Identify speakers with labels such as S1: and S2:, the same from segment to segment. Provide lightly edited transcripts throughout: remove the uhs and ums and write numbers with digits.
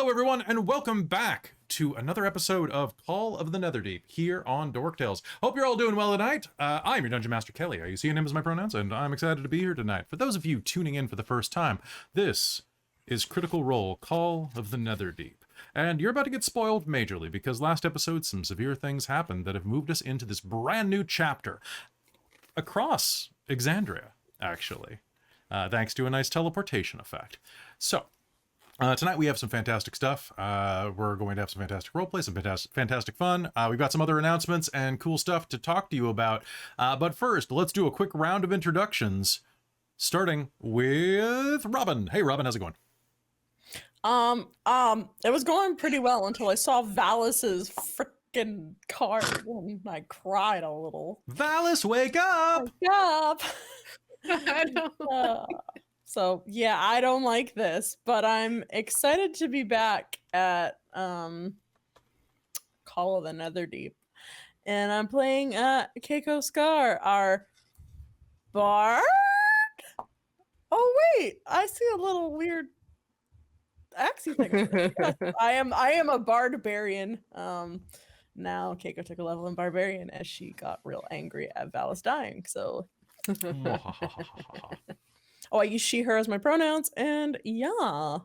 S1: Hello, everyone, and welcome back to another episode of Call of the Netherdeep here on Dork Tales. Hope you're all doing well tonight. I'm your Dungeon Master, Kelly. Are you seeing him as my pronouns? And I'm excited to be here tonight. For those of you tuning in for the first time, this is Critical Role, Call of the Netherdeep. And you're about to get spoiled majorly, because last episode some severe things happened that have moved us into this brand new chapter across Exandria, actually, thanks to a nice teleportation effect. So, tonight we have some fantastic stuff. We're going to have some fantastic roleplay, some fantastic fun. We've got some other announcements and cool stuff to talk to you about. But first, let's do a quick round of introductions, starting with Robin. Hey, Robin, how's it going?
S2: It was going pretty well until I saw Valis's freaking card and I cried a little.
S1: Valis, wake up!
S2: Wake up! I don't So yeah, I don't like this, but I'm excited to be back at Call of the Netherdeep, and I'm playing Keiko Scar, our bard. Oh wait, I see a little weird axie thing. Yes, I am a barbarian. Now Keiko took a level in barbarian as she got real angry at Valis dying. So. Oh, I use she, her as my pronouns, and yeah.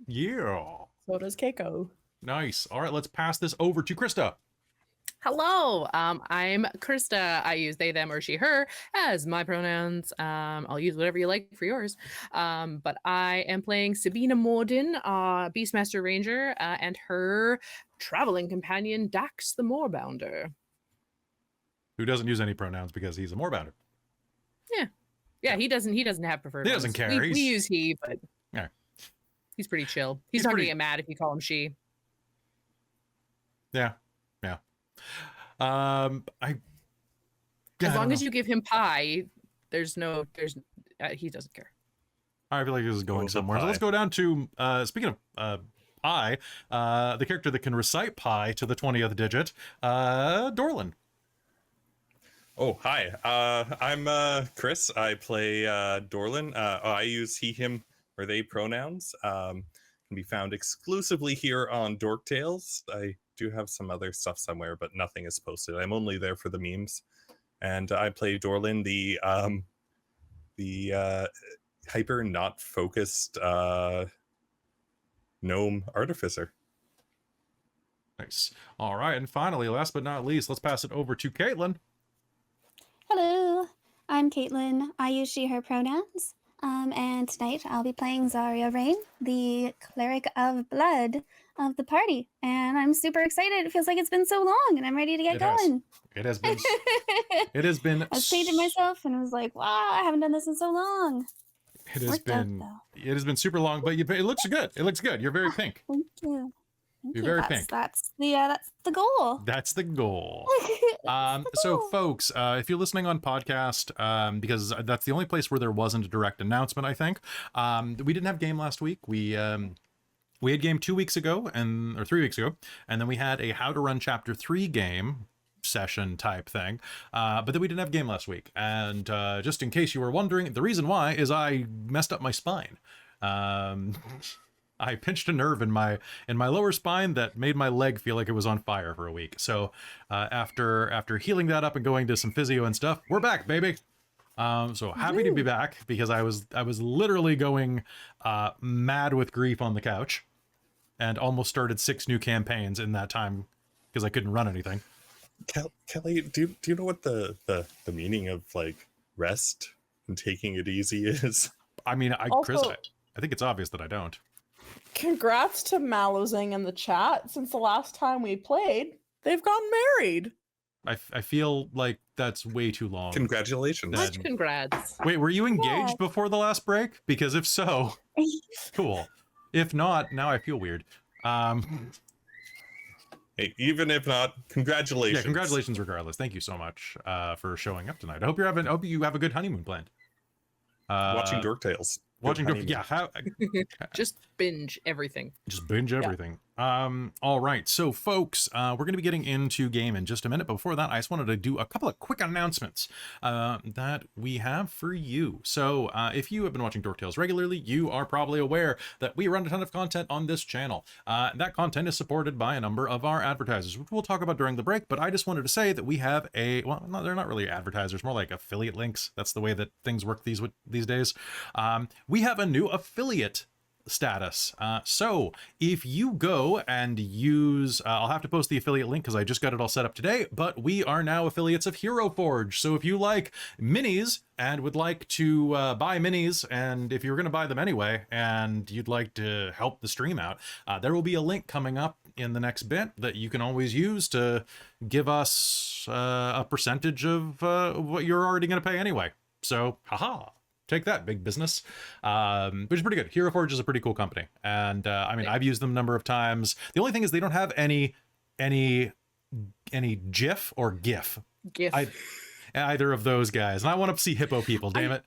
S1: Yeah.
S2: So does Keiko.
S1: Nice. All right, let's pass this over to Krista.
S3: Hello, I'm Krista. I use they, them, or she, her as my pronouns. I'll use whatever you like for yours. But I am playing Sabina Morden, Beastmaster Ranger, and her traveling companion, Dax the Moorbounder.
S1: Who doesn't use any pronouns because he's a Moorbounder.
S3: Yeah, he doesn't have preferred
S1: He doesn't
S3: ones.
S1: care.
S3: We use he, but
S1: yeah.
S3: He's pretty chill. He's not gonna get mad if you call him she.
S1: Yeah. As
S3: long as you give him pie, he doesn't care.
S1: I feel like this is going somewhere. So let's go down to, speaking of pie, the character that can recite pi to the 20th digit, Dorlen.
S4: Oh, hi. I'm Chris. I play Dorlen. I use he, him, or they pronouns. Can be found exclusively here on Dork Tales. I do have some other stuff somewhere, but nothing is posted. I'm only there for the memes. And I play Dorlen, the hyper not focused gnome artificer.
S1: Nice. All right, and finally, last but not least, let's pass it over to Caitlin.
S5: Hello, I'm Caitlin. I use she, her pronouns. And tonight I'll be playing Zarya Rain, the cleric of blood of the party. And I'm super excited. It feels like it's been so long and I'm ready to get going.
S1: It has been. It has been.
S5: I was painting myself and I was like, wow, I haven't done this in so long.
S1: It has been. It has been super long, but it looks good. It looks good. You're very pink.
S5: Thank you.
S1: You're very pink.
S5: That's the goal.
S1: That's the goal. So folks, if you're listening on podcast, because that's the only place where there wasn't a direct announcement, I think. We didn't have game last week. We had game 2 weeks ago or 3 weeks ago, and then we had a How to Run Chapter 3 game session type thing, but then we didn't have game last week. And just in case you were wondering, the reason why is I messed up my spine. I pinched a nerve in my lower spine that made my leg feel like it was on fire for a week. So after healing that up and going to some physio and stuff, we're back, baby. So happy to be back, because I was literally going mad with grief on the couch, and almost started 6 new campaigns in that time because I couldn't run anything.
S4: Kelly, do you know what the meaning of like rest and taking it easy is?
S1: I mean, Chris, I think it's obvious that I don't.
S2: Congrats to Malozing in the chat. Since the last time we played, they've gotten married.
S1: I feel like that's way too long.
S4: Congratulations.
S3: Much congrats.
S1: Wait, were you engaged before the last break? Because if so, cool. If not, now I feel weird.
S4: Hey, even if not, congratulations.
S1: Yeah, congratulations regardless. Thank you so much for showing up tonight. I hope you have a good honeymoon planned.
S4: Watching Dork Tales.
S1: Watching Dork, yeah.
S3: Just binge everything.
S1: Just binge everything. All right, so folks, we're going to be getting into game in just a minute, but before that, I just wanted to do a couple of quick announcements that we have for you. So if you have been watching Dork Tales regularly, you are probably aware that we run a ton of content on this channel. That content is supported by a number of our advertisers, which we'll talk about during the break, but I just wanted to say that we have well, no, they're not really advertisers, more like affiliate links. That's the way that things work these days. We have a new affiliate status. So if you go and use, I'll have to post the affiliate link because I just got it all set up today, but we are now affiliates of Hero Forge. So if you like minis and would like to buy minis, and if you're going to buy them anyway, and you'd like to help the stream out, there will be a link coming up in the next bit that you can always use to give us a percentage of what you're already going to pay anyway. So, haha. Take that, big business, which is pretty good. Hero Forge is a pretty cool company, and I mean, I've used them a number of times. The only thing is they don't have any GIF or GIF. Either of those guys, and I want to see hippo people. Damn it.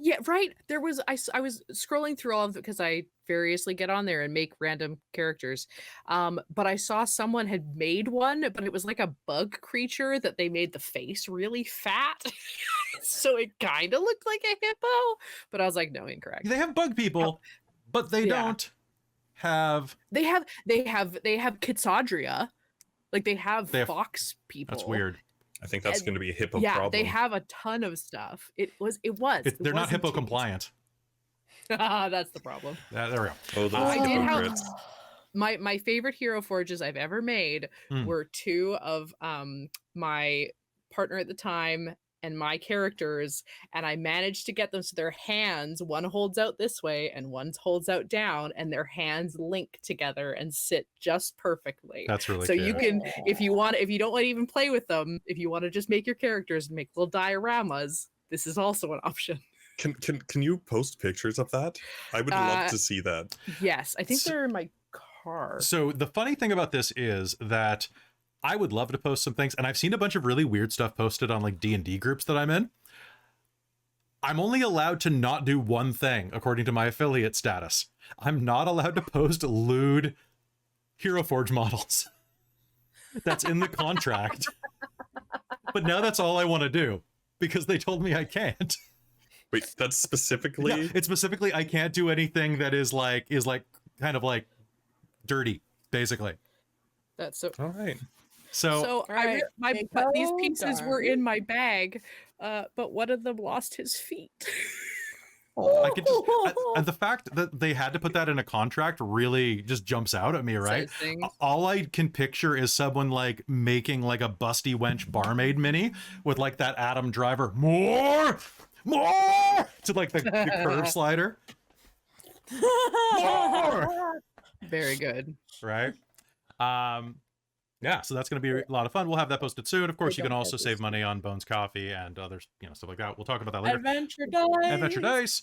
S3: Yeah, right. There was I was scrolling through all of it because I variously get on there and make random characters. But I saw someone had made one, but it was like a bug creature that they made the face really fat. So it kind of looked like a hippo, but I was like, no, incorrect.
S1: They have bug people, but they don't have.
S3: They have Kitsadria, like they have fox people.
S1: That's weird.
S4: I think that's going to be a hippo
S3: yeah,
S4: problem.
S3: they have a ton of stuff.
S1: They're not hippo compliant.
S3: That's the problem.
S1: There we go.
S4: Oh, those
S3: I did have
S4: hypocrites.
S3: my favorite hero forges I've ever made were two of my partner at the time and my characters, and I managed to get them so their hands, one holds out this way and one holds out down, and their hands link together and sit just perfectly.
S1: That's really
S3: so
S1: cute.
S3: you can, if you don't want to even play with them, if you want to just make your characters and make little dioramas, this is also an option.
S4: Can you post pictures of that? I would love to see that.
S3: Yes, I think they're in my car.
S1: So the funny thing about this is that I would love to post some things, and I've seen a bunch of really weird stuff posted on like D&D groups that I'm in. I'm only allowed to not do one thing according to my affiliate status. I'm not allowed to post lewd Hero Forge models. That's in the contract. But now that's all I want to do because they told me I can't.
S4: Wait, that's specifically?
S1: Yeah, it's specifically I can't do anything that is kind of like dirty, basically.
S3: That's so
S4: All right.
S1: So
S3: right, these pieces were in my bag, but one of them lost his feet.
S1: I could just, the fact that they had to put that in a contract really just jumps out at me, right? All I can picture is someone like making like a busty wench barmaid mini with like that Adam Driver more to like the curve slider. More!
S3: Very good.
S1: Right. Yeah, so that's going to be a lot of fun. We'll have that posted soon. Of course, you can also save money on Bones Coffee and other, stuff like that. We'll talk about that later. Adventure Dice.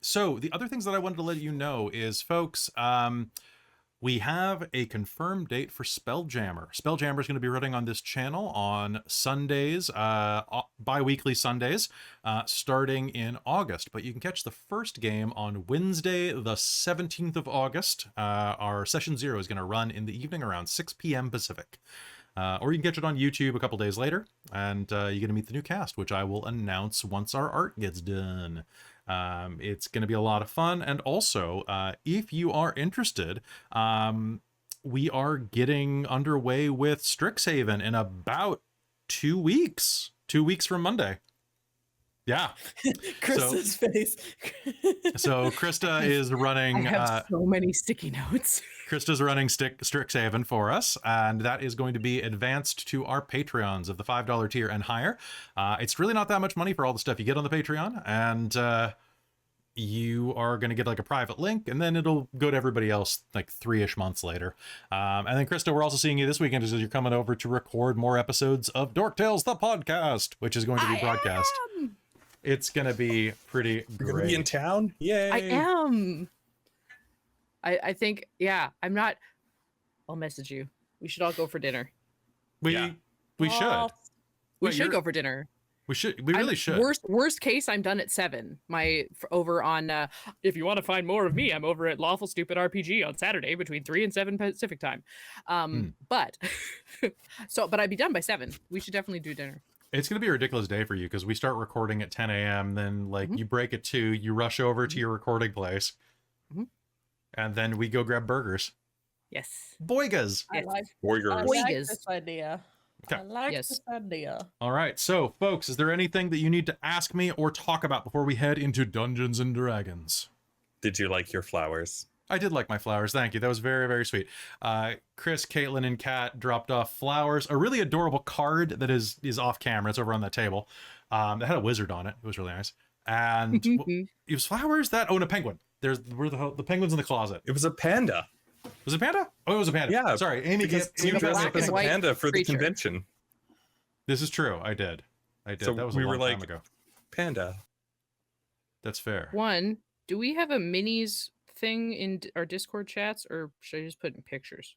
S1: So the other things that I wanted to let you know is, folks, we have a confirmed date for Spelljammer. Spelljammer is going to be running on this channel on Sundays, bi-weekly Sundays, starting in August. But you can catch the first game on Wednesday, the 17th of August. Our Session 0 is going to run in the evening around 6 p.m. Pacific. Or you can catch it on YouTube a couple days later, and you're going to meet the new cast, which I will announce once our art gets done. It's going to be a lot of fun. And also, if you are interested, we are getting underway with Strixhaven in about 2 weeks. 2 weeks from Monday. Yeah.
S2: Krista's face.
S1: So Krista is running.
S3: I have so many sticky notes.
S1: Krista's running Strixhaven for us, and that is going to be advanced to our Patreons of the $5 tier and higher. It's really not that much money for all the stuff you get on the Patreon, and you are going to get like a private link, and then it'll go to everybody else like 3-ish months later. And then Krista, we're also seeing you this weekend as you're coming over to record more episodes of Dork Tales, the podcast, which is going to be broadcast. It's going to be pretty great.
S4: You're going to be in town? Yay.
S3: I am. I think, yeah, I'm not. I'll message you. We should all go for dinner.
S1: We should.
S3: We should go for dinner.
S1: We really should.
S3: Worst case, I'm done at 7. Over on if you want to find more of me, I'm over at Lawful Stupid RPG on Saturday between 3 and 7 Pacific time. But but I'd be done by 7. We should definitely do dinner.
S1: It's going to be a ridiculous day for you because we start recording at 10 a.m. Then you break at 2, you rush over to your recording place, and then we go grab burgers.
S3: Yes.
S1: Boigas.
S2: I like
S3: Boigas.
S2: this idea.
S1: Okay.
S2: I like this idea.
S1: All right. So, folks, is there anything that you need to ask me or talk about before we head into Dungeons and Dragons?
S4: Did you like your flowers?
S1: I did like my flowers. Thank you. That was very, very sweet. Chris, Caitlin, and Kat dropped off flowers. A really adorable card that is off camera. It's over on that table. It had a wizard on it. It was really nice. And it was flowers that... Oh, and a penguin. Were the penguins in the closet.
S4: It was a panda.
S1: Was it panda? Oh, it was a panda.
S4: Yeah.
S1: Sorry, Amy.
S4: Because you dressed up as a panda for the convention.
S1: This is true. I did.
S4: So
S1: that was a long time ago.
S4: Panda.
S1: That's fair.
S3: One, do we have a minis thing in our Discord chats, or should I just put in pictures?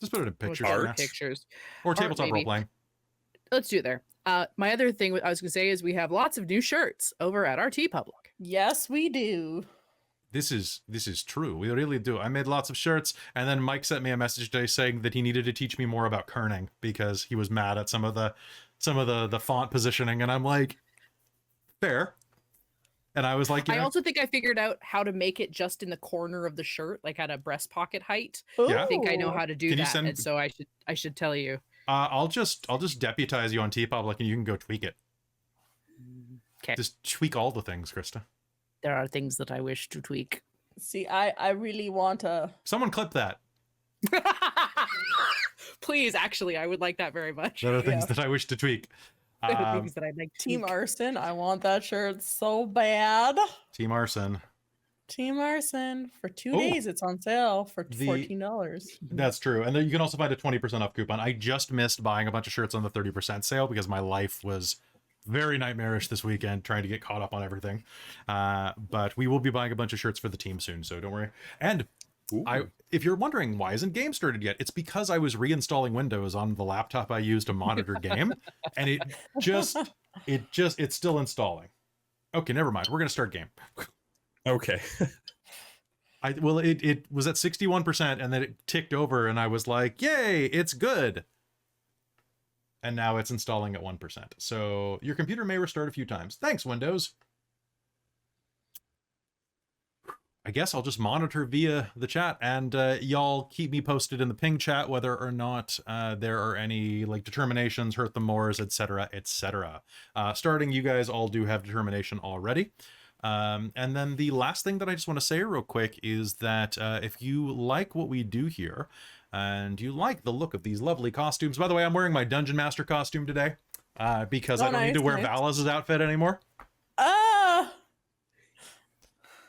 S1: Just put it in pictures.
S3: Pictures.
S1: Or tabletop role playing.
S3: Let's do it there. My other thing I was going to say is we have lots of new shirts over at RT Public.
S2: Yes, we do.
S1: This is true. We really do. I made lots of shirts, and then Mike sent me a message today saying that he needed to teach me more about kerning because he was mad at some of the font positioning, and I'm like, fair. And I was like,
S3: I also think I figured out how to make it just in the corner of the shirt, like at a breast pocket height.
S1: Yeah.
S3: I think I know how to do that,
S1: and
S3: so I should tell you.
S1: I'll just deputize you on TeePublic, and you can go tweak it.
S3: Okay.
S1: Just tweak all the things, Krista.
S3: There are things that I wish to tweak.
S2: See, I really want to...
S1: Someone clip that.
S3: Please, actually, I would like that very much.
S1: There are things that I wish to tweak.
S3: Things that I'd like to
S2: Team
S3: tweak.
S2: Arson, I want that shirt so bad.
S1: Team Arson.
S2: Team Arson. For 2 days, it's on sale for $14.
S1: That's true. And then you can also find a 20% off coupon. I just missed buying a bunch of shirts on the 30% sale because my life was very nightmarish this weekend trying to get caught up on everything. But we will be buying a bunch of shirts for the team soon, so don't worry. And if you're wondering why isn't game started yet, it's because I was reinstalling Windows on the laptop I use to monitor game, and it's still installing. Okay, never mind. We're gonna start game.
S4: Okay.
S1: It was at 61%, and then it ticked over, and I was like, yay, it's good. And now it's installing at 1%. So your computer may restart a few times. Thanks, Windows. I guess I'll just monitor via the chat, and y'all keep me posted in the ping chat whether or not there are any like determinations, hurt the mores, etc., etc. Starting, you guys all do have determination already. And then the last thing that I just want to say real quick is that if you like what we do here, and you like the look of these lovely costumes. By the way, I'm wearing my Dungeon Master costume today because I don't need to wear Valis' outfit anymore.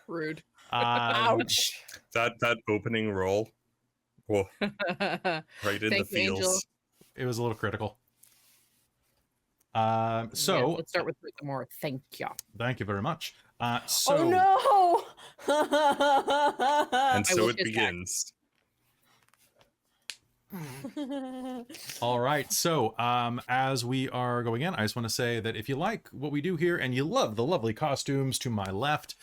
S3: Rude.
S2: Ouch.
S4: That opening roll. Whoa. Right in the feels.
S3: Angel.
S1: It was a little critical. So
S3: let's start with the more. Thank you.
S1: Thank you very much.
S2: Oh
S4: And so it begins.
S1: All right, so as we are going in, I just want to say that if you like what we do here and you love the lovely costumes to my left,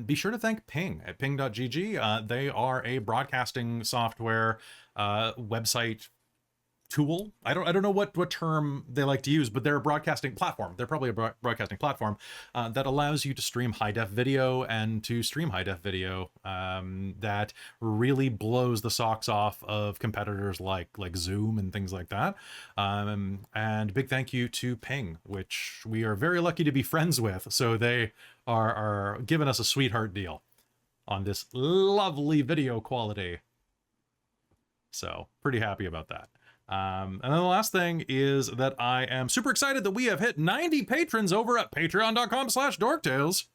S1: be sure to thank Ping at ping.gg. They are a broadcasting software website tool. I don't know what term they like to use, but they're a broadcasting platform. They're probably a broadcasting platform that allows you to stream high def video and to stream high def video that really blows the socks off of competitors like Zoom and things like that. And big thank you to Ping, which we are very lucky to be friends with. So they are giving us a sweetheart deal on this lovely video quality. So pretty happy about that. And then the last thing is that I am super excited that we have hit 90 patrons over at patreon.com/dorktales,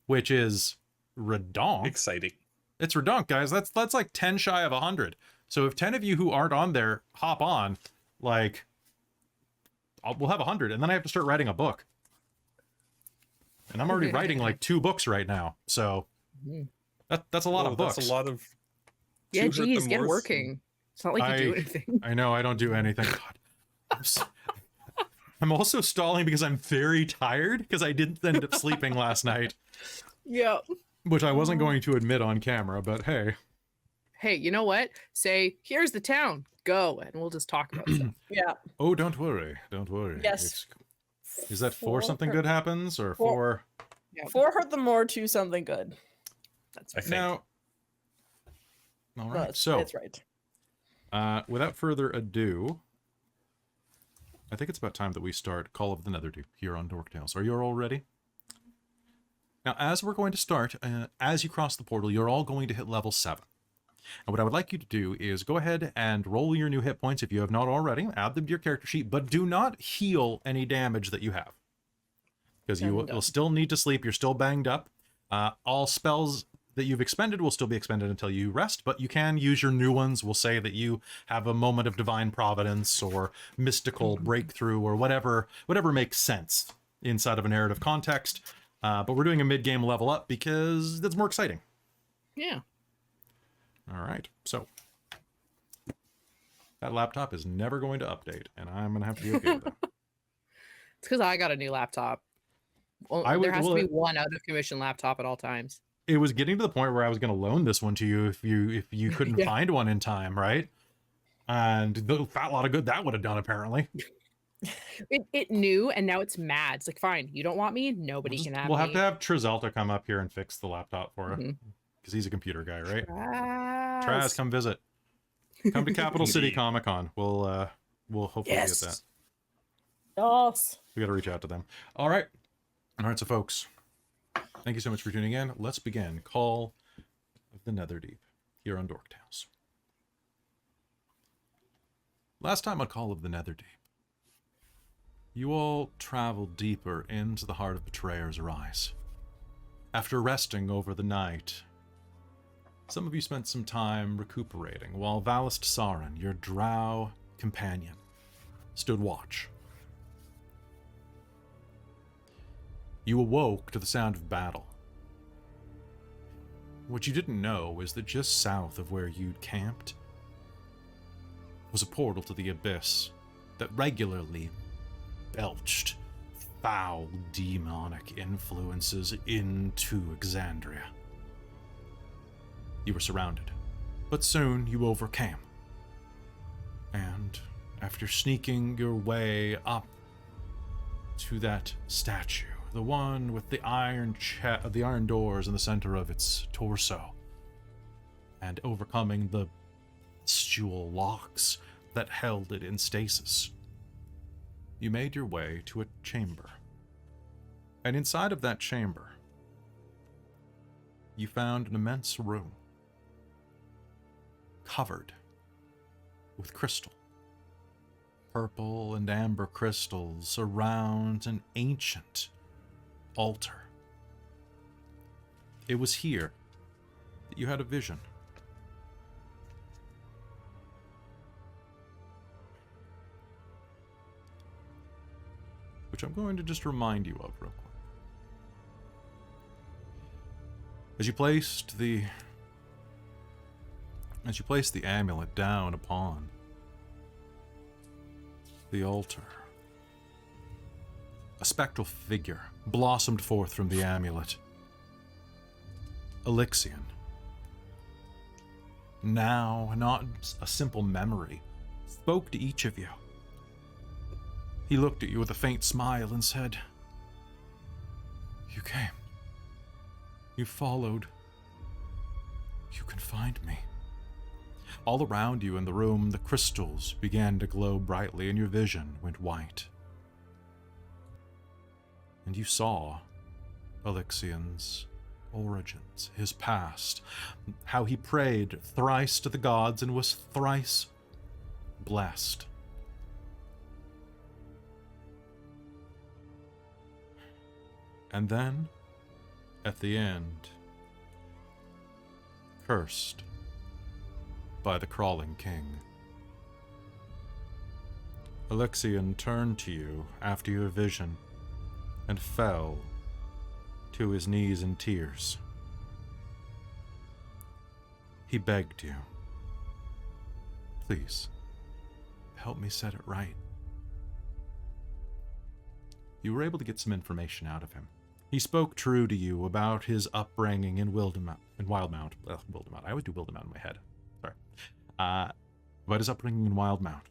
S1: which is redonk.
S4: Exciting.
S1: It's redonk, guys. That's like 10 shy of 100. So if 10 of you who aren't on there hop on, like, we'll have 100, and then I have to start writing a book. And I'm already writing like 2 books right now. So that's a lot of books.
S4: That's a lot of...
S3: Yeah, geez, get working. It's not like you do anything.
S1: I know, I don't do anything. God. I'm also stalling because I'm very tired because I didn't end up sleeping last night,
S2: Yep.
S1: which I wasn't going to admit on camera, but hey.
S3: Hey, you know what? Say, here's the town. Go, and we'll just talk about stuff.
S2: Yeah.
S1: Oh, don't worry. Don't worry.
S2: Yes.
S1: Is that for something
S2: For-
S1: good happens or
S2: for-
S1: for...
S3: Yeah.
S2: For her, the more to something good.
S3: That's
S4: I think.
S1: Now... All right,
S2: That's,
S1: so
S2: that's right.
S1: without further ado, I think it's about time that we start Call of the Netherdeep here on Dork Tales. Are you all ready? Now, as we're going to start, as you cross the portal, you're all going to hit level 7. And what I would like you to do is go ahead and roll your new hit points if you have not already. Add them to your character sheet, but do not heal any damage that you have. Because you'll still need to sleep. You're still banged up. All spells that you've expended will still be expended until you rest, but you can use your new ones. We'll say that you have a moment of divine providence or mystical breakthrough or whatever makes sense inside of a narrative context. But we're doing a mid-game level up because that's more exciting.
S3: Yeah.
S1: All right, so that laptop is never going to update, and I'm going to have to be okay with that.
S3: It's because I got a new laptop. Well, there has to be one out of commission laptop at all times.
S1: It was getting to the point where I was going to loan this one to you if you couldn't find one in time, right? And the fat lot of good that would have done, apparently.
S3: It knew, and now it's mad. It's like, fine, you don't want me? Nobody can have
S1: We'll
S3: me.
S1: have to have Trizalta come up here and fix the laptop for her.
S3: Mhm.
S1: Because he's a computer guy, right?
S3: Traz.
S1: Traz, come visit. Come to Capital City Comic Con. We'll hopefully get that.
S2: Yes.
S1: We got to reach out to them. All right, so folks, thank you so much for tuning in. Let's begin Call of the Netherdeep here on Dork Tales. Last time on Call of the Netherdeep, you all traveled deeper into the heart of Betrayer's Rise. After resting over the night, some of you spent some time recuperating, while Valist Sarin, your drow companion, stood watch. You awoke to the sound of battle. What you didn't know was that just south of where you'd camped was a portal to the abyss that regularly belched foul demonic influences into Exandria. You were surrounded, but soon you overcame. And after sneaking your way up to that statue, the one with the iron doors in the center of its torso, and overcoming the bestial locks that held it in stasis, you made your way to a chamber. And inside of that chamber, you found an immense room covered with crystal. Purple and amber crystals around an ancient altar. It was here that you had a vision. Which I'm going to just remind you of real quick. As you placed the amulet down upon the altar, a spectral figure blossomed forth from the amulet. Elixion. Now, not a simple memory, spoke to each of you. He looked at you with a faint smile and said, "You came. You followed. You can find me." All around you in the room, the crystals began to glow brightly and your vision went white. And you saw Elixion's origins, his past, how he prayed thrice to the gods and was thrice blessed. And then, at the end, cursed by the crawling king. Elixion turned to you after your vision and fell to his knees in tears. He begged you, "Please, help me set it right. you were able to get some information out of him. He spoke true to you about his upbringing in Wildemount. Wildemount. I always do Wildemount in my head. Sorry. About his upbringing in Wildemount.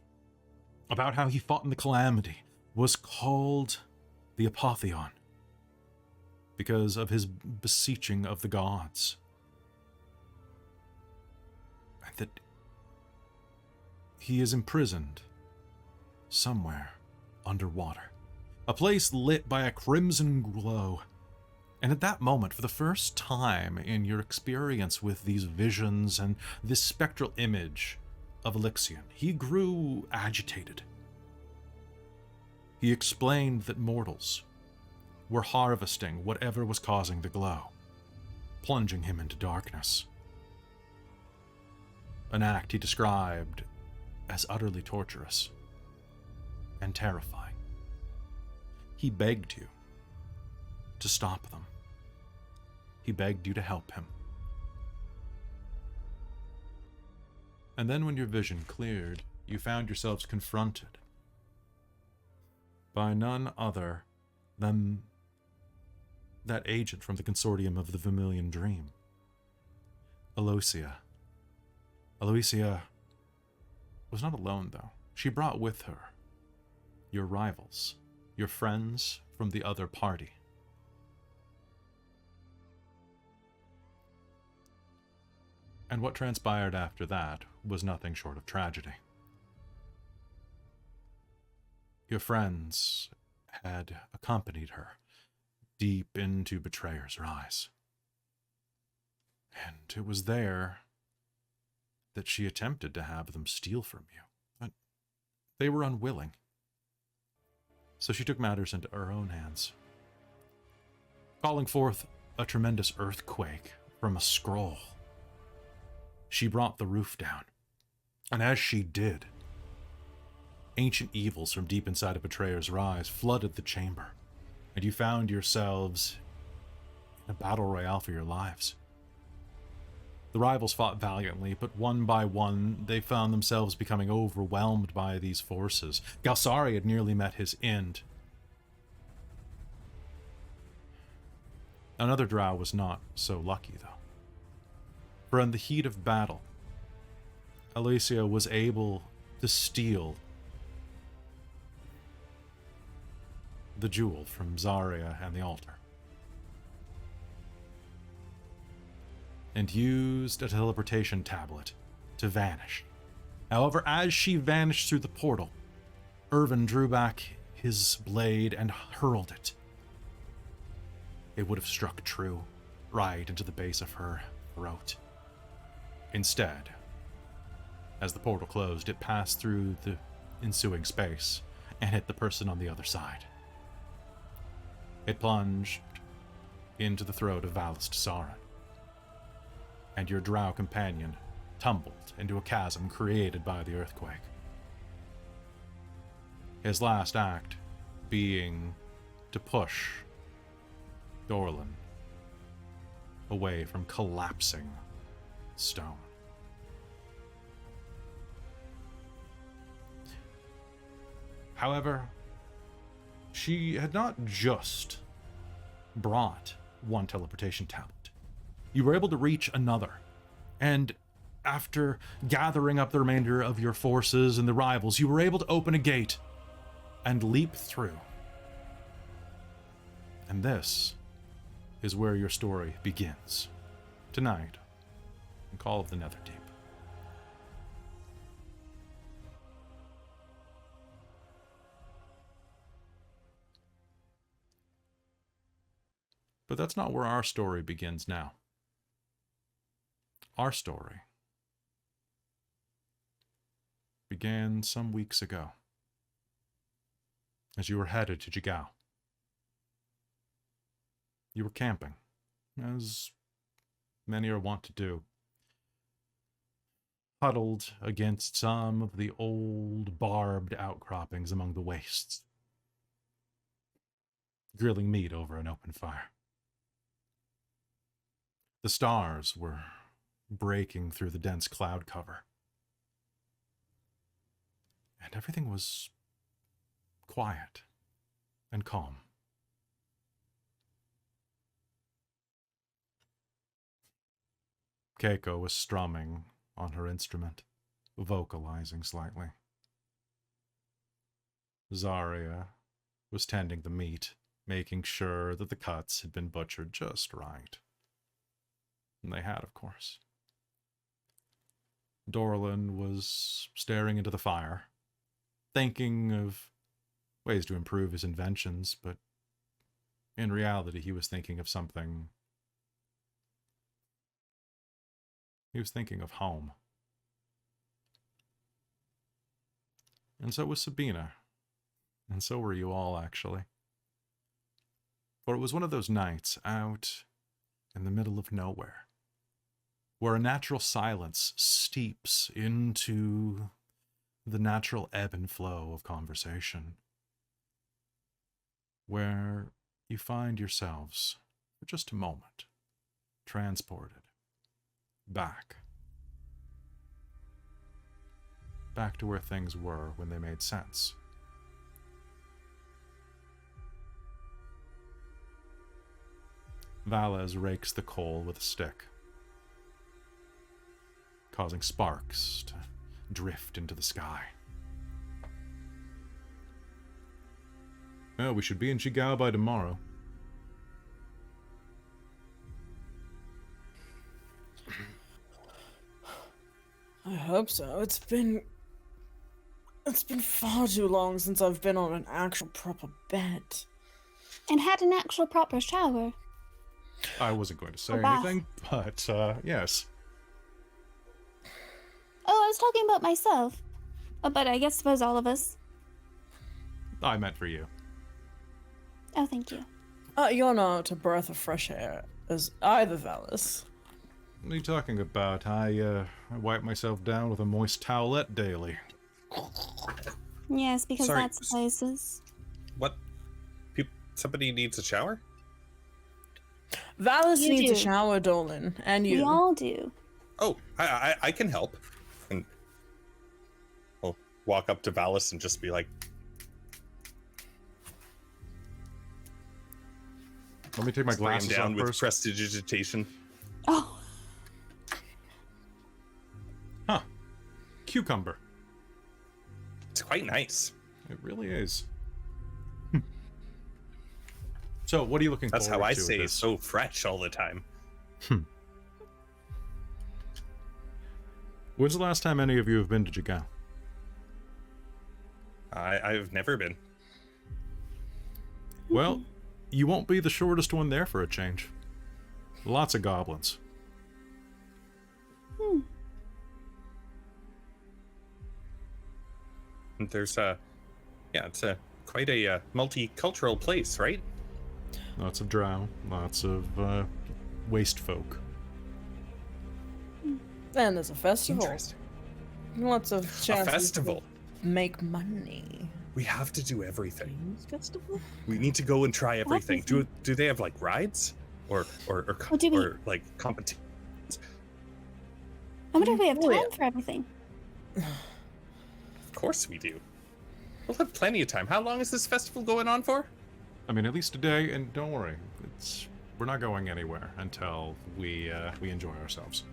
S1: About how he fought in the Calamity. Was called the Apotheon. Because of his beseeching of the gods. And that he is imprisoned somewhere underwater. A place lit by a crimson glow. And at that moment, for the first time in your experience with these visions and this spectral image of Elixion, he grew agitated. He explained that mortals were harvesting whatever was causing the glow, plunging him into darkness. An act he described as utterly torturous and terrifying. He begged you to stop them. He begged you to help him. And then when your vision cleared, you found yourselves confronted by none other than that agent from the consortium of the Vermilion Dream, Aloysia. Aloysia was not alone, though. She brought with her your rivals, your friends from the other party. And what transpired after that was nothing short of tragedy. Your friends had accompanied her deep into Betrayer's Rise. And it was there that she attempted to have them steal from you, but they were unwilling. So she took matters into her own hands, calling forth a tremendous earthquake from a scroll. She brought the roof down, and as she did, ancient evils from deep inside of Betrayer's Rise flooded the chamber, and you found yourselves in a battle royale for your lives. The rivals fought valiantly, but one by one, they found themselves becoming overwhelmed by these forces. Galsari had nearly met his end. Another drow was not so lucky, though. For in the heat of battle, Aloysia was able to steal the jewel from Zarya and the altar, and used a teleportation tablet to vanish. However, as she vanished through the portal, Irvin drew back his blade and hurled it. It would have struck true, right into the base of her throat. Instead, as the portal closed, it passed through the ensuing space and hit the person on the other side. It plunged into the throat of Valist Sauron, and your drow companion tumbled into a chasm created by the earthquake. His last act being to push Dorlen away from collapsing stone. However, she had not just brought one teleportation tablet. You were able to reach another, and after gathering up the remainder of your forces and the rivals, you were able to open a gate and leap through. And this is where your story begins, tonight, in Call of the Netherdeep. But that's not where our story begins now. Our story began some weeks ago, as you were headed to Jigao. You were camping, as many are wont to do, huddled against some of the old barbed outcroppings among the wastes, grilling meat over an open fire. The stars were breaking through the dense cloud cover, and everything was quiet and calm. Keiko was strumming on her instrument, vocalizing slightly. Zarya was tending the meat, making sure that the cuts had been butchered just right. And they had, of course. Dorlen was staring into the fire, thinking of ways to improve his inventions, but in reality he was thinking of something. He was thinking of home. And so was Sabina. And so were you all, actually. For it was one of those nights out in the middle of nowhere, where a natural silence steeps into the natural ebb and flow of conversation, where you find yourselves, for just a moment, transported back to where things were when they made sense. Valez rakes the coal with a stick, causing sparks to drift into the sky. Well, we should be in Shigao by tomorrow.
S2: I hope so. It's been far too long since I've been on an actual proper bed.
S5: And had an actual proper shower.
S1: I wasn't going to say
S5: Or bath.
S1: anything, but yes.
S5: Oh, I was talking about myself. But I suppose all of us.
S1: I meant for you.
S5: Oh, thank you.
S2: You're not a breath of fresh air as either, Valis.
S1: What are you talking about? I wipe myself down with a moist towelette daily.
S5: Yes, because
S4: Sorry.
S5: that's places.
S4: What? Somebody needs a shower?
S2: Valis
S5: You
S2: needs a
S5: do.
S2: shower, Dorlen, and you.
S5: We all do.
S4: Oh, I can help. And I'll walk up to Valis and just be like,
S1: Let me take my
S4: spray him
S1: glasses
S4: down
S1: off
S4: with
S1: first.
S4: prestidigitation.
S5: Oh,
S1: Huh. Cucumber.
S4: It's quite nice.
S1: It really is. So, what are you looking
S4: That's
S1: forward
S4: how I
S1: to with
S4: say
S1: this?
S4: so fresh all the time.
S1: When's the last time any of you have been to Jigao?
S4: I've never been.
S1: Well, you won't be the shortest one there for a change. Lots of goblins.
S4: And there's it's quite a multicultural place, right?
S1: Lots of drow. Lots of waste folk.
S2: And there's a festival.
S4: Interesting.
S2: Lots of
S4: A
S2: chances
S4: festival.
S2: to make money.
S4: We have to do everything.
S2: Festival?
S4: We need to go and try everything. Do
S5: Everything.
S4: they have like rides or
S5: What do we-
S4: or like competitions?
S5: I wonder if we have
S2: Oh,
S5: time
S2: yeah.
S5: for everything.
S4: Of course we do. We'll have plenty of time. How long is this festival going on for?
S1: I mean, at least a day, and don't worry, we're not going anywhere until we enjoy ourselves.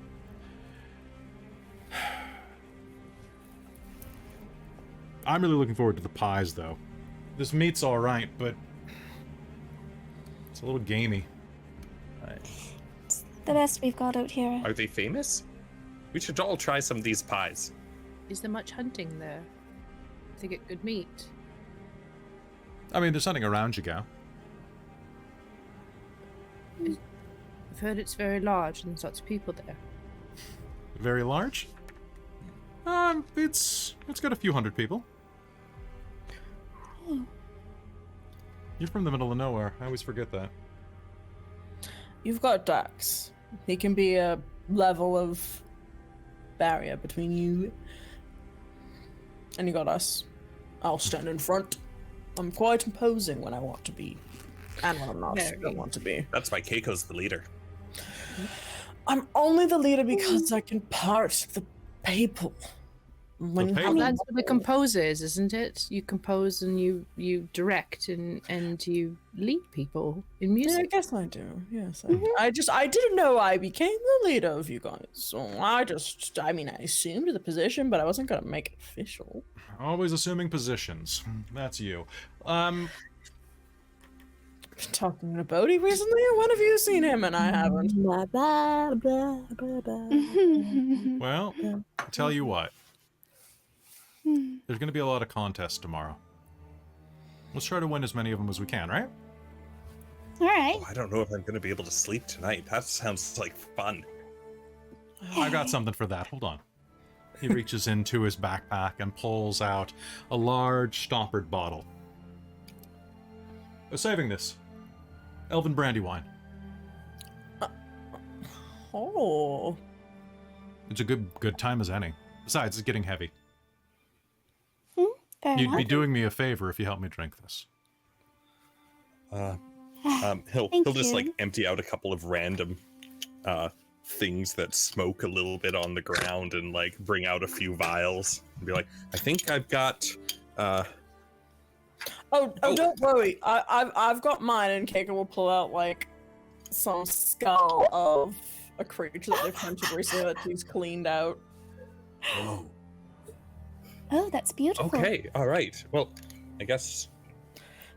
S1: I'm really looking forward to the pies, though. This meat's all right, but it's a little gamey.
S5: It's the best we've got out here.
S4: Are they famous? We should all try some of these pies.
S3: Is there much hunting there to get good meat?
S1: I mean, there's something around Jigao.
S3: I've heard it's very large and there's lots of people there.
S1: Very large. It's got a few hundred people. You're from the middle of nowhere. I always forget that.
S2: You've got Dax. He can be a level of barrier between you. And you got us. I'll stand in front. I'm quite imposing when I want to be. And when I'm not, I don't want to be.
S4: That's why Keiko's the leader.
S2: I'm only the leader because I can part the people. When you
S1: The
S2: have
S1: paper-
S3: That's what the composer is, isn't it? You compose and you direct and you lead people in
S2: Yeah, I
S3: music.
S2: guess I do. Yes, I didn't know I became the leader of you guys, so I assumed the position, but I wasn't gonna make it official.
S1: Always assuming positions. That's you.
S2: Talking to Bodhi recently, or when have you seen him and I haven't?
S6: Blah, blah, blah, blah, blah.
S1: Well, I'll tell you what. There's going to be a lot of contests tomorrow. Let's try to win as many of them as we can, right?
S5: All right.
S4: Oh, I don't know if I'm going to be able to sleep tonight. That sounds like fun.
S1: I got something for that. Hold on. He reaches into his backpack and pulls out a large stoppered bottle. Saving this. Elven brandy wine.
S2: Oh,
S1: It's a good time as any. Besides, it's getting heavy.
S5: Fair
S1: You'd be
S5: enough.
S1: doing me a favor if you help me drink this.
S4: He'll
S5: Thank
S4: just like
S5: you.
S4: empty out a couple of random things that smoke a little bit on the ground and like bring out a few vials and be like, I think I've got
S2: Oh, don't worry. I've got mine, and Keiko will pull out like some skull of a creature that they've hunted recently that she's cleaned out.
S4: oh,
S5: Oh, that's beautiful.
S4: okay, all right. Well, I guess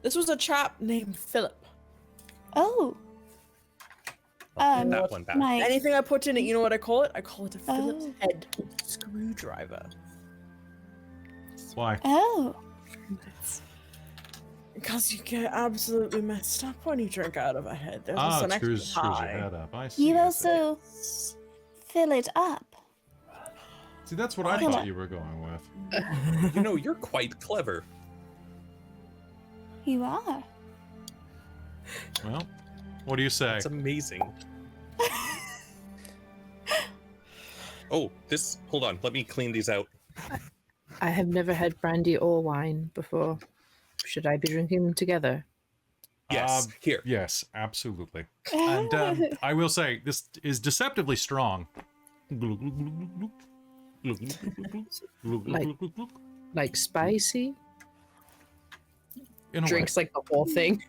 S2: This was a chap named Philip.
S5: Oh,
S4: I'll put that
S5: Um,
S4: one back.
S5: my
S2: Anything I put in it, you know what I call it? I call it a Phillips
S5: Oh.
S2: head screwdriver.
S1: Why?
S5: oh,
S2: Because you get absolutely messed up when you drink out of a head. There's just
S1: Ah,
S2: an
S1: it
S2: extra
S1: screws your
S2: high.
S1: head up. I see.
S5: you
S1: I see.
S5: also fill it up.
S1: See, that's what I
S5: Fill
S1: thought
S5: it.
S1: you were going with.
S4: You know, you're quite clever.
S5: You are.
S1: Well, what do you say?
S4: It's amazing. Oh, this. Hold on. Let me clean these out.
S3: I have never had brandy or wine before. Should I be drinking them together?
S4: Yes. Here.
S1: Yes, absolutely. And I will say, this is deceptively strong.
S3: Like spicy?
S1: In a way.
S3: Drinks like the whole thing.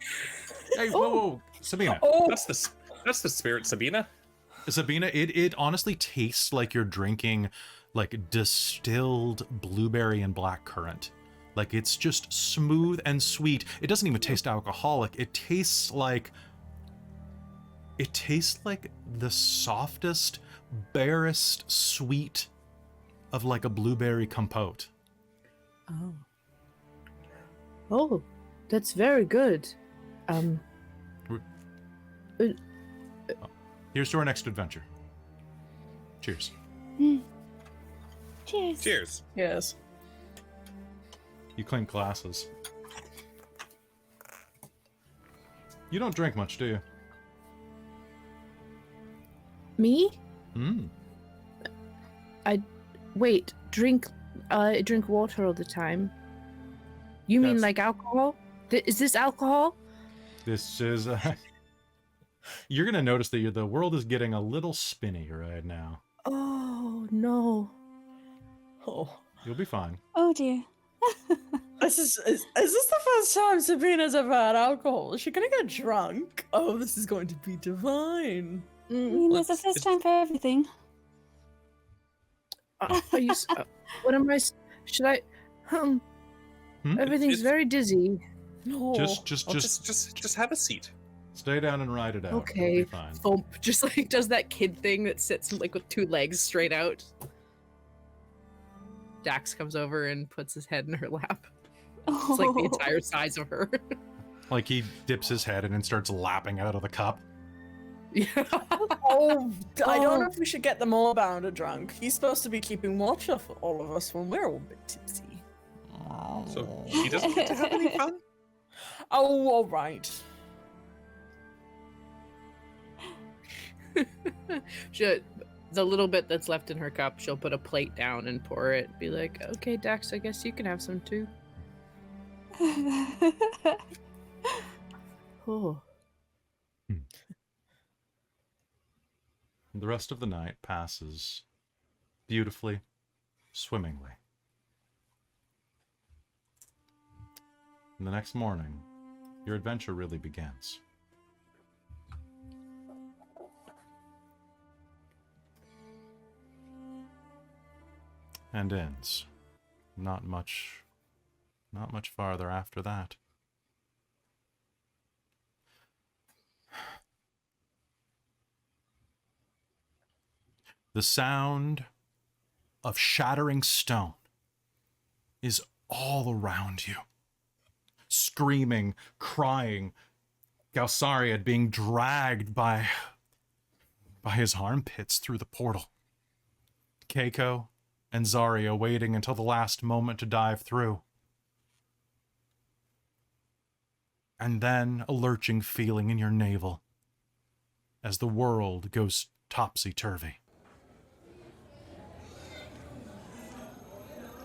S1: Hey, whoa, whoa, Sabina.
S2: Oh,
S4: That's the spirit, Sabina.
S1: Sabina, it honestly tastes like you're drinking like distilled blueberry and black currant. Like it's just smooth and sweet. It doesn't even taste alcoholic. It tastes like the softest, barest sweet of like a blueberry compote.
S3: Oh. Oh, that's very good.
S1: Here's to our next adventure. Cheers.
S5: Cheers.
S4: Cheers.
S2: yes.
S1: You clink glasses. You don't drink much, do you?
S3: Me?
S1: Mm.
S3: Wait, drink water all the time. You mean
S1: That's-
S3: like alcohol? Is this alcohol?
S1: This is. You're gonna notice that the world is getting a little spinny right now.
S3: Oh no.
S2: Oh.
S1: You'll be fine.
S5: Oh dear.
S2: Is this the first time Sabina's ever had alcohol? Is she gonna get drunk? Oh, this is going to be divine.
S5: I mean, there's a
S4: Let's-
S5: first time for everything.
S3: Are you? What am I? Should I?
S1: Hmm?
S3: Everything's
S4: It's-
S3: very dizzy.
S2: No.
S1: Just
S4: Oh, just have a seat.
S1: stay down and ride it out. It'll
S3: Okay.
S1: be fine.
S3: Thump just like does that kid thing that sits like with two legs straight out. Dax comes over and puts his head in her lap. It's like the entire size of her.
S1: Like he dips his head in and starts lapping out of the cup.
S3: Yeah.
S2: Oh, I don't know
S3: Oh.
S2: if we should get them all bound or drunk. He's supposed to be keeping watch of all of us when we're all a bit tipsy.
S4: So he doesn't get to have any fun.
S2: Oh, all right.
S3: The little bit that's left in her cup, she'll put a plate down and pour it. Be like, okay, Dax, I guess you can have some too. Oh.
S1: The rest of the night passes beautifully, swimmingly. And the next morning, your adventure really begins. And ends. Not much farther after that. The sound of shattering stone is all around you. Screaming, crying, Galsariad being dragged by his armpits through the portal. Keiko and Zarya waiting until the last moment to dive through. And then a lurching feeling in your navel as the world goes topsy-turvy.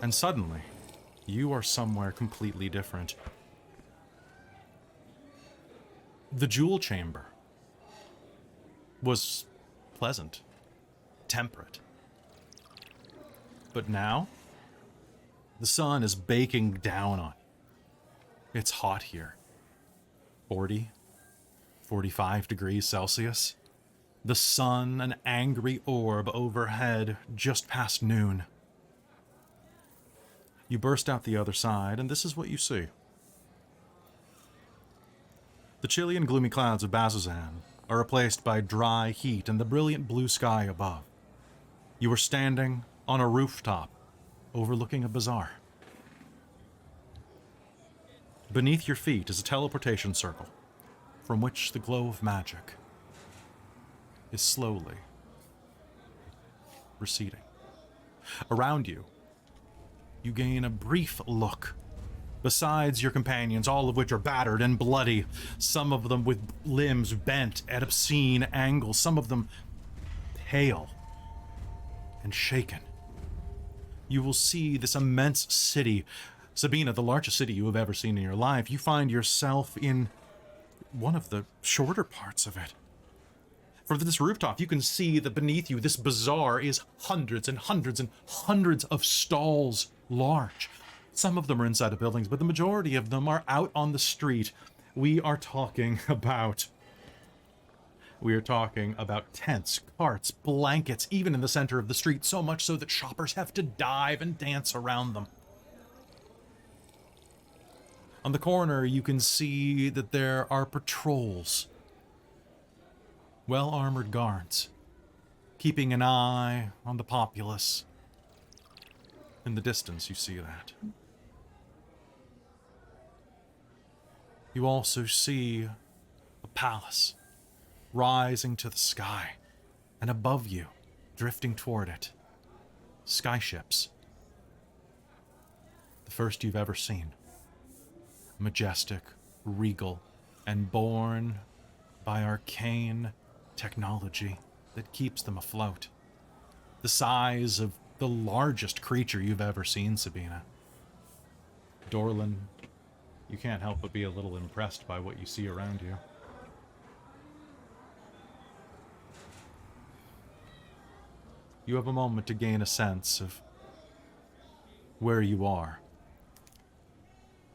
S1: And suddenly, you are somewhere completely different. The jewel chamber was pleasant, temperate. But now, the sun is baking down on you. It's hot here. 40, 45 degrees Celsius. The sun, an angry orb overhead just past noon. You burst out the other side, and this is what you see. The chilly and gloomy clouds of Bazzoxan are replaced by dry heat and the brilliant blue sky above. You are standing on a rooftop overlooking a bazaar. Beneath your feet is a teleportation circle from which the glow of magic is slowly receding. Around you, you gain a brief look. Besides your companions, all of which are battered and bloody, some of them with limbs bent at obscene angles, some of them pale and shaken. You will see this immense city. Sabina, the largest city you have ever seen in your life. You find yourself in one of the shorter parts of it. From this rooftop, you can see that beneath you, this bazaar is hundreds and hundreds and hundreds of stalls large. Some of them are inside of buildings, but the majority of them are out on the street. We are talking about tents, carts, blankets, even in the center of the street, so much so that shoppers have to dive and dance around them. On the corner, you can see that there are patrols, well-armored guards, keeping an eye on the populace. In the distance, you see that. You also see a palace rising to the sky, and above you, drifting toward it, skyships. The first you've ever seen. Majestic, regal, and born by arcane technology that keeps them afloat. The size of the largest creature you've ever seen, Sabina. Dorlen, you can't help but be a little impressed by what you see around you. You have a moment to gain a sense of where you are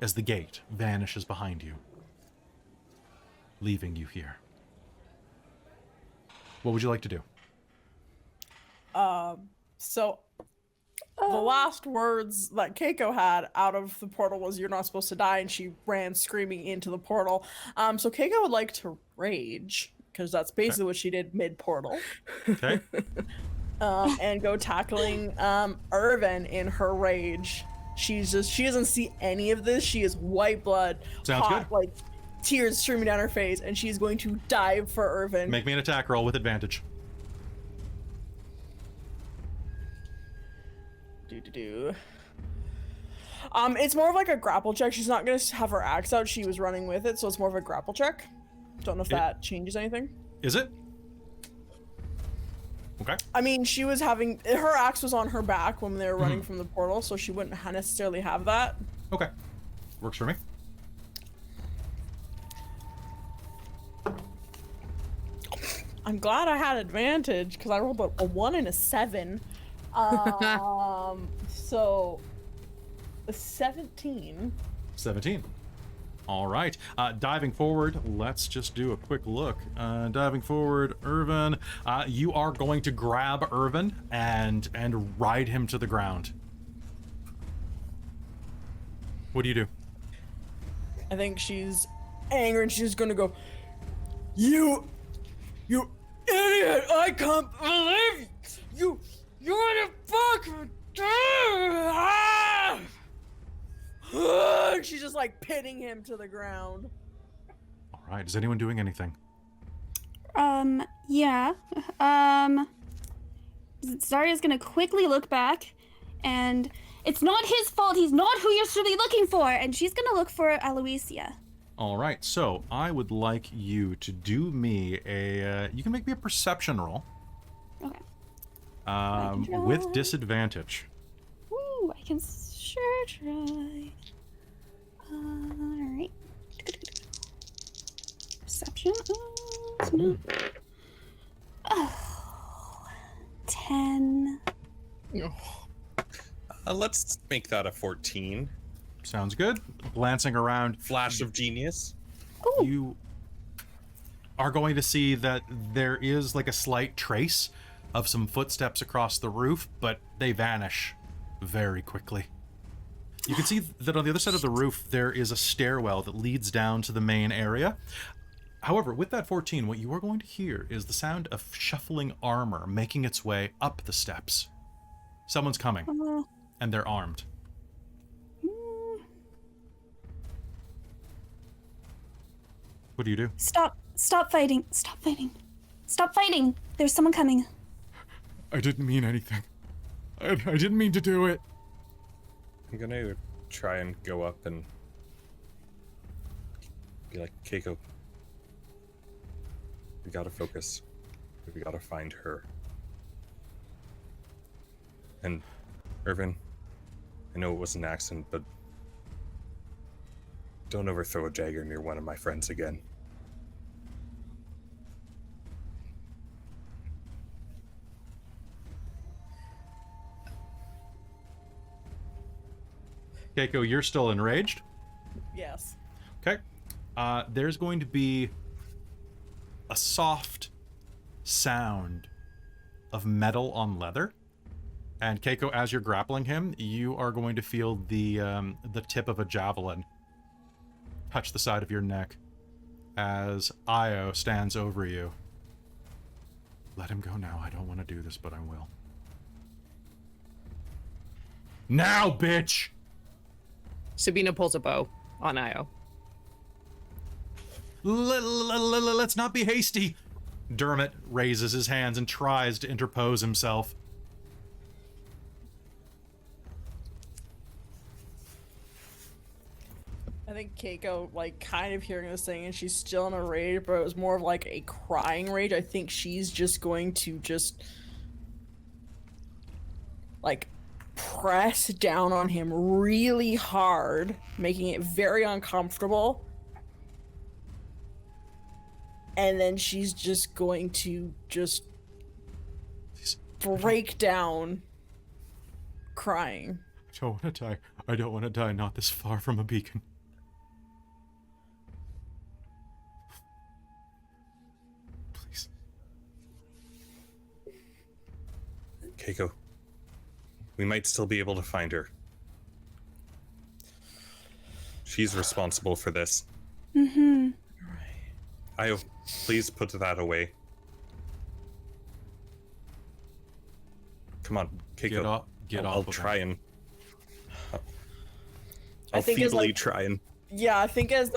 S1: as the gate vanishes behind you, leaving you here. What would you like to do?
S2: So the last words that Keiko had out of the portal was, "You're not supposed to die," and she ran screaming into the portal. So Keiko would like to rage, because that's basically what she did mid-portal.
S1: Okay.
S2: And go tackling Irvin in her rage. She doesn't see any of this. She is white blood,
S1: Sounds
S2: hot,
S1: good.
S2: like tears streaming down her face, and she's going to dive for Irvin.
S1: Make me an attack roll with advantage.
S2: It's more of like a grapple check. She's not gonna have her axe out. She was running with it, so it's more of a grapple check. Don't know if that changes anything.
S1: Is it? Okay.
S2: I mean, she was having her axe was on her back when they were running from the portal, so she wouldn't necessarily have that.
S1: Okay. Works for me.
S2: I'm glad I had advantage because I rolled a 1 and a 7. So a 17.
S1: 17. All right. Diving forward, let's just do a quick look. Diving forward, Irvin. You are going to grab Irvin and ride him to the ground. What do you do?
S2: I think she's angry and she's gonna go, You idiot! I can't believe you wanna fuck! She's just like pinning him to the ground.
S1: All right. Is anyone doing anything?
S5: Yeah. Zarya's gonna quickly look back, and it's not his fault. He's not who you should be looking for. And she's gonna look for Aloysia.
S1: All right. So I would like you to do me you can make me a perception roll.
S5: Okay.
S1: With disadvantage.
S5: Woo, I can sure try. Alright. Perception. Oh, 10.
S4: Let's make that a 14.
S1: Sounds good. Glancing around,
S4: Flash of genius.
S5: Ooh.
S1: you are going to see that there is like a slight trace of some footsteps across the roof, but they vanish very quickly. You can see that on the other side of the roof, there is a stairwell that leads down to the main area. However, with that 14, what you are going to hear is the sound of shuffling armor making its way up the steps. Someone's coming, and they're armed. What do you do?
S5: Stop fighting. Stop fighting. There's someone coming.
S1: I didn't mean anything. I didn't mean to do it.
S4: I'm gonna try and go up and be like, Keiko, we gotta focus. We gotta find her. And Irvin, I know it was an accident, but don't ever throw a dagger near one of my friends again.
S1: Keiko, you're still enraged?
S2: Yes.
S1: Okay. There's going to be a soft sound of metal on leather. And Keiko, as you're grappling him, you are going to feel the tip of a javelin touch the side of your neck as Io stands over you. Let him go now. I don't want to do this, but I will. Now, bitch!
S3: Sabina pulls a bow on Io.
S1: Let's not be hasty. Dermot raises his hands and tries to interpose himself.
S2: I think Keiko, like, kind of hearing this thing, and she's still in a rage, but it was more of like a crying rage. I think she's just going to like, press down on him really hard, making it very uncomfortable. And then she's just going to break down crying.
S1: I don't want to die. I don't want to die. Not this far from a beacon. Please.
S4: Keiko, we might still be able to find her. She's responsible for this.
S5: Mm-hmm.
S4: Io, please put that away. Come on, Keiko.
S1: Get off.
S4: I'll
S1: of him.
S4: try and...
S2: I
S4: I'll
S2: think it's
S4: feebly
S2: like-
S4: try and...
S2: Yeah, I think as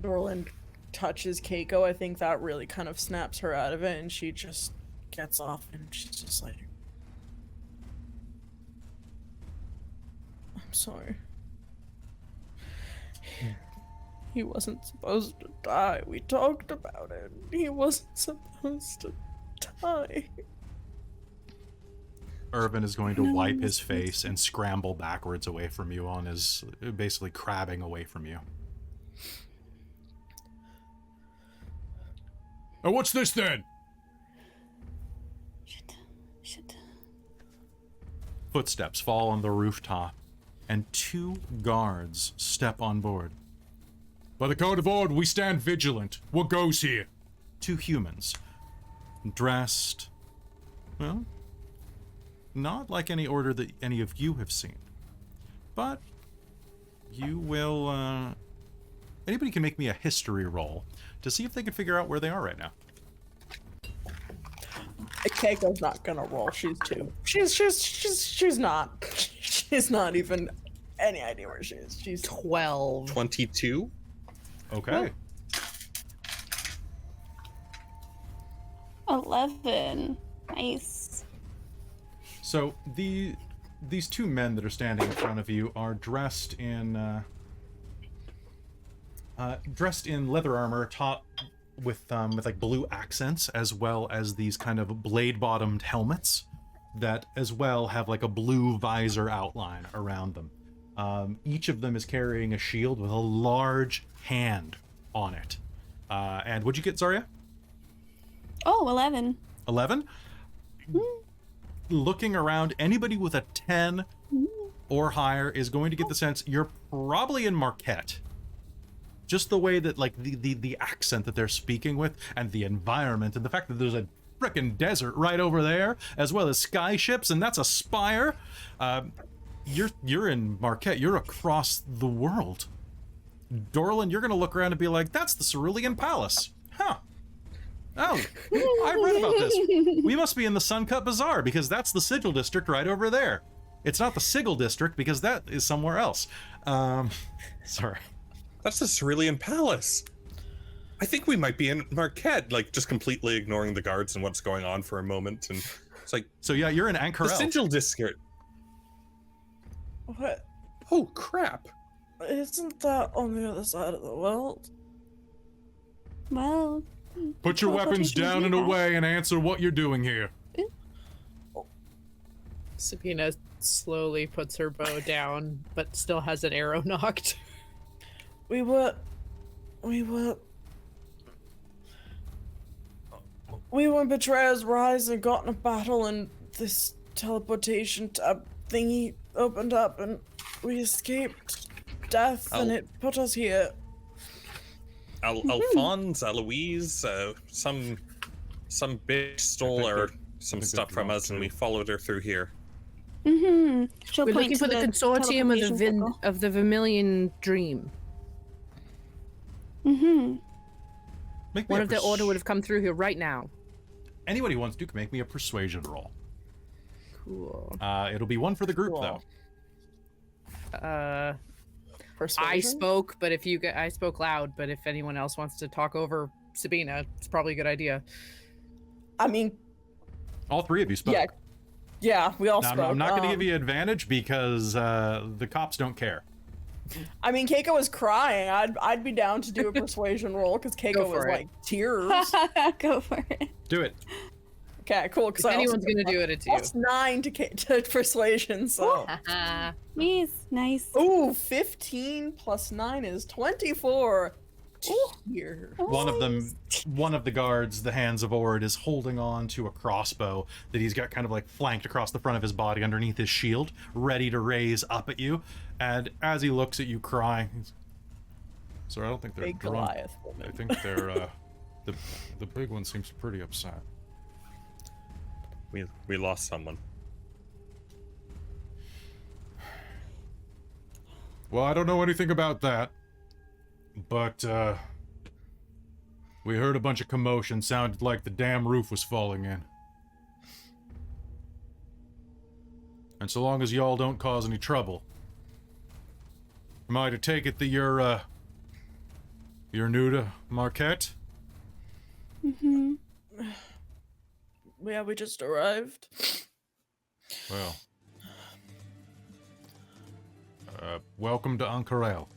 S2: Dorlen touches Keiko, I think that really kind of snaps her out of it, and she just gets off, and she's just like, I'm sorry. He wasn't supposed to die. We talked about it. He wasn't supposed to die.
S1: Irvin is going to wipe his face and scramble backwards away from you on his, basically crabbing away from you. Oh, what's this then?
S5: Shit.
S1: Footsteps fall on the rooftop, and 2 guards step on board. By the code of Ord, we stand vigilant. What goes here? 2 humans, dressed, well, not like any order that any of you have seen. But you will, anybody can make me a history roll to see if they can figure out where they are right now.
S2: Keiko's not gonna roll. She's 2. She's not. She's not even any idea where she is. She's
S3: 12.
S4: 22.
S1: Okay.
S5: 11. Nice.
S1: So these 2 men that are standing in front of you are dressed in leather armor, top with like blue accents, as well as these kind of blade-bottomed helmets that as well have like a blue visor outline around them. Each of them is carrying a shield with a large hand on it. And what'd you get, Zarya?
S5: Oh, 11.
S1: 11? Looking around, anybody with a 10 or higher is going to get the sense you're probably in Marquette. Just the way that, like, the accent that they're speaking with, and the environment, and the fact that there's a frickin' desert right over there, as well as sky-ships, and that's a spire. You're in Marquette. You're across the world. Dorlen, you're gonna look around and be like, that's the Cerulean Palace. Huh. Oh, I read about this. We must be in the Suncut Bazaar, because that's the Sigil District right over there. It's not the Sigil District, because that is somewhere else. Sorry.
S4: That's the Cerulean Palace. I think we might be in Marquette, like just completely ignoring the guards and what's going on for a moment. And it's like,
S1: So yeah, you're in
S4: the
S1: Ank'Harel.
S4: Sigil District.
S2: what?
S4: Oh, crap.
S2: Isn't that on the other side of the world?
S5: Well,
S1: Put your weapons
S5: teleportation is
S1: down and
S5: nearby.
S1: away and answer what you're doing here.
S3: Sabina slowly puts her bow down, but still has an arrow knocked.
S2: We were betrayers rise and got in a battle, and this teleportation tab thingy opened up, and we escaped death, and
S4: Oh.
S2: it put us here.
S4: Alphonse, Eloise, some bitch stole
S1: I
S4: our
S1: think
S4: some
S1: they're
S4: stuff from us, and we
S1: too.
S4: followed her through here.
S5: She'll
S3: We're
S5: point
S3: looking
S5: to
S3: for the consortium
S5: teleportation circle.
S3: of the Vermilion Dream.
S1: Make me
S3: One
S1: a
S3: of the order would have come through here right now.
S1: Anybody who wants to can make me a persuasion roll.
S3: Cool.
S1: It'll be 1 for the group,
S2: Cool.
S1: though.
S3: I
S2: Persuasion?
S3: spoke, but I spoke loud. But if anyone else wants to talk over Sabina, it's probably a good idea.
S2: I mean,
S1: All 3 of you spoke.
S2: yeah, we all
S1: Now,
S2: spoke.
S1: I'm not going to give you advantage because the cops don't care.
S2: I mean, Keiko was crying. I'd be down to do a persuasion roll because Keiko
S3: Go
S2: was
S3: for it.
S2: like tears.
S5: Go for it.
S1: Do it.
S2: Okay, cool. Because
S3: If anyone's gonna do it, it's you.
S2: Plus 9 to persuasion. So,
S5: Jeez, nice.
S2: ooh, 15 plus 9 is 24. Here.
S1: One of the guards, the Hands of Ord, is holding on to a crossbow that he's got kind of like flanked across the front of his body underneath his shield, ready to raise up at you. And as he looks at you crying, he's, "Sir, I don't think they're
S2: Big
S1: drunk.
S2: Goliath woman.
S1: I think they're the big one seems pretty upset."
S4: We lost someone.
S1: Well, I don't know anything about that, but we heard a bunch of commotion. Sounded like the damn roof was falling in. And so long as y'all don't cause any trouble, am I to take it that you're new to Marquette?
S2: Yeah, we just arrived.
S1: Well, welcome to Ank'Harel.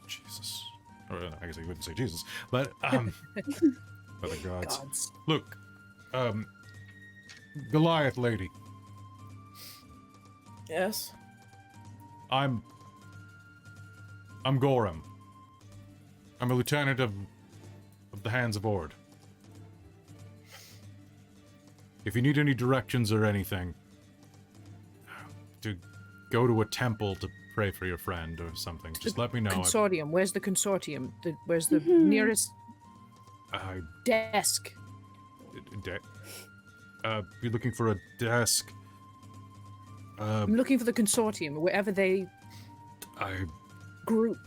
S1: Jesus. Or, I guess I wouldn't say Jesus, but by the gods.
S3: Gods.
S1: Look, Goliath lady,
S2: Yes.
S1: I'm Gorham. I'm a lieutenant of the Hands of Ord. if you need any directions or anything, to go to a temple to pray for your friend or something, just let me know.
S3: Consortium. Where's the consortium? Where's the nearest
S1: I
S3: desk?
S1: You're looking for a desk.
S3: I'm looking for the consortium, wherever they group.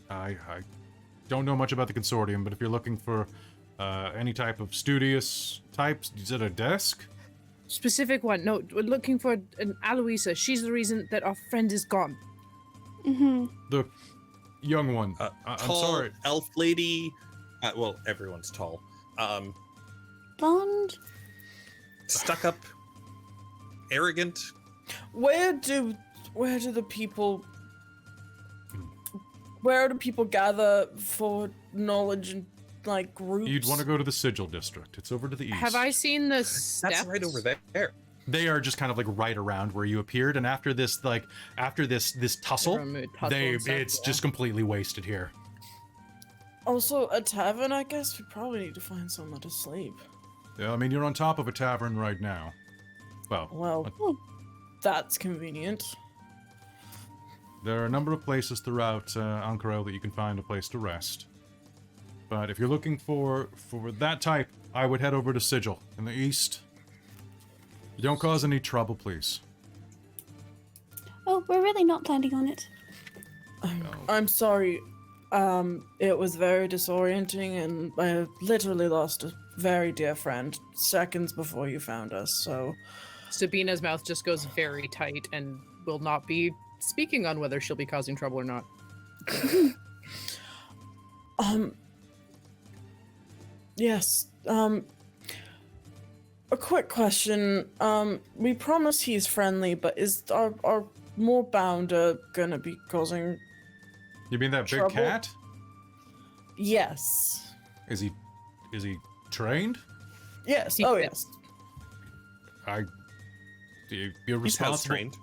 S1: I don't know much about the consortium, but if you're looking for any type of studious types, is it a desk?
S3: Specific one. No, we're looking for an Aloisa. She's the reason that our friend is gone.
S1: The young one. I'm
S4: Tall
S1: sorry.
S4: elf lady. Well, everyone's tall.
S5: Blonde.
S4: Stuck up, arrogant.
S2: Where do the people gather for knowledge and like groups?
S1: You'd want to go to the Sigil District. It's over to the east.
S3: Have I seen the steps?
S4: That's right over there.
S1: They are just kind of like right around where you appeared, and after this tussle,
S3: Everyone tussle and stuff,
S1: it's
S3: yeah.
S1: just completely wasted here.
S2: Also, a tavern, I guess we probably need to find somewhere to sleep.
S1: Yeah, I mean, you're on top of a tavern right now.
S2: Well, that's convenient.
S1: There are a number of places throughout Ank'Harel that you can find a place to rest. But if you're looking for that type, I would head over to Sigil in the east. Don't cause any trouble, please.
S5: Oh, we're really not planning on it.
S2: I'm sorry. It was very disorienting, and I literally lost a very dear friend seconds before you found us, so...
S3: Sabina's mouth just goes very tight and will not be speaking on whether she'll be causing trouble or not.
S2: Yes, a quick question. We promise he's friendly, but is our more bounder gonna be causing...
S1: You mean that big
S2: Trouble?
S1: cat?
S2: Yes.
S1: Is he trained?
S2: Yes,
S3: He-
S2: oh yes.
S1: You're
S4: He's house
S1: responsible.
S4: trained.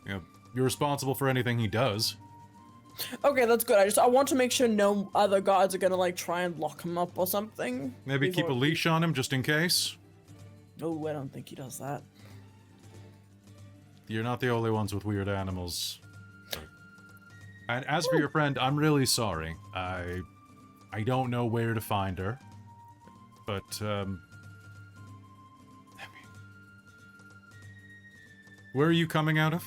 S1: You know, you're responsible for anything he does.
S2: Okay, that's good. I want to make sure no other guards are gonna like try and lock him up or something.
S1: Maybe keep a
S2: before-
S1: leash on him just in case.
S2: Oh, I don't think he does that.
S1: You're not the only ones with weird animals. And as for your friend, I'm really sorry. I don't know where to find her. But, I mean... Where are you coming out of?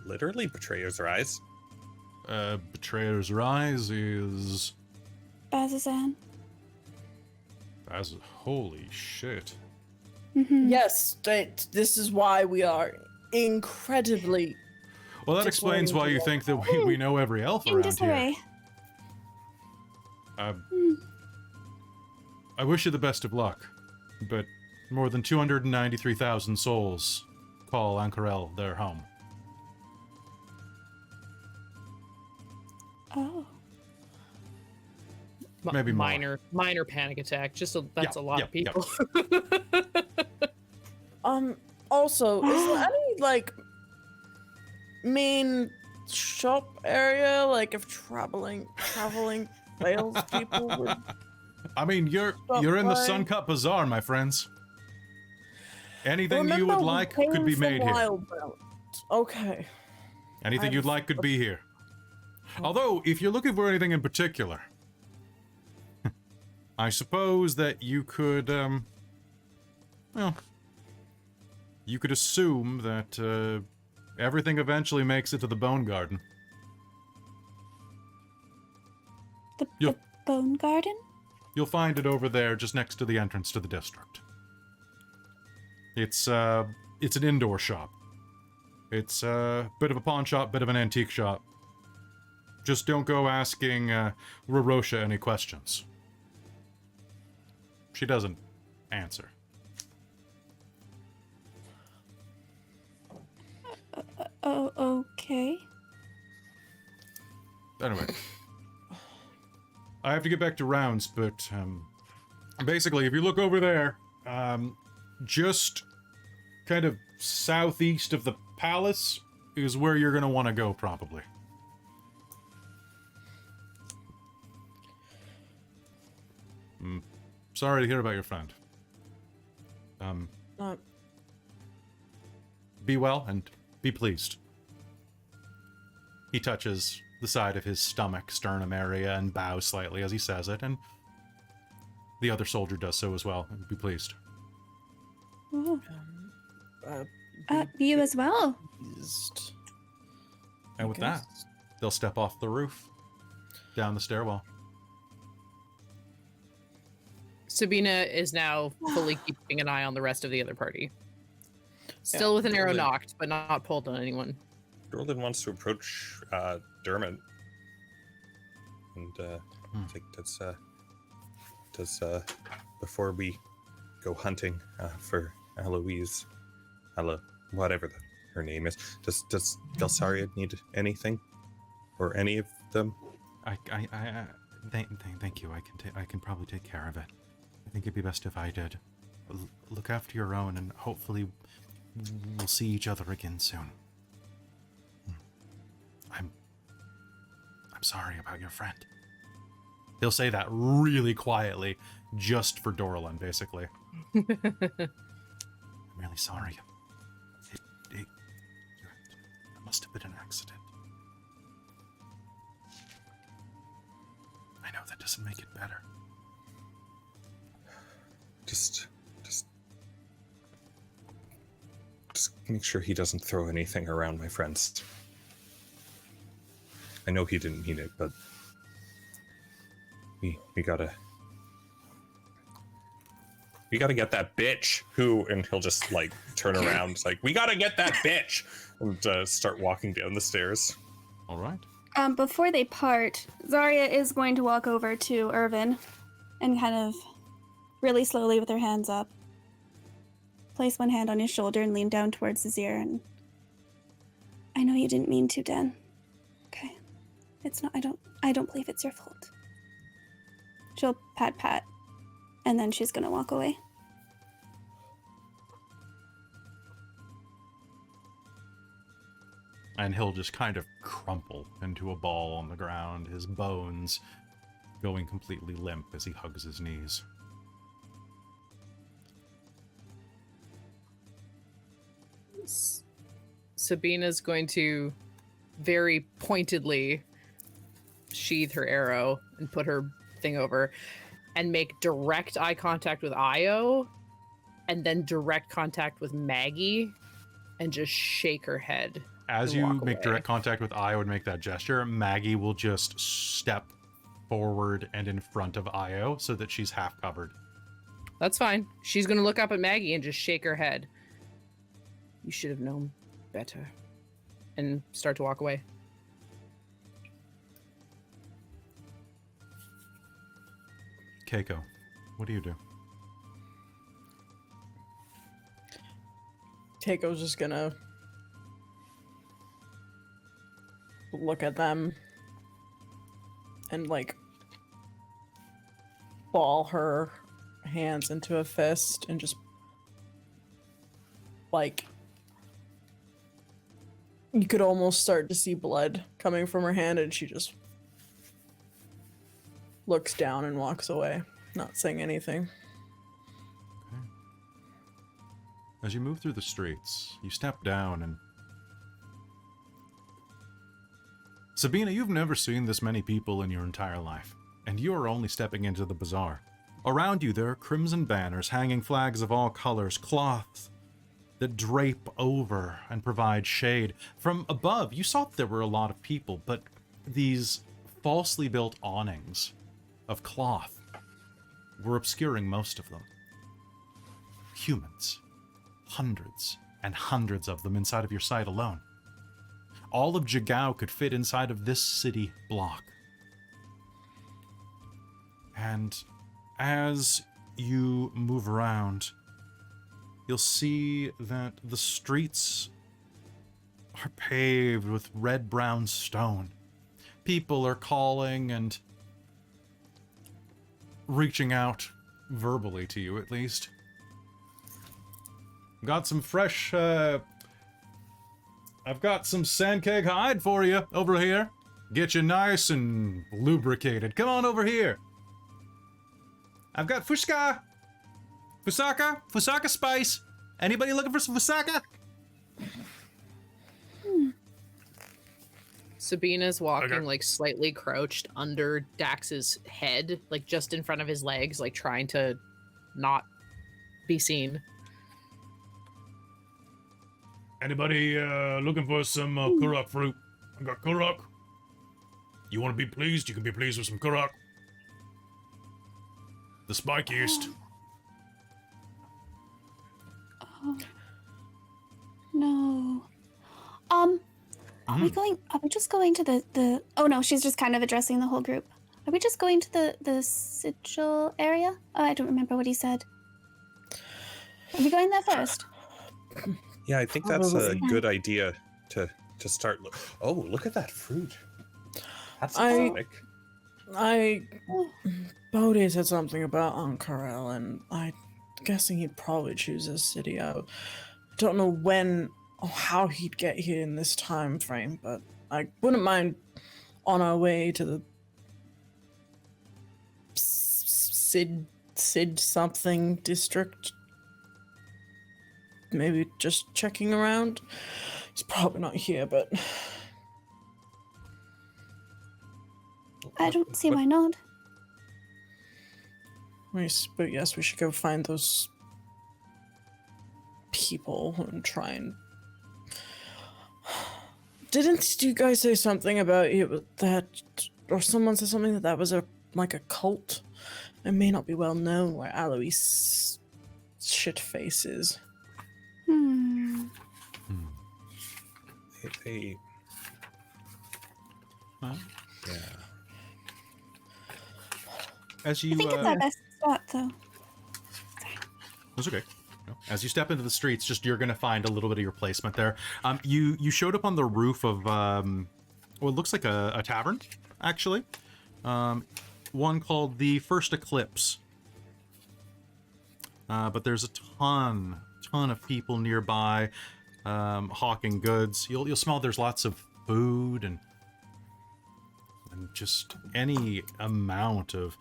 S4: Literally, Betrayer's Rise.
S1: Betrayer's Rise is...
S5: Bazazan.
S1: Holy shit.
S2: Yes, this is why we are incredibly...
S1: Well, that explains why you think that we know every elf
S5: In
S1: around here.
S5: disarray.
S1: I wish you the best of luck, but more than 293,000 souls call Ank'Harel their home.
S5: Oh.
S1: Maybe more.
S3: minor panic attack. That's a lot
S1: yeah,
S3: of people.
S2: Also, is there any, like, main shop area, like, if traveling fails people would...
S1: I mean, you're in the Suncut Bazaar, my friends. Anything you
S2: Remember,
S1: would
S2: we
S1: like
S2: came
S1: could be
S2: from
S1: made here.
S2: Wildrock. Okay.
S1: Anything you'd like could be here. Although, if you're looking for anything in particular, I suppose that you could, well, you could assume that everything eventually makes it to the Bone Garden.
S5: The Bone Garden?
S1: You'll find it over there, just next to the entrance to the district. It's an indoor shop. It's a bit of a pawn shop, bit of an antique shop. Just don't go asking Rorosha any questions. She doesn't answer.
S5: Oh, okay.
S1: Anyway. I have to get back to rounds, but basically, if you look over there, just kind of southeast of the palace is where you're going to want to go, probably. Anything you'd like could be made here.
S5: The Bone Garden?
S1: Anything you'd like could be here. Although, if you're looking for anything in particular, I suppose that you could, well, you could assume that everything eventually makes it to the Bone Garden. You'll find it over there, just next to the entrance to the district. It's a bit of a pawn shop, bit of an antique shop. Just don't go asking Rorosha any questions.
S5: Okay.
S1: sorry to hear about your friend.
S2: Uh,
S1: Be well and be pleased. He touches the side of his stomach, sternum area, and bows slightly as he says it, and the other soldier does so as well. Be pleased.
S5: Oh.
S2: uh,
S5: You as well.
S2: pleased.
S1: And with that, they'll step off the roof, down the stairwell.
S3: Sabina is now fully keeping an eye on the rest of the other party. Still with an arrow
S4: Dorlen.
S3: knocked, but not pulled on anyone.
S4: Dorlen wants to approach Dermot, and I think does before we go hunting for Eloise, whatever her name is. Does Gelsaria need anything, or any of them?
S1: Thank you. I can probably take care of it. I think it'd be best if I did. Look after your own, and hopefully we'll see each other again soon. I'm sorry about your friend. He'll say that really quietly, just for Dorlen, basically. I'm really sorry. It must have been an accident. I know that doesn't make it better.
S4: Just make sure he doesn't throw anything around my friends. I know he didn't mean it, but we gotta get that bitch and he'll just like turn around like, we gotta get that bitch, and start walking down the stairs.
S1: All right.
S5: Before they part, Zarya is going to walk over to Irvin and kind of really slowly with her hands up, place one hand on his shoulder and lean down towards his ear. And I know you didn't mean to, Dan. Okay. It's not, I don't believe it's your fault. She'll pat, and then she's gonna walk away.
S1: And he'll just kind of crumple into a ball on the ground, his bones going completely limp as he hugs his knees.
S3: Sabina's going to very pointedly sheathe her arrow and put her thing over and make direct eye contact with Io and then direct contact with Maggie and just shake her head.
S1: As
S3: and
S1: you
S3: walk
S1: make
S3: away.
S1: direct contact with Io and make that gesture, Maggie will just step forward and in front of Io so that she's half covered.
S3: That's fine. She's going to look up at Maggie and just shake her head. You should have known better. And start to walk away.
S1: Keiko, what do you do?
S2: Keiko's just gonna look at them and like ball her hands into a fist and just like you could almost start to see blood coming from her hand, and she just looks down and walks away, not saying anything.
S1: Okay. As you move through the streets, you step down and... Sabina, you've never seen this many people in your entire life, and you are only stepping into the bazaar. Around you there are crimson banners, hanging flags of all colors, cloths that drape over and provide shade. From above, you saw that there were a lot of people, but these falsely built awnings of cloth were obscuring most of them. Humans. Hundreds and hundreds of them inside of your sight alone. All of Jagao could fit inside of this city block. And as you move around, you'll see that the streets are paved with red-brown stone. People are calling and reaching out, verbally to you at least. Got some fresh, I've got some sandkeg hide for you over here. Get you nice and lubricated. Come on over here. I've got Fusaka spice. Anybody looking for some Fusaka?
S3: Sabina's walking
S1: Okay.
S3: like slightly crouched under Dax's head, like just in front of his legs, like trying to not be seen.
S1: Anybody looking for some Kurok fruit? I got Kurok. You want to be pleased? You can be pleased with some Kurok. The spikiest.
S5: Oh. No. Are we going? Are we just going to the? Oh no, she's just kind of addressing the whole group. Are we just going to the sigil area? Oh, I don't remember what he said. Are we going there first?
S4: Yeah, I think that's a
S2: Probably.
S4: good idea to start. Oh, look at that fruit. That's
S2: I-
S4: exotic.
S2: Bodhi said something about Ank'Harel, and I'm guessing he'd probably choose this city. I don't know when or how he'd get here in this time frame, but I wouldn't mind on our way to the Sid something district. Maybe just checking around. He's probably not here, but
S5: I don't see why not.
S2: but yes, we should go find those people and try and. Didn't you guys say something about that, or someone said something that was a cult? It may not be well known where Alois shit face is.
S4: They
S1: Huh?
S4: yeah.
S1: As you,
S5: I think it's our best spot, though.
S1: That's okay. No. As you step into the streets, just you're gonna find a little bit of your placement there. You showed up on the roof of what looks like a tavern, actually. One called the First Eclipse. But there's a ton of people nearby, hawking goods. You'll smell there's lots of food and just any amount of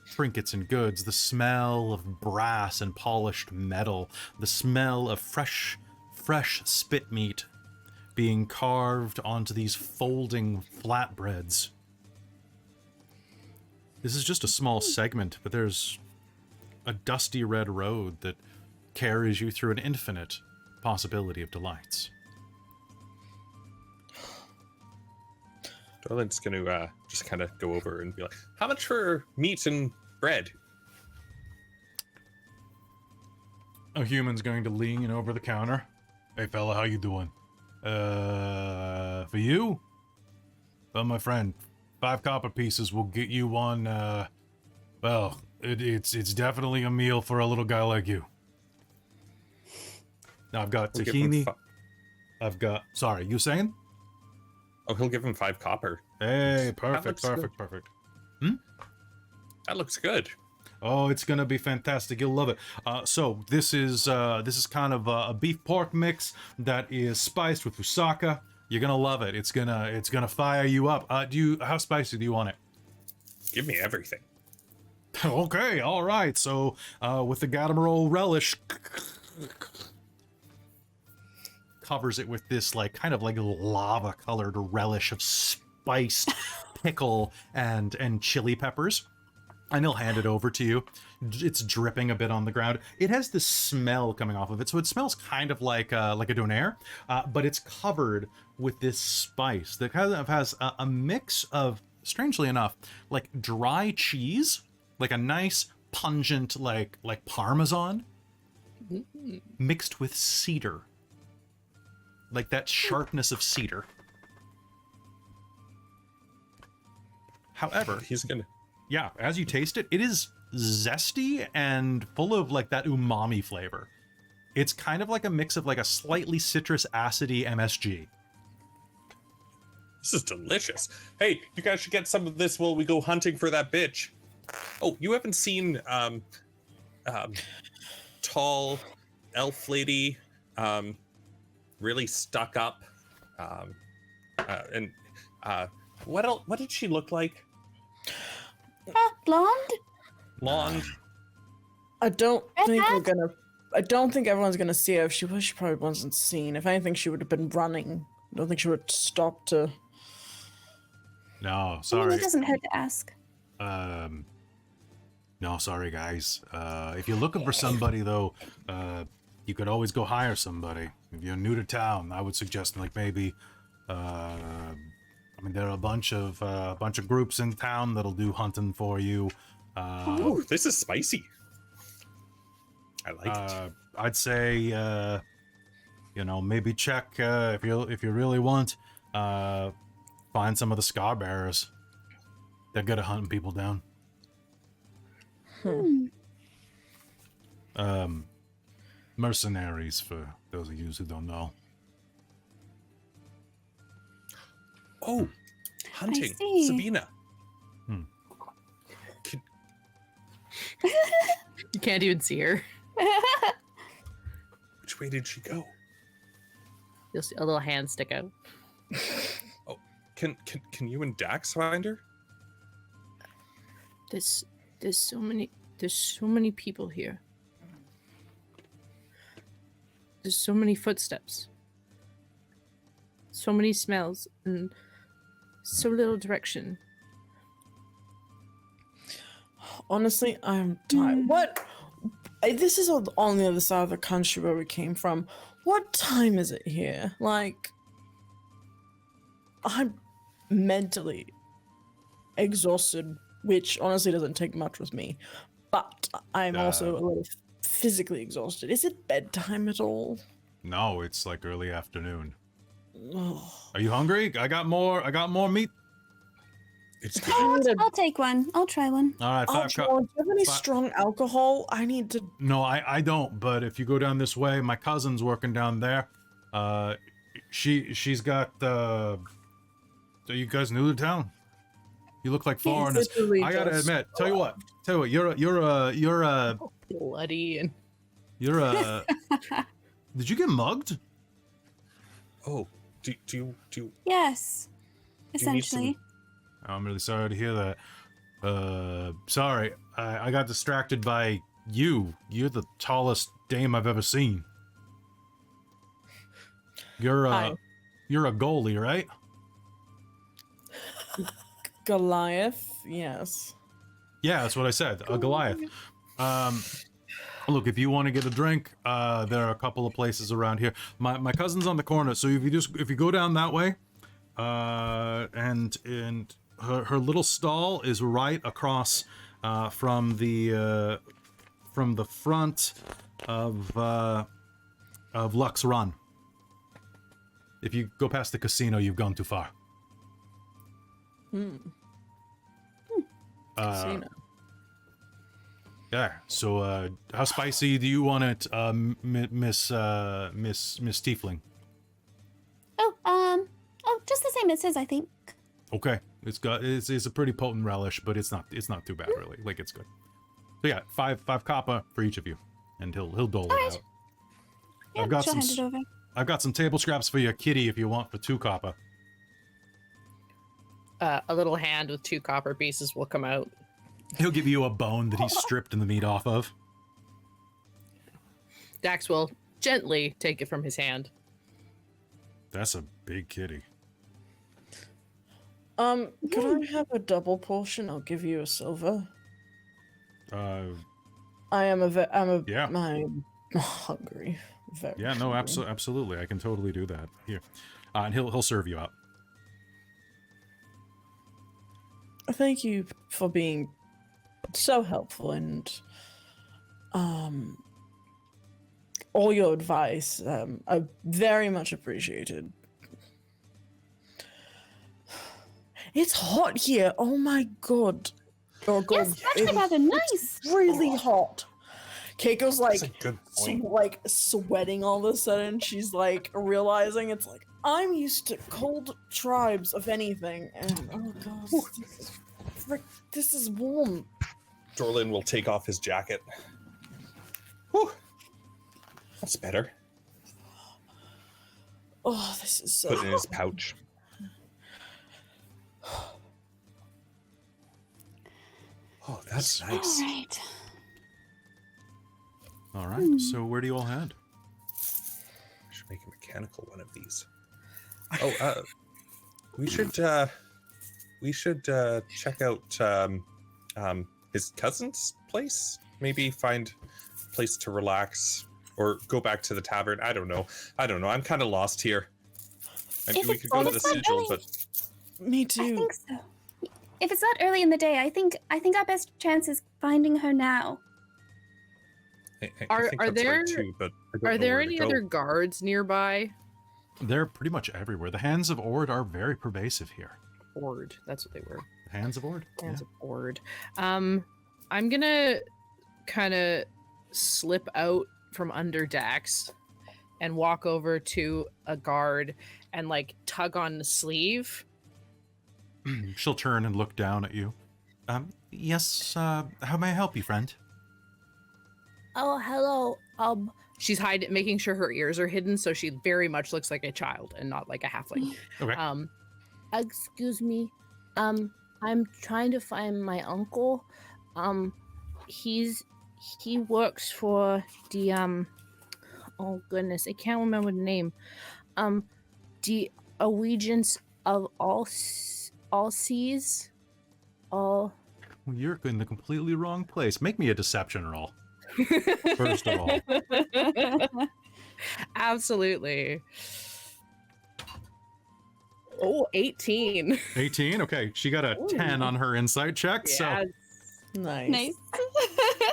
S1: trinkets and goods. The smell of brass and polished metal, the smell of fresh spit meat being carved onto these folding flatbreads. This is just a small segment, but there's a dusty red road that carries you through an infinite possibility of delights.
S4: Dorlen's gonna just kind of go over and be like, "How much for meat and bread?"
S1: A human's going to lean over the counter. Hey fella, how you doing? For you? Well, my friend, 5 copper pieces will get you one, well, it's definitely a meal for a little guy like you. Now I've got
S4: We'll give him
S1: tahini. Sorry, you saying?
S4: Oh, he'll give him 5 copper.
S1: Hey, perfect,
S4: looks
S1: perfect,
S4: good.
S1: perfect.
S4: That looks good.
S1: Oh, it's gonna be fantastic. You'll love it. So this is kind of a beef pork mix that is spiced with fusaka. You're gonna love it. It's gonna fire you up. How spicy do you want it?
S4: Give me everything.
S1: Okay, all right. So with the Gadamarol relish, covers it with this kind of lava colored relish of spiced pickle and chili peppers. And he'll hand it over to you. It's dripping a bit on the ground. It has this smell coming off of it, so it smells kind of like a donair, but it's covered with this spice that kind of has a mix of, strangely enough, like dry cheese, like a nice pungent like Parmesan, mixed with cedar, like that sharpness of cedar. However,
S4: He's gonna.
S1: yeah, as you taste it, it is zesty and full of that umami flavor. It's kind of like a mix of a slightly citrus acidy MSG.
S4: This is delicious. Hey, you guys should get some of this while we go hunting for that bitch. Oh, you haven't seen tall elf lady, really stuck up, and what else? What did she look like?
S5: Blonde?
S4: Blonde.
S2: I don't
S5: Red
S2: think we're
S5: hat?
S2: gonna. I don't think everyone's gonna see her. If she was, she probably wasn't seen. If anything, she would have been running. I don't think she would have stopped to.
S1: No,
S5: I mean,
S1: sorry.
S5: it doesn't hurt to ask.
S1: No, sorry, guys. If you're looking for somebody, though, you could always go hire somebody. If you're new to town, I would suggest, like, maybe, I mean, there are a bunch of groups in town that'll do hunting for you.
S4: Ooh, this is spicy. I like it.
S1: I'd say, you know, maybe check, if you really want, find some of the scar bearers. They're good at hunting people down. Mercenaries, for those of you who don't know.
S4: Oh, hunting.
S5: see.
S4: Sabina.
S3: You can't even see her.
S4: Which way did she go?
S3: You'll see a little hand stick out.
S4: Oh, can you and Dax find her?
S3: There's so many people here. There's so many footsteps. So many smells and so little direction.
S2: Honestly, I'm tired. What? This is on the other side of the country where we came from. What time is it here? Like, I'm mentally exhausted, which honestly doesn't take much with me. But I'm also a little physically exhausted. Is it bedtime at all?
S1: No, it's like early afternoon.
S2: Ugh.
S1: Are you hungry? I got more meat.
S4: It's good.
S5: I'll take one. I'll try one.
S1: All right,
S2: Oh,
S1: five
S2: John,
S1: cup.
S2: do you have any strong alcohol? I need to.
S1: No, I don't. But if you go down this way, my cousin's working down there. She's got. Are you guys new to town? You look like foreigners.
S2: literally
S1: I gotta
S2: just
S1: admit. Tell you what. You're
S3: Bloody and
S1: Did you get mugged?
S4: Oh, do you
S5: Yes.
S4: Do you need some-
S5: Essentially.
S1: I'm really sorry to hear that. Sorry, I got distracted by you. You're the tallest dame I've ever seen. You're
S2: Hi.
S1: you're a goalie, right?
S2: Goliath? Yes.
S1: Yeah, that's what I said. A Goliath. Look, if you want to get a drink, there are a couple of places around here. My cousin's on the corner, so if you go down that way, and her little stall is right across from the front of Lux Run. If you go past the casino, you've gone too far.
S2: Casino.
S1: Yeah. So, how spicy do you want it, Miss Tiefling?
S5: Oh, just the same as his, I think.
S1: Okay. It's a pretty potent relish, but it's not too bad really. Like, it's good. So yeah, five copper for each of you, and he'll dole it out.
S5: Yeah,
S1: I've got
S5: she'll
S1: some
S5: hand it over.
S1: I've got some table scraps for your kitty if you want for 2 copper.
S3: a little hand with 2 copper pieces will come out.
S1: He'll give you a bone that he's stripped the meat off of.
S3: Dax will gently take it from his hand.
S1: That's a big kitty.
S2: Could I have a double portion? I'll give you a silver.
S1: Uh,
S2: I'm
S1: Yeah.
S2: I'm hungry. Very
S1: yeah, no,
S2: hungry.
S1: absolutely. I can totally do that. Here. And he'll serve you up.
S2: Thank you for being so helpful and all your advice. I very much appreciated. It's hot here. Oh my god. Oh god.
S5: Yes, it's actually rather nice.
S2: Really hot. Keiko's like
S4: That's a good point.
S2: like sweating all of a sudden. She's like realizing it's like I'm used to cold tribes of anything, and oh god, this is warm.
S4: Dorlen will take off his jacket. Whew. That's better.
S2: Oh, this is so.
S4: Put it in his pouch. Oh, that's nice.
S5: All right.
S1: All right. So where do you all head?
S4: I should make a mechanical one of these. Oh, we should check out his cousin's place. Maybe find a place to relax or go back to the tavern. I don't know. I'm kind of lost here. We could go to the sigil, but
S2: Me
S5: I
S2: too.
S5: think so. If it's not early in the day, I think our best chance is finding her now.
S4: I
S3: Are
S4: think that's
S3: there-
S4: right too, but I don't
S3: Are
S4: know
S3: there
S4: where to
S3: any
S4: go.
S3: other guards nearby?
S1: They're pretty much everywhere. The Hands of Ord are very pervasive here.
S3: Ord, that's what they were.
S1: The Hands of Ord. Yeah.
S3: Hands of Ord. I'm gonna kind of slip out from under Dax and walk over to a guard and like tug on the sleeve.
S1: She'll turn and look down at you. Yes, how may I help you, friend?
S6: Oh, hello.
S3: She's making sure her ears are hidden, so she very much looks like a child and not like a halfling.
S1: Okay.
S6: Excuse me. I'm trying to find my uncle. He works for the oh goodness, I can't remember the name. The allegiance of all seas. All.
S1: Well, you're in the completely wrong place. Make me a deception roll. First of all.
S3: Absolutely. Oh, 18.
S1: 18? Okay, she got a 10 on her insight check,
S3: Yeah,
S2: Nice.
S5: Nice.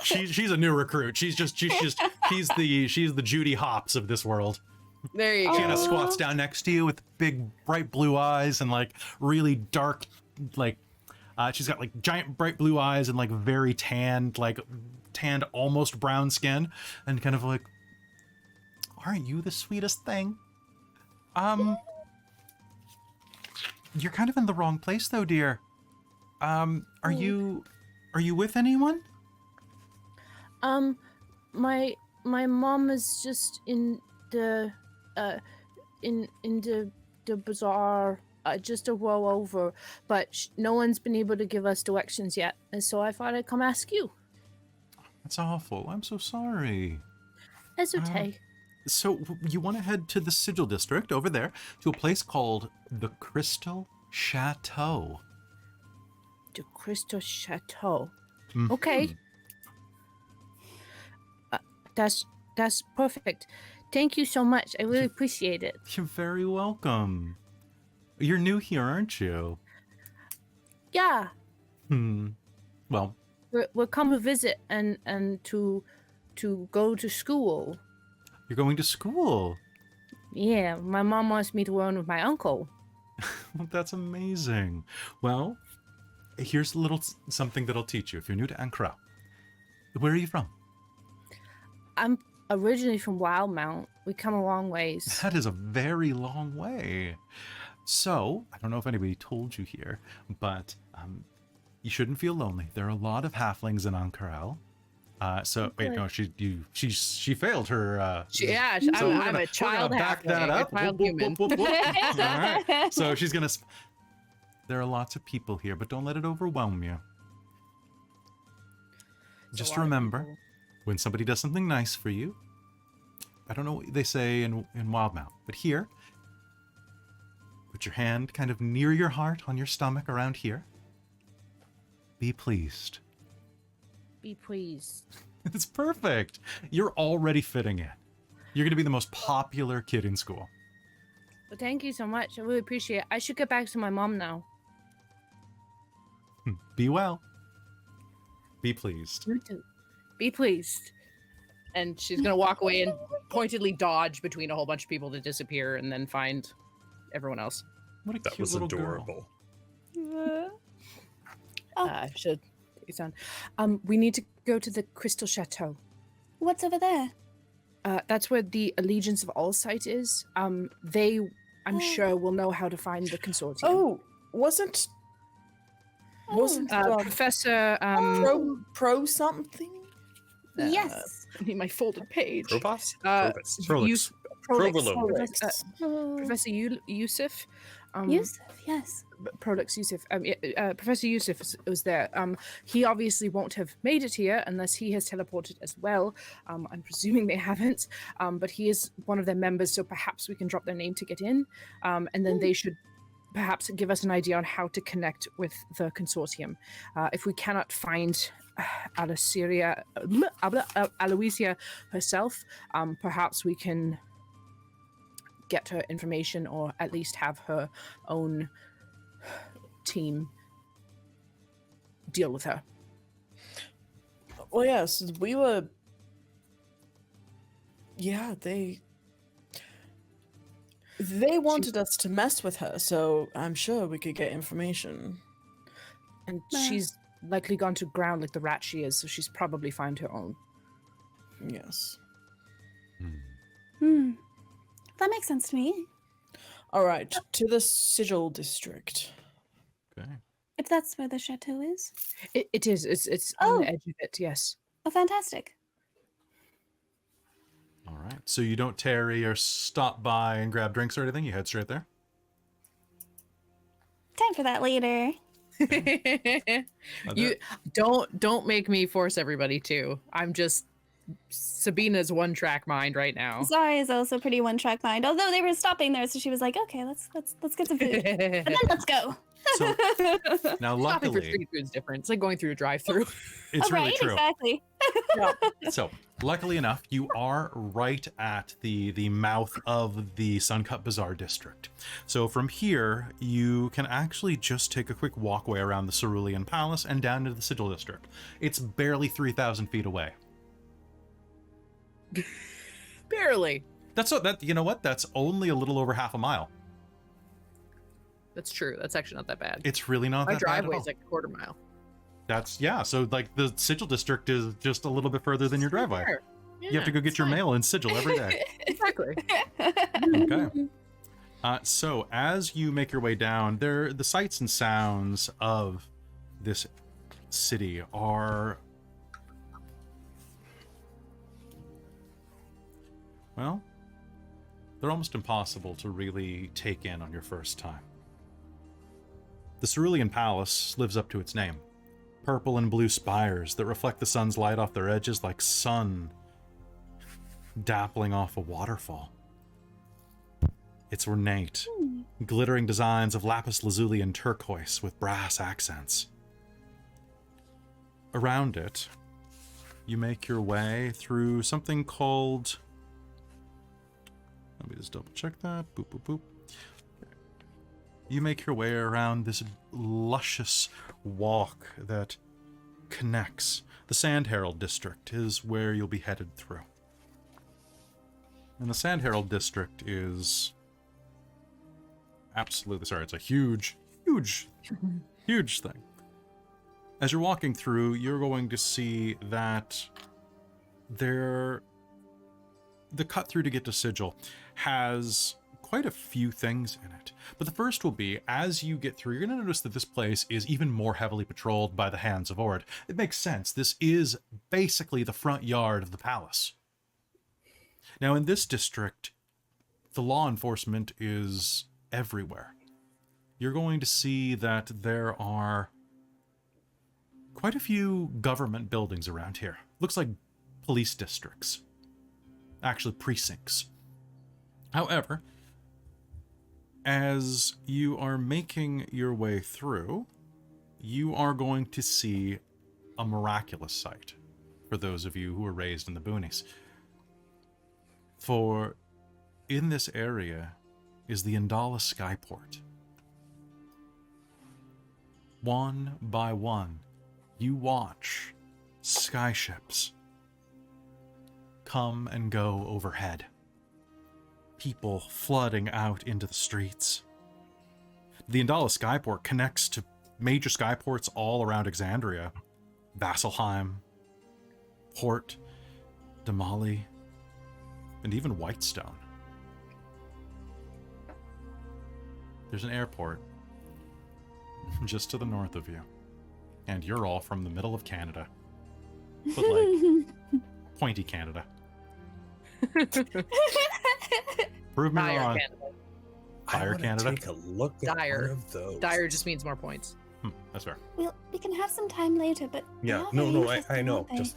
S1: she's a new recruit. She's the Judy Hopps of this world.
S3: there you
S1: She
S3: go.
S1: kind of squats down next to you with big, bright blue eyes and like really dark, like she's got like giant, bright blue eyes and like very tanned, almost brown skin, and kind of like, aren't you the sweetest thing? You're kind of in the wrong place though, dear. Are you with anyone?
S6: My mom is just in the in the bazaar, just a row over, but no one's been able to give us directions yet, and so I thought I'd come ask you.
S1: That's awful. I'm so sorry.
S6: It's okay.
S1: So you want to head to the Sigil District over there to a place called the Crystal Chateau.
S6: The Crystal Chateau.
S1: Mhm.
S6: Okay. That's perfect. Thank you so much. I really appreciate it.
S1: You're very welcome. You're new here, aren't you?
S6: Yeah,
S1: Well,
S6: we're come to visit and to go to school.
S1: you're going to school.
S6: Yeah, my mom wants me to learn with my uncle.
S1: That's amazing. Well, here's a little something that'll teach you if you're new to Ank'Harel. Where are you from?
S6: I'm originally from Wildmount. We come a long ways.
S1: That is a very long way. So, I don't know if anybody told you here, but you shouldn't feel lonely. There are a lot of halflings in Ank'Harel. Wait, no, she failed her.
S3: So
S1: we're
S3: I'm
S1: gonna
S3: a child
S1: back
S3: halfling,
S1: that
S3: a
S1: up.
S3: child
S1: Whoop,
S3: human.
S1: whoop, whoop, whoop. All right. So she's gonna. There are lots of people here, but don't let it overwhelm you.
S3: It's a
S1: Just
S3: lot of
S1: remember,
S3: people.
S1: when somebody does something nice for you, I don't know what they say in Wildmount, but here, put your hand kind of near your heart on your stomach around here. Be pleased.
S6: Be pleased.
S1: It's perfect. You're already fitting in. You're going to be the most popular kid in school.
S6: Well, thank you so much. I really appreciate it. I should get back to my mom now.
S1: Be well. Be pleased.
S6: You too.
S3: Be pleased. And she's gonna walk away and pointedly dodge between a whole bunch of people to disappear and then find everyone else.
S1: What a
S4: That
S1: cute
S4: was
S1: little girl.
S4: adorable.
S3: Should take it down. We need to go to the Crystal Chateau.
S5: What's over there?
S3: That's where the Allegiance of All Sight is. They, I'm sure, will know how to find the consortium.
S2: Oh, wasn't
S3: Professor,
S2: pro something?
S5: Yes.
S3: I need my folded page.
S4: Provost?
S1: Prolix.
S3: Professor
S4: Provolone.
S3: Professor Yusuf.
S5: Yusuf, yes.
S6: Professor Yusuf was there. He obviously won't have made it here unless he has teleported as well. I'm presuming they haven't, but he is one of their members, so perhaps we can drop their name to get in, and then they should perhaps give us an idea on how to connect with the consortium. If we cannot find Aloysia herself, perhaps we can get her information, or at least have her own team deal with her.
S2: Well, yes, we were. Yeah, they wanted us to mess with her, so I'm sure we could get information.
S6: And she's likely gone to ground like the rat she is, so she's probably found her own.
S2: Yes.
S5: That makes sense to me.
S2: All right, to the Sigil District.
S1: Okay.
S5: If that's where the chateau is.
S6: It is. It's on the edge of it, yes.
S5: Oh, fantastic.
S1: All right. So you don't tarry or stop by and grab drinks or anything. You head straight there.
S5: Time for that later.
S3: You don't make me force everybody to. I'm just Sabina's one-track mind right now.
S5: Zara is also pretty one-track mind. Although they were stopping there, so she was like, "Okay, let's get some food, and then let's go."
S1: So now,
S3: Shopping for
S1: luckily,
S3: street food is different. It's like going through a drive-through.
S1: it's really
S5: Right,
S1: true.
S5: exactly.
S1: So, luckily enough, you are right at the mouth of the Suncut Bazaar district. So from here, you can actually just take a quick walkway around the Cerulean Palace and down into the Sigil district. It's barely 3,000 feet away.
S3: Barely.
S1: You know what? That's only a little over half a mile.
S3: That's true. That's actually not that bad.
S1: It's really not
S3: My
S1: that bad at
S3: driveway
S1: all.
S3: is like a quarter mile.
S1: So like the Sigil district is just a little bit further than your driveway.
S3: Sure.
S1: You have to go
S3: Yeah,
S1: get
S3: it's
S1: your
S3: fine.
S1: mail in Sigil every day.
S3: Exactly.
S1: Okay. So as you make your way down, the sights and sounds of this city are, well, they're almost impossible to really take in on your first time. The Cerulean Palace lives up to its name. Purple and blue spires that reflect the sun's light off their edges like sun dappling off a waterfall. It's ornate, glittering designs of lapis lazuli and turquoise with brass accents. Around it, you make your way through something called... Let me just double check that. Boop, boop, boop. You make your way around this luscious walk that connects. The Ank'Harel district is where you'll be headed through. And the Ank'Harel district is absolutely, sorry, it's a huge thing. As you're walking through, you're going to see that the cut through to get to Sigil has quite a few things in it. But the first will be, as you get through, you're going to notice that this place is even more heavily patrolled by the Hands of Ord. It makes sense. This is basically the front yard of the palace. Now, in this district, the law enforcement is everywhere. You're going to see that there are quite a few government buildings around here. Looks like police districts. Actually, precincts. However, as you are making your way through, you are going to see a miraculous sight for those of you who were raised in the boonies. For in this area is the Indala Skyport. One by one, you watch skyships come and go overhead. People flooding out into the streets. The Indala Skyport connects to major skyports all around Exandria. Vasselheim, Port, Damali, and even Whitestone. There's an airport just to the north of you. And you're all from the middle of Canada. But like, pointy Canada. Prove me
S3: Higher
S1: wrong.
S3: Canada.
S1: Fire
S4: wanna
S1: Canada?
S4: Take a look at
S3: Dire.
S4: one of those.
S3: Dire just means more points.
S1: That's fair.
S5: We can have some time later, but they
S4: Yeah,
S5: are
S4: no,
S5: very
S4: I
S5: interesting,
S4: know.
S5: aren't they?
S4: Just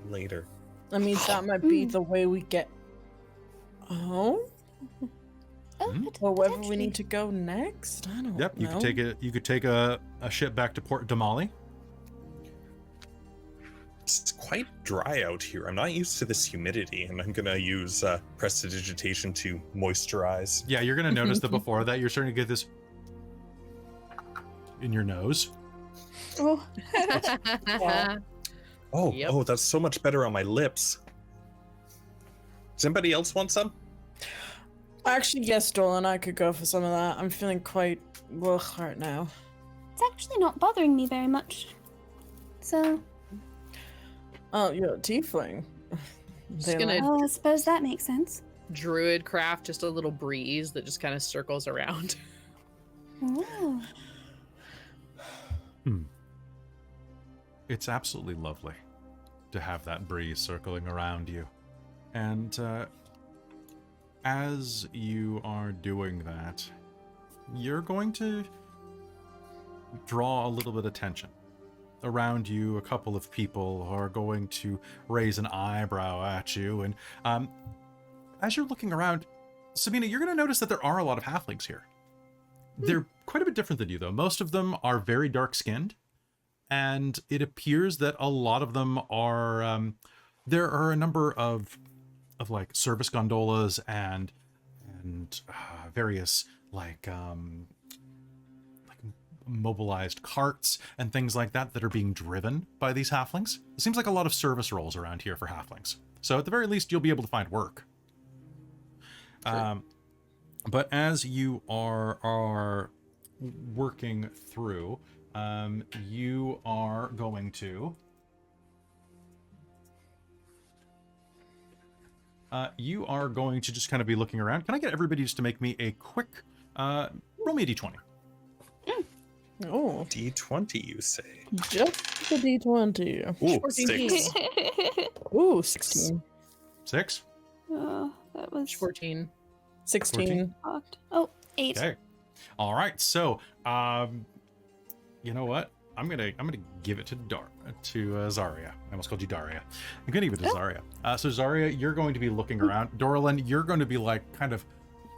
S4: later.
S2: I mean, that might be
S5: Mm.
S2: the way we get home,
S5: Oh,
S1: Hmm?
S5: but
S2: or wherever we
S5: potentially.
S2: need to go next. I don't
S1: Yep,
S2: know.
S1: you could take a ship back to Port Damali.
S4: It's quite dry out here. I'm not used to this humidity, and I'm gonna use prestidigitation to moisturize.
S1: Yeah, you're gonna notice that before that you're starting to get this in your nose.
S5: Oh,
S2: Yeah.
S4: Oh,
S3: Yep.
S4: oh, that's so much better on my lips. Does anybody else want some?
S2: Actually, yes, Dorlen, I could go for some of that. I'm feeling quite right now.
S5: it's actually not bothering me very much. So,
S2: Oh, you're a tiefling.
S3: Just
S2: They
S3: gonna-
S2: like-
S5: oh, I suppose that makes sense.
S3: Druid craft just a little breeze that just kind of circles around.
S5: Oh,
S1: It's absolutely lovely to have that breeze circling around you. And as you are doing that, you're going to draw a little bit of attention. Around you, a couple of people are going to raise an eyebrow at you. And as you're looking around, Sabina, you're going to notice that there are a lot of halflings here. They're quite a bit different than you, though. Most of them are very dark-skinned. And it appears that a lot of them are there are a number of like service gondolas and various like mobilized carts and things like that that are being driven by these halflings. It seems like a lot of service roles around here for halflings. So at the very least, you'll be able to find work. But as you are working through, you are going to just kind of be looking around. Can I get everybody just to make me a quick roll me a d20?
S2: Oh,
S4: D20, you say?
S2: just the D20.
S4: Ooh,
S3: 14.
S4: 6.
S2: Ooh, 16.
S1: 6.
S5: oh, that was
S3: 14.
S2: 16.
S5: fucked. Oh, 8.
S1: Okay. All right. So, you know what? I'm gonna give it to Zarya. I almost called you Daria. I'm gonna give it to Zarya. So Zarya, you're going to be looking around. Dorlen, you're going to be like kind of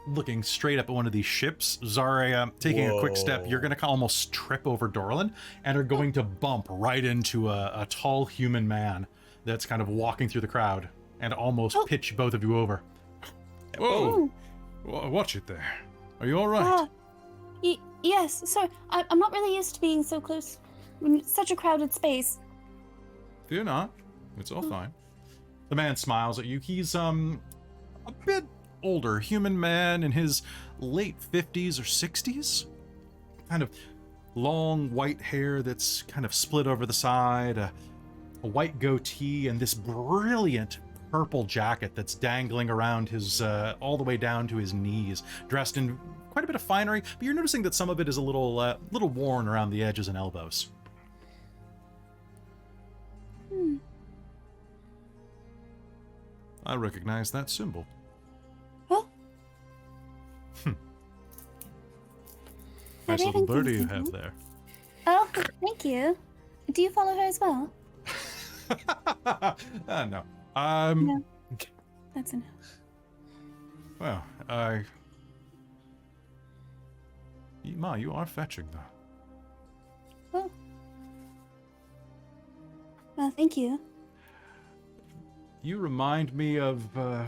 S1: looking straight up at one of these ships. Zarya, taking a quick step, you're gonna almost trip over Dorlen and are going to bump right into a tall human man that's kind of walking through the crowd and almost pitch both of you over. Whoa! Watch it there. Are you all right?
S5: Yes, sorry. I'm not really used to being so close in such a crowded space.
S1: Fear not. It's all fine. The man smiles at you. He's a bit older, human man in his late 50s or 60s. Kind of long white hair that's kind of split over the side, a white goatee, and this brilliant purple jacket that's dangling around his all the way down to his knees, dressed in quite a bit of finery, but you're noticing that some of it is a little worn around the edges and elbows. I recognize that symbol.
S5: Oh.
S1: Nice little
S5: Raven
S1: birdie you
S5: thinks
S1: have
S5: so.
S1: there.
S5: Oh, thank you. Do you follow her as well?
S1: No.
S5: No. That's enough.
S1: Well, Ma, you are fetching, though.
S5: Oh. Well, thank you.
S1: You remind me of, well,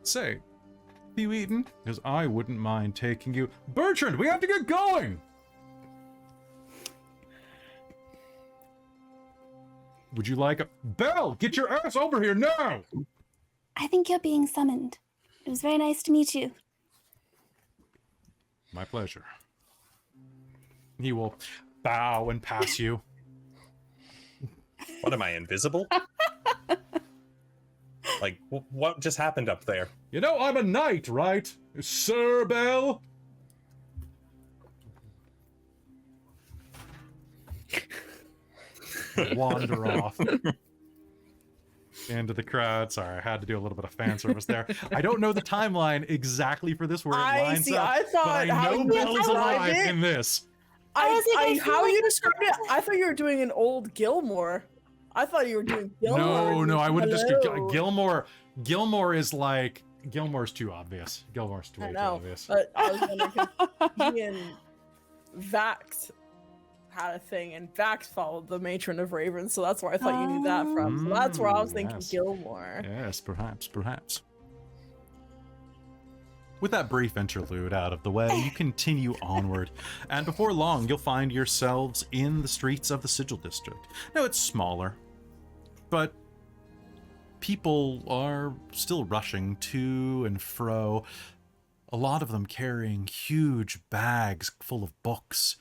S1: say, have you eaten? Because I wouldn't mind taking you. Bertrand, we have to get going! Would you like a... Belle, get your ass over here now!
S5: I think you're being summoned. It was very nice to meet you.
S1: My pleasure. He will bow and pass you.
S4: What am I, invisible? Like, what just happened up there?
S1: You know I'm a knight, right? Sir Bell? Wander off. into the crowd. Sorry, I had to do a little bit of fan service there. I don't know the timeline exactly for this where it lines up,
S2: I
S1: but
S2: thought
S1: I
S2: how
S1: know
S2: you
S1: Bell's
S2: described
S1: alive
S2: it.
S1: in this.
S2: How you described it? I thought you were doing an old Gilmore. I thought you were doing Gilmore.
S1: No, I would have just
S2: Hello.
S1: Gilmore. Gilmore is like Gilmore's too obvious. Gilmore's too,
S2: I
S1: way too
S2: know,
S1: obvious.
S2: but I was wondering because he and Vax had a thing, and Vax followed the Matron of Ravens, so that's where I thought you knew that from. So that's where I was thinking
S1: Yes.
S2: Gilmore.
S1: Yes, perhaps. With that brief interlude out of the way, you continue onward, and before long, you'll find yourselves in the streets of the Sigil District. Now, it's smaller, but people are still rushing to and fro, a lot of them carrying huge bags full of books,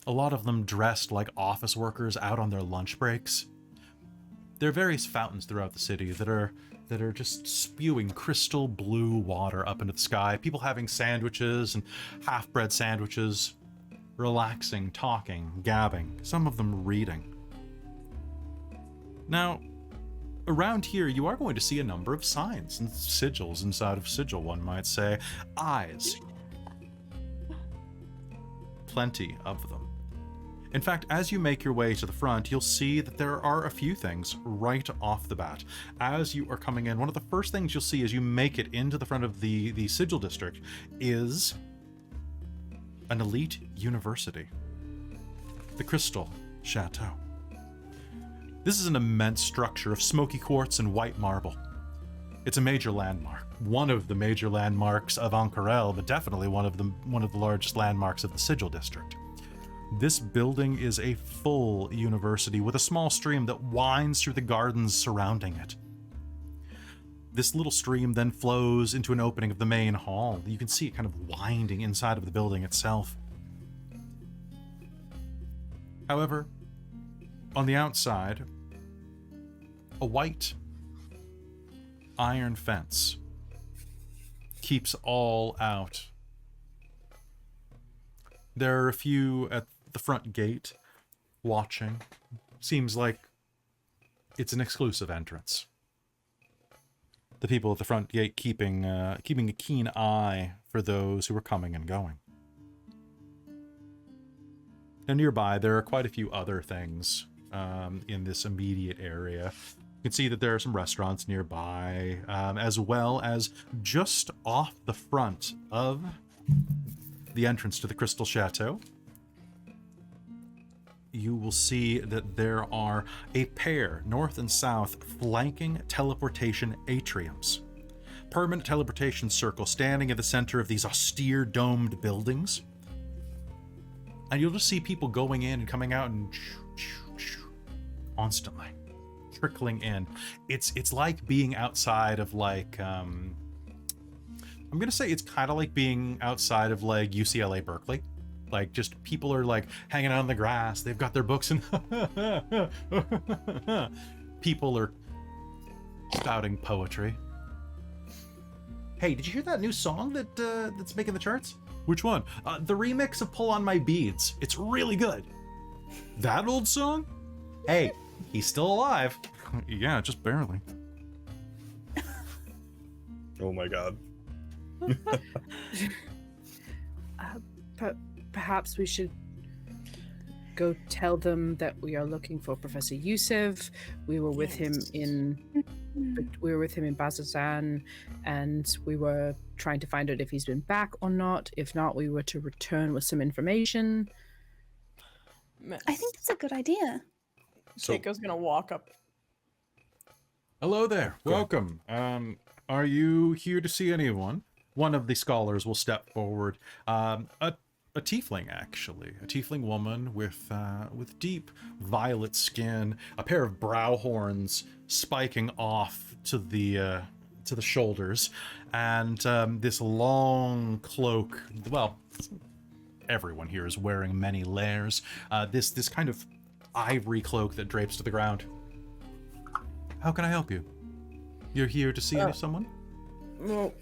S1: a lot of them dressed like office workers out on their lunch breaks. There are various fountains throughout the city that are just spewing crystal blue water up into the sky. People having sandwiches and half-bread sandwiches, relaxing, talking, gabbing, some of them reading. Now, around here, you are going to see a number of signs and sigils inside of Sigil, one might say. Eyes. Plenty of them. In fact, as you make your way to the front, you'll see that there are a few things right off the bat. As you are coming in, one of the first things you'll see as you make it into the front of the Sigil District is an elite university. The Crystal Chateau. This is an immense structure of smoky quartz and white marble. It's a major landmark, one of the major landmarks of Ank'Harel, but definitely one of the largest landmarks of the Sigil District. This building is a full university with a small stream that winds through the gardens surrounding it. This little stream then flows into an opening of the main hall. You can see it kind of winding inside of the building itself. However, on the outside, a white iron fence keeps all out. There are a few at the front gate watching. Seems like it's an exclusive entrance. The people at the front gate keeping a keen eye for those who are coming and going. Now nearby, there are quite a few other things in this immediate area. You can see that there are some restaurants nearby, as well as just off the front of the entrance to the Crystal Chateau, you will see that there are a pair, north and south, flanking teleportation atriums. Permanent teleportation circles standing at the center of these austere domed buildings. And you'll just see people going in and coming out and constantly trickling in. It's like being outside of like I'm gonna say it's kind of like being outside of like UCLA Berkeley. Like just people are like hanging out on the grass. They've got their books and people are spouting poetry. Hey, did you hear that new song that's making the charts? Which one? The remix of Pull on My Beads. It's really good. That old song? Hey, he's still alive. Yeah, just barely.
S4: Oh my god.
S3: Perhaps we should go tell them that we are looking for Professor Yusuf. We were with him in Bazazan, and we were trying to find out if he's been back or not. If not, we were to return with some information.
S5: I think that's a good idea.
S4: So
S2: Keiko's gonna walk up.
S1: Hello there.
S4: Go ahead.
S1: Welcome. Are you here to see anyone? One of the scholars will step forward. A tiefling, actually. A tiefling woman with deep violet skin, a pair of brow horns spiking off to the shoulders, and this long cloak. Well, everyone here is wearing many layers. This kind of ivory cloak that drapes to the ground. How can I help you? You're here to see someone?
S2: Well,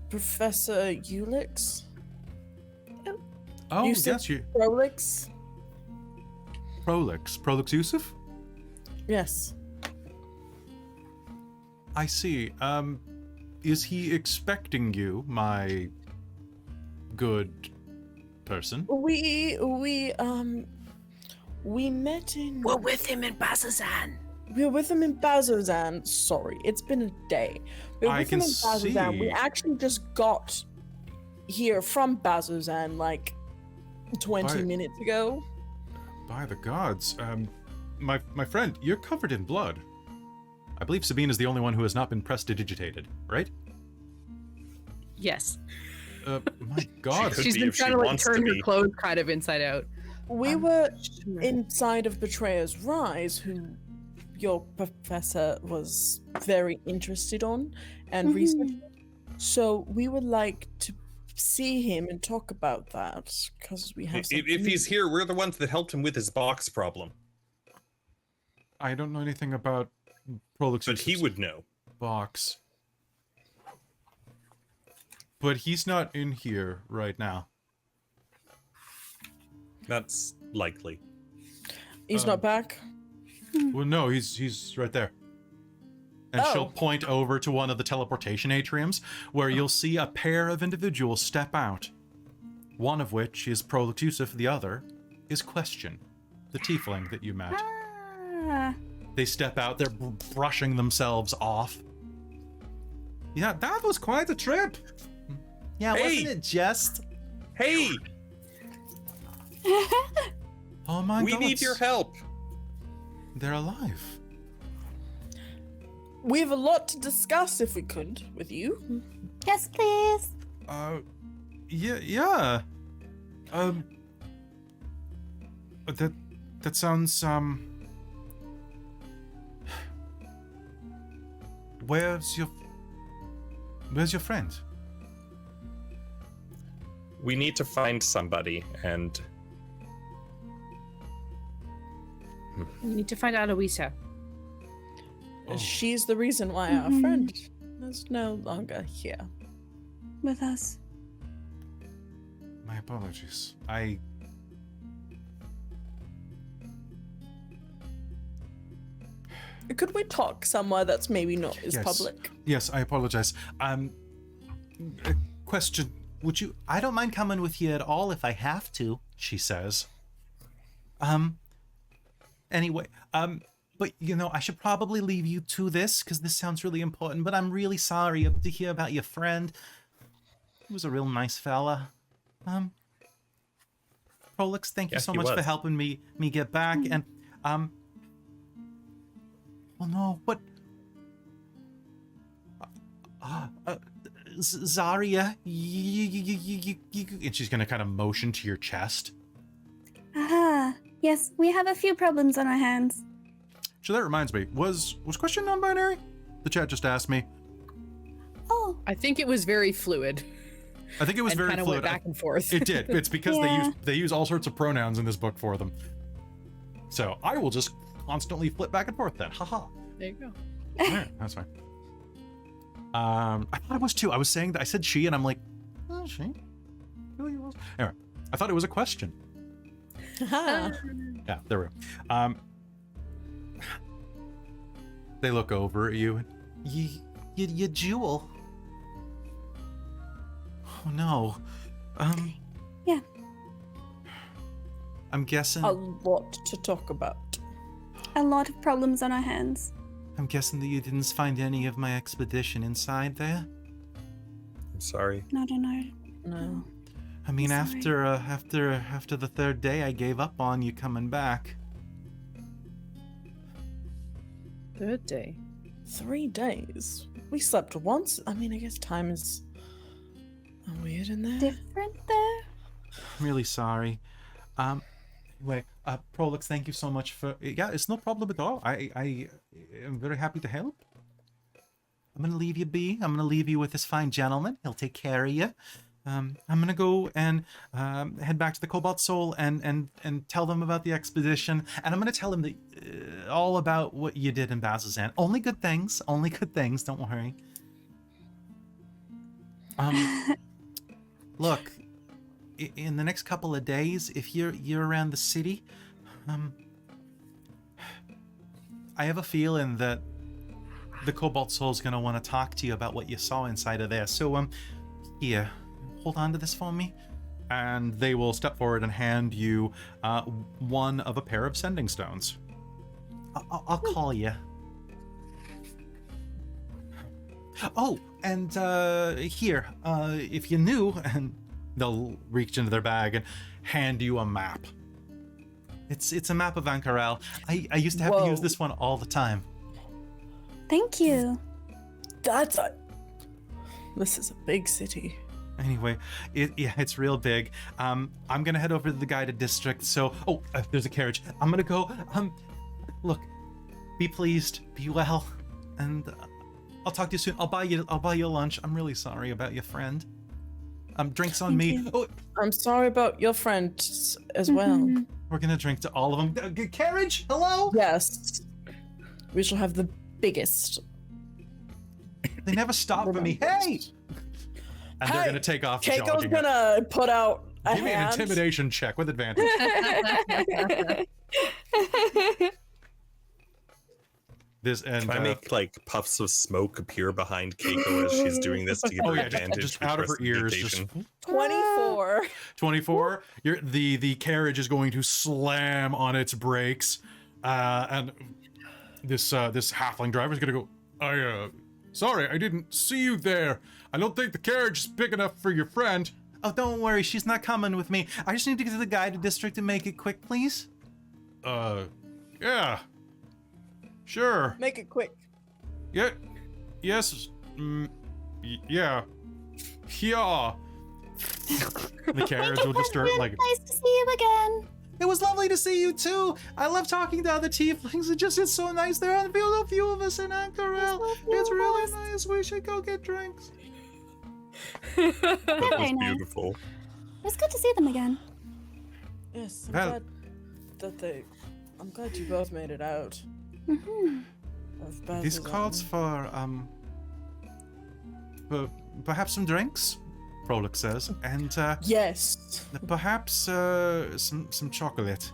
S2: Professor Ulix?
S1: Oh,
S2: Yusuf
S1: yes, you.
S2: Prolix?
S1: Prolix Yusuf?
S2: Yes.
S1: I see. Is he expecting you, my good person?
S2: We met in.
S6: We're with him in Bazazan.
S2: We were with him in Bazazan. Sorry, it's been a day. We were
S1: I
S2: with him
S1: can
S2: in Bazazan. We
S1: see.
S2: actually just got here from Bazazan like 20
S1: Why-
S2: minutes ago.
S1: By the gods, my friend, you're covered in blood. I believe Sabine is the only one who has not been prestidigitated, right?
S3: Yes.
S1: My god.
S4: Could
S3: She's
S4: be
S3: been
S4: if
S3: trying
S4: she
S3: to like
S4: wants to
S3: turn her
S4: be.
S3: clothes kind of inside out.
S2: We were inside of Betrayer's Rise, who your professor was very interested on and researching. So we would like to see him and talk about that because we have.
S4: If he's here, we're the ones that helped him with his box problem.
S1: I don't know anything about Prolix.
S4: But he would know.
S1: box. But he's not in here right now.
S4: That's likely.
S2: He's not back.
S1: Well, no, he's right there. And she'll
S2: Oh.
S1: point over to one of the teleportation atriums, where you'll see a pair of individuals step out. One of which is Prolix Yusuf, the other is Question, the tiefling that you met.
S5: Ah,
S1: They step out, they're brushing themselves off. Yeah, that was quite a trip. Yeah,
S4: Hey!
S1: wasn't it just?
S4: Hey,
S1: Oh my
S4: we
S1: god.
S4: need your help.
S1: They're alive.
S2: We have a lot to discuss if we could with you.
S5: yes, please.
S1: Yeah. That sounds, Where's your friend?
S4: We need to find somebody, and
S6: We need to find Aloisa.
S1: Oh.
S2: She's the reason why our
S5: Mhm.
S2: friend is no longer here.
S5: With us.
S1: My apologies.
S2: Could we talk somewhere that's maybe not as
S1: Yes.
S2: public?
S1: Yes, I apologize. A question. Would you... I don't mind coming with you at all if I have to, she says. Anyway, but you know, I should probably leave you to this because this sounds really important, but I'm really sorry to hear about your friend. He was a real nice fella. Prolix, thank you
S4: Yeah,
S1: so
S4: he
S1: much for
S4: was.
S1: helping me get back. And, well, no, what? Zarya, and she's gonna kind of motion to your chest.
S5: Ah, yes, we have a few problems on our hands.
S1: So that reminds me, was question non-binary? The chat just asked me.
S5: Oh,
S3: I think it was very fluid.
S1: I think it was
S3: and
S1: very
S3: kind of
S1: fluid.
S3: went back and forth.
S1: It did. It's because
S5: Yeah.
S1: they use all sorts of pronouns in this book for them. So I will just constantly flip back and forth then. Haha.
S3: There you go.
S1: Alright, that's fine. I thought it was too. I was saying that I said she and I'm like, oh, she? Really was? Anyway, I thought it was a question.
S2: Haha.
S1: Yeah, there we go. They look over at you and you jewel. Oh no.
S5: Yeah.
S1: I'm guessing
S2: A lot to talk about.
S5: a lot of problems on our hands.
S1: I'm guessing that you didn't find any of my expedition inside there.
S4: I'm sorry.
S5: Not on our.
S2: No.
S1: I mean,
S5: I'm
S1: after the third day, I gave up on you coming back.
S3: Third day.
S2: 3 days. We slept once. I mean, I guess time is weird in there.
S5: Different there?
S1: I'm really sorry. Anyway, Prolix, thank you so much for. Yeah, it's no problem at all. I am very happy to help. I'm gonna leave you be. I'm gonna leave you with this fine gentleman. He'll take care of you. I'm gonna go and head back to the Cobalt Soul and tell them about the expedition. And I'm gonna tell him that all about what you did in Bazazan. Only good things. Only good things. Don't worry. Look, in the next couple of days, if you're around the city, I have a feeling that
S7: the Cobalt Soul's gonna want to talk to you about what you saw inside of there. So, here, hold on to this for me. And they will step forward and hand you one of a pair of sending stones. I'll call you. Oh, and here, if you knew, and they'll reach into their bag and hand you a map. It's a map of Ank'Harel. I used to have to use this one all the time.
S5: Thank you.
S2: This is a big city.
S7: Anyway, it's real big. I'm gonna head over to the guided district. So, there's a carriage. I'm gonna go. Look, be pleased, be well, and I'll talk to you soon. I'll buy you lunch. I'm really sorry about your friend. Drinks on me.
S5: you.
S7: Oh,
S2: I'm sorry about your friend as well.
S7: we're gonna drink to all of them. Carriage, hello.
S2: Yes. We shall have the biggest.
S7: They never stop for me. Hey. And they're gonna take off.
S2: Keiko's
S7: jogging.
S2: gonna put out a
S1: Give me an
S2: hand.
S1: intimidation check with advantage.
S4: Can I make like puffs of smoke appear behind Keiko as she's doing this to give her advantage?
S1: just
S4: for
S1: out of her ears. Just
S4: prestidigitation?
S2: 24.
S1: 24. The carriage is going to slam on its brakes, and this halfling driver is going to go. Sorry, I didn't see you there. I don't think the carriage is big enough for your friend.
S7: Oh, don't worry. She's not coming with me. I just need to get to the guided district and make it quick, please.
S1: Yeah. Sure.
S2: Make it quick.
S1: Yeah. Yes. Yeah. Yeah. The carriage will just start
S5: Really
S1: like.
S5: nice to see you again.
S7: It was lovely to see you too. I love talking to other tieflings. It's so nice. There are a few of us in Ank'Harel. It's really nice. We should go get drinks.
S4: That was
S5: Very nice.
S4: beautiful.
S5: It was good to see them again.
S2: Yes, I'm
S1: Well-
S2: glad I'm glad you both made it out.
S7: This calls for perhaps some drinks, Prolix says, and
S2: Yes.
S7: perhaps some chocolate.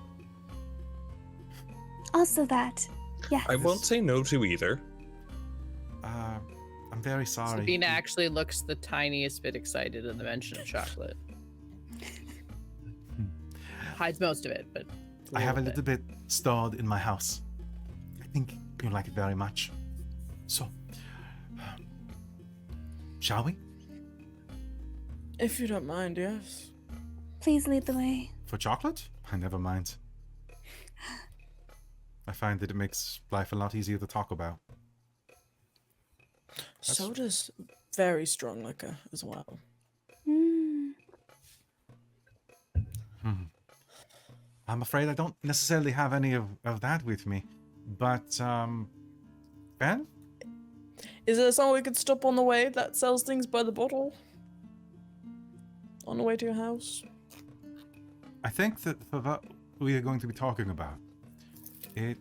S5: Also that. Yes.
S4: I won't say no to either.
S7: I'm very sorry.
S3: Sabina actually looks the tiniest bit excited at the mention of chocolate. Hides most of it, but
S7: I have a little bit stored in my house. I think you'll like it very much. So, shall we?
S2: If you don't mind, yes.
S5: Please lead the way.
S7: For chocolate? I never mind. I find that it makes life a lot easier to talk about.
S2: Soda's very strong liquor as well.
S7: I'm afraid I don't necessarily have any of that with me. But, Ben?
S2: Is there somewhere we could stop on the way that sells things by the bottle? On the way to your house?
S7: I think that for what we are going to be talking about, it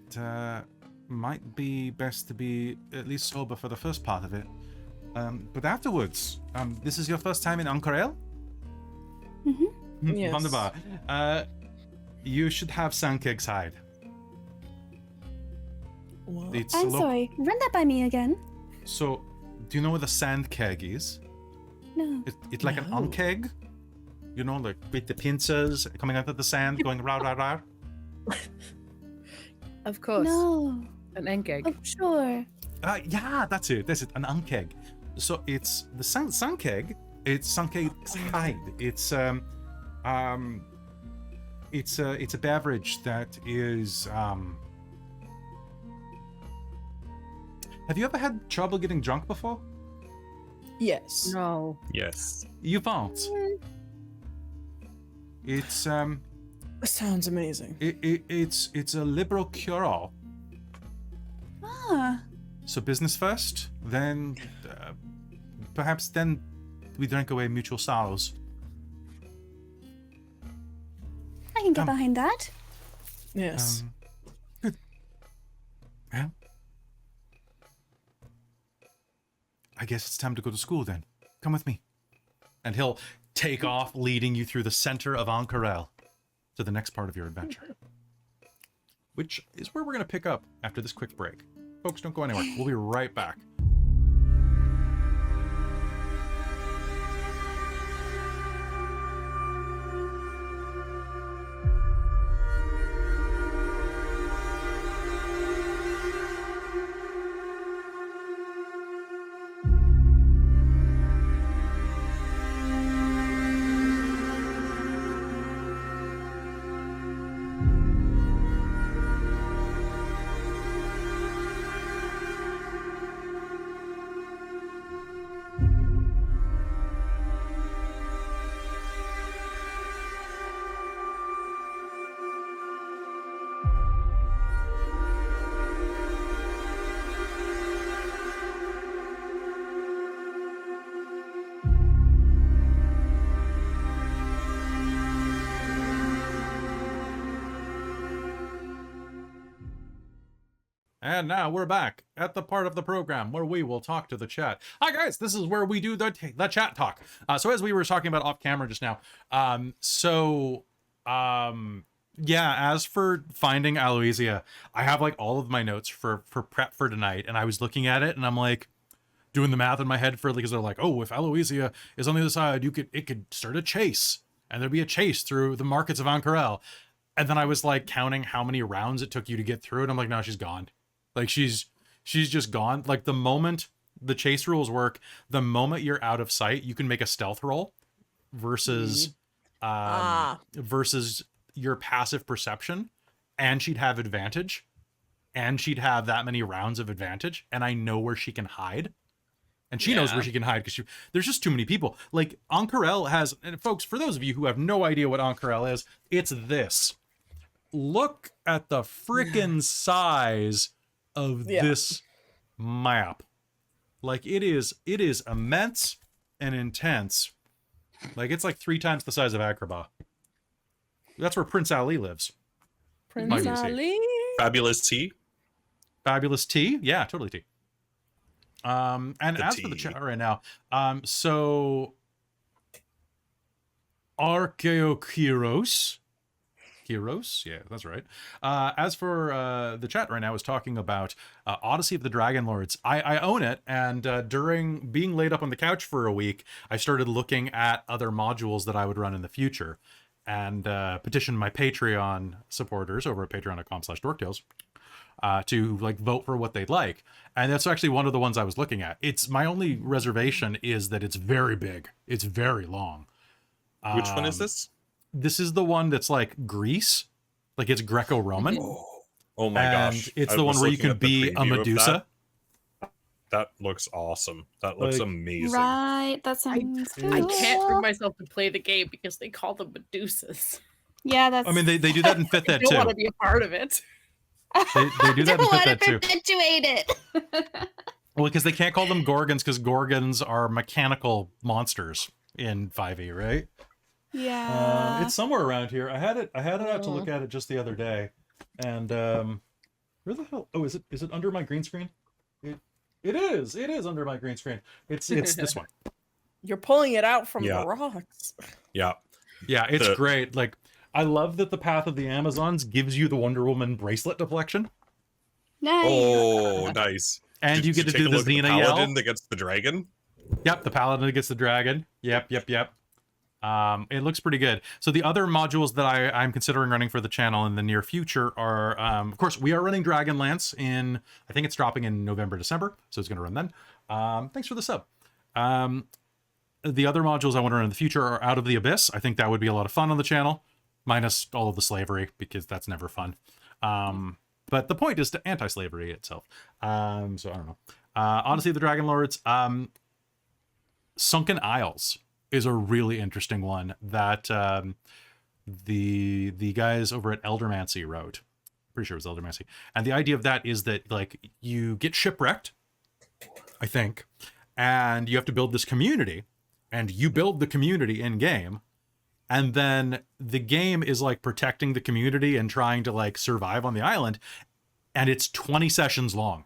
S7: might be best to be at least sober for the first part of it. But afterwards, this is your first time in Ank'Harel?
S2: Yes.
S7: Wunderbar. You should have Sankeg's hide.
S2: What?
S7: It's
S5: I'm sorry. Run that by me again.
S7: So, do you know what a sand keg is?
S5: No.
S7: It's like an
S2: No.
S7: unkeg. You know, like with the pincers coming out of the sand, going rah rah rah.
S3: of course,
S5: No.
S3: an Enkeg.
S5: Oh, sure.
S7: Yeah, that's it. That's it. An unkeg. So it's the sunkeg. It's sunkeg's hide. It's it's a beverage that is Have you ever had trouble getting drunk before?
S2: Yes.
S3: No.
S4: Yes.
S7: You won't. It's
S2: Sounds amazing.
S7: it's a liberal cure-all.
S5: Ah.
S7: So business first, then perhaps then we drink away mutual sorrows.
S5: I can get
S7: Come.
S5: behind that.
S2: Yes.
S7: Good. Well, I guess it's time to go to school then. Come with me. And he'll take off, leading you through the center of Ank'Harel to the next part of your adventure. Which is where we're going to pick up after this quick break.
S1: Folks, don't go anywhere. We'll be right back. And now we're back at the part of the program where we will talk to the chat. Hi guys, this is where we do the chat talk. So as we were talking about off camera just now, yeah, as for finding Aloysia, I have like all of my notes for prep for tonight, and I was looking at it and I'm like doing the math in my head for, because they're like, oh, if Aloysia is on the other side, it could start a chase, and there'd be a chase through the markets of Ank'Harel. And then I was like counting how many rounds it took you to get through it. I'm like, no, she's gone. Like she's just gone. Like the moment the chase rules work, the moment you're out of sight, you can make a stealth roll versus versus your passive perception, and she'd have advantage, and she'd have that many rounds of advantage, and I know where she can hide. And she knows where she can hide because there's just too many people. Like Ank'Harel has, and folks, for those of you who have no idea what Ank'Harel is, it's this. Look at the freaking size of this map. Like it is immense and intense. Like it's like 3 times the size of Agrabah. That's where Prince Ali lives.
S2: Prince Ali.
S4: Fabulous tea.
S1: Fabulous tea. Yeah, totally tea. And
S4: The
S1: as
S4: tea.
S1: for the chat right now, so Archeokiros. Heroes, yeah, that's right. As for the chat right now is talking about Odyssey of the Dragon Lords. I own it, and during being laid up on the couch for a week, I started looking at other modules that I would run in the future, and petitioned my Patreon supporters over at patreon.com/dorktales to like vote for what they'd like. And that's actually one of the ones I was looking at. It's my only reservation is that it's very big. It's very long.
S4: Which one is this?
S1: This is the one that's like Greece, like it's Greco-Roman.
S4: Oh my
S1: And
S4: gosh.
S1: it's
S4: I
S1: the one
S4: was
S1: where you
S4: looking
S1: can
S4: at the
S1: be a
S4: preview of
S1: Medusa.
S4: That looks awesome. That looks
S1: Like-
S4: amazing.
S5: Right, that sounds cool.
S3: I can't bring myself to play the game because they call them Medusas.
S5: Yeah, that's.
S1: I mean, they do that in fifth
S3: I
S1: ed
S3: don't want to
S1: too.
S3: be a part of it.
S1: They do that in
S5: Don't
S1: fifth
S5: want
S1: ed
S5: to
S1: too.
S5: perpetuate it.
S1: Well, because they can't call them Gorgons because Gorgons are mechanical monsters in 5e, right?
S5: Yeah.
S1: It's somewhere around here. I had it out to look at it just the other day, and where the hell? Oh, is it under my green screen? It is under my green screen. It's this one.
S2: You're pulling it out from
S4: Yeah.
S2: the rocks.
S4: Yeah.
S1: Yeah, it's
S4: The-
S1: great. Like, I love that the Path of the Amazons gives you the Wonder Woman bracelet deflection,
S5: Nice.
S4: Oh, nice.
S1: and
S4: Did
S1: you get to
S4: take
S1: do
S4: a
S1: the
S4: look at
S1: Xena
S4: paladin
S1: yell.
S4: that gets the dragon?
S1: Yep, the Paladin gets the dragon. Yep. It looks pretty good. So the other modules that I'm considering running for the channel in the near future are, of course, we are running Dragonlance in, I think it's dropping in November, December, so it's going to run then. Thanks for the sub. The other modules I want to run in the future are Out of the Abyss. I think that would be a lot of fun on the channel, minus all of the slavery, because that's never fun. But the point is to anti-slavery itself. So I don't know. Odyssey of the Dragon Lords. Sunken Isles is a really interesting one that the guys over at Eldermancy wrote. Pretty sure it was Eldermancy. And the idea of that is that like you get shipwrecked, I think, and you have to build this community, and you build the community in game, and then the game is like protecting the community and trying to like survive on the island, and it's 20 sessions long.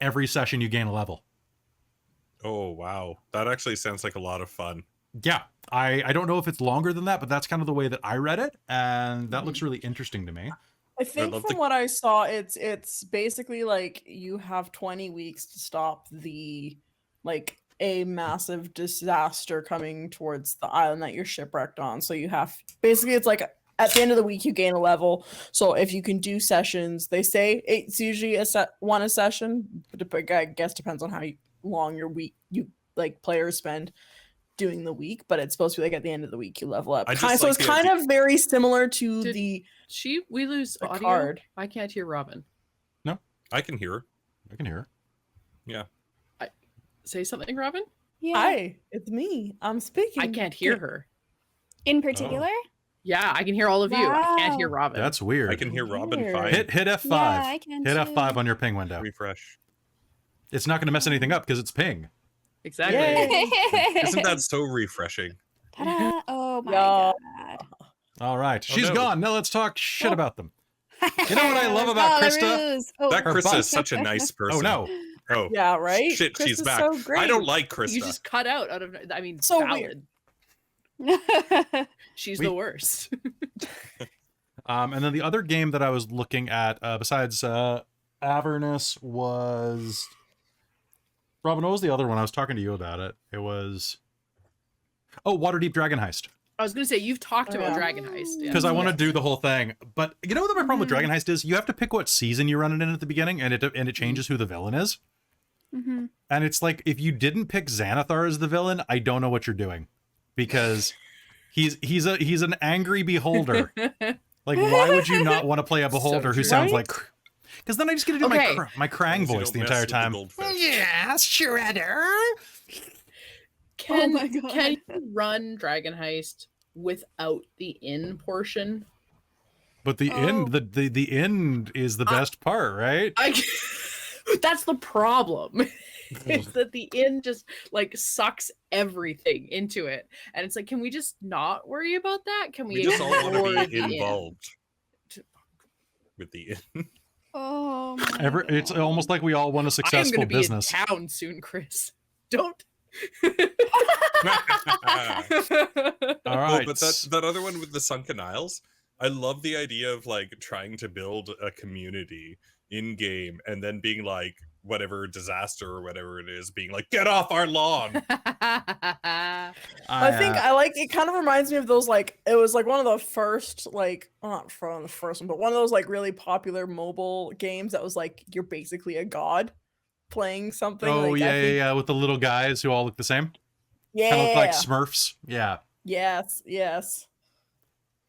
S1: Every session you gain a level.
S4: Oh, wow. That actually sounds like a lot of fun.
S1: Yeah, I don't know if it's longer than that, but that's kind of the way that I read it, and that looks really interesting to me.
S2: I think
S4: love
S2: from
S4: the-
S2: what I saw, it's basically like you have 20 weeks to stop a massive disaster coming towards the island that you're shipwrecked on. So you have basically it's like at the end of the week you gain a level. So if you can do sessions, they say it's usually a session, but I guess depends on how long your week players spend doing the week, but it's supposed to be like at the end of the week you level up. So it's kind of very similar to
S3: we lose
S2: the
S3: audio?
S2: card.
S3: I can't hear Robin.
S4: I can hear her.
S1: I can hear her.
S4: Yeah.
S3: Say something, Robin.
S5: Yeah.
S2: Hi, it's me. I'm speaking.
S3: I can't hear her.
S5: In particular?
S3: Yeah, I can hear all of you. I can't hear
S5: Wow.
S3: Robin.
S1: That's weird.
S4: I can hear Robin
S2: Weird.
S4: fine.
S1: Hit F5.
S5: Yeah, I can
S1: Hit
S5: too.
S1: F5 on your ping window.
S4: Refresh.
S1: It's not going to mess anything up because it's ping.
S3: exactly.
S2: Yay.
S4: Isn't that so refreshing?
S5: Ta-da. Oh my
S2: Yeah.
S5: god.
S1: All right,
S4: Oh,
S1: she's
S4: no.
S1: gone. Now let's talk shit
S5: Oh.
S1: about them. You know what I love about Krista?
S5: Ruse. Oh,
S4: That
S1: Her
S4: Krista
S1: butt.
S4: is such a nice person.
S1: Oh no.
S4: Oh,
S2: Yeah, right?
S4: shit,
S2: Chris
S4: she's
S2: is
S4: back.
S2: so great.
S4: I don't like Krista.
S3: You just cut out of. I mean,
S2: So
S3: valid.
S2: weird.
S3: She's
S1: We-
S3: the worst.
S1: And then the other game that I was looking at, besides Avernus, was Robin. What was the other one? I was talking to you about it. It was Waterdeep Dragon Heist.
S3: I was gonna say you've talked about
S2: Yeah.
S3: Dragon Heist. Yeah.
S1: Because I want to
S5: Yes.
S1: do the whole thing. But you know what my problem with Dragon Heist is? You have to pick what season you run it in at the beginning, and it changes who the villain is.
S5: Mm-hmm.
S1: And it's like, if you didn't pick Xanathar as the villain, I don't know what you're doing, because he's an angry beholder. Like, why would you not want to play a beholder who
S3: true.
S1: sounds
S2: Right?
S1: like? Because then I just get to do
S3: Okay.
S1: my Krang
S4: Because you
S1: voice
S4: don't
S1: the
S4: mess
S1: entire
S4: with the
S1: time.
S4: goldfish.
S1: Yes, Shredder.
S3: Can,
S5: my God.
S3: can you run Dragon Heist without the in portion?
S1: But the end, the end is the best part, right?
S3: That's the problem. Is that the in just like sucks everything into it, and it's like, can we just not worry about that? Can we?
S4: We just all want
S3: ignore
S4: to
S3: the
S4: be
S3: in?
S4: involved with the
S5: Oh my
S1: It's
S5: God.
S1: almost like we all want a
S3: I am
S1: successful
S3: going to be
S1: business.
S3: in town soon, Chris. Don't.
S1: All
S4: Well,
S1: right.
S4: but that other one with the Sunken Isles, I love the idea of like trying to build a community in game and then being like, whatever disaster or whatever it is, being like, get off our lawn.
S2: I think I like it. Kind of reminds me of those it was like one of the first not from the first one, but one of those really popular mobile games that was like you're basically a god playing something.
S1: Oh
S2: like, I
S1: yeah,
S2: think-
S1: yeah, with the little guys who all look the same.
S2: yeah,
S1: Kind of look like Smurfs. Yeah,
S2: yes.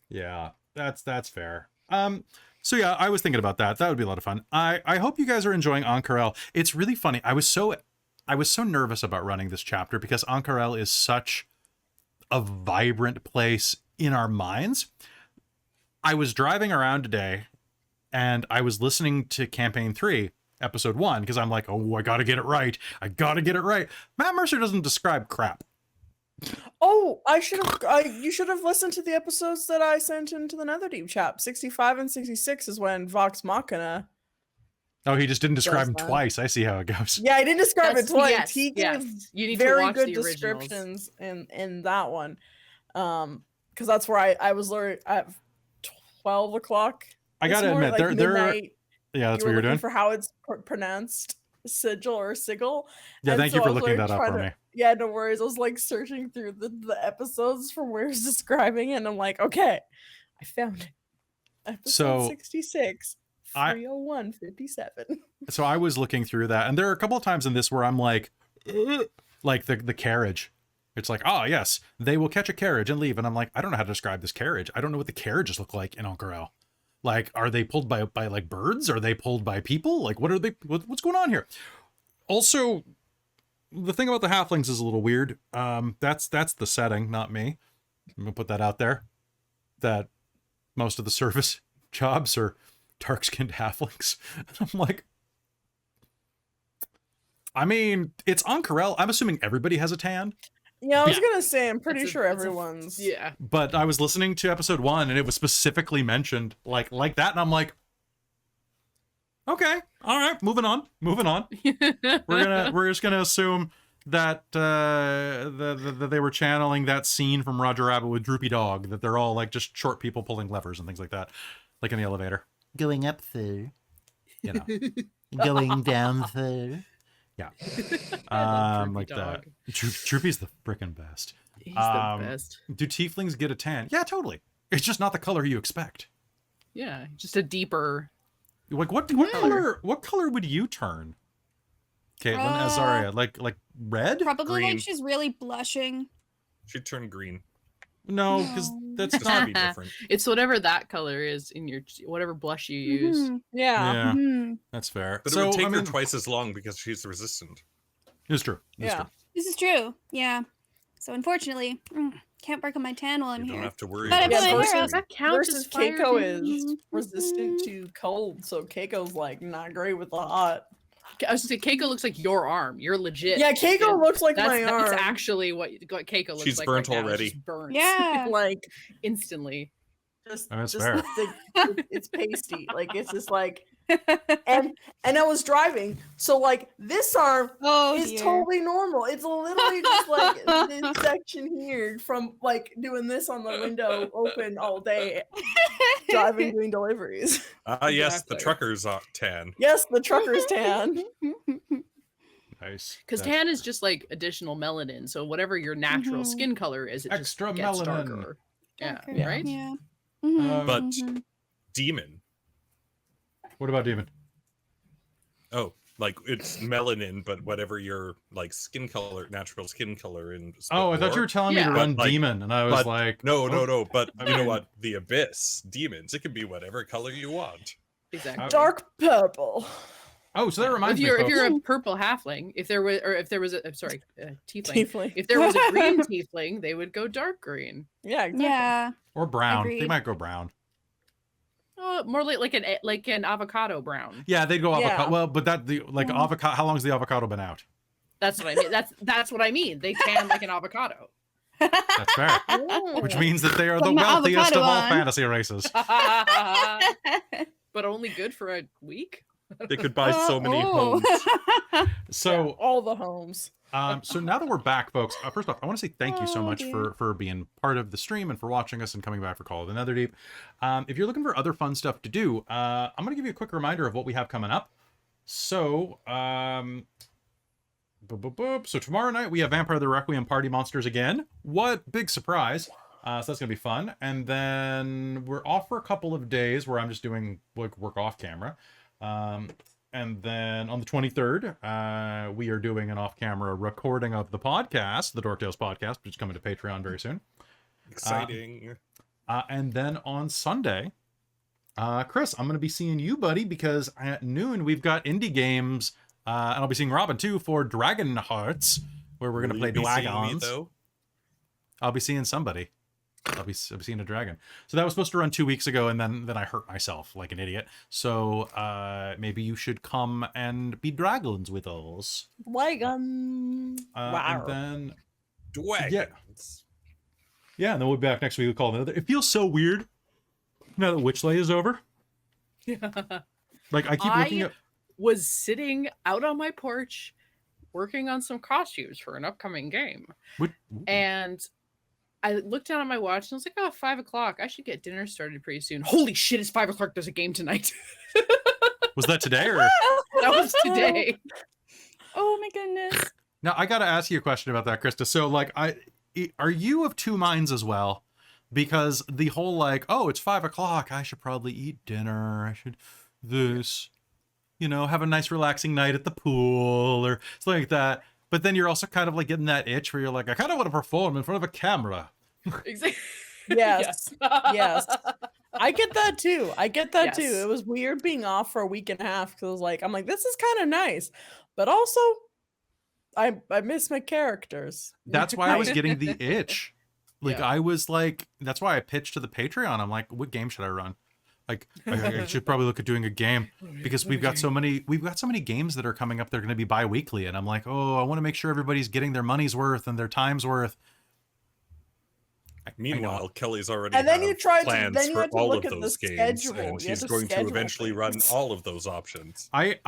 S1: yeah. That's fair. So yeah, I was thinking about that. That would be a lot of fun. I hope you guys are enjoying Ank'Harel. It's really funny. I was so nervous about running this chapter because Ank'Harel is such a vibrant place in our minds. I was driving around today and I was listening to Campaign 3, Episode 1, because I'm like, oh, I gotta get it right. Matt Mercer doesn't describe crap.
S2: Oh, you should have listened to the episodes that I sent into the Netherdeep chat. 65 and 66 is when Vox Machina.
S1: Oh, he just didn't describe him
S2: Does that.
S1: twice. I see how it goes.
S2: Yeah, I didn't describe it twice.
S3: Yes,
S2: He gave
S3: You need to
S2: very
S3: watch
S2: good
S3: the originals.
S2: descriptions in that one. Because that's where I was learning at 12 o'clock.
S1: I
S2: this
S1: gotta
S2: morning,
S1: admit, they're
S2: midnight,
S1: yeah, that's
S2: you
S1: what
S2: were
S1: you're
S2: looking
S1: doing.
S2: for how it's pronounced, sigil or sigil.
S1: Yeah,
S2: And
S1: thank you
S2: so
S1: for
S2: I was,
S1: looking
S2: like,
S1: that up
S2: trying
S1: for
S2: to-
S1: me.
S2: Yeah, no worries. I was searching through the episodes from where it's describing it, and I'm like, okay, I found it. Episode
S1: So,
S2: 66,
S1: I-
S2: 301:57.
S1: So I was looking through that, and there are a couple of times in this where I'm like, "Ugh," like the carriage. It's like, oh yes, they will catch a carriage and leave, and I'm like, I don't know how to describe this carriage. I don't know what the carriages look like in Ank'Harel. Like, are they pulled by like birds? Are they pulled by people? Like, what are they? What's going on here? Also, the thing about the halflings is a little weird. That's the setting, not me. I'm gonna put that out there. That most of the service jobs are dark-skinned halflings. And I'm like, I mean, it's Ank'Harel. I'm assuming everybody has a tan.
S2: Yeah, I was
S1: Yeah.
S2: gonna say, I'm pretty
S3: It's a-
S2: sure
S3: it's a-
S2: everyone's.
S3: Yeah.
S1: But I was listening to episode 1 and it was specifically mentioned like that, and I'm like, okay, all right, moving on. We're just gonna assume that that they were channeling that scene from Roger Rabbit with Droopy Dog, that they're all like just short people pulling levers and things like that, like in the elevator.
S7: going up, sir. You know, going down, sir. Yeah.
S3: I love
S7: Like
S3: Droopy
S7: that.
S3: Dog.
S7: Droopy's the frickin' best.
S3: He's the best.
S7: Do tieflings get a tan? Yeah, totally. It's just not the color you expect.
S3: Yeah, just a deeper.
S7: Like what color? What color would you turn, Caitlin, as Zarya? Like red?
S5: Probably
S4: Green.
S5: like she's really blushing.
S4: She'd turn green.
S7: No, because that's
S4: Just to
S7: not.
S4: be different.
S3: It's whatever that color is in your whatever blush you use.
S5: Mhm,
S2: Yeah.
S7: Yeah,
S5: mhm.
S7: that's fair.
S4: But it
S7: so
S4: would take
S7: I mean,
S4: her twice as long because she's resistant.
S7: it's true. It's
S2: Yeah.
S7: true.
S5: This is true. Yeah. So unfortunately, can't work on my tan while I'm
S4: You don't
S5: here.
S4: have to worry
S5: But I
S4: about
S5: put my
S2: versus-
S5: hair
S4: sunscreen.
S5: up.
S6: That counts
S2: Versus
S6: as fire
S2: Keiko
S6: damage.
S2: is resistant to cold, so Keiko's like not great with the hot.
S3: I was gonna say Keiko looks like your arm. You're legit.
S2: Yeah, Keiko looks like my arm.
S3: That's actually what Keiko looks
S4: She's
S3: like.
S4: burnt
S3: right now.
S4: already.
S3: She's burnt.
S5: Yeah.
S2: like
S3: Instantly.
S2: just,
S7: Oh, that's
S2: just
S7: fair.
S2: it's pasty. Like it's just like and I was driving, so like this arm
S5: Oh
S2: is
S5: dear.
S2: totally normal. It's literally just like this section here from like doing this on the window open all day, driving doing deliveries.
S4: Yes, the
S3: Exactly.
S4: trucker's tan.
S2: Yes, the trucker's tan.
S7: Nice.
S3: Because
S7: That's-
S3: tan is just like additional melanin. So whatever your natural
S5: Mhm.
S3: skin color is, it
S7: Extra
S3: just gets
S7: melanin.
S3: darker. Yeah,
S5: Darker,
S2: Yeah.
S3: right?
S5: Yeah. Mhm,
S4: But
S5: mhm.
S4: demon.
S7: What about demon?
S4: Oh, like it's melanin, but whatever your like skin color, natural skin color in.
S7: Oh, I thought you were telling me
S3: Yeah.
S7: to run
S4: But, like-
S7: demon, and I was
S4: but
S7: like,
S4: No,
S7: oh,
S4: no. But
S7: I
S4: you know
S7: mean-
S4: what? The abyss, demons. It can be whatever color you want.
S3: Exactly.
S2: Dark purple.
S7: Oh, so that reminds
S3: if
S7: me,
S3: you're if
S7: folks.
S3: you're a purple halfling, if there was a tiefling.
S2: Tiefling.
S3: If there was a green tiefling, they would go dark green.
S2: Yeah, exactly.
S5: Yeah.
S7: Or brown. They
S5: Agreed.
S7: might go brown.
S3: Oh, more like an avocado brown.
S7: Yeah, they'd go avocado.
S2: Yeah.
S7: Well, but that the like
S5: Yeah.
S7: avocado. How long's the avocado been out?
S3: That's what I mean. That's what I mean. They tan like an avocado.
S7: That's fair. Which means that they are the
S5: From the
S7: wealthiest of
S5: avocado
S7: all
S5: on.
S7: fantasy races.
S3: But only good for a week.
S4: They could buy so many homes.
S7: So,
S2: All the homes.
S7: so now that we're back, folks, first off, I want to say thank you so
S5: Oh,
S7: much
S5: dear.
S7: for being part of the stream and for watching us and coming back for Call of the Netherdeep. If you're looking for other fun stuff to do, I'm going to give you a quick reminder of what we have coming up. So, so tomorrow night we have Vampire the Requiem Party Monsters again. What big surprise! So that's gonna be fun. And then we're off for a couple of days where I'm just doing like work off camera. And then on the 23rd, we are doing an off-camera recording of the podcast, the Dork Tales podcast, which is coming to Patreon very soon.
S4: Exciting.
S7: And then on Sunday, Chris, I'm going to be seeing you, buddy, because at noon we've got indie games, and I'll be seeing Robin too for Dragon Hearts, where we're going to
S4: Will
S7: play
S4: you be seeing me,
S7: dragons.
S4: though?
S7: I'll be seeing somebody. I'll be seeing a dragon. So that was supposed to run 2 weeks ago, and then I hurt myself like an idiot. So maybe you should come and be dragons with us.
S2: Dragon.
S7: And then
S4: Dragons.
S7: yeah, and then we'll be back next week. We'll call another. It feels so weird now that Witchlay is over. Like I keep looking at.
S3: Was sitting out on my porch working on some costumes for an upcoming game.
S7: What,
S3: And I looked down at my watch and I was like, oh, 5 o'clock. I should get dinner started pretty soon. Holy shit, it's 5 o'clock. There's a game tonight.
S7: was that today or?
S3: That was today.
S5: Oh my goodness.
S7: Now I got to ask you a question about that, Krista. So like, are you of two minds as well? Because the whole like, oh, it's 5 o'clock. I should probably eat dinner. I should this, have a nice relaxing night at the pool or something like that. But then you're also kind of like getting that itch where you're like, I kind of want to perform in front of a camera.
S3: Exactly.
S2: Yes. Yes. I get that too.
S3: Yes.
S2: It was weird being off for a week and a half because I'm like, this is kind of nice, but also I miss my characters.
S7: That's why I was getting the itch. Like
S3: Yeah.
S7: I was like, that's why I pitched to the Patreon. I'm like, what game should I run? Like I should probably look at doing a game because we've got so many games that are coming up that are going to be bi-weekly, and I'm like, oh, I want to make sure everybody's getting their money's worth and their time's worth.
S4: Meanwhile, Kelly's already
S2: And then you tried to-
S4: plans
S2: then you
S4: for
S2: had to
S4: all
S2: look
S4: of
S2: at the
S4: those games,
S2: schedule.
S4: and
S2: You had
S4: she's
S2: to
S4: going to
S2: schedule
S4: eventually run
S2: things.
S4: all of those options.
S7: I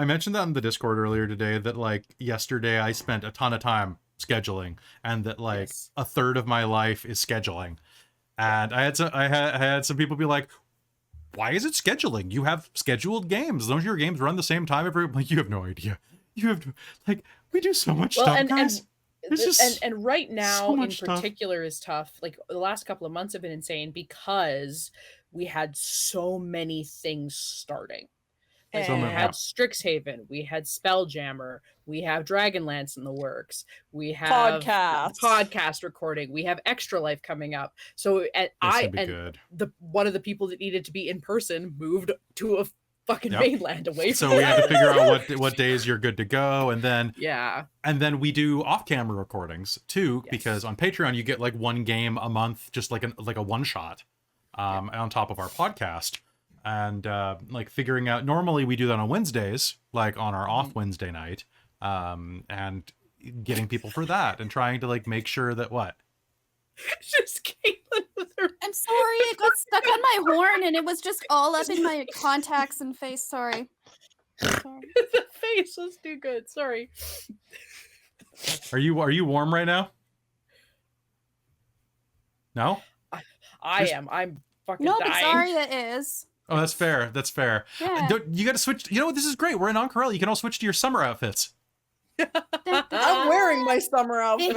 S7: mentioned that in the Discord earlier today that like yesterday I spent a ton of time scheduling, and that like
S3: Yes.
S7: a third of my life is scheduling. And I had some people be like,
S1: why is it scheduling? You have scheduled games. Don't your games run the same time every? Like, you have no idea. You have like, we do so much stuff, guys.
S8: And right now in
S1: stuff.
S8: particular is tough. Like the last couple of months have been insane because we had so many things starting. Like,
S1: So
S8: we
S1: many,
S8: had
S1: yeah.
S8: Strixhaven, we had Spelljammer, we have Dragonlance in the works, we have podcast recording, we have Extra Life coming up. So one of the people that needed to be in person moved to a fucking mainland away from
S1: So we had to figure out what days you're good to go, and then and then we do off-camera recordings too, because on Patreon you get like one game a month, just like a one shot, on top of our podcast. And like figuring out, normally we do that on Wednesdays, like on our off Wednesday night, and getting people for that and trying to like make sure that
S8: just Caitlin with her.
S5: I'm sorry, it got stuck on my horn and it was just all up in my contacts and face. Sorry.
S8: The face was too good. Sorry.
S1: Are you warm right now? No?
S8: I am. I'm fucking
S5: no, but
S8: dying.
S5: Zarya is.
S1: Oh, that's fair. That's fair.
S5: Yeah.
S1: You got to switch. You know what? This is great. We're in Ank'Harel. You can all switch to your summer outfits.
S2: I'm wearing my summer outfit.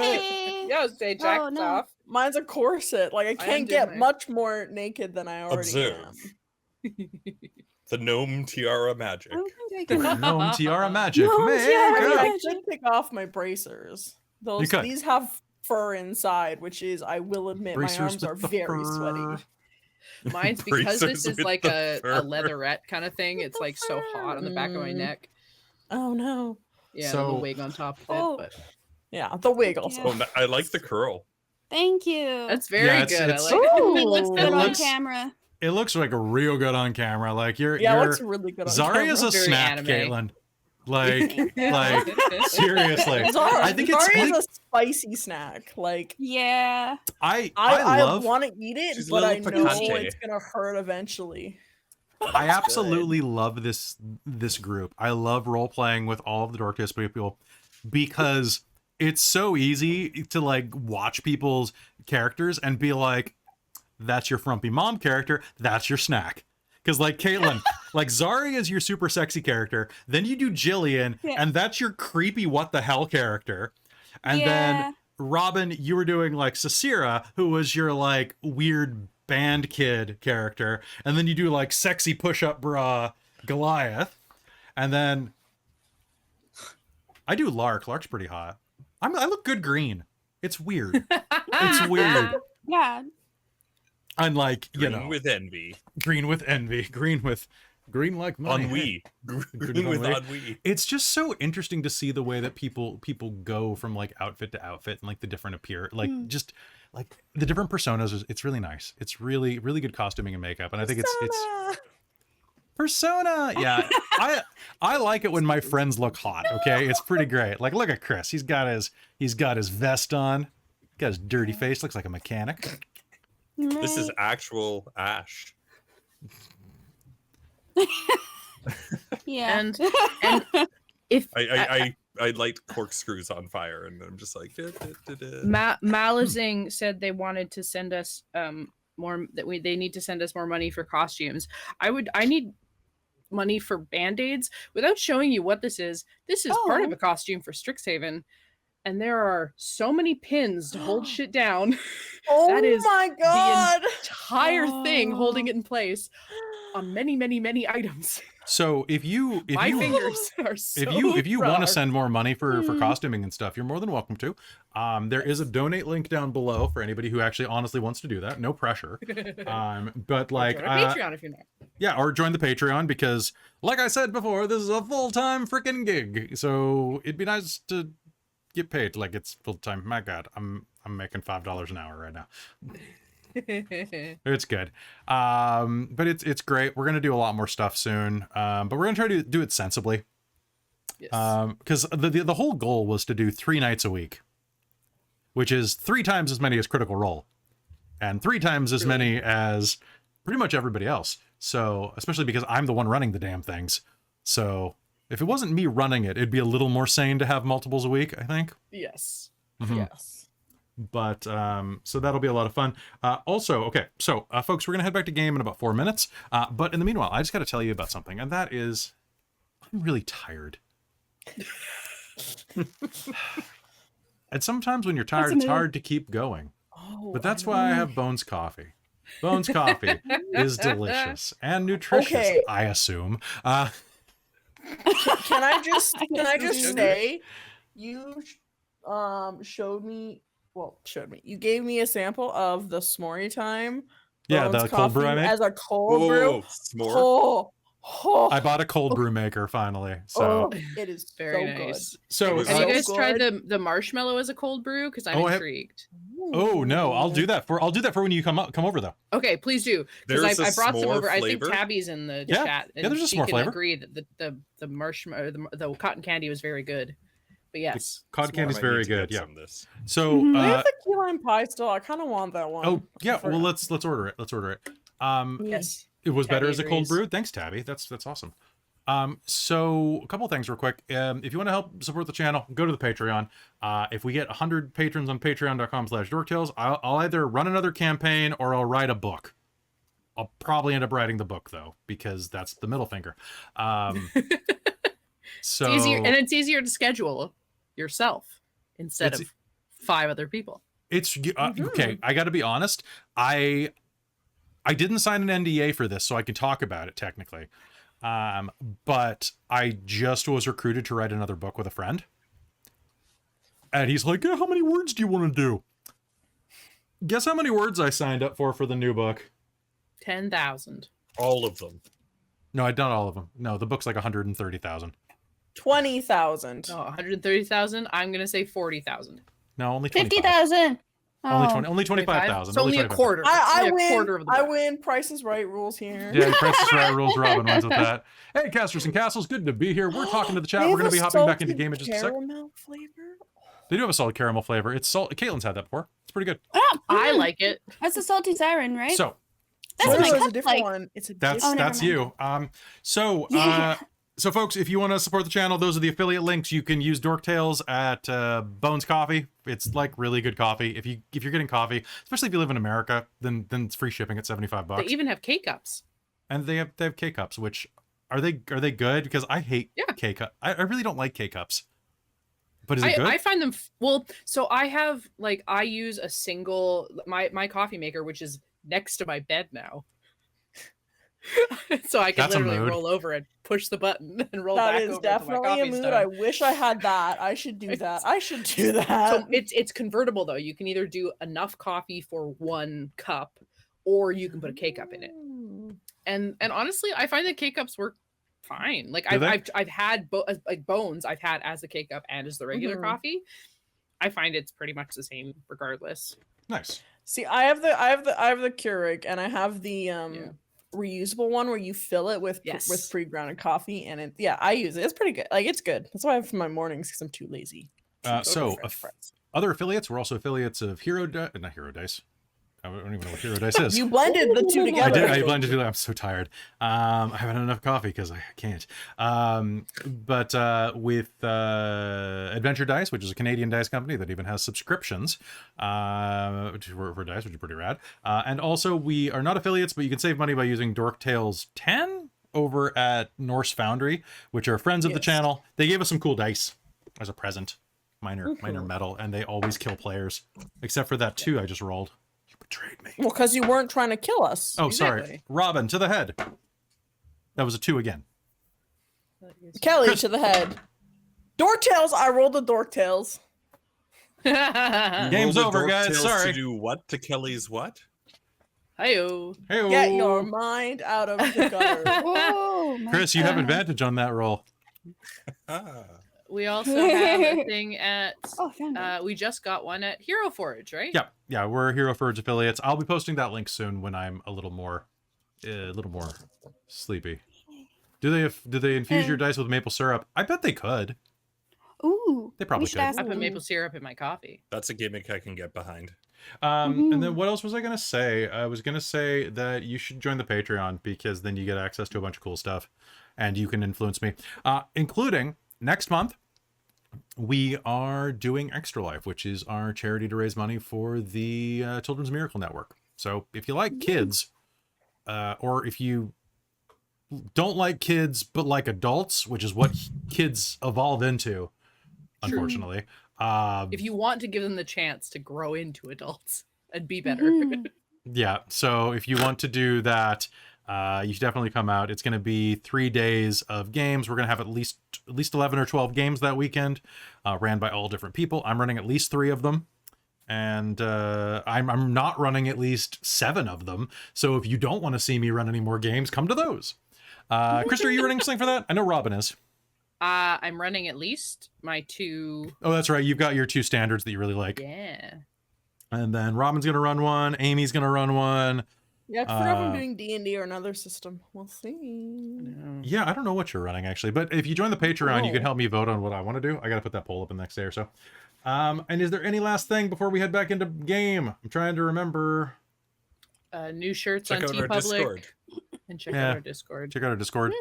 S8: Yeah, say jackets off.
S2: Mine's a corset. Like I can't get much more naked than I already am.
S4: The gnome tiara magic.
S1: Gnome tiara magic.
S2: No,
S1: Man,
S2: I should take off my bracers. These have fur inside, which is, I will admit,
S1: Bracers
S2: my arms are very sweaty.
S3: Mine's because this is like a leatherette kind of thing. It's like so hot on the back of my neck.
S2: Oh no.
S3: Yeah, the wig on top of it. But
S2: yeah, the wig also.
S4: Oh, I like the curl.
S5: Thank you.
S3: That's very good. I like
S5: it.
S3: It
S5: looks good on camera.
S1: It looks like real good on camera. Like it
S2: looks really good on camera.
S1: Zarya's a snack, Caitlin. Like seriously. I think
S2: Zarya's a spicy snack. Like,
S5: yeah.
S2: I want to eat it, but I know it's gonna hurt eventually.
S1: I absolutely love this group. I love role playing with all of the Dork people because it's so easy to like watch people's characters and be like, that's your frumpy mom character, that's your snack. Because like Caitlin, like Zarya is your super sexy character, then you do Jillian, and that's your creepy what the hell character. And then Robin, you were doing like Sasira, who was your like weird band kid character, and then you do like sexy push-up bra Goliath, and then I do Lark. Lark's pretty hot. I look good green. It's weird. It's weird.
S5: Yeah.
S1: I'm like,
S4: green with envy.
S1: Green with envy. Green like money.
S4: Ennui. Green with ennui.
S1: It's just so interesting to see the way that people go from like outfit to outfit and like the different just like the different personas. It's really nice. It's really, really good costuming and makeup. And I think it's Persona. Yeah. I like it when my friends look hot. Okay. It's pretty great. Like, look at Chris. He's got his vest on. Got his dirty face. Looks like a mechanic.
S4: This is actual Ash.
S5: Yeah.
S3: And if
S4: I light corkscrews on fire, and I'm just like.
S3: Malazing said they wanted to send us more. They need to send us more money for costumes. I need money for band-aids without showing you what this is. This is part of a costume for Strixhaven. And there are so many pins to hold shit down. That is
S2: my god!
S3: The entire thing holding it in place on many, many, many items.
S1: So if you
S3: fingers are so
S1: if you want to
S3: raw.
S1: send more money for costuming and stuff, you're more than welcome to. There is a donate link down below for anybody who actually honestly wants to do that. No pressure. But like
S3: join our Patreon if you're not.
S1: Yeah, or join the Patreon because, like I said before, this is a full-time freaking gig. So it'd be nice to get paid like it's full-time. My god, I'm making $5 an hour right now. It's good. But it's great. We're gonna do a lot more stuff soon. But we're gonna try to do it sensibly. Yes. Because the whole goal was to do 3 nights a week, which is 3 times as many as Critical Role, and 3 times as many as pretty much everybody else. So especially because I'm the one running the damn things. So if it wasn't me running it, it'd be a little more sane to have multiples a week, I think.
S8: Yes.
S1: Mm-hmm.
S8: Yes.
S1: But so that'll be a lot of fun. Also, okay, so folks, we're gonna head back to game in about 4 minutes. But in the meanwhile, I just got to tell you about something, and that is, I'm really tired. And sometimes when you're tired, it's hard to keep going.
S2: Oh,
S1: But that's why I have Bones Coffee. Bones Coffee is delicious and nutritious,
S2: Okay.
S1: I assume.
S2: Can I just say, you showed me. You gave me a sample of the s'more time.
S1: Yeah,
S2: Bones
S1: the cold brew I
S2: coffee
S1: made.
S2: as a cold brew.
S4: S'more.
S1: I bought a cold brew maker finally. So
S2: it is
S3: Very
S2: so
S3: nice.
S1: so
S2: It is
S3: Have you
S2: so
S3: guys tried
S2: good.
S3: the marshmallow as a cold brew? Because I'm
S1: Oh, I have-
S3: intrigued.
S1: oh no, I'll do that for when you come over though.
S3: Okay, please do. Because
S4: There's a
S3: I brought some
S4: s'more
S3: over. I think
S4: flavor?
S3: Tabby's in the
S1: Yeah.
S3: chat.
S1: Yeah, there's a
S3: she
S1: s'more
S3: can
S1: flavor.
S3: agree that the marshmallow, the cotton candy was very good. But yes,
S1: Cotton
S3: s'more.
S1: candy's
S4: Might
S1: very
S4: need to
S1: good.
S4: get
S1: Yeah.
S4: some of this.
S1: So
S5: Mhm.
S2: We have the key lime pie still. I kind of want that one.
S1: oh yeah,
S2: For-
S1: well let's order it. Let's order it.
S3: Yes.
S1: It was better
S3: Tabby
S1: as a cold
S3: agrees.
S1: brew. Thanks, Tabby. That's awesome. So a couple things real quick. If you want to help support the channel, go to the Patreon. If we get 100 patrons on patreon.com/dorktales, I'll either run another campaign or I'll write a book. I'll probably end up writing the book though, because that's the middle finger. So
S3: It's easier, and it's easier to schedule yourself instead
S1: It's-
S3: of 5 other people.
S1: it's okay. I got to be honest. I didn't sign an NDA for this, so I can talk about it technically. But I just was recruited to write another book with a friend. And he's like, yeah, how many words do you want to do? Guess how many words I signed up for the new book?
S3: 10,000.
S4: All of them.
S1: No, I'd done all of them. No, the book's like 130,000.
S2: 20,000.
S3: Oh, 130,000. I'm gonna say 40,000.
S1: No, only 25.
S5: 50,000.
S1: Only
S5: Oh.
S1: 20, only 25,000.
S3: It's only a
S1: 25,000.
S3: quarter.
S2: I
S3: Only a
S2: win.
S3: quarter of the
S2: I
S3: book.
S2: win. Price is Right rules here.
S1: Yeah, Price is Right rules. Robin wins with that. Hey, Casters and Castles, good to be here. We're talking to the chat.
S2: They
S1: We're going
S2: have
S1: to be
S2: a
S1: hopping back into
S2: salted
S1: game in just a sec.
S2: caramel flavor.
S1: They do have a solid caramel flavor. It's salt. Caitlin's had that before. It's pretty good.
S5: Oh,
S3: I like it.
S5: That's a salty siren, right?
S1: So
S5: That's
S2: No,
S5: what my
S2: it's a
S5: cup's
S2: different
S5: like.
S2: one. It's a
S1: that's
S5: Oh, never
S1: that's
S5: mind.
S1: you. So
S5: Yeah.
S1: so folks, if you want to support the channel, those are the affiliate links. You can use Dork Tales at Bones Coffee. It's like really good coffee. If you're getting coffee, especially if you live in America, then it's free shipping at $75.
S3: They even have K-cups.
S1: And they have K cups, which are they good? Because I hate K cup. I really don't like K cups. But is it good?
S3: I find them well. So I have I use a single my coffee maker, which is next to my bed now. So I can
S1: That's a
S3: literally
S1: mood.
S3: roll over and push the button and roll
S2: That
S3: back
S2: is
S3: over
S2: definitely
S3: until my
S2: a
S3: coffee's
S2: mood.
S3: done.
S2: I wish I had that. I should do that. I should do that.
S3: So it's convertible though. You can either do enough coffee for 1 cup, or you can put a K cup in it. And honestly, I find that K cups work fine. Like
S1: Do they?
S3: I've had Bones. I've had as the K cup and as the regular
S2: Mhm.
S3: coffee. I find it's pretty much the same regardless.
S1: Nice.
S2: See, I have the Keurig, and I have the reusable one where you fill it with
S3: Yes.
S2: pre-grounded coffee, and I use it. It's pretty good. Like, it's good. That's why I have for my mornings, because I'm too lazy. to go to
S1: So
S2: French fries.
S1: other affiliates, we're also affiliates of not Hero Dice. I don't even know what Hero Dice is.
S2: You blended the two
S1: I
S2: together.
S1: did. I blended it. I'm so tired. I haven't had enough coffee because I can't. But with Adventure Dice, which is a Canadian dice company that even has subscriptions for dice, which is pretty rad. And also, we are not affiliates, but you can save money by using Dork Tales 10 over at Norse Foundry, which are friends of the
S2: Yes.
S1: channel. They gave us some cool dice as a present, minor
S2: Mhm.
S1: metal, and they always kill players, except for that 2 I just rolled. You betrayed me.
S2: Well, because you weren't trying to kill us.
S1: Oh, sorry.
S3: Exactly.
S1: Robin, to the head. That was a 2 again.
S2: Kelly
S1: Chris-
S2: to the head. Dork Tails. I rolled the Dork Tails.
S1: Game's
S4: Roll the
S1: over,
S4: Dork
S1: guys.
S4: Tales
S1: Sorry.
S4: To do what to Kelly's what?
S3: Hi-yo.
S1: Hey,
S2: Get your mind out of the gutter.
S5: Oh, my
S1: Chris, you have
S5: God.
S1: advantage on that roll.
S4: Ah.
S3: We also have a thing at
S5: Oh, found it.
S3: we just got one at Hero Forge, right?
S1: Yeah, we're Hero Forge affiliates. I'll be posting that link soon when I'm a little more sleepy. Do they infuse your dice with maple syrup? I bet they could.
S5: Ooh.
S1: They probably
S5: we should
S1: could.
S5: ask
S3: I put
S5: them.
S3: maple syrup in my coffee.
S4: That's a gimmick I can get behind.
S1: And then what else was I gonna say? I was gonna say that you should join the Patreon because then you get access to a bunch of cool stuff, and you can influence me, including next month. we are doing Extra Life, which is our charity to raise money for the Children's Miracle Network. So if you like kids, or if you don't like kids but like adults, which is what kids evolve into, unfortunately.
S8: If you want to give them the chance to grow into adults and be better.
S1: Yeah, so if you want to do that, you should definitely come out. It's going to be 3 days of games. We're going to have at least 11 or 12 games that weekend, ran by all different people. I'm running at least 3 of them, and I'm not running at least 7 of them. So if you don't want to see me run any more games, come to those. Krista, are you running something for that? I know Robin is.
S8: I'm running at least my 2.
S1: Oh, that's right. You've got your 2 standards that you really like.
S8: Yeah.
S1: And then Robin's going to run one. Amy's going to run one.
S2: Yeah, I forgot if I'm doing D&D or another system. We'll see.
S1: Yeah, I don't know what you're running, actually. But if you join the Patreon, you can help me vote on what I want to do. I got to put that poll up in the next day or so. And is there any last thing before we head back into game? I'm trying to remember.
S8: New shirts
S4: Check
S8: on
S4: out our
S8: TeePublic.
S4: Discord.
S8: And check out our Discord.
S1: Check out our Discord.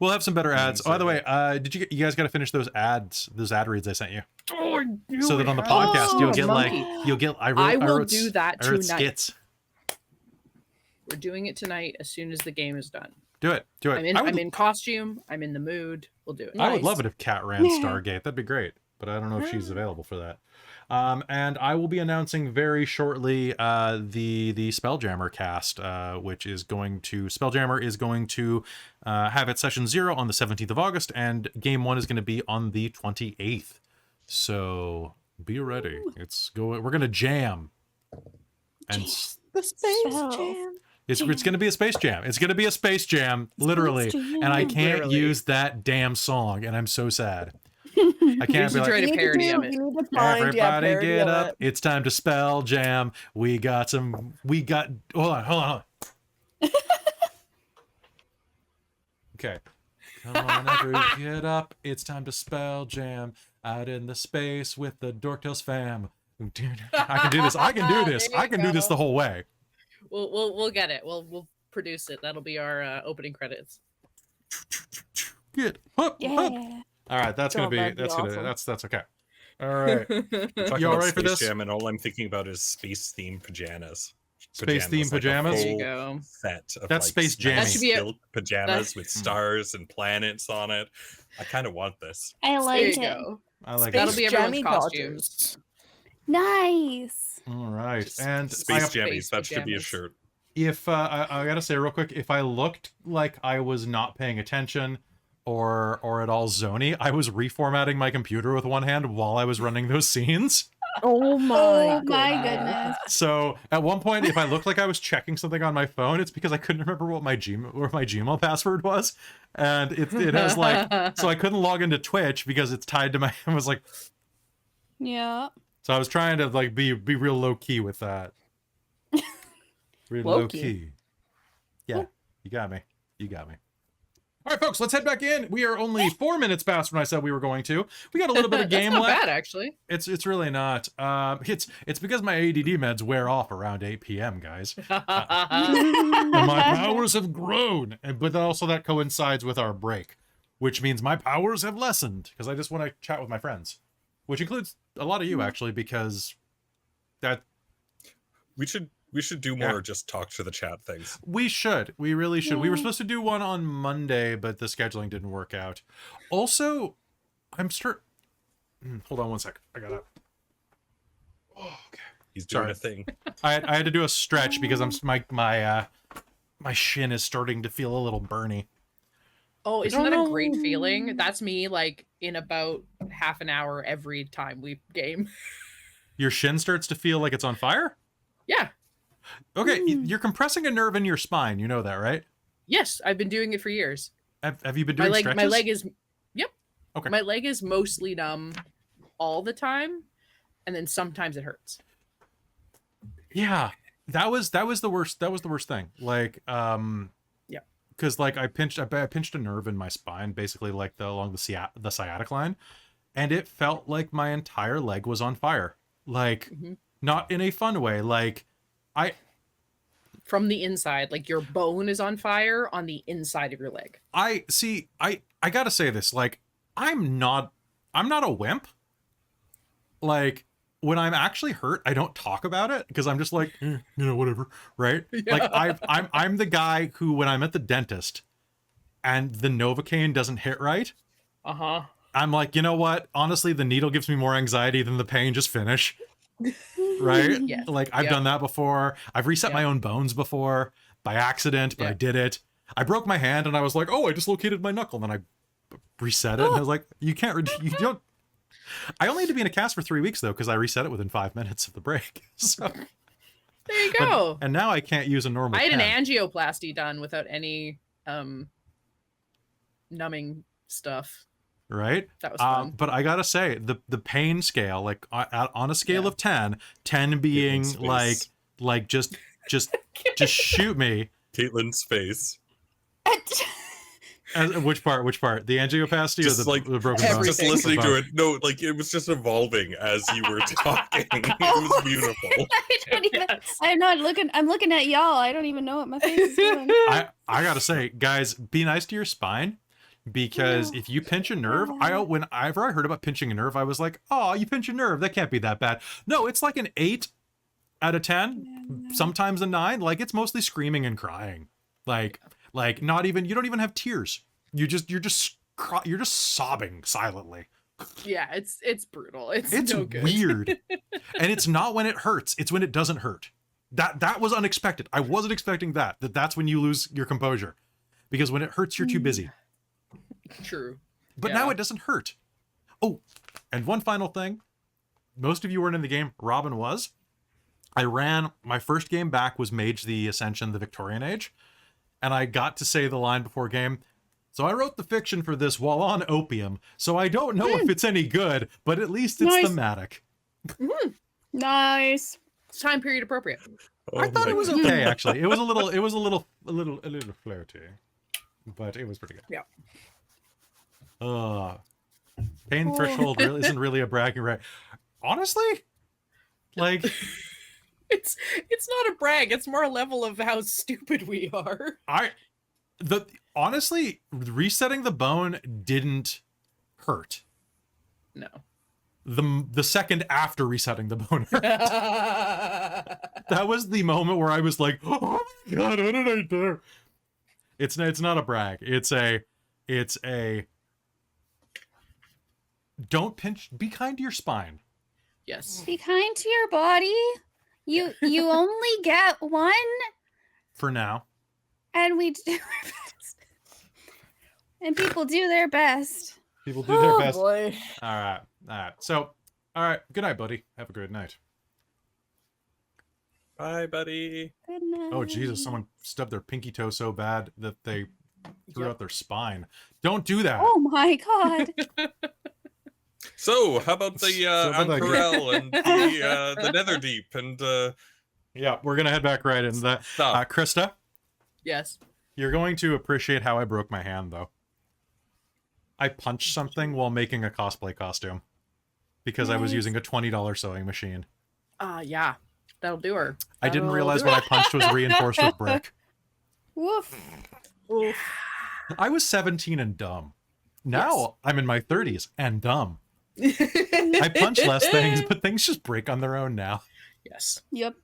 S1: We'll have some better ads. Oh, by the way, did you guys got to finish those ads, those ad reads I sent you?
S8: Oh,
S1: so that on the podcast you'll get I will
S8: do that
S1: I wrote
S8: tonight.
S1: skits.
S8: We're doing it tonight as soon as the game is done.
S1: Do it.
S8: I'm in costume. I'm in the mood. We'll do it.
S1: I would love it if Kat ran Stargate. That'd be great. But I don't know if she's available for that. And I will be announcing very shortly the Spelljammer cast, which is going to Spelljammer is going to have its session 0 on the 17th of August, and game 1 is going to be on the 28th. So be ready. We're gonna jam. And
S2: the space jam.
S1: It's going to be a space jam. It's going to be a space jam, literally. And I can't use that damn song, and I'm so sad. I can't be like,
S8: try to parody of it.
S1: Everybody get up. It's time to spell jam. Hold on. Okay. Come on, everybody get up. It's time to spell jam. Out in the space with the Dorktales fam. I can do this. I can do this the whole way.
S8: We'll get it. We'll produce it. That'll be our opening credits.
S1: Get up. All right, that's okay. All right.
S4: You all ready for this? Jam, and all I'm thinking about is space themed pajamas.
S1: Space themed pajamas.
S8: There you go.
S4: Set of
S1: that's space jammy.
S4: Silk pajamas with stars and planets on it. I kind of want this.
S5: I like it.
S1: I like
S8: That'll
S1: it.
S8: be everyone's costumes.
S5: Nice.
S1: All right, and
S4: space jammies. That should be a shirt.
S1: If I gotta say real quick, if I looked like I was not paying attention or at all zony, I was reformatting my computer with one hand while I was running those scenes.
S2: Oh my
S5: goodness.
S1: So at one point, if I looked like I was checking something on my phone, it's because I couldn't remember what my Gmail password was, and it has like, so I couldn't log into Twitch because it's tied to my. I was like,
S5: yeah.
S1: So I was trying to like be real low key with that. Real low key. Yeah, you got me. All right, folks, let's head back in. We are only 4 minutes past when I said we were going to. We got a little bit of game
S8: That's not
S1: left.
S8: bad, actually.
S1: It's really not. It's because my ADD meds wear off around 8 p.m., guys. And my powers have grown, but also that coincides with our break, which means my powers have lessened because I just want to chat with my friends, which includes a lot of you actually, because that
S4: we should do more just talk to the chat things.
S1: We really should. We were supposed to do one on Monday, but the scheduling didn't work out. Also, hold on one sec. I got up. Oh, okay.
S4: He's doing a thing.
S1: I had to do a stretch because my shin is starting to feel a little burny.
S8: Oh, isn't that a great feeling? That's me like in about half an hour every time we game.
S1: Your shin starts to feel like it's on fire?
S8: Yeah.
S1: Okay, you're compressing a nerve in your spine. You know that, right?
S8: Yes, I've been doing it for years.
S1: Have you been doing stretches?
S8: My leg is, yep.
S1: Okay.
S8: My leg is mostly numb all the time, and then sometimes it hurts.
S1: Yeah, that was the worst. That was the worst thing. Like,
S8: yeah,
S1: because like I pinched a nerve in my spine, basically like along the sciatic line, and it felt like my entire leg was on fire. Like, not in a fun way. Like,
S8: from the inside, like your bone is on fire on the inside of your leg.
S1: I gotta say this, like, I'm not a wimp. like when I'm actually hurt, I don't talk about it because I'm just like, whatever, right? Like I'm the guy who, when I'm at the dentist and the Novocaine doesn't hit right, I'm like, you know what? Honestly, the needle gives me more anxiety than the pain. Just finish. Right?
S3: Yes.
S1: Like I've done that before. I've reset my own bones before by accident, but I did it. I broke my hand and I was like, oh, I dislocated my knuckle. And then I reset it. And I was like, you don't. I only had to be in a cast for 3 weeks though, because I reset it within 5 minutes of the break. So
S3: there you go.
S1: And now I can't use a normal.
S3: I had an angioplasty done without any numbing stuff.
S1: Right?
S3: That was fun.
S1: But I gotta say, the pain scale, like on a scale of 10 being like just shoot me.
S4: Caitlin's face.
S1: Which part? The angioplasty
S4: just
S1: or the,
S4: like,
S1: the broken bone?
S4: Just listening to it. No, like it was just evolving as you were talking. It was beautiful.
S5: I'm not looking. I'm looking at y'all. I don't even know what my face is doing.
S1: I gotta say, guys, be nice to your spine. Because if you pinch a nerve, whenever I heard about pinching a nerve, I was like, oh, you pinch a nerve. That can't be that bad. No, it's like an 8 out of 10, sometimes a 9. Like it's mostly screaming and crying. Like not even, you don't even have tears. You're just sobbing silently.
S3: Yeah, it's brutal. It's no good.
S1: Weird. And it's not when it hurts. It's when it doesn't hurt. That was unexpected. I wasn't expecting that's when you lose your composure. Because when it hurts, you're too busy.
S3: True.
S1: But now it doesn't hurt. Oh, and one final thing. Most of you weren't in the game. Robin was. I ran, my first game back was Mage the Ascension, the Victorian Age. And I got to say the line before game. So I wrote the fiction for this while on opium. So I don't know if it's any good, but at least it's thematic.
S5: Nice.
S3: It's time period appropriate.
S1: I thought it was okay, actually. It was a little flirty. But it was pretty good.
S3: Yeah.
S1: Pain threshold isn't really a bragging right. Honestly, like
S3: it's not a brag. It's more a level of how stupid we are.
S1: Honestly, resetting the bone didn't hurt.
S3: No.
S1: The second after resetting the bone hurt. That was the moment where I was like, oh my god, what did I do? It's not a brag. It's a don't pinch. Be kind to your spine.
S3: Yes.
S5: Be kind to your body. You only get one.
S1: For now.
S5: And we do our best. And people do their best.
S1: People do their best.
S2: Boy.
S1: All right. So, all right. Good night, buddy. Have a good night.
S4: Bye, buddy.
S5: Good night.
S1: Oh, Jesus. Someone stubbed their pinky toe so bad that they threw out their spine. Don't do that.
S5: Oh, my God.
S4: So, how about the Ank'Harel and the Netherdeep and
S1: yeah, we're gonna head back right into that. Krista,
S3: yes,
S1: you're going to appreciate how I broke my hand, though. I punched something while making a cosplay costume because I was using a $20 sewing machine.
S3: Yeah, that'll do her.
S1: I didn't realize what I punched was reinforced with brick.
S5: Woof.
S3: Oof.
S1: I was 17 and dumb. Now I'm in my 30s and dumb. I punch less things, but things just break on their own now.
S3: Yes.
S5: Yep.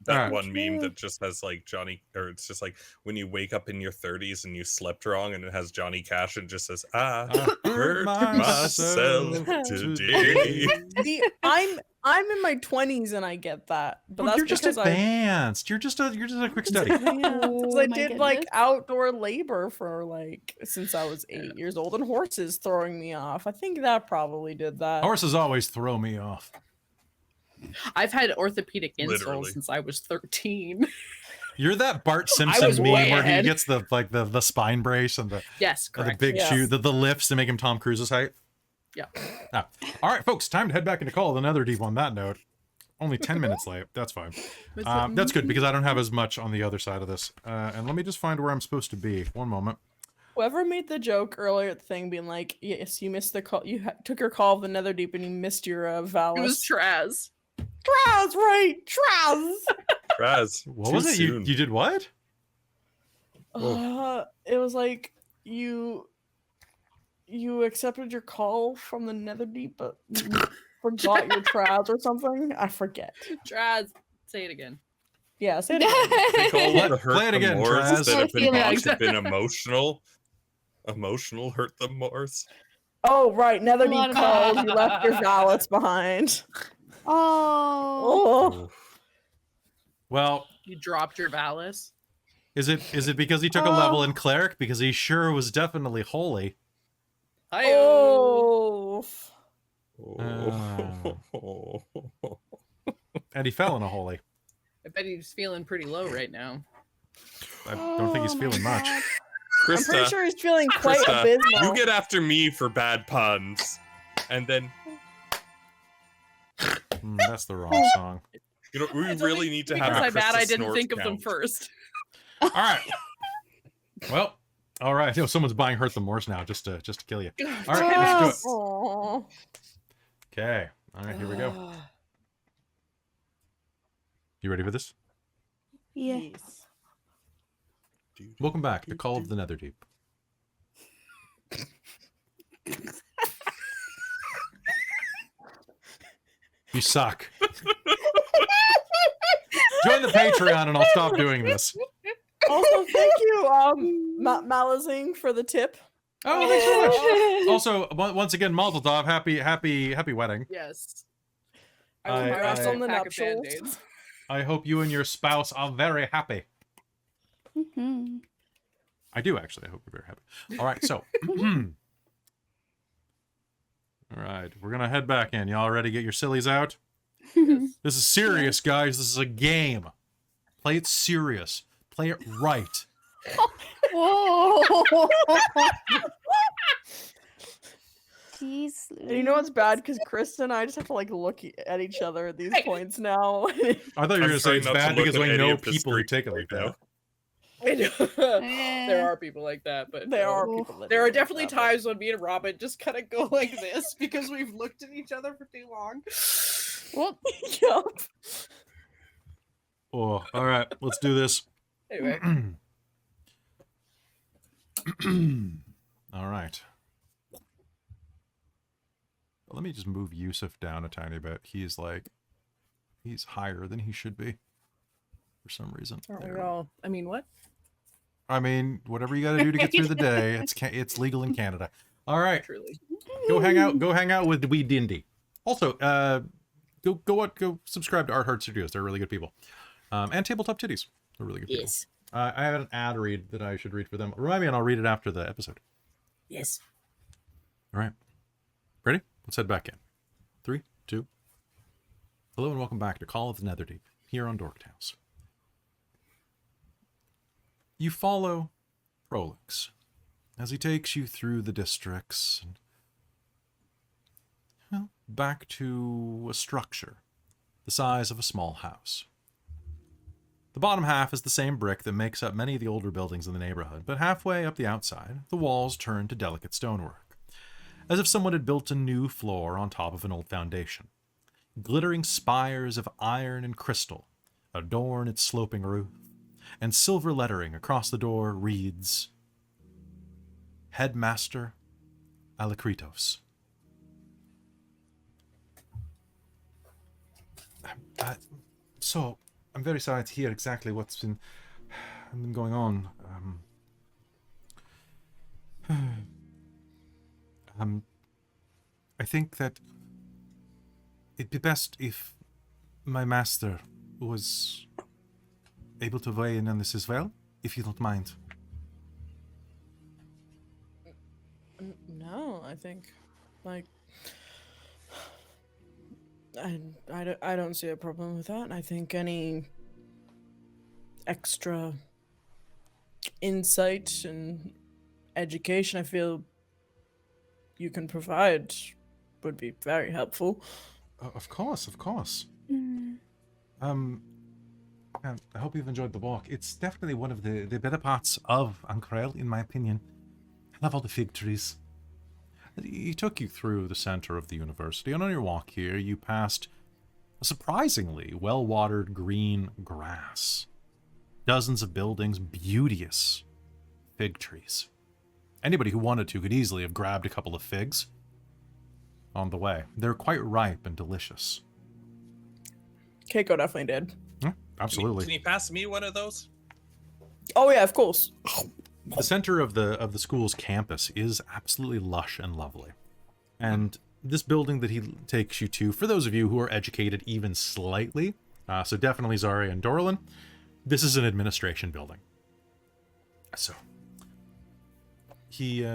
S4: That one meme that just has like Johnny, or it's just like when you wake up in your 30s and you slept wrong, and it has Johnny Cash and just says, "I hurt myself today."
S2: See, I'm in my 20s and I get that, but that's
S1: you're just advanced. You're just a quick study.
S2: I did like outdoor labor for since I was 8 years old, and horses throwing me off. I think that probably did that.
S1: Horses always throw me off.
S3: I've had orthopedic insoles since I was 13.
S1: You're that Bart Simpson meme where he gets the spine brace and the
S3: correct.
S1: the big shoe, the lifts to make him Tom Cruise's height.
S3: Yeah.
S1: All right, folks, time to head back into Call of the Netherdeep on that note. Only 10 minutes late. That's fine. That's good because I don't have as much on the other side of this. And let me just find where I'm supposed to be. One moment.
S2: Whoever made the joke earlier at the thing being like, yes, you missed the call. You took your Call of the Netherdeep and you missed your Valis.
S3: It was Traz.
S2: Traz, right? Traz.
S4: Traz.
S1: What was it? You did what?
S2: It was like you you accepted your call from the Netherdeep, but you forgot your Traz or something? I forget.
S3: Traz, say it again.
S2: Yeah, say it again.
S4: They call the hurt
S1: Play it
S4: the
S1: again,
S4: mores
S1: Traz.
S4: that have been
S3: Feelings.
S4: boxed have been emotional. Emotional hurt the mores.
S2: Oh, right.
S5: Lot
S2: Netherdeep
S5: of
S2: called.
S5: that.
S2: You left your Valis behind.
S5: Oh.
S2: Oh.
S1: Well,
S3: You dropped your Valis.
S1: is it because he took a level in cleric? Because he sure was definitely holy.
S2: Oh.
S1: And he fell in a holy.
S3: I bet he's feeling pretty low right now.
S1: I don't think he's feeling much.
S2: I'm pretty
S4: Krista,
S2: sure he's feeling quite
S4: Krista,
S2: abysmal.
S4: you get after me for bad puns, and then
S1: That's the wrong song.
S4: you know we
S3: It's
S4: really
S3: only
S4: need to
S3: because
S4: have a
S3: I'm mad
S4: Krista
S3: I didn't
S4: snort
S3: think of them
S4: count.
S3: first.
S1: All right. Well, all right. Yo, someone's buying Hurt the Morse now just to kill you. All right, let's do it.
S2: Aw.
S1: Okay. All right, here we go. You ready for this?
S5: Yeah.
S2: Yes.
S1: Welcome back to Call of the Netherdeep. You suck. Join the Patreon and I'll stop doing this.
S2: Also, thank you, Malazing, for the tip.
S1: Oh, thanks so much. Also, once again, Mazel Tov, happy wedding.
S3: Yes.
S1: I-
S2: Congrats
S1: I-
S2: on the
S3: pack of
S2: nuptials.
S3: Band-Aids.
S1: I hope you and your spouse are very happy.
S5: Mhm.
S1: I do actually. I hope you're very happy. All right, so. All right, we're gonna head back in. Y'all ready to get your sillies out? This is serious, guys. This is a game. Play it serious. Play it right.
S5: Whoa. Jeez.
S2: And you know what's bad? Because Krista and I just have to like look at each other at these points now.
S1: I thought you were
S4: I'm
S1: gonna say
S4: trying
S1: it's
S4: not to
S1: bad
S4: look
S1: because
S4: at
S1: we
S4: any
S1: know
S4: of the
S1: people who
S4: screen
S1: take it like
S4: right
S1: that.
S3: I know.
S5: Yeah.
S3: There are people like that, but
S2: There are
S5: Oof.
S2: people that
S3: There
S2: do
S3: are
S2: like
S3: definitely
S2: that, but-
S3: times when me and Robin just kind of go like this because we've looked at each other for too long.
S2: Well, yup.
S1: Oh, all right. Let's do this.
S3: Anyway,
S1: All right. Let me just move Yusuf down a tiny bit. He's higher than he should be for some reason.
S3: aren't
S1: There
S3: we all? I mean, what?
S1: I mean, whatever you got to do to get through the day, it's legal in Canada. All right,
S3: Truly.
S1: go hang out with Wee Dindy. Also, go subscribe to Art Heart Studios. They're really good people. And Tabletop Titties. They're really good people.
S3: Yes.
S1: I have an ad read that I should read for them. Remind me, and I'll read it after the episode.
S3: Yes.
S1: All right, ready? Let's head back in. 3, 2. Hello and welcome back to Call of the Netherdeep here on Dork Tales. You follow Prolix as he takes you through the districts and, well, back to a structure the size of a small house. The bottom half is the same brick that makes up many of the older buildings in the neighborhood, but halfway up the outside, the walls turn to delicate stonework, as if someone had built a new floor on top of an old foundation. Glittering spires of iron and crystal adorn its sloping roof, and silver lettering across the door reads, Headmaster Alakritos. So, I'm very sorry to hear exactly what's been going on. I think that it'd be best if my master was able to weigh in on this as well, if you don't mind.
S2: No, I think, like, I don't see a problem with that. I think any extra insight and education I feel you can provide would be very helpful.
S1: Of course, of course.
S5: Mm.
S1: I hope you've enjoyed the walk. It's definitely one of the better parts of Ank'Harel, in my opinion. I love all the fig trees. He took you through the center of the university, and on your walk here, you passed a surprisingly well-watered green grass. Dozens of buildings, beauteous fig trees. Anybody who wanted to could easily have grabbed a couple of figs on the way. They're quite ripe and delicious.
S2: Keiko definitely did.
S1: Yeah, absolutely.
S4: Can you pass me one of those?
S2: Oh yeah, of course.
S1: The center of the school's campus is absolutely lush and lovely. And this building that he takes you to, for those of you who are educated even slightly, so definitely Zarya and Dorlen, this is an administration building. So, he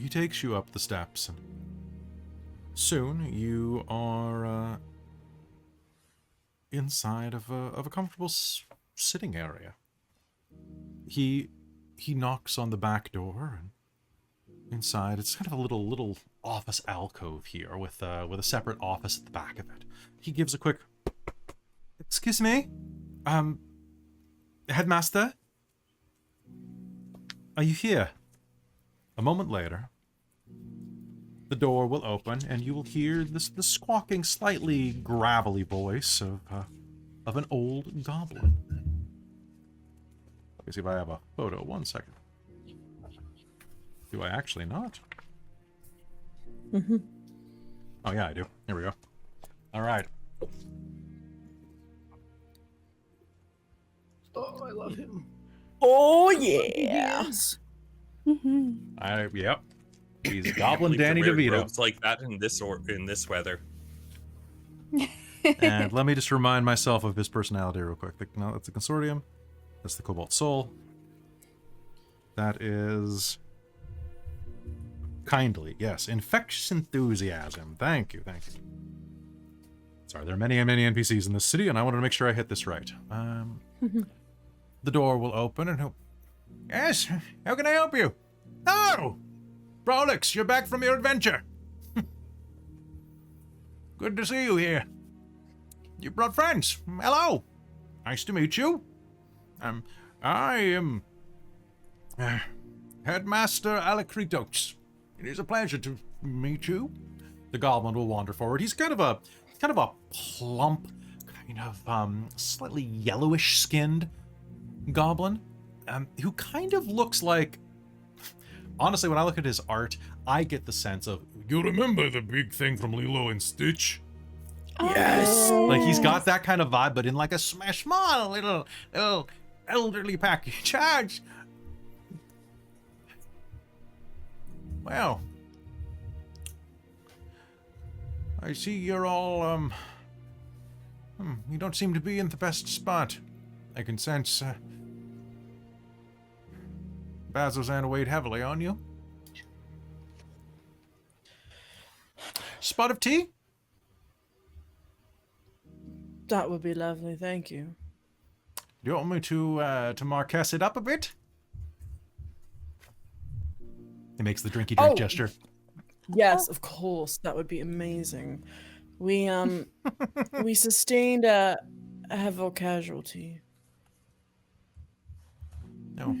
S1: takes you up the steps, and soon you are inside of a comfortable sitting area. He knocks on the back door, and inside it's kind of a little office alcove here with a separate office at the back of it. He gives a quick, "Excuse me, headmaster, are you here?" A moment later, the door will open, and you will hear the squawking, slightly gravelly voice of an old goblin. Let me see if I have a photo. 1 second. Do I actually not?
S2: Mm-hmm.
S1: Oh yeah, I do. Here we go. All right.
S8: Oh, I love him.
S2: Oh yeah.
S6: Yes.
S1: Yep. He's Goblin Danny
S4: To wear
S1: DeVito.
S4: robes like that in this weather.
S1: And let me just remind myself of his personality real quick. No, that's the Consortium. That's the Cobalt Soul. That is kindly. Yes, infectious enthusiasm. Thank you. Sorry, there are many NPCs in this city, and I wanted to make sure I hit this right. The door will open, and yes, how can I help you? Oh, Prolix, you're back from your adventure. Good to see you here. You brought friends. Hello. Nice to meet you. I am Headmaster Alakritos. It is a pleasure to meet you. The goblin will wander forward. He's kind of a plump, kind of slightly yellowish skinned goblin, who kind of looks like, honestly, when I look at his art, I get the sense of, you remember the big thing from Lilo and Stitch? Yes! Like, he's got that kind of vibe, but in like a small little elderly package. Well, I see you're all, you don't seem to be in the best spot. I can sense, Bazzoxan weighed heavily on you. Spot of tea?
S2: That would be lovely, thank you.
S1: Do you want me to Marquess it up a bit? He makes the drinky drink gesture.
S2: Yes, of course, that would be amazing. We we sustained a heavy casualty.
S1: No.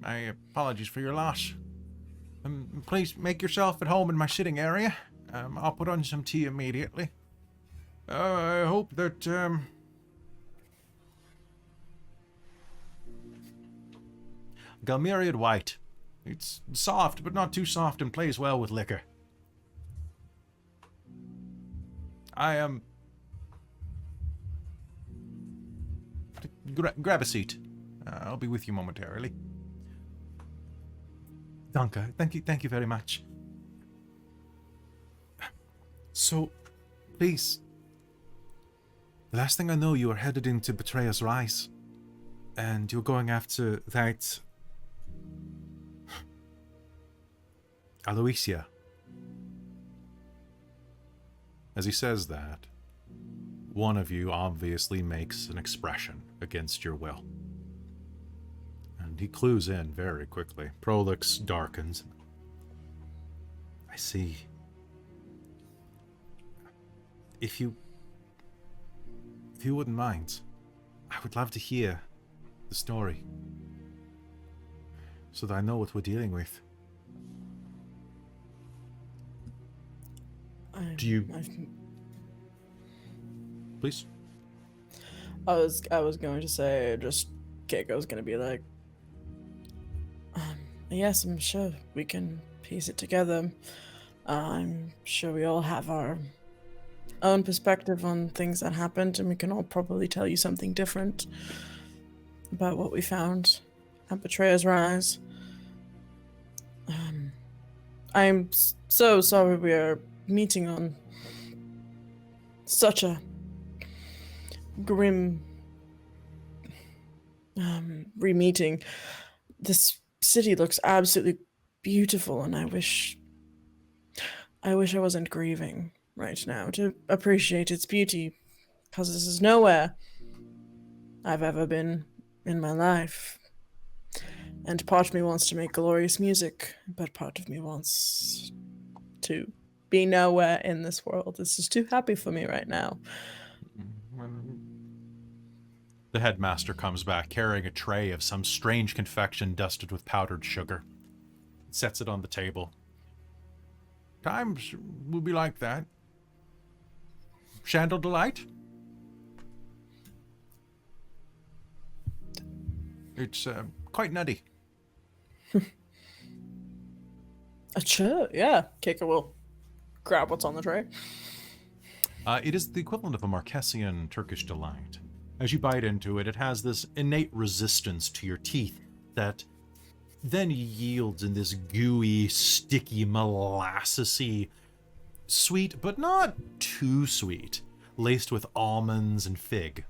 S1: My apologies for your loss. Please make yourself at home in my sitting area. I'll put on some tea immediately. I hope that, Galmeriad White. It's soft, but not too soft, and plays well with liquor. I am... grab a seat. I'll be with you momentarily. Danke. Thank you very much. So, please. The last thing I know, you are headed into Betrayer's Rise. And you're going after that... Aloysia. As he says that, one of you obviously makes an expression against your will. And he clues in very quickly. Prolix darkens. I see. If you wouldn't mind, I would love to hear the story. So that I know what we're dealing with. Do you... Please?
S2: I was going to say, just Keiko's gonna be like, yes, I'm sure we can piece it together. I'm sure we all have our own perspective on things that happened, and we can all probably tell you something different about what we found at Betrayer's Rise. I'm so sorry we are meeting on such a grim re-meeting. This city looks absolutely beautiful, and I wish I wasn't grieving right now to appreciate its beauty, because this is nowhere I've ever been in my life. And part of me wants to make glorious music, but part of me wants to be nowhere in this world. This is too happy for me right now.
S1: The headmaster comes back carrying a tray of some strange confection dusted with powdered sugar. Sets it on the table. Times will be like that. Chandle delight? It's quite nutty.
S2: Sure, yeah. Keiko will grab what's on the tray.
S1: It is the equivalent of a Marquesian Turkish delight. As you bite into it, it has this innate resistance to your teeth that then yields in this gooey, sticky, molassesy, sweet, but not too sweet, laced with almonds and fig.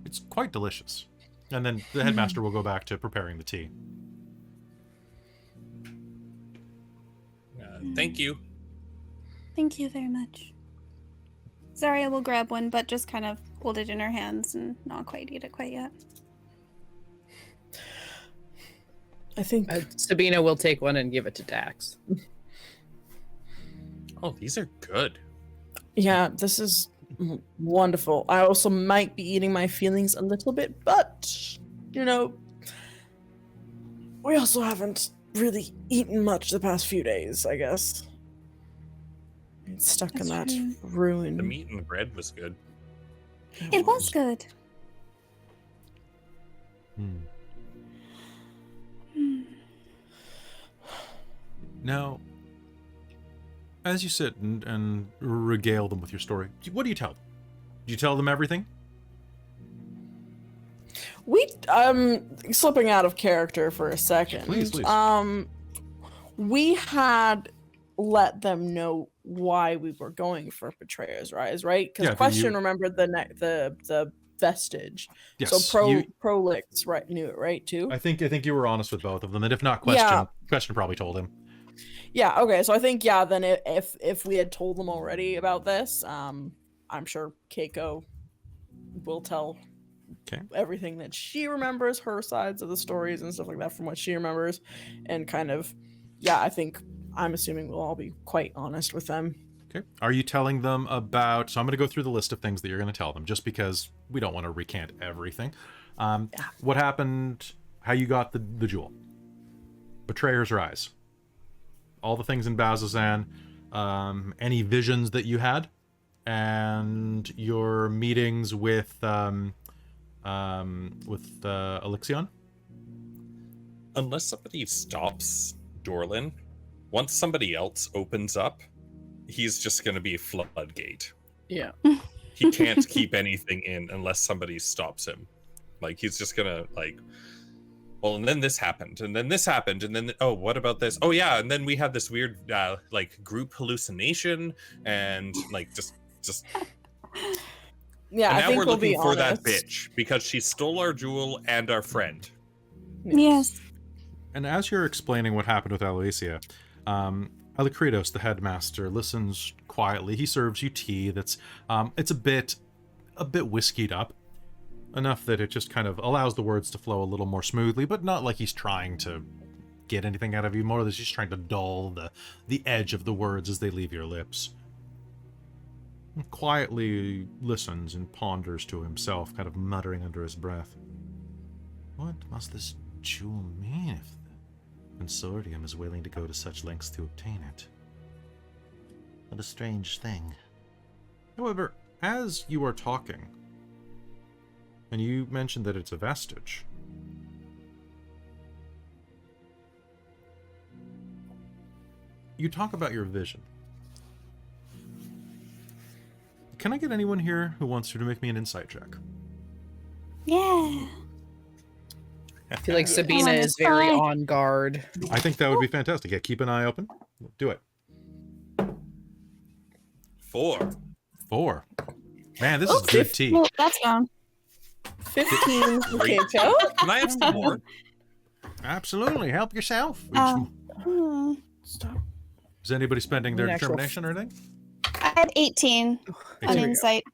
S1: It's quite delicious. And then the headmaster will go back to preparing the tea.
S4: Thank you.
S5: Thank you very much. Zarya will grab one, but just kind of hold it in her hands and not quite eat it quite yet.
S2: I think
S8: Sabina will take one and give it to Dax.
S4: Oh, these are good.
S2: Yeah, this is wonderful. I also might be eating my feelings a little bit, but, you know, we also haven't really eaten much the past few days, I guess. It's stuck in that ruin.
S4: The meat and bread was good.
S5: It was good.
S1: Now, as you sit and regale them with your story, what do you tell them? Do you tell them everything?
S2: We slipping out of character for a second.
S1: Please.
S2: We had let them know why we were going for Betrayer's Rise, right? Because Question remembered the vestige.
S1: Yes,
S2: so Prolix knew it, right, too?
S1: I think you were honest with both of them, and if not, Question probably told him.
S2: Yeah, okay, so I think, then if we had told them already about this, I'm sure Keiko will tell everything that she remembers, her sides of the stories and stuff like that from what she remembers, and kind of, I'm assuming we'll all be quite honest with them.
S1: Okay. Are you telling them about... So I'm going to go through the list of things that you're going to tell them, just because we don't want to recant everything. What happened, how you got the jewel, Betrayer's Rise, all the things in Bazzoxan, any visions that you had, and your meetings with Elixion.
S4: Unless somebody stops Dorlen, once somebody else opens up, he's just going to be a floodgate.
S2: Yeah.
S4: He can't keep anything in unless somebody stops him. Like, he's just going to, well, and then this happened, and then this happened, and then, oh, what about this? Oh, yeah, and then we had this weird, group hallucination, and, just...
S2: Yeah,
S4: and
S2: I
S4: now
S2: think
S4: we're
S2: we'll
S4: looking
S2: be
S4: for
S2: honest.
S4: that bitch, because she stole our jewel and our friend.
S5: Yes.
S1: And as you're explaining what happened with Aloysia, Alikritos, the headmaster, listens quietly. He serves you tea that's, it's a bit whiskeyed up, enough that it just kind of allows the words to flow a little more smoothly, but not like he's trying to get anything out of you, more than he's trying to dull the edge of the words as they leave your lips. He quietly listens and ponders to himself, kind of muttering under his breath. What must this jewel mean if the consortium is willing to go to such lengths to obtain it? What a strange thing. However, as you are talking, and you mentioned that it's a vestige, you talk about your vision. Can I get anyone here who wants to make me an insight check?
S5: Yeah.
S3: I feel like Sabina is very on guard.
S1: I think that would be fantastic. Yeah, keep an eye open. Do it.
S4: 4.
S1: 4. Man, this is good tea.
S5: Well, that's gone.
S2: 15. Okay,
S4: Can I have some more?
S1: Absolutely. Help yourself.
S2: Stop.
S1: Is anybody spending their
S2: An actual-
S1: determination or anything?
S5: I had 18 on
S1: 18.
S5: insight.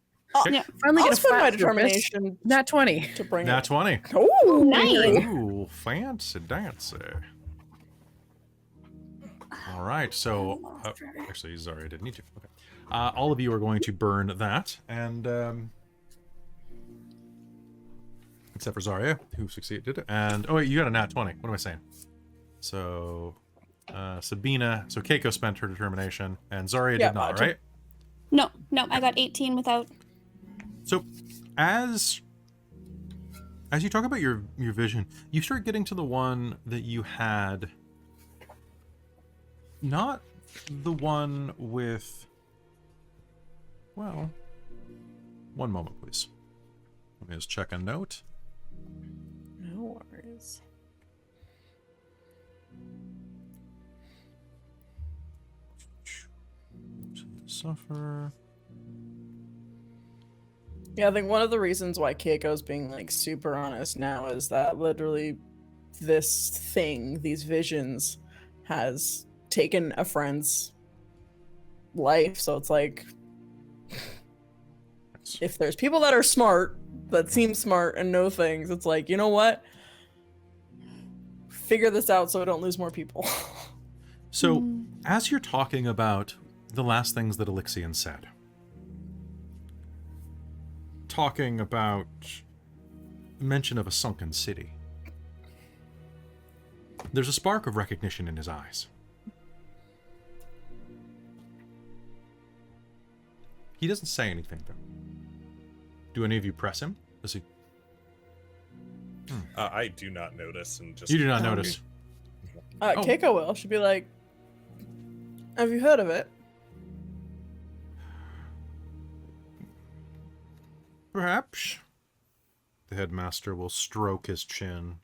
S2: Yeah.
S3: Finally
S2: I'll
S3: get a
S2: spend my
S3: flat surface.
S2: determination
S3: Nat 20.
S2: to bring
S1: Nat
S2: it.
S1: 20.
S2: Oh,
S5: Nice.
S1: Ooh, fancy dancy. All right, so actually, Zarya didn't need to. Okay, all of you are going to burn that, and except for Zarya, who succeeded, and oh wait, you got a nat 20. What am I saying? So, Sabina. So Keiko spent her determination, and Zarya
S2: Yeah,
S1: did not,
S2: gotcha.
S1: right?
S5: No, I got 18 without.
S1: So, as you talk about your vision, you start getting to the one that you had. Not the one with. Well, one moment, please. Let me just check a note.
S2: No worries.
S1: Suffer.
S2: Yeah, I think one of the reasons why Keiko's being like super honest now is that literally this thing, these visions, has taken a friend's life. So it's like, if there's people that are smart, that seem smart and know things, it's like, you know what? Figure this out so I don't lose more people.
S1: So, as you're talking about the last things that Elixion said, talking about mention of a sunken city, there's a spark of recognition in his eyes. He doesn't say anything, though. Do any of you press him? Does he?
S4: I do not notice, and just
S1: You do not notice.
S2: Keiko will. She'll be like, have you heard of it?
S1: Perhaps. The headmaster will stroke his chin.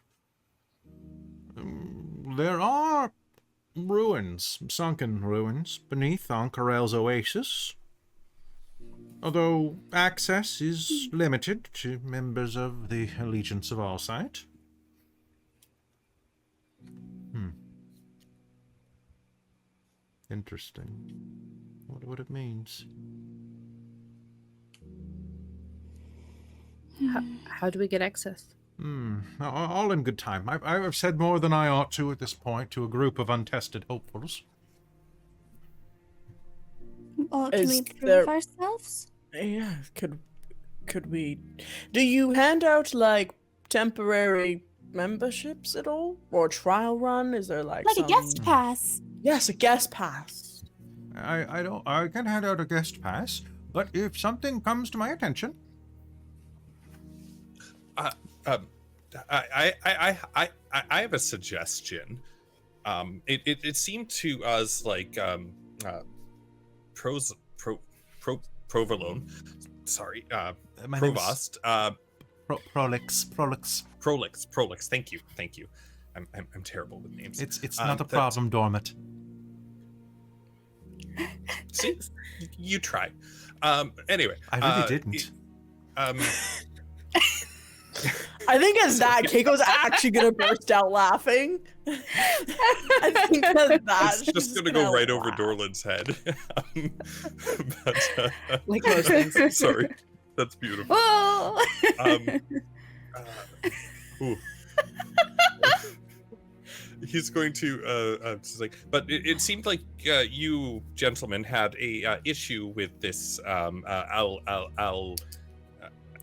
S1: There are ruins, sunken ruins, beneath Ank'Harel's oasis. Although access is limited to members of the Allegiance of Allsight. Interesting. Wonder what it means.
S3: How do we get access?
S1: All in good time. I've said more than I ought to at this point to a group of untested hopefuls.
S5: Well, can
S2: Is
S5: we prove
S2: there-
S5: ourselves?
S2: Yeah, could we? Do you hand out like temporary memberships at all, or trial run? Is there like
S5: Like
S2: some...
S5: a guest pass.
S2: Yes, a guest pass.
S1: I can hand out a guest pass, but if something comes to my attention,
S4: I have a suggestion. It seemed to us like Provolone, sorry,
S1: my name's
S4: Provost, Prolix. Thank you. I'm terrible with names.
S1: It's not a problem, Dormant.
S4: See, you try. Anyway,
S1: I really didn't.
S2: I think as that, Keiko's actually gonna burst out laughing. I think that's
S4: it's just gonna go right over Dorlen's head.
S3: Like most things.
S4: Sorry, that's beautiful.
S5: Oh!
S4: Ooh. He's going to it's like, but it seemed like you gentlemen had a issue with this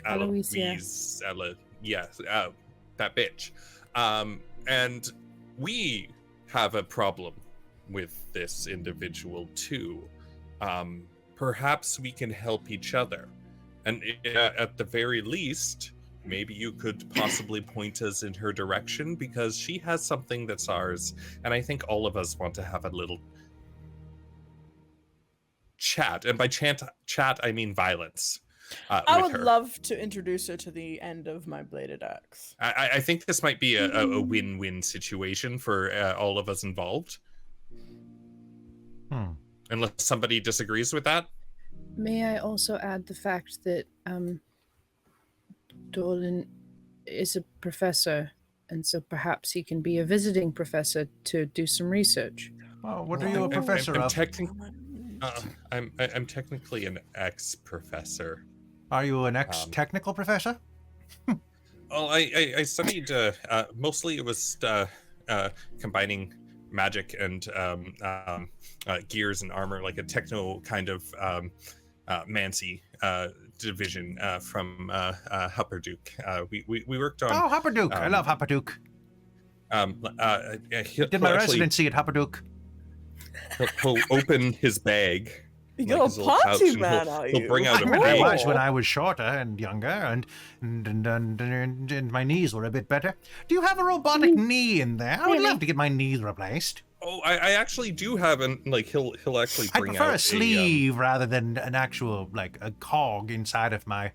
S6: Aloysia.
S4: Yes, that bitch. And we have a problem with this individual too. perhaps we can help each other. And at the very least, maybe you could possibly point us in her direction, because she has something that's ours, and I think all of us want to have a little chat. And by chat, I mean violence.
S2: I would love to introduce her to the end of my bladed axe.
S4: I think this might be a win-win situation for all of us involved. Unless somebody disagrees with that.
S6: May I also add the fact that Dorlen is a professor, and so perhaps he can be a visiting professor to do some research.
S7: Oh, what are you a professor of?
S4: I'm technically an ex-professor.
S7: Are you an ex-technical professor?
S4: Well, I studied, mostly it was combining magic and gears and armor, like a techno kind of Mancy division from Hupperduke. We worked on...
S7: Oh, Hupperduke! I love Hupperduke. Did my residency at Hupperduke.
S4: He'll open his bag.
S2: You're a party man, are you?
S4: He'll bring out a
S7: I
S4: bag.
S7: was when I was shorter and younger, and my knees were a bit better. Do you have a robotic knee in there? I would love to get my knees replaced.
S4: Oh, I actually do have an, like, he'll actually bring out
S7: I prefer a sleeve rather than an actual, like, a cog inside of my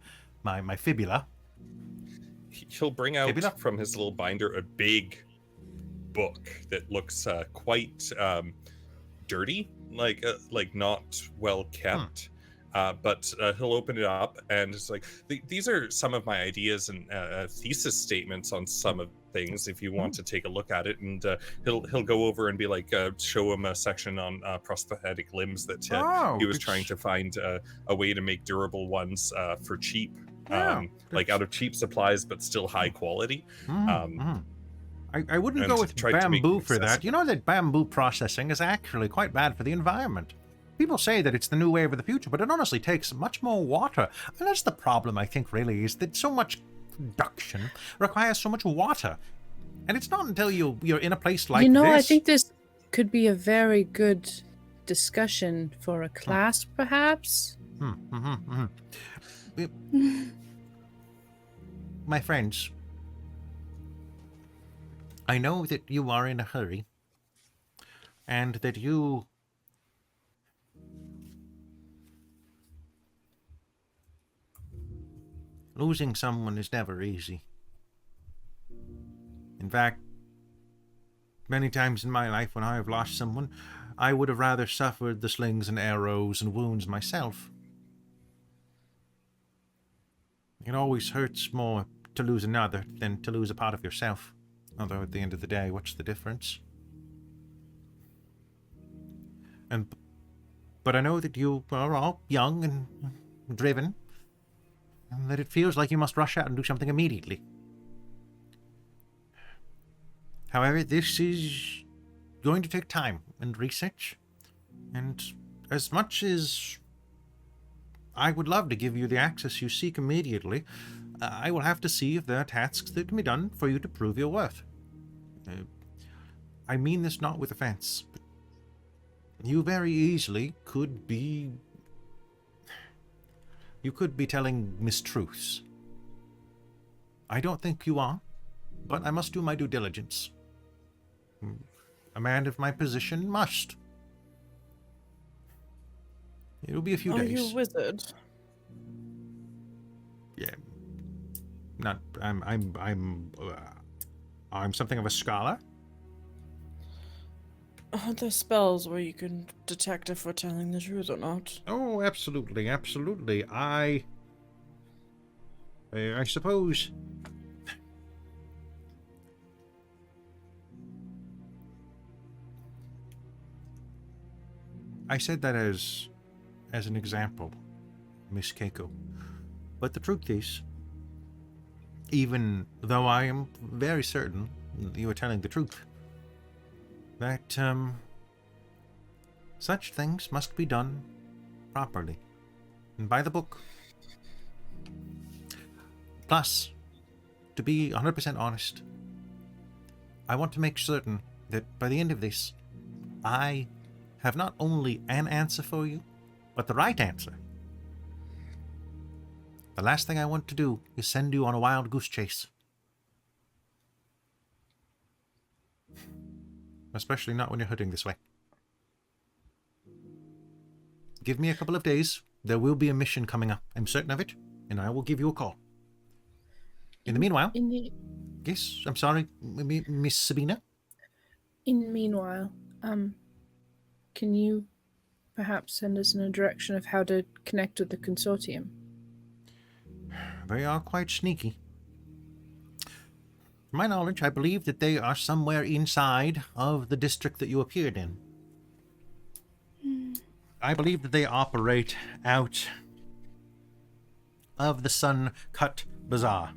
S7: fibula.
S4: He'll bring out from his little binder a big book that looks quite dirty, like not well kept. But he'll open it up, and it's like, these are some of my ideas and thesis statements on some of things, if you want to take a look at it. And he'll go over and be like, show him a section on prosthetic limbs that he was trying to find a way to make durable ones for cheap, like out of cheap supplies, but still high quality.
S7: I wouldn't go with bamboo for that. You know that bamboo processing is actually quite bad for the environment. People say that it's the new wave of the future, but it honestly takes much more water. And that's the problem, I think, really, is that so much production requires so much water. And it's not until you're in a place like this...
S6: I think this could be a very good discussion for a class, perhaps?
S7: My friends, I know that you are in a hurry, and that you... Losing someone is never easy. In fact, many times in my life when I have lost someone, I would have rather suffered the slings and arrows and wounds myself. It always hurts more to lose another than to lose a part of yourself. Although at the end of the day, what's the difference? But I know that you are all young and driven, and that it feels like you must rush out and do something immediately. However, this is going to take time and research, and as much as I would love to give you the access you seek immediately, I will have to see if there are tasks that can be done for you to prove your worth. I mean this not with offense, but you very easily could be... You could be telling mistruths. I don't think you are, but I must do my due diligence. A man of my position must. It'll be a few days.
S2: Are you a wizard?
S7: Yeah. Not. I'm something of a scholar.
S2: Are there spells where you can detect if we're telling the truth or not?
S7: Oh, absolutely, absolutely. I suppose. I said that as an example, Miss Keiko. But the truth is, even though I am very certain you are telling the truth, that such things must be done properly and by the book. Plus, to be 100% honest, I want to make certain that by the end of this, I have not only an answer for you, But the right answer, the last thing I want to do is send you on a wild goose chase. Especially not when you're heading this way. Give me a couple of days. There will be a mission coming up. I'm certain of it. And I will give you a call. In the meanwhile... Yes, I'm sorry, Miss Sabina?
S6: In the meanwhile, can you perhaps send us in a direction of how to connect with the consortium?
S7: They are quite sneaky. To my knowledge, I believe that they are somewhere inside of the district that you appeared in. I believe that they operate out of the Sun-Cut Bazaar.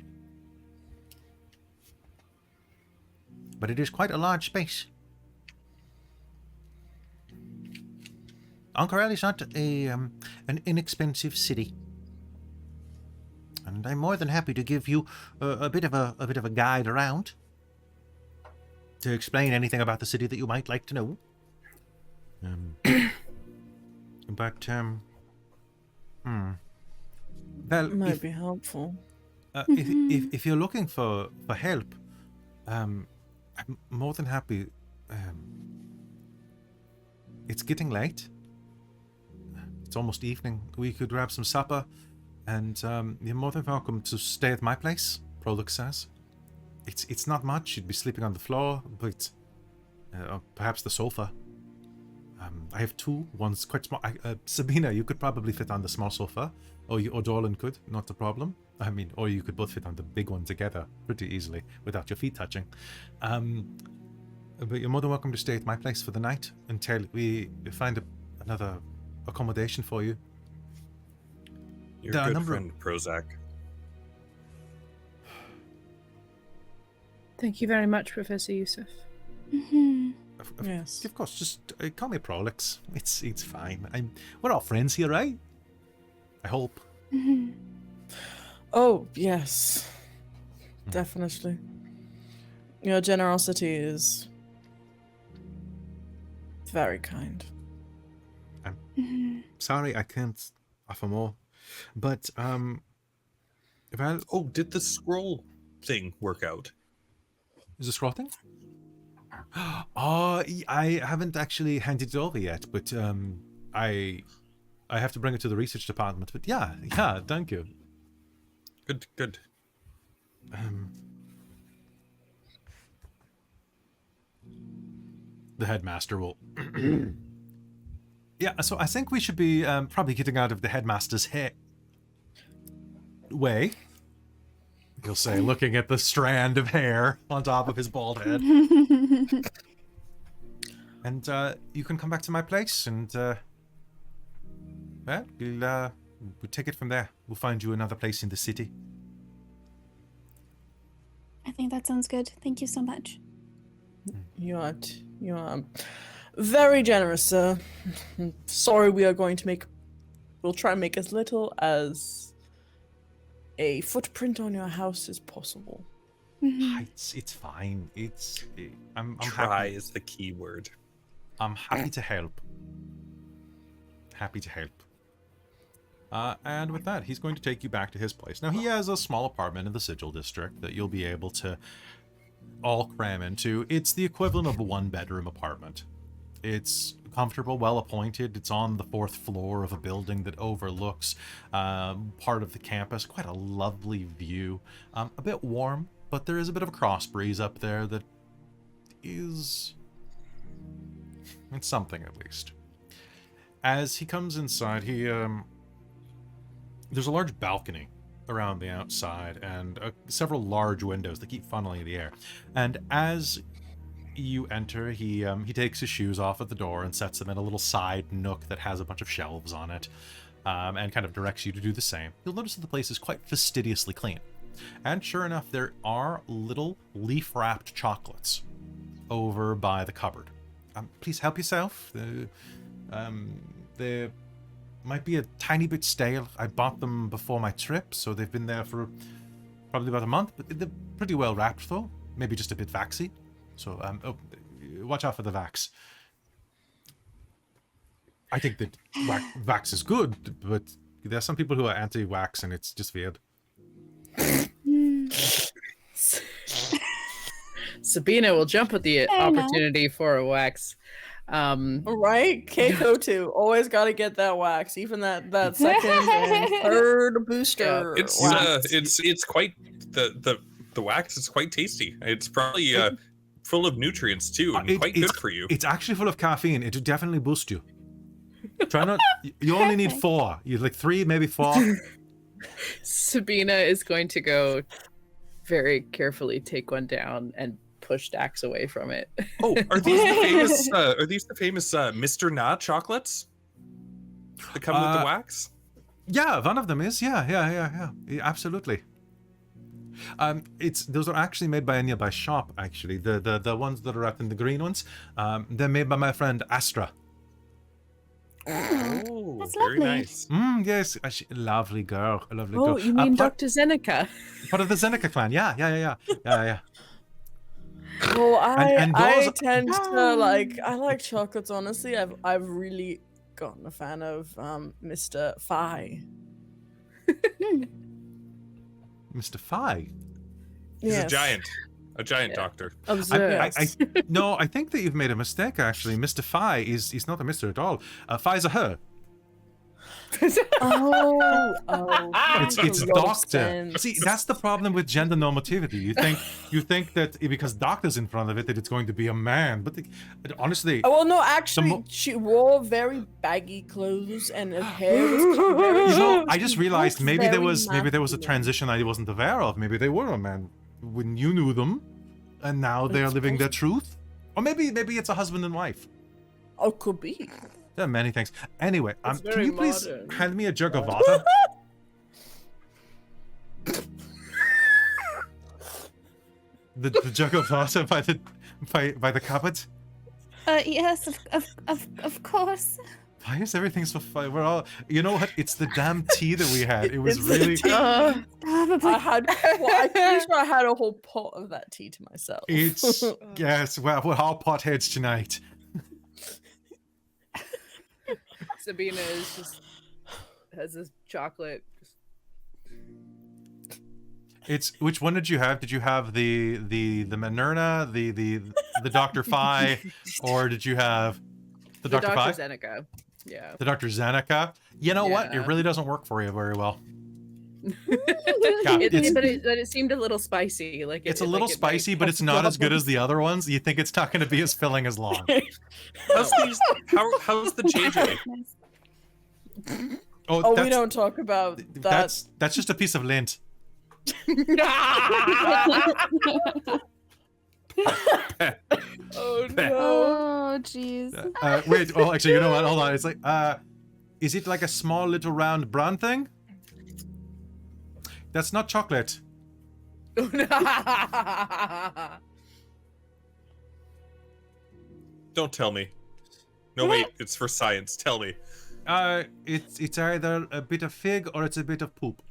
S7: But it is quite a large space. Ank'Harel is not an inexpensive city. And I'm more than happy to give you a bit of a guide around to explain anything about the city that you might like to know. Well,
S2: might be helpful.
S7: If you're looking for help, I'm more than happy. It's getting late. It's almost evening. We could grab some supper. And you're more than welcome to stay at my place, Prolux says. It's not much. You'd be sleeping on the floor, but perhaps the sofa. I have two. One's quite small. Sabina, you could probably fit on the small sofa. Or Dorlen could, not a problem. I mean, or you could both fit on the big one together pretty easily without your feet touching. But you're more than welcome to stay at my place for the night until we find another accommodation for you.
S4: Your good friend, Prozac.
S6: Thank you very much, Professor Yusuf.
S2: Yes.
S7: Of course, just call me Prolix. It's fine. We're all friends here, right? I hope.
S2: Oh, yes. Definitely. Your generosity is very kind.
S7: I'm sorry I can't offer more. But, well...
S4: Oh, did the scroll thing work out?
S7: Is the scroll thing? Oh, I haven't actually handed it over yet, but, I have to bring it to the research department. But yeah, thank you.
S4: Good.
S7: The headmaster will... Yeah, so I think we should be probably getting out of the headmaster's way. He'll say, looking at the strand of hair on top of his bald head. And you can come back to my place and, well, we'll take it from there. We'll find you another place in the city.
S5: I think that sounds good. Thank you so much.
S2: You are very generous, sir. Sorry, we'll try and make as little as a footprint on your house as possible.
S7: It's fine. I'm
S4: Try
S7: happy.
S4: is the key word.
S7: I'm happy to help. Happy to help. And with that, he's going to take you back to his place. Now, he has a small apartment in the Sigil District that you'll be able to all cram into. It's the equivalent of a one-bedroom apartment. It's comfortable, well-appointed. It's on the 4th floor of a building that overlooks part of the campus. Quite a lovely view. A bit warm, but there is a bit of a cross breeze up there that is... It's something, at least. As he comes inside, there's a large balcony around the outside and several large windows that keep funneling the air. And as you enter, he takes his shoes off at the door and sets them in a little side nook that has a bunch of shelves on it, and kind of directs you to do the same. You'll notice that the place is quite fastidiously clean. And sure enough, there are little leaf-wrapped chocolates over by the cupboard. Please help yourself. They might be a tiny bit stale. I bought them before my trip, so they've been there for probably about a month, but they're pretty well wrapped, though. Maybe just a bit vaxy. So, watch out for the vax.
S1: I think that wax is good, but there's some people who are anti-wax, and it's just weird.
S8: Sabina will jump at the opportunity for a wax.
S2: Right? Keiko too. Always got to get that wax, even that second and third booster.
S4: Yeah,
S2: wax.
S4: it's quite the wax is quite tasty. It's probably full of nutrients too, and quite good for you.
S1: It's actually full of caffeine. It will definitely boost you. Try not. You only need 4. You like 3, maybe 4.
S8: Sabina is going to go very carefully take one down and push Dax away from it.
S4: Oh, are these the famous? Are these the famous Mr. Na chocolates that come with the wax?
S1: Yeah, one of them is. Yeah, absolutely. Those are actually made by a nearby shop. Actually, the ones that are wrapped in the green ones, they're made by my friend Astra.
S4: Oh,
S5: That's
S4: very
S5: lovely.
S4: nice.
S1: Yes, lovely girl, a lovely
S8: Oh,
S1: girl.
S8: you mean
S1: part,
S8: Dr. Zeneca?
S1: part of the Zeneca clan? Yeah.
S2: Well,
S1: And
S2: I
S1: those-
S2: tend to like. I like chocolates. Honestly, I've really gotten a fan of Mr. Phi.
S1: Mr. Phi.
S4: He's
S2: Yes.
S4: a giant doctor.
S2: Obsessed.
S1: No, I think that you've made a mistake. Actually, Mr. Phi is not a Mr. at all. Phi's a her.
S2: Oh,
S1: It's doctor. See, that's the problem with gender normativity. You think that because doctor's in front of it, that it's going to be a man. But honestly,
S2: Oh, well, no, actually, she wore very baggy clothes and her hair was very.
S1: you know, I just realized
S2: looked
S1: maybe there
S2: very
S1: was a
S2: masculine.
S1: transition I wasn't aware of. Maybe they were a man when you knew them, and now they're
S2: It's
S1: living their truth. Or maybe it's a husband and wife.
S2: Oh, could be.
S1: There are many things. Anyway,
S2: It's
S1: can
S2: very
S1: you please
S2: modern.
S1: hand me a jug of water? the jug of water by the cupboard.
S5: Yes, of course.
S1: Why is everything so fun? We're all, you know what? It's the damn tea that we had. It was
S2: It's the
S1: really.
S2: tea.
S5: Probably.
S2: I'm pretty sure I had a whole pot of that tea to myself.
S1: It's yes. Well, we're all potheads tonight.
S8: Sabina is just has this chocolate.
S1: It's which one did you have? Did you have the Minerna, the Dr. Phi, or did you have the Dr. Phi?
S8: Zeneca. Yeah.
S1: The Dr. Zeneca. You know what? It
S8: Yeah.
S1: really doesn't work for you very well.
S8: But it seemed a little spicy. Like
S1: It's a little
S8: like it might
S1: spicy, but it's not as good as the other ones. You think it's not going to be as filling as long.
S4: How's the JJ?
S2: Oh, we don't talk about that.
S1: That's just a piece of lint.
S2: Oh no.
S5: Oh, jeez.
S1: Wait. Oh, actually, you know what? Hold on. It's like, is it like a small little round brown thing? That's not chocolate.
S4: Don't tell me. No, wait. It's for science. Tell me.
S1: It's either a bit of fig or it's a bit of poop.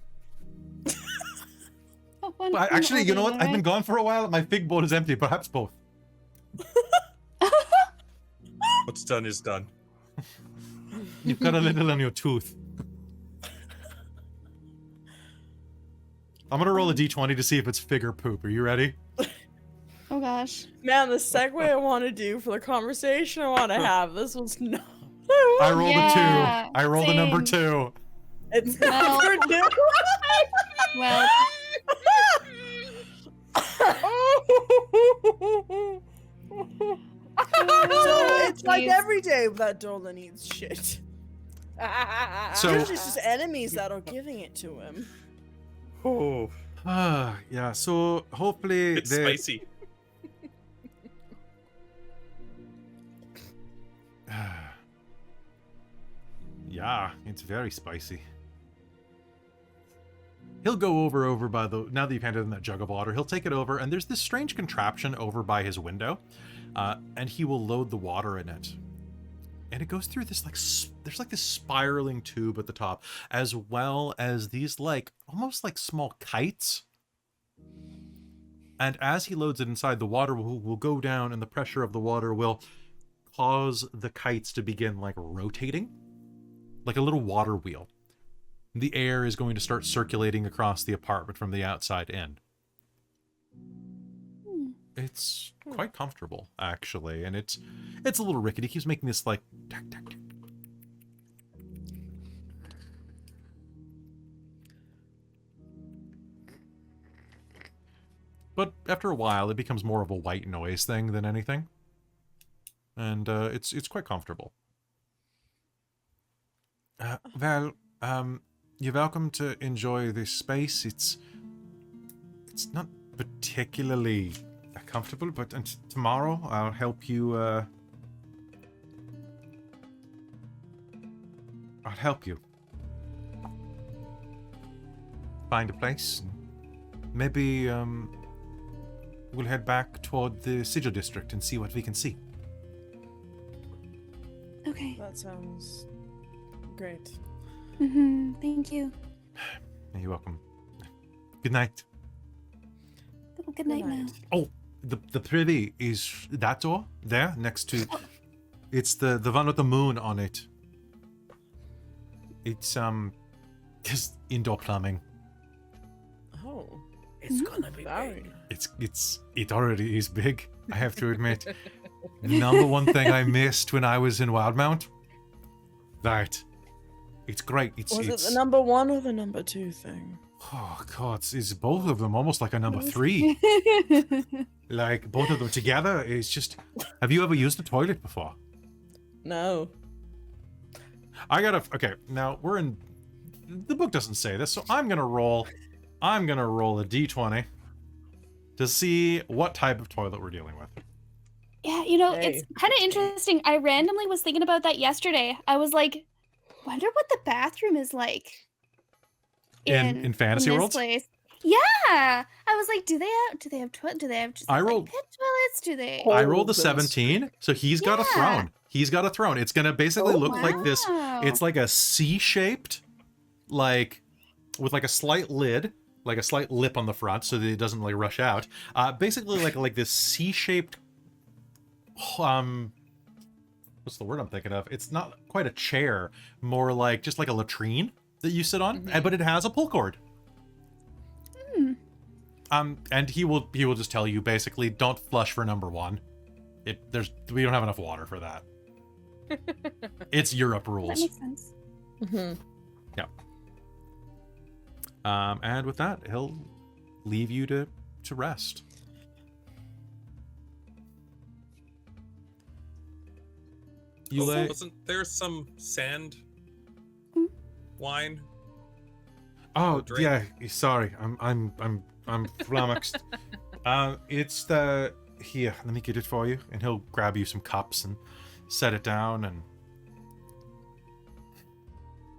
S1: Actually, you know what? I've been gone for a while. My fig bowl is empty. Perhaps both.
S4: What's done is done.
S1: You've got a little on your tooth. I'm gonna roll a d20 to see if it's fig or poop. Are you ready?
S5: Oh gosh.
S2: Man, the segue I want to do for the conversation I want to have. This was not.
S1: I rolled
S5: Yeah,
S1: a 2. I rolled a number
S5: same.
S1: 2.
S2: It's
S5: No.
S2: never new.
S5: Well,
S2: So it's like
S5: Jeez.
S2: every day that Dorlen eats shit.
S1: So-
S2: Usually it's just enemies that are giving it to him.
S4: Oh,
S1: Yeah. So hopefully
S4: it's
S1: they.
S4: spicy.
S1: Yeah, it's very spicy. He'll go over by the, now that you've handed him that jug of water, he'll take it over, and there's this strange contraption over by his window, and he will load the water in it. And it goes through this, like, there's like this spiraling tube at the top, as well as these, like, almost like small kites. And as he loads it inside, the water will go down, and the pressure of the water will cause the kites to begin like rotating, like a little water wheel. The air is going to start circulating across the apartment from the outside in. It's quite comfortable, actually, and it's a little rickety. He keeps making this like tack, tack, tack. But after a while, it becomes more of a white noise thing than anything, and it's quite comfortable. Well, you're welcome to enjoy this space. It's not particularly comfortable, but tomorrow I'll help you. I'll help you find a place. Maybe we'll head back toward the Sigil district and see what we can see.
S5: Okay.
S2: That sounds great.
S5: Thank you.
S1: You're welcome. Good night.
S5: Well, good night now.
S1: Oh, the privy is that door there next to. It's the one with the moon on it. It's just indoor plumbing.
S2: Oh,
S8: It's gonna be
S2: very.
S8: big.
S1: It already is big, I have to admit. Number one thing I missed when I was in Wildmount. That. It's great.
S2: Was it the number 1 or the number 2 thing?
S1: Oh god, it's both of them almost like a number 3. Like both of them together is just. Have you ever used a toilet before?
S2: No.
S1: Okay, now we're in. The book doesn't say this, so I'm gonna roll a d20 to see what type of toilet we're dealing with.
S5: Yeah, you know,
S2: Hey.
S5: it's kind of interesting. I randomly was thinking about that yesterday. I was like, wonder what the bathroom is like
S1: In Fantasy
S5: this
S1: Worlds?
S5: place. Yeah, I was like, do they have just
S1: I
S5: like
S1: rolled-
S5: pit toilets? Do they?
S1: I rolled a
S2: that's
S1: 17, so he's got a
S5: Yeah.
S1: throne. He's got a throne. It's gonna basically
S2: Oh,
S1: look like this.
S5: Wow.
S1: It's like a C-shaped, like with like a slight lid, like a slight lip on the front, so that it doesn't like rush out. Basically like this C-shaped. What's the word I'm thinking of? It's not quite a chair, more like just like a latrine that you sit on, but it has a pull cord. And he will just tell you basically, don't flush for number 1. We don't have enough water for that. It's Europe
S5: That
S1: rules.
S5: makes sense.
S1: Yeah. And with that, he'll leave you to rest. You lay.
S4: Wasn't there some sand wine?
S1: Oh
S4: drink?
S1: yeah, sorry. I'm flummoxed. It's the here. Let me get it for you, and he'll grab you some cups and set it down and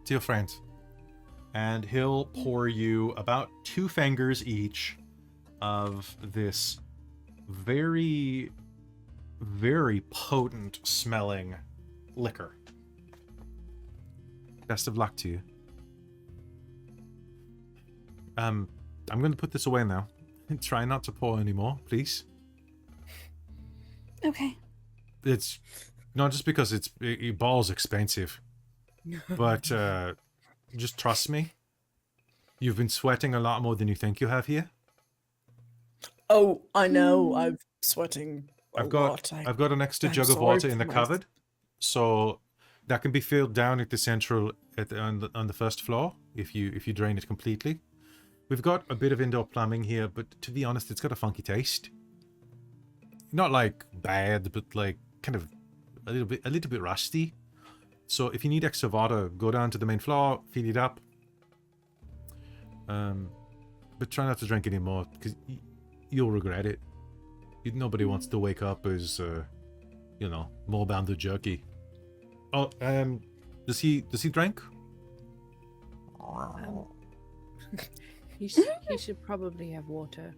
S1: to your friends. And he'll pour you about 2 fingers each of this very, very potent smelling liquor. Best of luck to you. I'm going to put this away now. Try not to pour anymore, please.
S5: Okay.
S1: It's not just because it's ball's expensive, but just trust me. You've been sweating a lot more than you think you have here.
S2: Oh, I know. I'm sweating a
S1: I've
S2: lot.
S1: got an extra
S2: I'm
S1: jug of
S2: sorry
S1: water in the
S2: for my-
S1: cupboard, so that can be filled down at the central on the first floor if you drain it completely. We've got a bit of indoor plumbing here, but to be honest, it's got a funky taste. Not like bad, but like kind of a little bit rusty. So if you need extra water, go down to the main floor, fill it up. But try not to drink any more, because you'll regret it. Nobody wants to wake up as, more bound to jerky. Oh, does he drink?
S6: He should probably have water.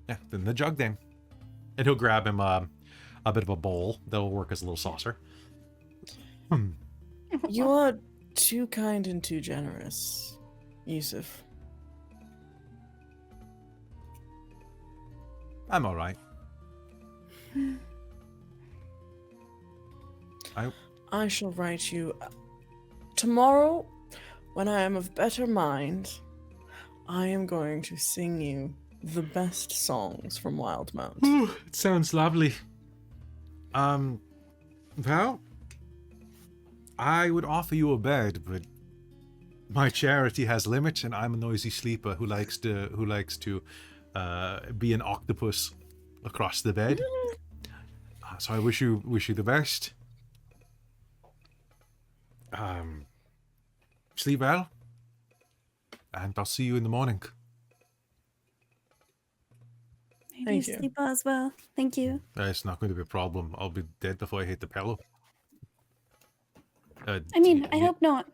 S1: Yeah, then the jug then. And he'll grab him a bit of a bowl that'll work as a little saucer.
S2: You are too kind and too generous, Yusuf.
S1: I'm all right.
S2: I shall write you tomorrow when I am of better mind. I am going to sing you the best songs from Wildmount.
S7: Ooh, it sounds lovely. Well, I would offer you a bed, but my charity has limits, and I'm a noisy sleeper who likes to be an octopus across the bed. So I wish you the best. Sleep well, and I'll see you in the morning.
S5: Maybe sleep well as well. Thank you.
S7: It's not going to be a problem. I'll be dead before I hit the pillow.
S5: I hope not.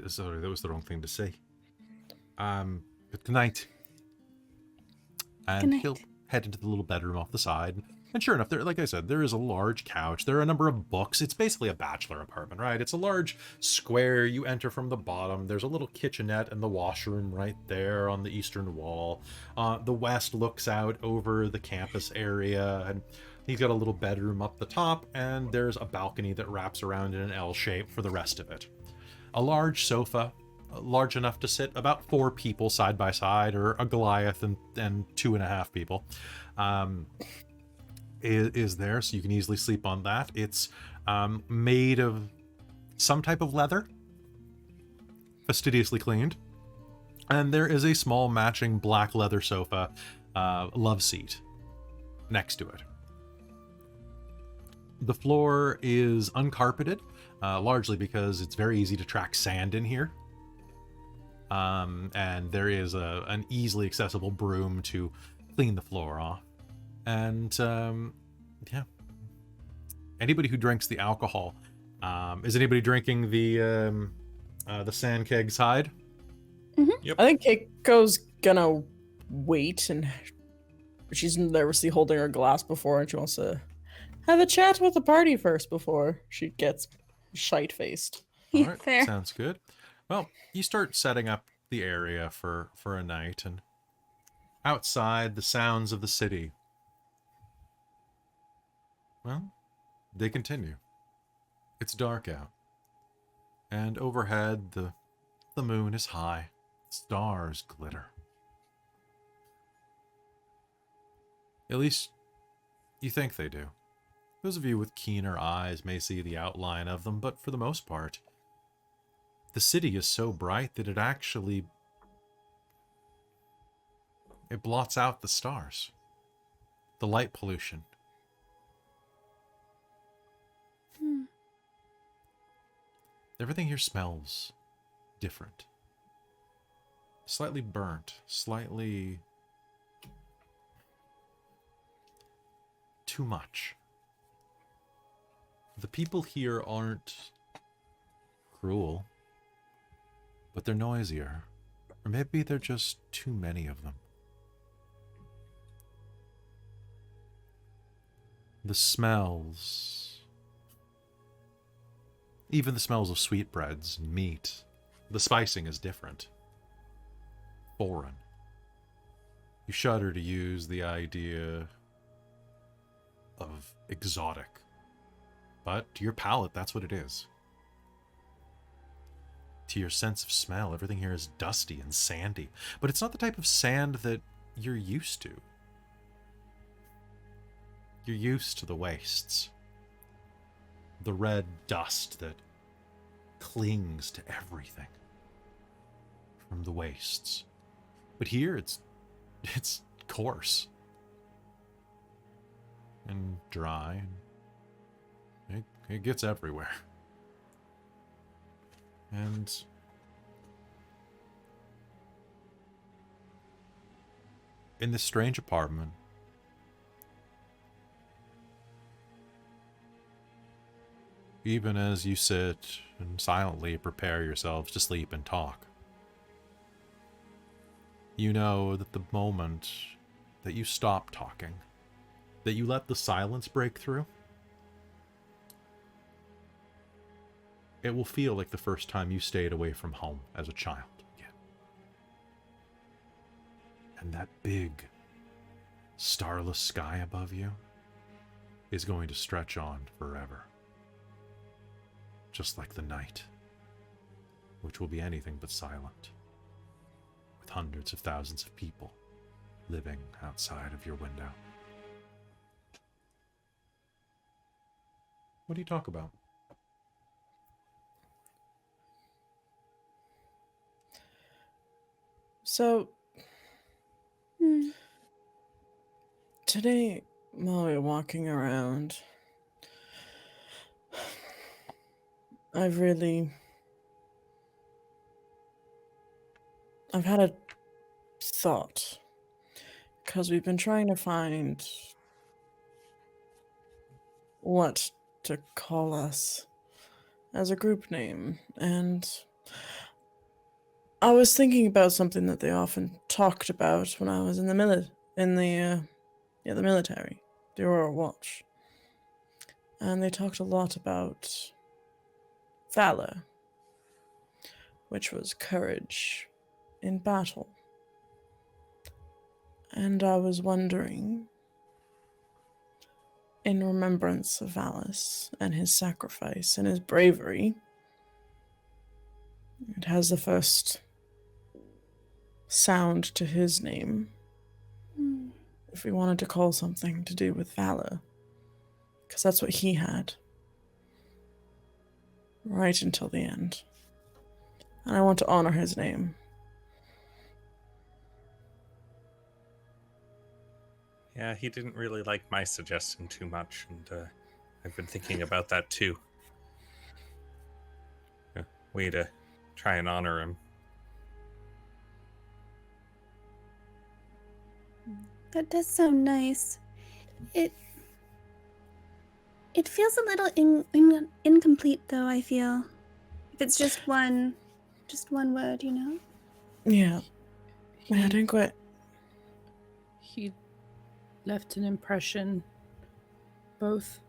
S7: Sorry, that was the wrong thing to say. But good night. And he'll head into the little bedroom off the side. And sure enough, there, like I said, there is a large couch. There are a number of books. It's basically a bachelor apartment, right? It's a large square. You enter from the bottom. There's a little kitchenette and the washroom right there on the eastern wall. The west looks out over the campus area, and he's got a little bedroom up the top, and there's a balcony that wraps around in an L shape for the rest of it. A large sofa, large enough to sit about 4 people side by side, or a Goliath and 2.5 people. Is there, so you can easily sleep on that. It's made of some type of leather, fastidiously cleaned, and there is a small matching black leather sofa love seat next to it. The floor is uncarpeted, largely because it's very easy to track sand in here, and there is an easily accessible broom to clean the floor off. And yeah, anybody who drinks the alcohol, is anybody drinking the sand keg side?
S5: Mm-hmm.
S4: Yep.
S2: I think Keiko's gonna wait, and she's nervously holding her glass before, and she wants to have a chat with the party first before she gets shite-faced.
S7: All right,
S5: Fair.
S7: sounds good. Well, you start setting up the area for a night, and outside, the sounds of the city, well, they continue. It's dark out, and overhead the moon is high. Stars glitter. At least you think they do. Those of you with keener eyes may see the outline of them, but for the most part, the city is so bright that it blots out the stars. The light pollution. Everything here smells different. Slightly burnt, slightly too much. The people here aren't cruel, but they're noisier. Or maybe they're just too many of them. The smells, even the smells of sweetbreads and meat, the spicing is different. Foreign. You shudder to use the idea of exotic. But to your palate, that's what it is. To your sense of smell, everything here is dusty and sandy. But it's not the type of sand that you're used to. You're used to the wastes. The red dust that clings to everything from the wastes. But here it's coarse and dry, and it gets everywhere. And in this strange apartment, even as you sit and silently prepare yourselves to sleep and talk, you know that the moment that you stop talking, that you let the silence break through, it will feel like the first time you stayed away from home as a child again. And that big, starless sky above you is going to stretch on forever.
S1: just like the night, which will be anything but silent, with hundreds of thousands of people living outside of your window. What do you talk about?
S2: So, today, while we were walking around, I've had a thought, because we've been trying to find what to call us as a group name, and I was thinking about something that they often talked about when I was in the military, the Aurora Watch, and they talked a lot about valor, which was courage in battle. And I was wondering, in remembrance of Valus and his sacrifice and his bravery, it has the first sound to his name. If we wanted to call something to do with valor, because that's what he had right until the end, and I want to honor his name.
S4: Yeah, he didn't really like my suggestion too much, and I've been thinking about that too. A way to try and honor him.
S5: That does sound nice. It feels a little incomplete, though. I feel if it's just one word, you know.
S2: Yeah, I didn't quite.
S6: He left an impression, both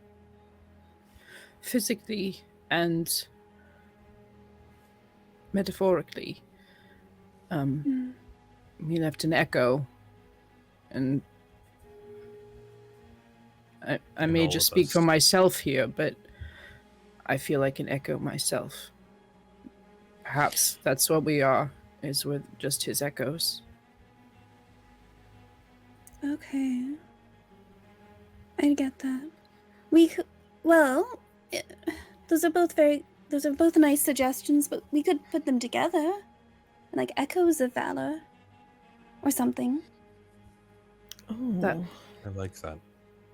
S6: physically and metaphorically. He left an echo. And I may just speak for myself here, but I feel like an echo myself. Perhaps that's what we are, is with just his echoes.
S5: Okay. I get that. Those are both nice suggestions, but we could put them together. Like echoes of valor. Or something.
S2: Oh,
S4: I like that.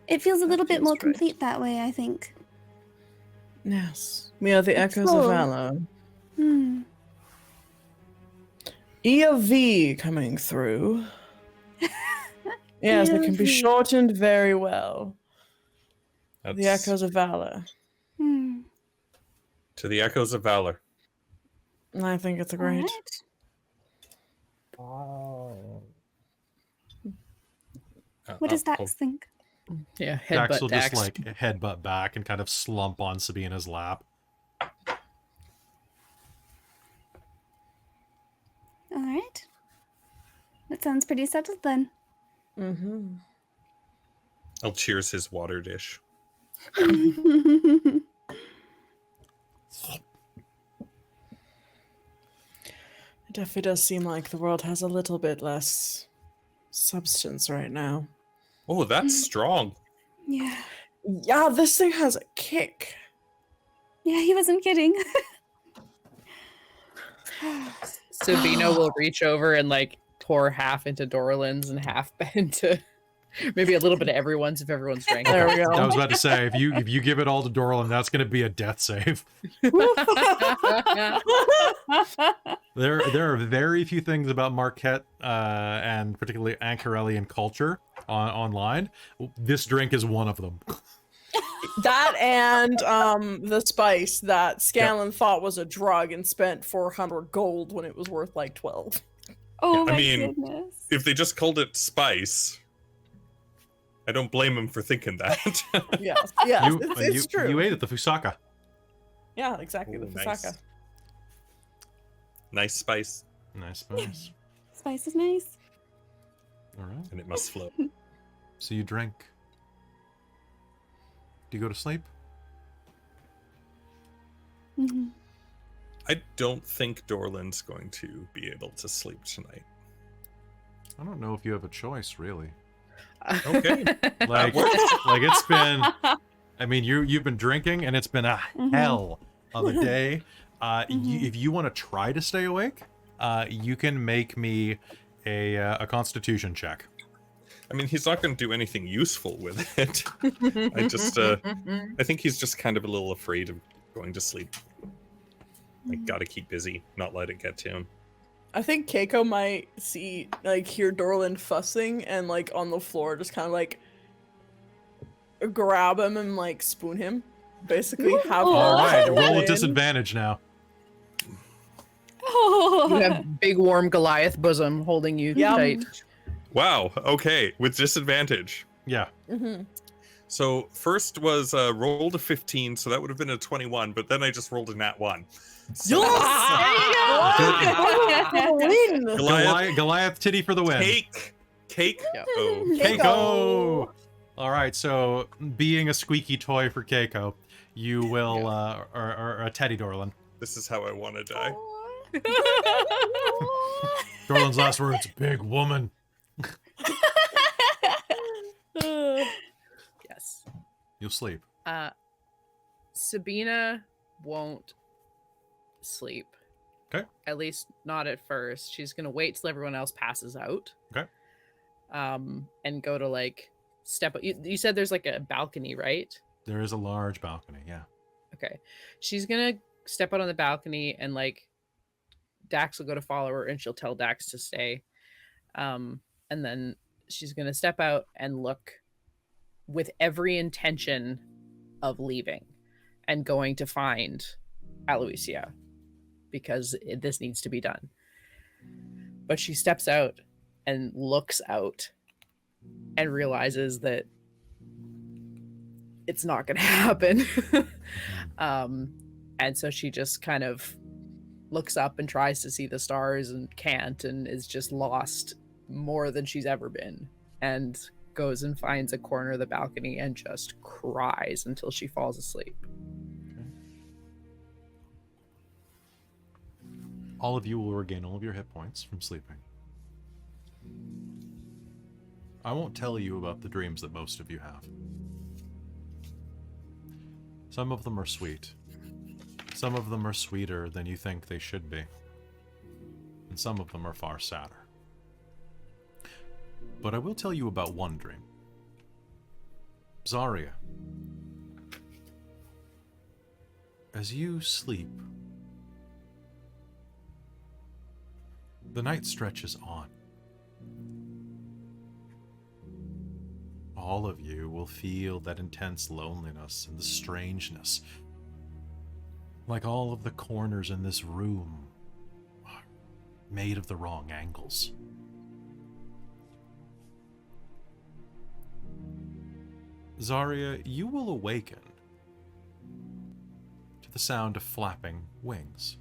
S5: It feels a little bit
S2: feels
S5: more
S2: great.
S5: complete that way, I think.
S2: yes. We are the
S5: It's
S2: echoes
S5: full.
S2: of valor.
S5: Hmm.
S2: EOV coming through. Yes, they can be
S5: EOV.
S2: shortened very well. The
S4: That's
S2: echoes of valor.
S5: Hmm.
S4: to the echoes of valor.
S2: And I think it's a great.
S5: What does Dax think?
S3: Yeah,
S1: Dax will
S3: headbutt
S1: just
S3: Dax.
S1: like headbutt back and kind of slump on Sabina's lap.
S5: All right. That sounds pretty settled then.
S2: Mm-hmm.
S4: I'll cheers his water dish.
S2: It definitely does seem like the world has a little bit less substance right now.
S4: Oh, that's strong.
S5: Yeah.
S2: Yeah, this thing has a kick.
S5: Yeah, he wasn't kidding.
S3: Sabina will reach over and like pour half into Dorlen's and half into maybe a little bit of everyone's if everyone's drank.
S2: There we go.
S1: I was about to say, if you give it all to Dorlen, that's going to be a death save. There are very few things about Marquette and particularly Ank'Harelian culture online. This drink is one of them.
S2: That and the spice that Scanlan thought was a drug and spent 400 gold when it was worth like 12.
S5: Oh
S4: I
S5: my
S4: mean,
S5: goodness.
S4: If they just called it spice, I don't blame him for thinking that.
S2: Yes, it's true.
S1: You ate it, the Fusaka.
S2: Yeah, exactly.
S4: Ooh,
S2: The Fusaka.
S4: Nice spice,
S1: Nice, nice.
S5: Spice is nice.
S1: All right.
S4: and it must flow.
S1: So you drink. Do you go to sleep?
S5: Mhm.
S4: I don't think Dorlen's going to be able to sleep tonight.
S1: I don't know if you have a choice, really.
S4: Okay.
S1: Like, like it's been. I mean, you've been drinking, and it's been a hell of a day. If you want to try to stay awake, you can make me a Constitution check.
S4: I mean, he's not going to do anything useful with it. I think he's just kind of a little afraid of going to sleep. Like, gotta keep busy, not let it get to him.
S2: I think Keiko might hear Dorlen fussing and like on the floor just kind of like grab him and like spoon him. Basically have
S1: All right, roll
S2: in.
S1: with disadvantage now.
S8: You have big warm Goliath bosom holding you tight.
S4: Wow, okay, with disadvantage.
S1: Yeah.
S4: So first was rolled a 15, so that would have been a 21, but then I just rolled a nat 1. So
S2: Win!
S1: Goliath titty for the win.
S4: Cake.
S1: Keiko! All right, so being a squeaky toy for Keiko, you will, or a teddy Dorlen.
S4: This is how I want to die.
S1: Dorlen's last words, big woman.
S3: Yes.
S1: You'll sleep.
S3: Sabina won't sleep.
S1: Okay.
S3: At least not at first. She's gonna wait till everyone else passes out.
S1: Okay.
S3: And go to like step. You said there's like a balcony, right?
S1: There is a large balcony, yeah.
S3: Okay. She's gonna step out on the balcony and like Dax will go to follow her and she'll tell Dax to stay. And then she's gonna step out and look with every intention of leaving and going to find Aloysia because this needs to be done. But she steps out and looks out and realizes that it's not going to happen. And so she just kind of looks up and tries to see the stars and can't, and is just lost more than she's ever been, and goes and finds a corner of the balcony and just cries until she falls asleep.
S1: All of you will regain all of your hit points from sleeping. I won't tell you about the dreams that most of you have. Some of them are sweet. Some of them are sweeter than you think they should be. And some of them are far sadder. But I will tell you about one dream. Zarya. As you sleep, the night stretches on. All of you will feel that intense loneliness and the strangeness. Like all of the corners in this room are made of the wrong angles. Zarya, you will awaken to the sound of flapping wings.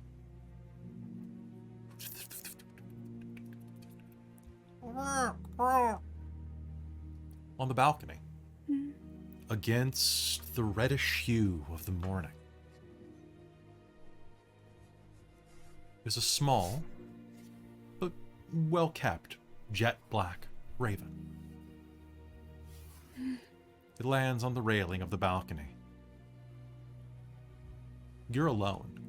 S1: On the balcony, against the reddish hue of the morning, is a small but well-kept jet black raven. It lands on the railing of the balcony. You're alone.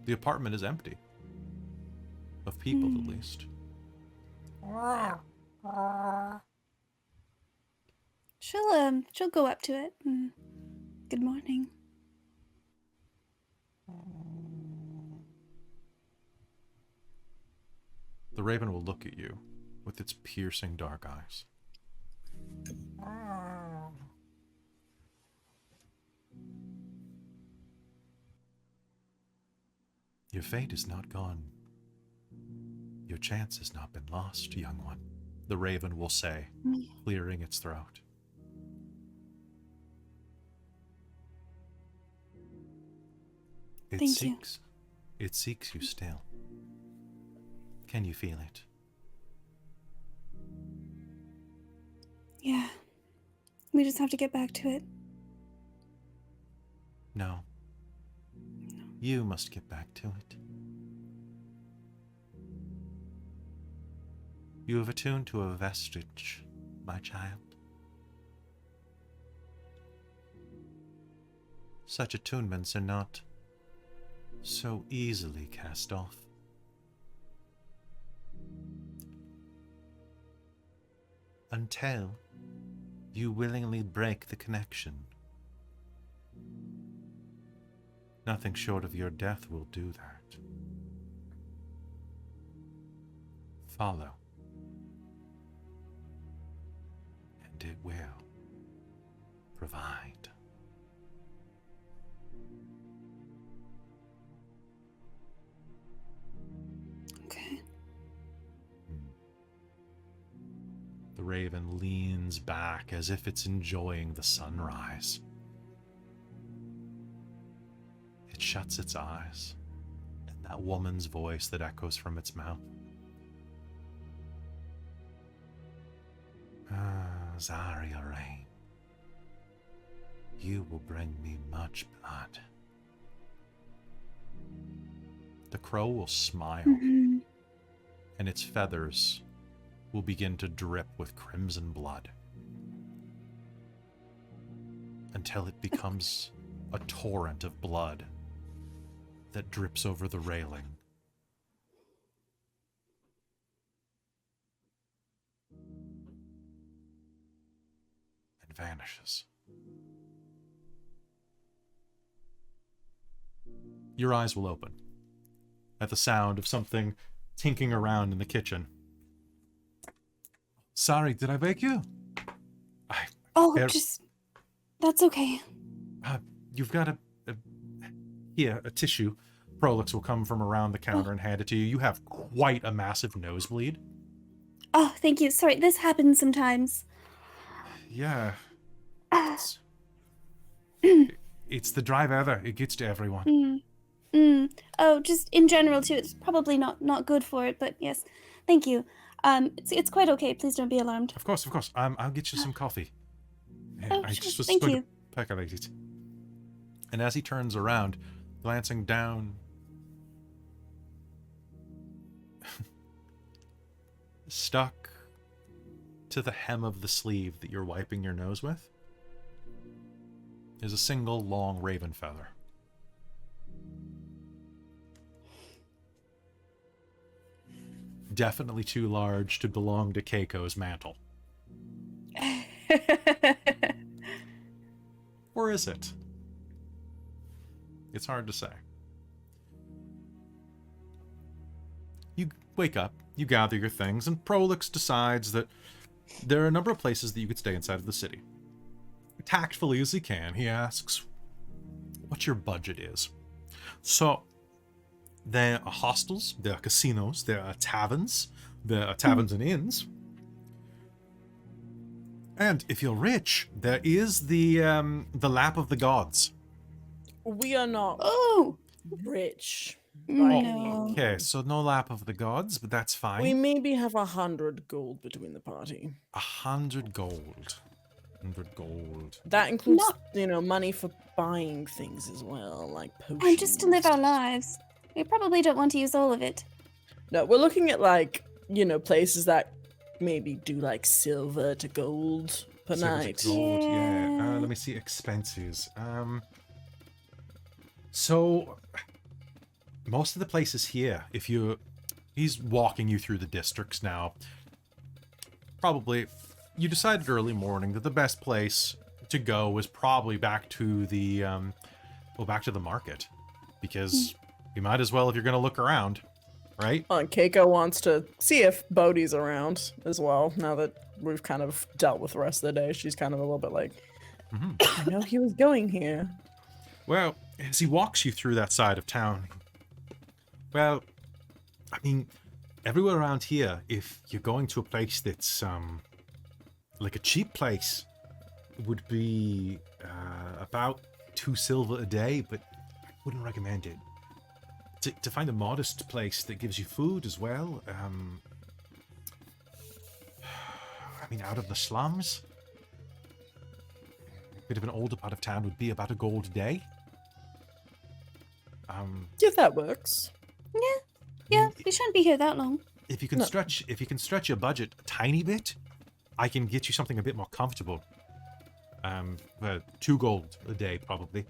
S1: The apartment is empty. Of people, at least.
S5: She'll go up to it. Good morning.
S1: The raven will look at you with its piercing dark eyes. Your fate is not gone. Your chance has not been lost, young one, the raven will say, clearing its throat. It seeks you still. Can you feel it?
S5: Yeah. We just have to get back to it.
S7: No. You must get back to it. You have attuned to a vestige, my child. Such attunements are not so easily cast off. Until you willingly break the connection. Nothing short of your death will do that. Follow. And it will provide.
S5: Okay.
S7: The raven leans back as if it's enjoying the sunrise. It shuts its eyes, and that woman's voice that echoes from its mouth. Zarya Rain, you will bring me much blood. The crow will smile,
S5: Mm-hmm.
S7: and its feathers will begin to drip with crimson blood until it becomes a torrent of blood that drips over the railing. And vanishes. Your eyes will open at the sound of something tinking around in the kitchen. Sorry, did I wake you?
S5: That's okay.
S7: You've got a tissue. Prolix will come from around the counter and hand it to you. You have quite a massive nosebleed.
S5: Oh, thank you. Sorry, this happens sometimes.
S7: Yeah. It's the dry weather. It gets to everyone.
S5: Oh, just in general too. It's probably not good for it, but yes. Thank you. It's quite okay. Please don't be alarmed.
S7: Of course. I'll get you some coffee. I
S5: sure.
S7: just was
S5: Thank
S7: going
S5: you.
S7: to percolate it. And as he turns around, glancing down, stuck to the hem of the sleeve that you're wiping your nose with, is a single long raven feather. Definitely too large to belong to Keiko's mantle. Or is it? It's hard to say. You wake up, you gather your things, and Prolix decides that there are a number of places that you could stay inside of the city. Tactfully as he can, he asks what your budget is. So, there are hostels, there are casinos, there are taverns and inns. And if you're rich, there is the lap of the gods.
S2: We are not rich.
S5: No.
S7: Okay, so no lap of the gods, but that's fine.
S2: We maybe have 100 gold between the party.
S7: 100 gold. 100 gold.
S2: That includes, money for buying things as well, like potions.
S5: And just to live our lives. We probably don't want to use all of it.
S2: No, we're looking at places that maybe do silver to gold per night.
S7: Gold, yeah. Let me see expenses. So most of the places here, he's walking you through the districts now. Probably, you decided early morning that the best place to go was probably back to the market, because you might as well if you're going to look around, right?
S2: And Keiko wants to see if Bodhi's around as well. Now that we've kind of dealt with the rest of the day, she's kind of a little bit like, I know he was going here.
S7: Well, as he walks you through that side of town, well, I mean, everywhere around here, if you're going to a place that's like a cheap place, would be about 2 silver a day, but I wouldn't recommend it. To find a modest place that gives you food as well, I mean, out of the slums, a bit of an older part of town would be about 1 gold a day.
S2: Yeah, that works.
S5: Yeah, we shouldn't be here that long.
S7: If you can stretch your budget a tiny bit, I can get you something a bit more comfortable. 2 gold a day, probably.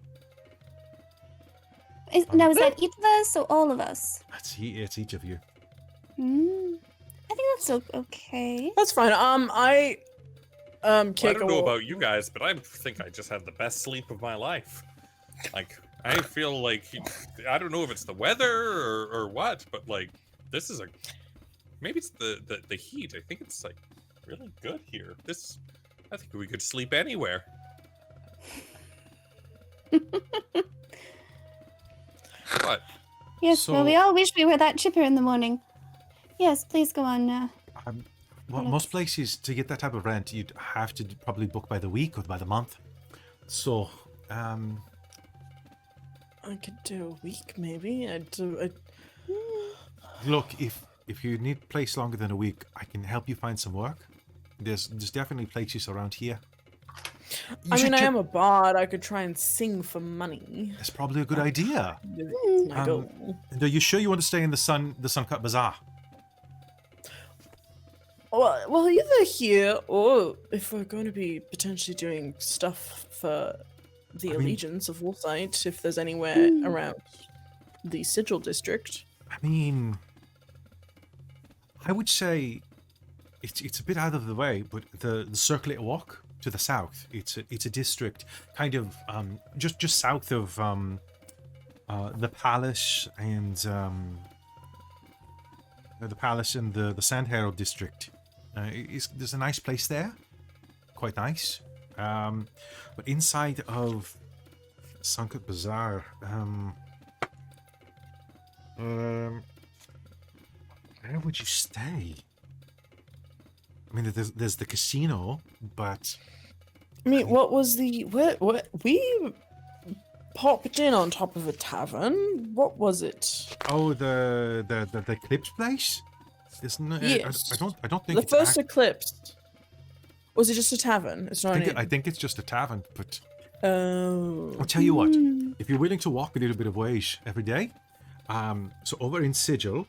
S5: Now, is that each of us or all of us?
S7: It's each of you.
S5: I think that's okay.
S2: That's fine. I
S4: I don't know about you guys, but I think I just had the best sleep of my life. Like, I feel like I don't know if it's the weather or what, but like this is maybe it's the heat. I think it's like really good here. I think we could sleep anywhere. What?
S5: Yes, well, we all wish we were that chipper in the morning. Yes, please go on.
S7: Well, most places, to get that type of rent, you'd have to probably book by the week or by the month. So,
S2: I could do a week, maybe.
S7: Look, if you need a place longer than a week, I can help you find some work. There's definitely places around here.
S2: I mean, I am a bard. I could try and sing for money.
S7: That's probably a good idea.
S2: My goal.
S7: And are you sure you want to stay in the Suncut Bazaar?
S2: Well, either here or if we're going to be potentially doing stuff for the Allegiance of Warsight, if there's anywhere around the Sigil district.
S7: I mean, I would say it's a bit out of the way, but the Circulator Walk to the south, it's a district kind of just south of the palace and the Sand Herald district. There's a nice place there, quite nice. But inside of Suncut Bazaar, where would you stay? I mean, there's the casino, but
S2: I mean, what was what we popped in on top of a tavern? What was it?
S7: Oh, the Eclipse place? Isn't it?
S2: Yes.
S7: I don't think
S2: the first Eclipse. Was it just a tavern? It's not.
S7: I think it's just a tavern, but
S2: oh.
S7: I'll tell you what. If you're willing to walk a little bit of ways every day, so over in Sigil,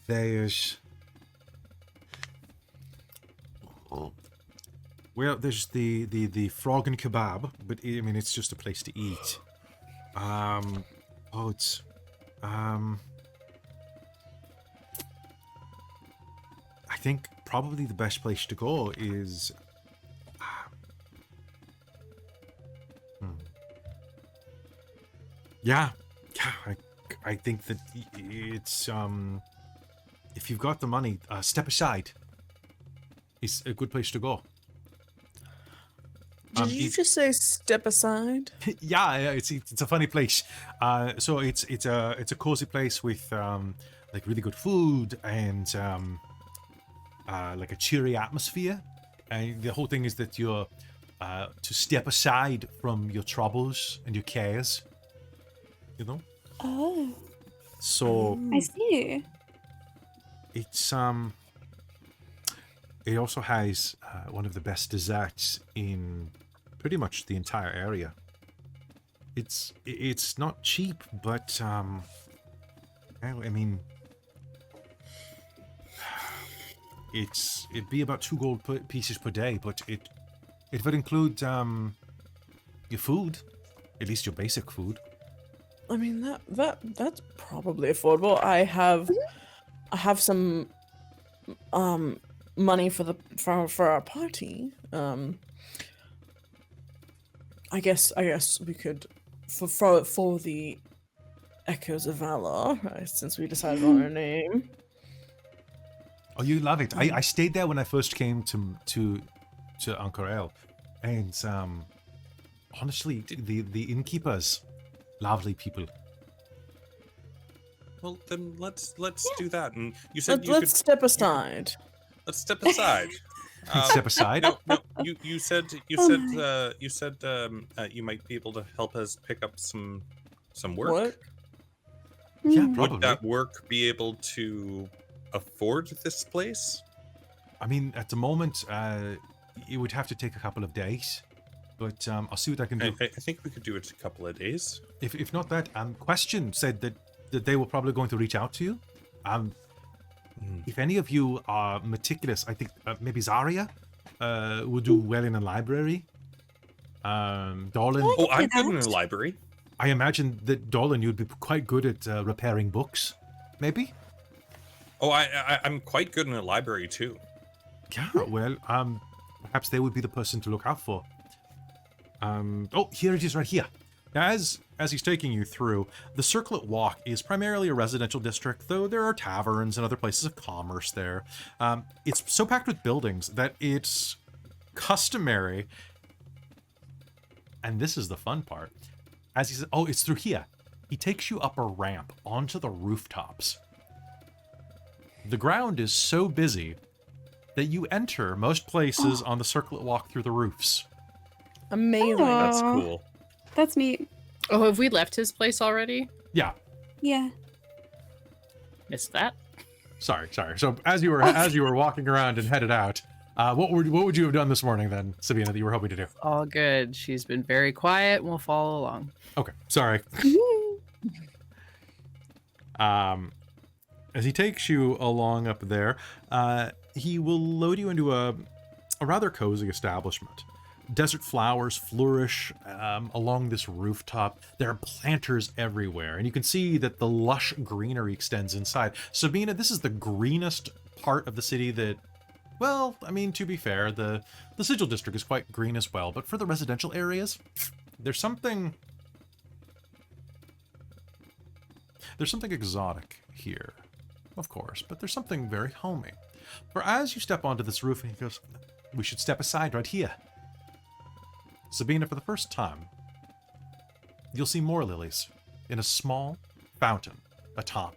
S7: there's there's the frog and kebab, but I mean it's just a place to eat. I think probably the best place to go is I think that it's if you've got the money, Step Aside is a good place to go.
S2: Did you just say Step Aside?
S7: Yeah, it's a funny place. So it's a cozy place with like really good food and like a cheery atmosphere. And the whole thing is that you're to step aside from your troubles and your cares. You know?
S5: Oh.
S7: So
S5: I see.
S7: It's it also has one of the best desserts in pretty much the entire area. It's not cheap, but I mean it'd be about 2 gold pieces per day, but it would include your food, at least your basic food.
S2: I mean that's probably affordable. I have some money for our party. I guess we could for the Echoes of Valor, since we decided on our name.
S7: Oh, you love it. I stayed there when I first came to Ank'Harel, and honestly, the innkeepers, lovely people.
S4: Well, then let's do that. And you said
S2: let's step aside.
S4: Let's step aside.
S7: Step aside.
S4: No. You said you might be able to help us pick up some work.
S2: What?
S7: Yeah, probably.
S4: Would that work be able to afford this place?
S7: I mean, at the moment, it would have to take a couple of days.
S1: but I'll see what I can do.
S4: I think we could do it a couple of days.
S1: If not that, Question said that they were probably going to reach out to you. If any of you are meticulous, I think maybe Zarya would do well in a library. Dorlen.
S4: Oh, I'm good in a library.
S1: I imagine that Dorlen, you'd be quite good at repairing books, maybe.
S4: Oh, I'm quite good in a library too.
S1: Yeah, well, perhaps they would be the person to look out for. Oh, here it is right here. Now, as he's taking you through, the Circlet Walk is primarily a residential district, though there are taverns and other places of commerce there. It's so packed with buildings that it's customary, and this is the fun part, as he says, oh, it's through here. He takes you up a ramp onto the rooftops. The ground is so busy that you enter most places on the Circlet Walk through the roofs.
S2: Amazing.
S4: That's cool.
S5: That's neat.
S3: Oh, have we left his place already?
S1: Yeah.
S5: Yeah.
S3: Missed that.
S1: Sorry. So as you were walking around and headed out, what would you have done this morning then, Sabina, that you were hoping to do?
S3: All good. She's been very quiet and we'll follow along.
S1: Okay, sorry. As he takes you along up there, he will load you into a rather cozy establishment. Desert flowers flourish along this rooftop. There are planters everywhere, and you can see that the lush greenery extends inside. Sabina, this is the greenest part of the city that, well, I mean, to be fair, the Sigil District is quite green as well, but for the residential areas, there's something exotic here, of course, but there's something very homey. For as you step onto this roof, he goes, we should step aside right here. Sabina, for the first time, you'll see more lilies in a small fountain atop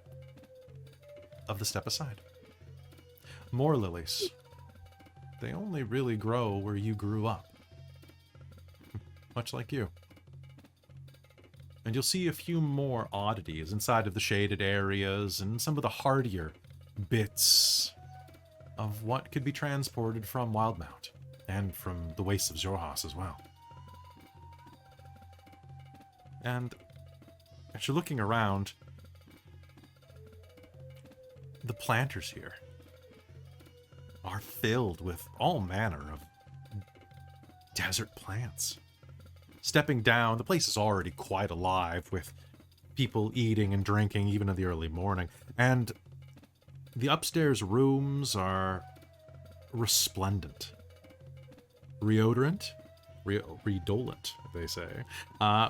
S1: of the step aside. More lilies. They only really grow where you grew up. Much like you. And you'll see a few more oddities inside of the shaded areas and some of the hardier bits of what could be transported from Wildmount and from the wastes of Xhorhas as well. And as you're looking around, the planters here are filled with all manner of desert plants. Stepping down, the place is already quite alive with people eating and drinking even in the early morning. And the upstairs rooms are resplendent. Redolent, they say,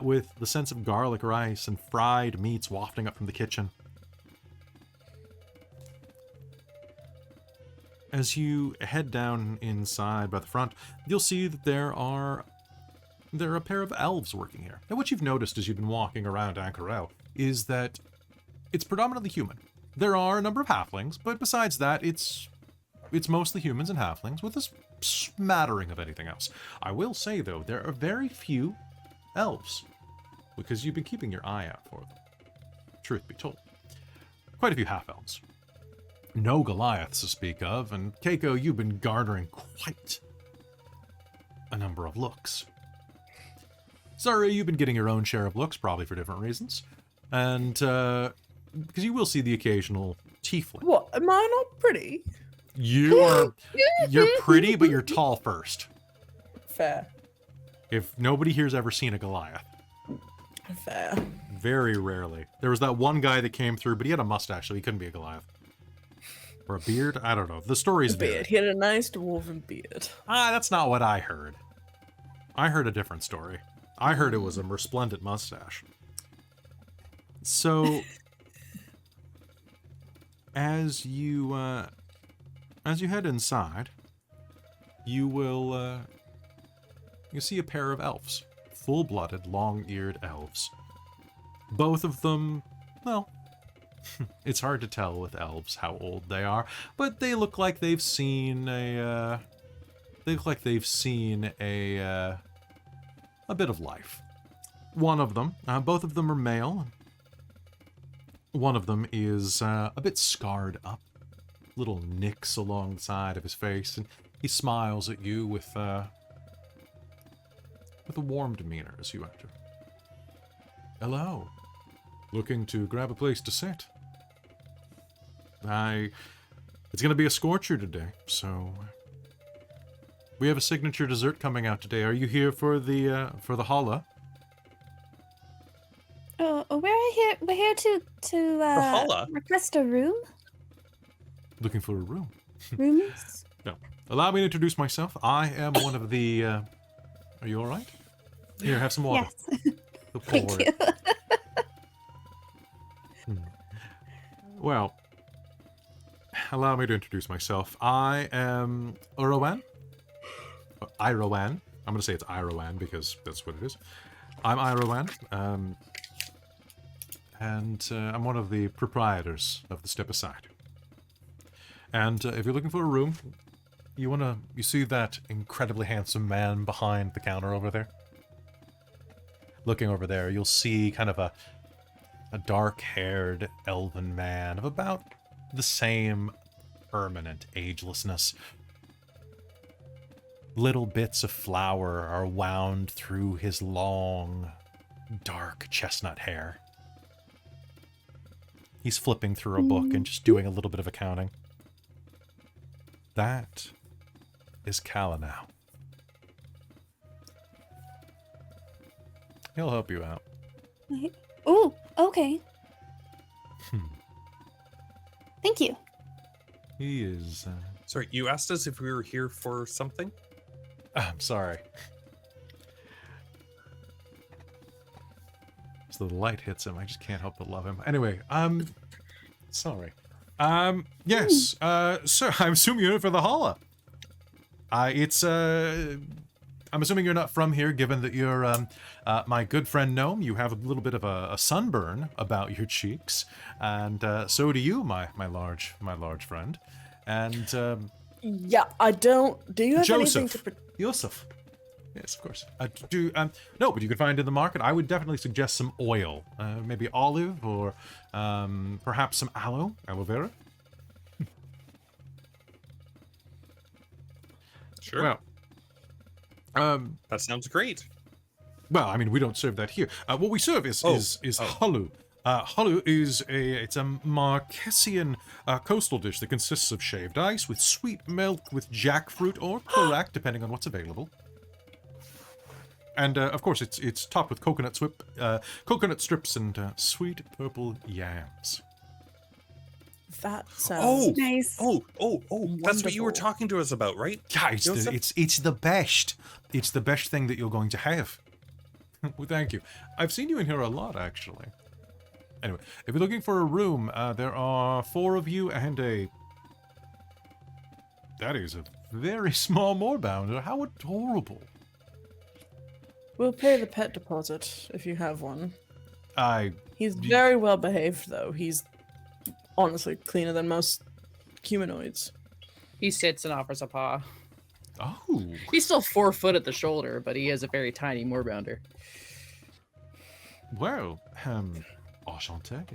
S1: with the sense of garlic rice and fried meats wafting up from the kitchen. As you head down inside by the front, you'll see that there are a pair of elves working here. Now, what you've noticed as you've been walking around Ank'Harel is that it's predominantly human. There are a number of halflings, but besides that, it's mostly humans and halflings with a smattering of anything else. I will say, though, there are very few elves, because you've been keeping your eye out for them. Truth be told. Quite a few half-elves. No Goliaths to speak of, and Keiko, you've been garnering quite a number of looks. Sorry, you've been getting your own share of looks, probably for different reasons. And, because you will see the occasional tiefling.
S2: What? Am I not pretty?
S1: You're pretty, but you're tall first.
S2: Fair.
S1: If nobody here's ever seen a Goliath.
S2: Fair.
S1: Very rarely. There was that one guy that came through, but he had a mustache, so he couldn't be a Goliath. Or a beard? I don't know. The story's
S2: beard. He had a nice dwarven beard.
S1: That's not what I heard. I heard a different story. I heard it was a resplendent mustache. So, as you head inside, you'll see a pair of elves. Full-blooded, long-eared elves. Both of them, well, it's hard to tell with elves how old they are, but they look like they've seen a bit of life. One of them, both of them are male. One of them is a bit scarred up, little nicks along the side of his face, and he smiles at you with with a warm demeanor as you enter. Hello. Looking to grab a place to sit? It's gonna be a scorcher today, so we have a signature dessert coming out today. Are you here for the holla?
S5: Oh, we're here to request a room.
S1: Looking for a room.
S5: Rooms?
S1: No. Allow me to introduce myself. I am one of the are you alright? Here, have some water.
S5: Yes. Thank you.
S1: Well, allow me to introduce myself. I am Irowan. Irowan. I'm going to say it's Irowan because that's what it is. I'm Irowan. And I'm one of the proprietors of the Step Aside. And if you're looking for a room, you see that incredibly handsome man behind the counter over there? Looking over there, you'll see kind of a dark-haired elven man of about the same permanent agelessness. Little bits of flour are wound through his long, dark chestnut hair. He's flipping through a book and just doing a little bit of accounting. That is Kalanow. He'll help you out.
S5: Oh, okay. Thank you.
S1: He is...
S4: Sorry, you asked us if we were here for something?
S1: I'm sorry. So the light hits him. I just can't help but love him. Anyway, sorry. Yes, sir, I'm assuming you're in for the holla. I'm assuming you're not from here, given that you're, my good friend Gnome. You have a little bit of a sunburn about your cheeks, and so do you, my large friend. And
S2: yeah, I don't. Do you have anything
S1: Joseph.
S2: to?
S1: Yusuf. Yes, of course. No, but you could find in the market. I would definitely suggest some oil, maybe olive or perhaps some aloe vera.
S4: Sure.
S1: Well,
S4: that sounds great.
S1: Well, I mean, we don't serve that here. What we serve is halu. Halu is it's a Marquesian coastal dish that consists of shaved ice with sweet milk with jackfruit or korak, depending on what's available. And of course, it's topped with coconut strips and sweet purple yams.
S2: That sounds
S5: nice.
S4: That's what you were talking to us about, right?
S1: Yeah, it's the best. It's the best thing that you're going to have. Well, thank you. I've seen you in here a lot, actually. Anyway, if you're looking for a room, there are 4 of you and that is a very small moorbounder. How adorable.
S2: We'll pay the pet deposit if you have one. He's
S1: y-
S2: very well behaved, though. He's honestly cleaner than most humanoids.
S3: He sits and offers a paw.
S1: Oh.
S3: He's still 4 foot at the shoulder, but he is a very tiny moorbounder.
S1: Well, enchanté.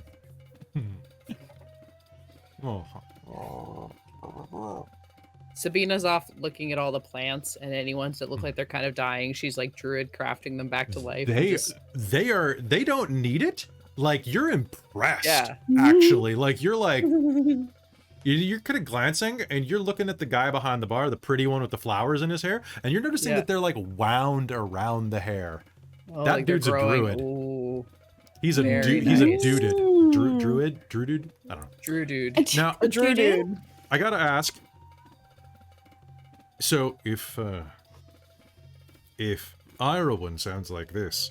S3: Sabina's off looking at all the plants and any ones that look like they're kind of dying. She's like druid crafting them back to life.
S1: They don't need it. Like, you're impressed.
S3: Yeah.
S1: Actually, like you're kind of glancing and you're looking at the guy behind the bar, the pretty one with the flowers in his hair, and you're noticing that they're like wound around the hair.
S3: Oh,
S1: that
S3: like
S1: dude's a druid.
S3: Ooh.
S1: He's a
S3: Very
S1: he's a
S3: nice.
S1: druid. Druid? I don't know.
S3: Drew dude.
S1: Now,
S2: A druid.
S1: I gotta ask. So if Irowan sounds like this,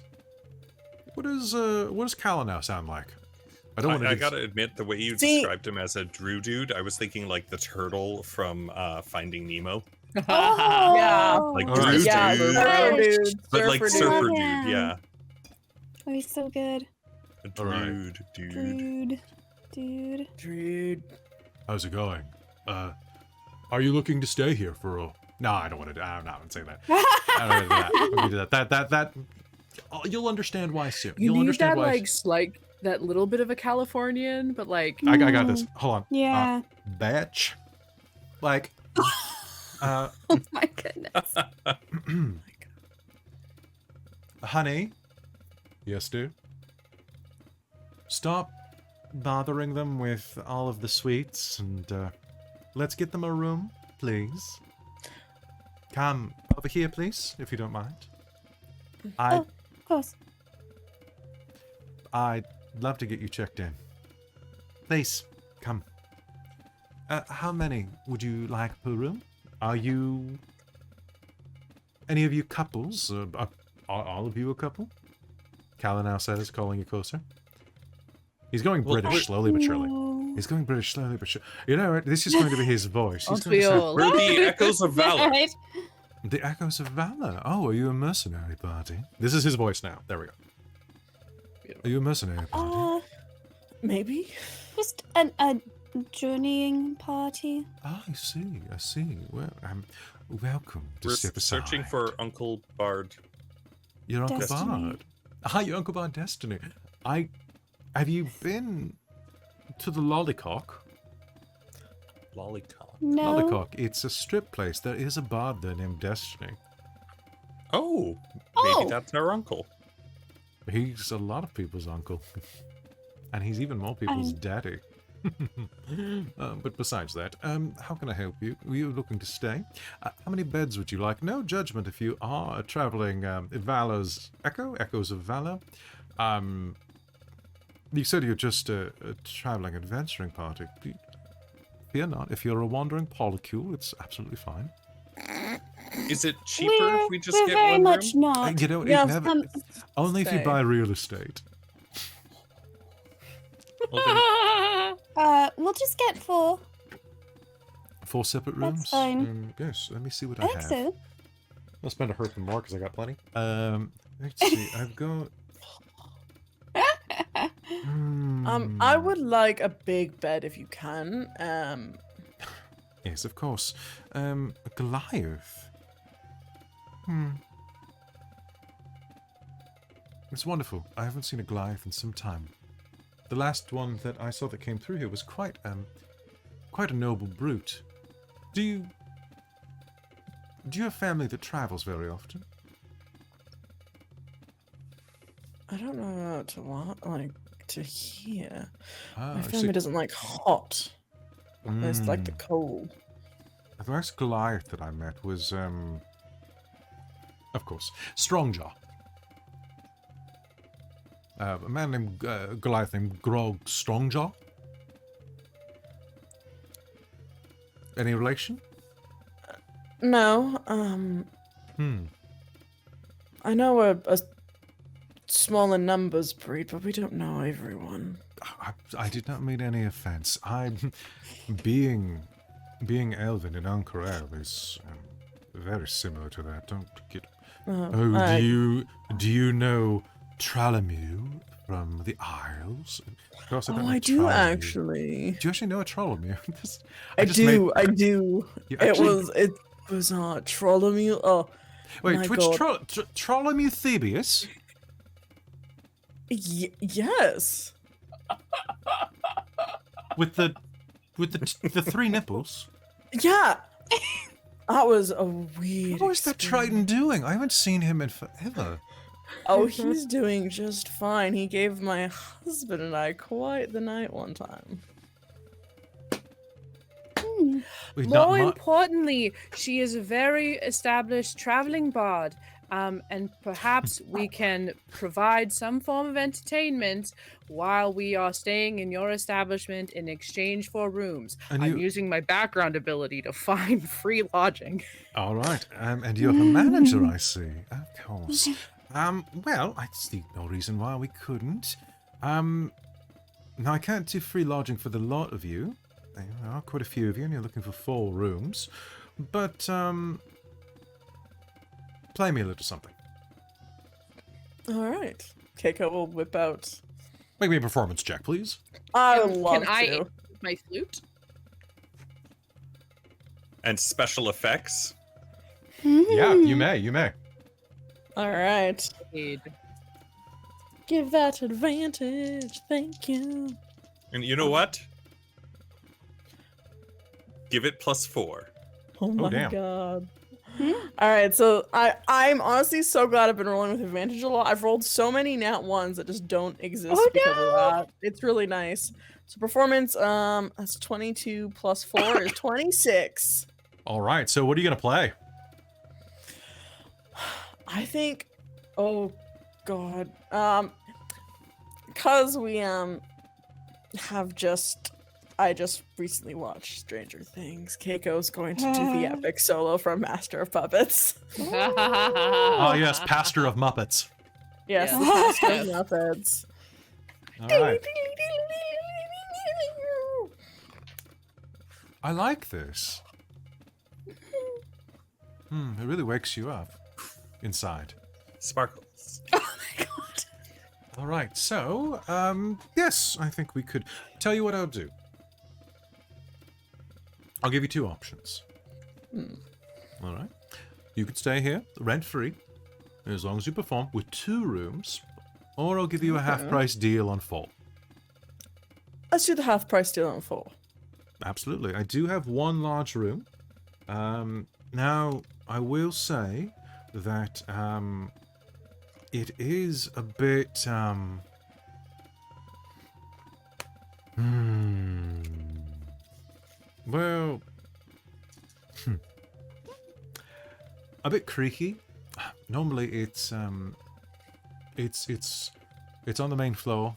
S1: what does Kalanow sound like? I don't want to.
S4: I gotta admit, the way you described him as a Drew dude, I was thinking like the turtle from Finding Nemo.
S5: Oh,
S2: Yeah.
S4: Like
S1: All
S4: Drew
S1: right.
S2: Yeah,
S4: dude,
S2: surfer dude.
S4: but like
S2: Surfer
S4: surfer
S5: dude.
S4: dude, yeah.
S5: Oh, he's so good.
S4: A
S1: All right.
S4: dude.
S5: Dude.
S2: Dude.
S1: How's it going? Are you looking to stay here for a? No, I don't want to. I'm not going to say that. I don't want to do that. That. You'll understand why soon.
S3: You
S1: You'll
S3: need
S1: understand
S3: that
S1: why.
S3: like that little bit of a Californian, but like
S1: I got this. Hold on.
S5: Yeah.
S1: Batch. Like.
S5: Oh my goodness.
S1: honey. Yes, dear? Stop bothering them with all of the sweets and let's get them a room, please. Come over here, please, if you don't mind.
S5: Of course.
S1: I'd love to get you checked in. Please, come. How many would you like per room? Are you... any of you couples? Are all of you a couple? Calla now says, calling you closer. He's going British, slowly but surely. He's going British, slowly but surely. You know what? This is going to be his voice. He's going to say,
S4: we're the Echoes of Valor.
S1: The Echoes of Valor. Oh, are you a mercenary party? This is his voice now. There we go. Are you a mercenary party?
S2: Maybe.
S5: Just a journeying party.
S1: Oh, I see. I see. Well, welcome to
S4: We're
S1: step aside.
S4: searching for Uncle Bard.
S1: Your Uncle
S5: Destiny.
S1: Bard. Hi, your Uncle Bard Destiny. Have you been to the Lollycock?
S4: Lollycock.
S5: No.
S1: Lollycock. It's a strip place. There is a bard there named Destiny.
S4: Oh,
S5: Oh.
S4: maybe that's our uncle.
S1: He's a lot of people's uncle. And he's even more people's daddy. But besides that, how can I help you? Were you looking to stay? How many beds would you like? No judgment if you are traveling Valor's Echoes of Valor. You said you're just a traveling adventuring party. Fear not. If you're a wandering polycule, it's absolutely fine.
S4: Is it cheaper if we just
S5: we're
S4: get
S5: very
S4: one
S5: much
S4: room?
S5: not.
S1: You know, it
S2: Yes,
S1: never, only if you
S2: stay.
S1: buy real estate.
S4: Well, then,
S5: We'll just get 4.
S1: 4 separate
S5: That's
S1: rooms?
S5: fine.
S1: Yes, let me see what
S5: I
S1: I
S5: think
S1: have.
S5: so.
S1: I'll spend a herp more because I got plenty. Let's see. I've got...
S2: I would like a big bed if you can.
S1: Yes, of course. A Goliath. It's wonderful. I haven't seen a Goliath in some time. The last one that I saw that came through here was quite a noble brute. Do you have family that travels very often?
S2: I don't know to what, like, to hear.
S1: Ah,
S2: My
S1: I
S2: family
S1: see.
S2: doesn't like hot. They just like the cold.
S1: The last Goliath that I met was, of course, Strongjaw. A man named Goliath named Grog Strongjaw. Any relation?
S2: No, I know a smaller numbers breed, but we don't know everyone.
S1: I did not mean any offense. Being elven in Ank'Harel is very similar to that. Don't get. Do you know Tralamu from the Isles? Of course, don't know
S2: I do
S1: Tralamu.
S2: actually.
S1: Do you actually know a Tralamu?
S2: I do.
S1: You
S2: It
S1: actually-
S2: was Trollamule. Oh,
S1: Wait,
S2: my
S1: which
S2: God.
S1: Tralamu Thebius?
S2: Yes.
S1: With the 3 nipples?
S2: Yeah. That was a weird.
S1: What is that
S2: experience.
S1: Triton doing? I haven't seen him in forever.
S2: Oh, he's doing just fine. He gave my husband and I quite the night one time.
S1: We've not
S3: More
S1: mu-
S3: importantly, she is a very established traveling bard. And perhaps we can provide some form of entertainment while we are staying in your establishment in exchange for rooms.
S1: And
S3: I'm
S1: you-
S3: using my background ability to find free lodging.
S1: All right, and you're her manager, I see. Of course. Well, I see no reason why we couldn't. Now I can't do free lodging for the lot of you. There are quite a few of you, and you're looking for 4 rooms. But play me a little something.
S2: All right. Keiko will whip out.
S1: Make me a performance check, please.
S2: I would love
S3: Can I
S2: to.
S3: my flute?
S4: and special effects.
S1: Yeah, you may. You may.
S2: All right.
S3: Indeed.
S2: Give that advantage. Thank you.
S4: And you know what? Give it +4.
S2: Oh my
S1: damn.
S2: god. All right, so I'm honestly so glad I've been rolling with advantage a lot. I've rolled so many nat ones that just don't exist because of that. It's really nice. So performance, that's 22 plus 4 is 26.
S1: All right, so what are you gonna play?
S2: I think, oh god, cause we I just recently watched Stranger Things. Keiko's going to do the epic solo from Master of Puppets.
S1: Oh yes, Pastor of Muppets.
S2: Yes,
S3: Yeah.
S2: the Master of Muppets.
S1: All right. I like this. It really wakes you up inside.
S4: Sparkles.
S1: All right, so yes, I think we could tell you what I'll do. I'll give you two options. All right, you could stay here rent-free as long as you perform with 2 rooms, or I'll give you a half-price deal on 4.
S2: Let's do the half price deal on 4.
S1: Absolutely, I do have 1 large room. Now I will say that it is a bit well, a bit creaky. Normally it's on the main floor.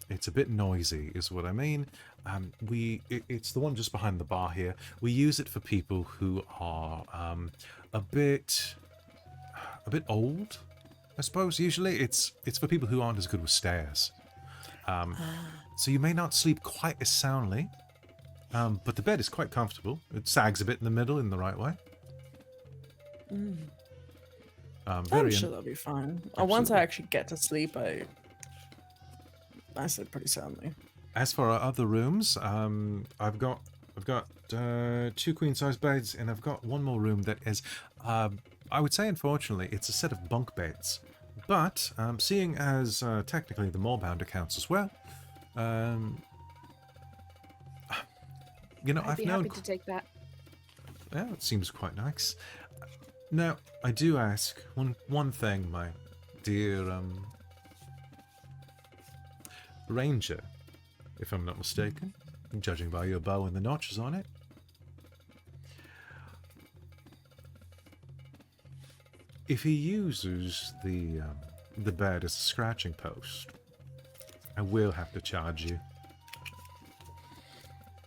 S1: It's a bit noisy is what I mean. It's the one just behind the bar here. We use it for people who are a bit old, I suppose. Usually it's for people who aren't as good with stairs. So you may not sleep quite as soundly, but the bed is quite comfortable. It sags a bit in the middle in the right way.
S2: I'm sure that'll be fine. Once I actually get to sleep, I sleep pretty soundly.
S1: As for our other rooms, I've got 2 queen-size beds, and I've got 1 more room that is, I would say, unfortunately, it's a set of bunk beds. But seeing as technically the Moorbound accounts as well, you know,
S3: I'd be happy to take that.
S1: Yeah, it seems quite nice. Now, I do ask one thing, my dear Ranger, if I'm not mistaken, judging by your bow and the notches on it. If he uses the bed as a scratching post, I will have to charge you.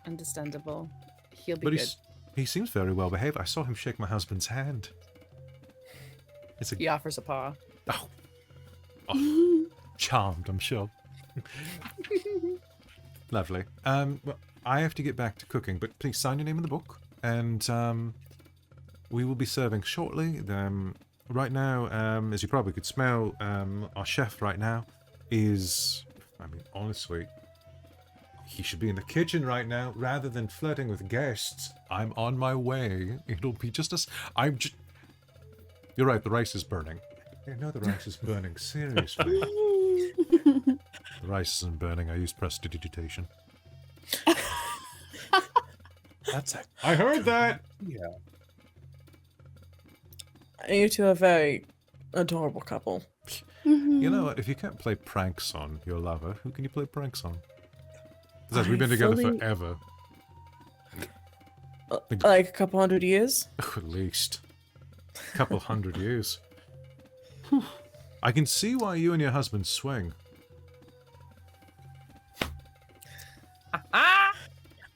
S3: Understandable. He'll be
S1: But
S3: good.
S1: he seems very well behaved. I saw him shake my husband's hand.
S3: He offers a paw.
S1: Oh, charmed, I'm sure. Lovely. Well, I have to get back to cooking, but please sign your name in the book, and we will be serving shortly. Right now, as you probably could smell, our chef right now is, I mean, honestly, he should be in the kitchen right now rather than flirting with guests. I'm on my way. It'll be just as You're right, the rice is burning. I know the rice is burning, seriously. The rice isn't burning, I used prestidigitation.
S4: That's it.
S1: I heard that!
S4: Yeah.
S2: You two are a very adorable couple.
S1: You know what, if you can't play pranks on your lover, who can you play pranks on? Because we've been together forever.
S2: Like a couple 100 years?
S1: At least. A couple 100 years. Whew. I can see why you and your husband swing.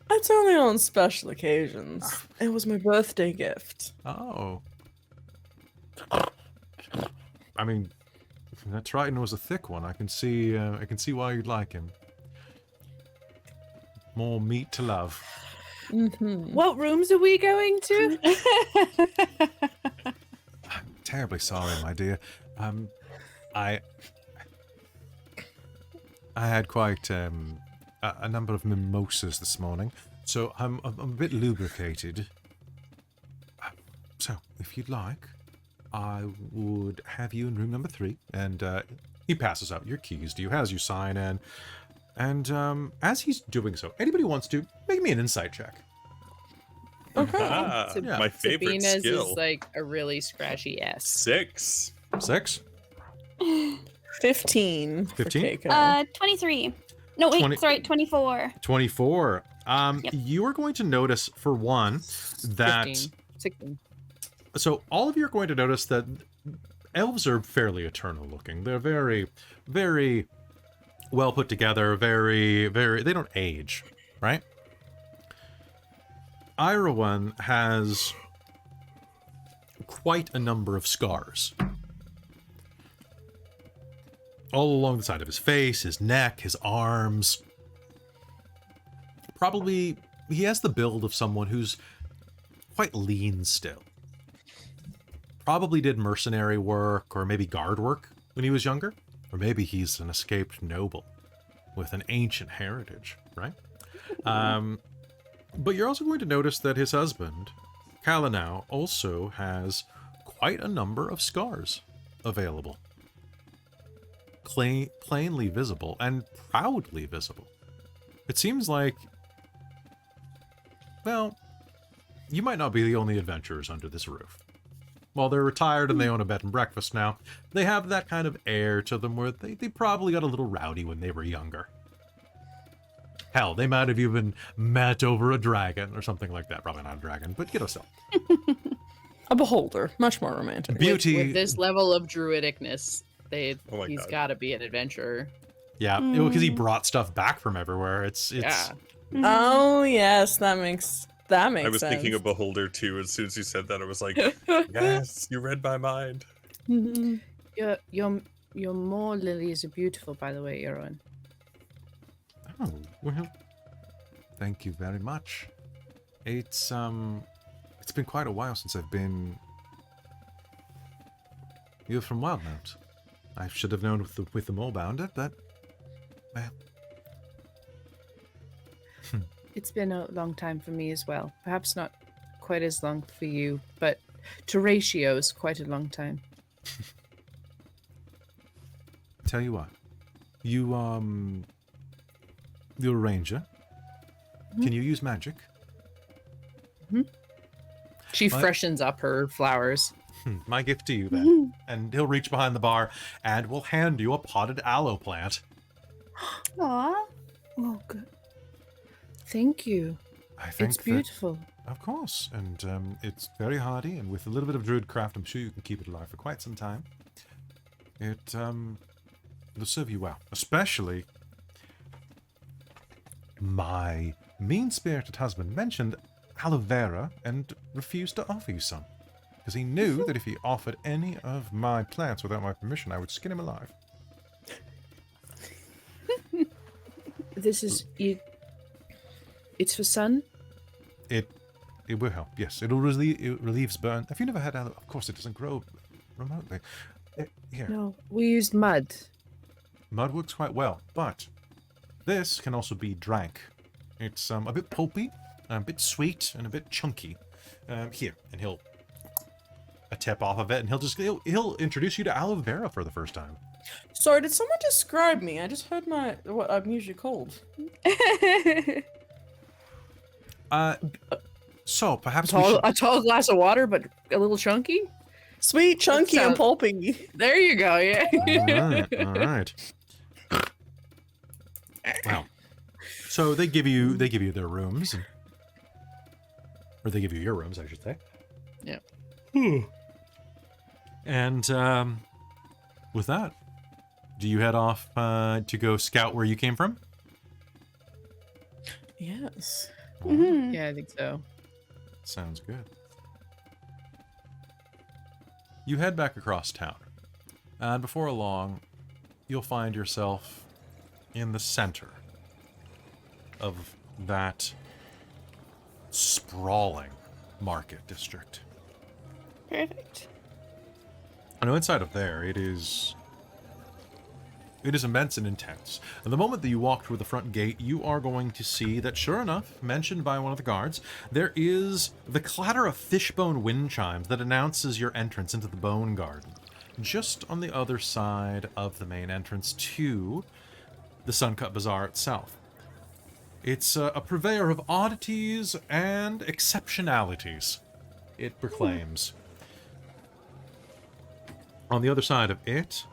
S2: It's only on special occasions. It was my birthday gift.
S1: Oh. I mean, that Triton was a thick one. I can see why you'd like him. More meat to love.
S3: What rooms are we going to?
S1: I'm terribly sorry, my dear. I had quite a number of mimosas this morning, so I'm a bit lubricated. So, if you'd like, I would have you in room number 3, and he passes out your keys to you, has you sign in, and as he's doing so, anybody wants to, make me an insight check.
S2: Okay.
S1: Yeah.
S4: My favorite
S3: Sabina's
S4: skill.
S3: is like a really scratchy S.
S4: 6.
S1: 6?
S2: 15.
S1: 15?
S5: 23. No, wait,
S1: 20
S5: sorry, 24.
S1: 24.
S5: Yep.
S1: You are going to notice, for one, that
S3: 15. 16.
S1: so all of you are going to notice that elves are fairly eternal looking. They're very, very well put together, very, very, they don't age, right? Irowan has quite a number of scars. All along the side of his face, his neck, his arms. Probably, he has the build of someone who's quite lean still. Probably did mercenary work or maybe guard work when he was younger. Or maybe he's an escaped noble with an ancient heritage, right? But you're also going to notice that his husband, Kalanau, also has quite a number of scars available. Plainly visible and proudly visible. It seems like, well, you might not be the only adventurers under this roof. While they're retired and they own a bed and breakfast now, they have that kind of air to them where they probably got a little rowdy when they were younger. Hell, they might have even met over a dragon or something like that. Probably not a dragon, but still.
S2: A beholder. Much more romantic.
S1: Beauty.
S3: With this level of druidicness, he's
S4: God.
S3: got to be an adventurer.
S1: Yeah, because he brought stuff back from everywhere. It's
S3: Yeah.
S2: Oh, yes, that makes sense.
S4: I was thinking of Beholder too. As soon as you said that, I was like, yes, you read my mind.
S3: Your more lilies are beautiful, by the way, Erwin.
S1: Oh, well, thank you very much. It's been quite a while since I've been. You're from Wildmount. I should have known with the Molebounder, but well.
S3: It's been a long time for me as well. Perhaps not quite as long for you, but to ratios, quite a long time.
S1: Tell you what, you're a ranger. Can you use magic?
S3: She
S1: What?
S3: freshens up her flowers.
S1: My gift to you then. And he'll reach behind the bar and will hand you a potted aloe plant.
S5: Aw.
S3: Oh, good. Thank you.
S1: I think
S3: It's
S1: that-
S3: beautiful.
S1: Of course, and it's very hardy, and with a little bit of druidcraft, I'm sure you can keep it alive for quite some time. It'll serve you well, especially my mean-spirited husband mentioned aloe vera and refused to offer you some, because he knew that if he offered any of my plants without my permission, I would skin him alive.
S3: This is you. It's for sun.
S1: It will help. Yes, it relieves burn. Have you never had aloe? Of course, it doesn't grow remotely. Here.
S3: No, we used mud.
S1: Mud works quite well, but this can also be drank. It's a bit pulpy, a bit sweet, and a bit chunky. Here, and he'll a tip off of it, and he'll introduce you to aloe vera for the first time.
S2: Sorry, did someone describe me? I just heard what I'm usually called.
S1: So perhaps
S3: A tall glass of water, but a little chunky.
S2: Sweet, chunky, and
S3: sounds-
S2: pulpy.
S3: There you go. Yeah.
S1: All right. Wow. So they give you their rooms, or they give you your rooms, I should say.
S3: Yeah.
S1: And with that, do you head off to go scout where you came from?
S2: Yes.
S3: Yeah, I think so.
S1: Sounds good. You head back across town, and before long, you'll find yourself in the center of that sprawling market district.
S5: Perfect.
S1: I know inside of there, it is immense and intense. And the moment that you walk through the front gate, you are going to see that, sure enough, mentioned by one of the guards, there is the clatter of fishbone wind chimes that announces your entrance into the Bone Garden, just on the other side of the main entrance to the Suncut Bazaar itself. It's a purveyor of oddities and exceptionalities, it proclaims. On the other side of it,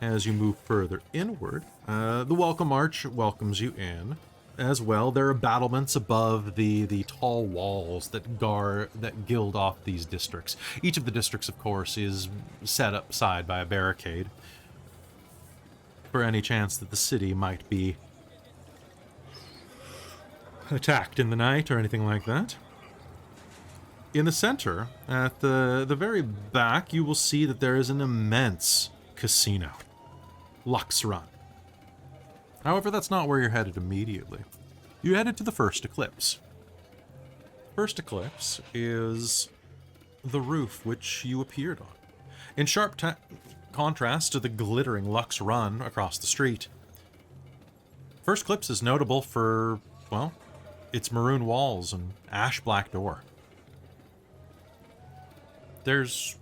S1: as you move further inward, the Welcome Arch welcomes you in. As well, there are battlements above the tall walls that gild off these districts. Each of the districts, of course, is set up side by a barricade for any chance that the city might be attacked in the night or anything like that. In the center, at the very back, you will see that there is an immense casino. Lux Run. However, that's not where you're headed immediately. You headed to the First Eclipse. First Eclipse is the roof which you appeared on. In sharp contrast to the glittering Lux Run across the street. First Eclipse is notable for, well, its maroon walls and ash black door. There's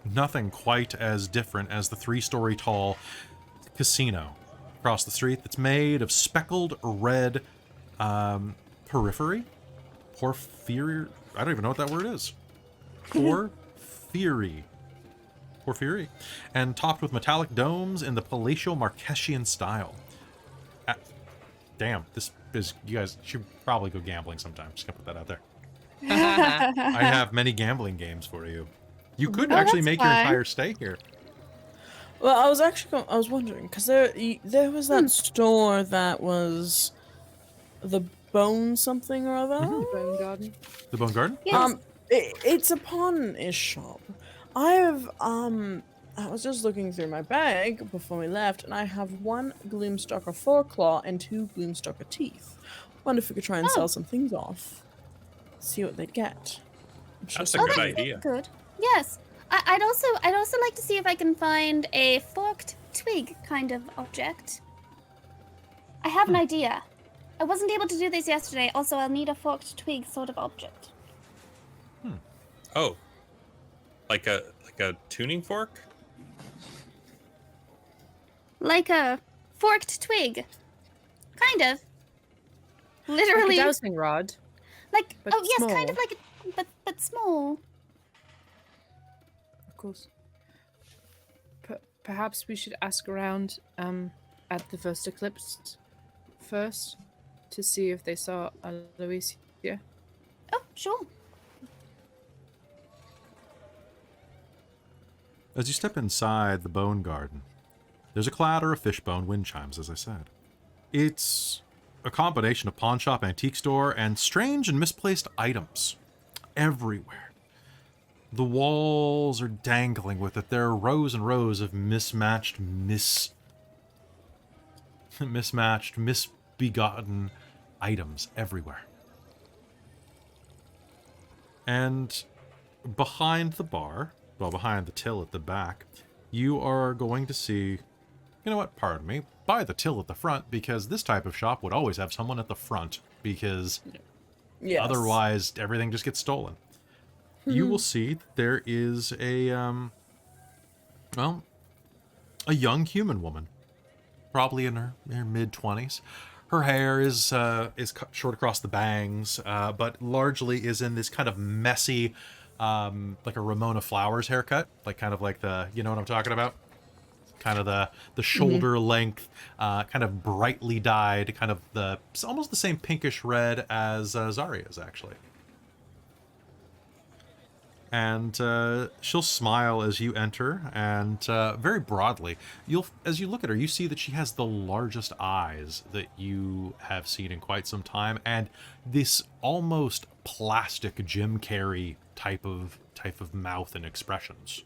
S1: nothing quite as different as the 3-story tall casino across the street that's made of speckled red porphyry? I don't even know what that word is. Porphyry. And topped with metallic domes in the palatial Marquesian style. Damn, this is... You guys should probably go gambling sometime. Just gonna put that out there. I have many gambling games for you. You could actually make your entire stay here.
S2: Well, I was wondering, because there was that store that was the Bone something or other.
S3: Bone Garden.
S1: The Bone Garden?
S5: Yes.
S2: It's a pawn-ish shop. I was just looking through my bag before we left, and I have 1 Gloomstalker Foreclaw and 2 Gloomstalker Teeth. Wonder if we could try and sell some things off. See what they get.
S4: That's a good idea.
S5: Good. Yes. I'd also like to see if I can find a forked twig kind of object. I have an idea. I wasn't able to do this yesterday. Also, I'll need a forked twig sort of object.
S4: Oh, like a tuning fork?
S5: Like a forked twig. Kind of. Literally.
S3: Like a dowsing rod.
S5: Like,
S3: but
S5: oh yes,
S3: small.
S5: kind of like a, but small.
S3: Of course. Perhaps we should ask around at the First Eclipse first to see if they saw Aloysia.
S5: Oh, sure.
S1: As you step inside the Bone Garden, there's a clatter of fishbone wind chimes, as I said. It's a combination of pawn shop, antique store, and strange and misplaced items everywhere. The walls are dangling with it. There are rows and rows of misbegotten items everywhere. And behind the bar, well, behind the till at the back, you are going to see, you know what, pardon me, by the till at the front, because this type of shop would always have someone at the front, because otherwise everything just gets stolen. You will see that there is a young human woman, probably in her mid-20s. Her hair is cut short across the bangs, but largely is in this kind of messy, like a Ramona Flowers haircut, like kind of like the, you know what I'm talking about? Kind of the shoulder length, kind of brightly dyed, kind of it's almost the same pinkish red as Zarya's actually. And she'll smile as you enter, and very broadly, as you look at her, you see that she has the largest eyes that you have seen in quite some time, and this almost plastic Jim Carrey type of mouth and expressions.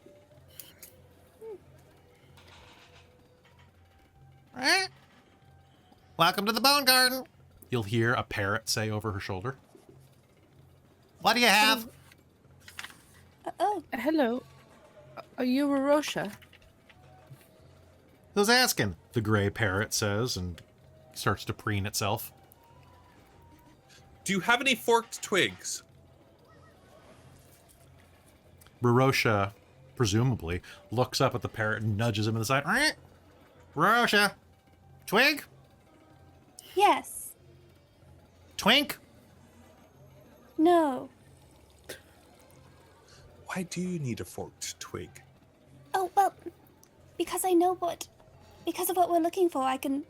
S9: Welcome to the Bone Garden.
S1: You'll hear a parrot say over her shoulder.
S9: What do you have?
S3: Hello. Are you Arosha?
S1: Who's asking? The gray parrot says, and starts to preen itself.
S4: Do you have any forked twigs?
S1: Rosha, presumably, looks up at the parrot and nudges him in the side.
S9: Rosha, twig?
S5: Yes.
S9: Twink?
S5: No.
S4: Why do you need a forked twig?
S5: Oh, well, because I know because of what we're looking for, I can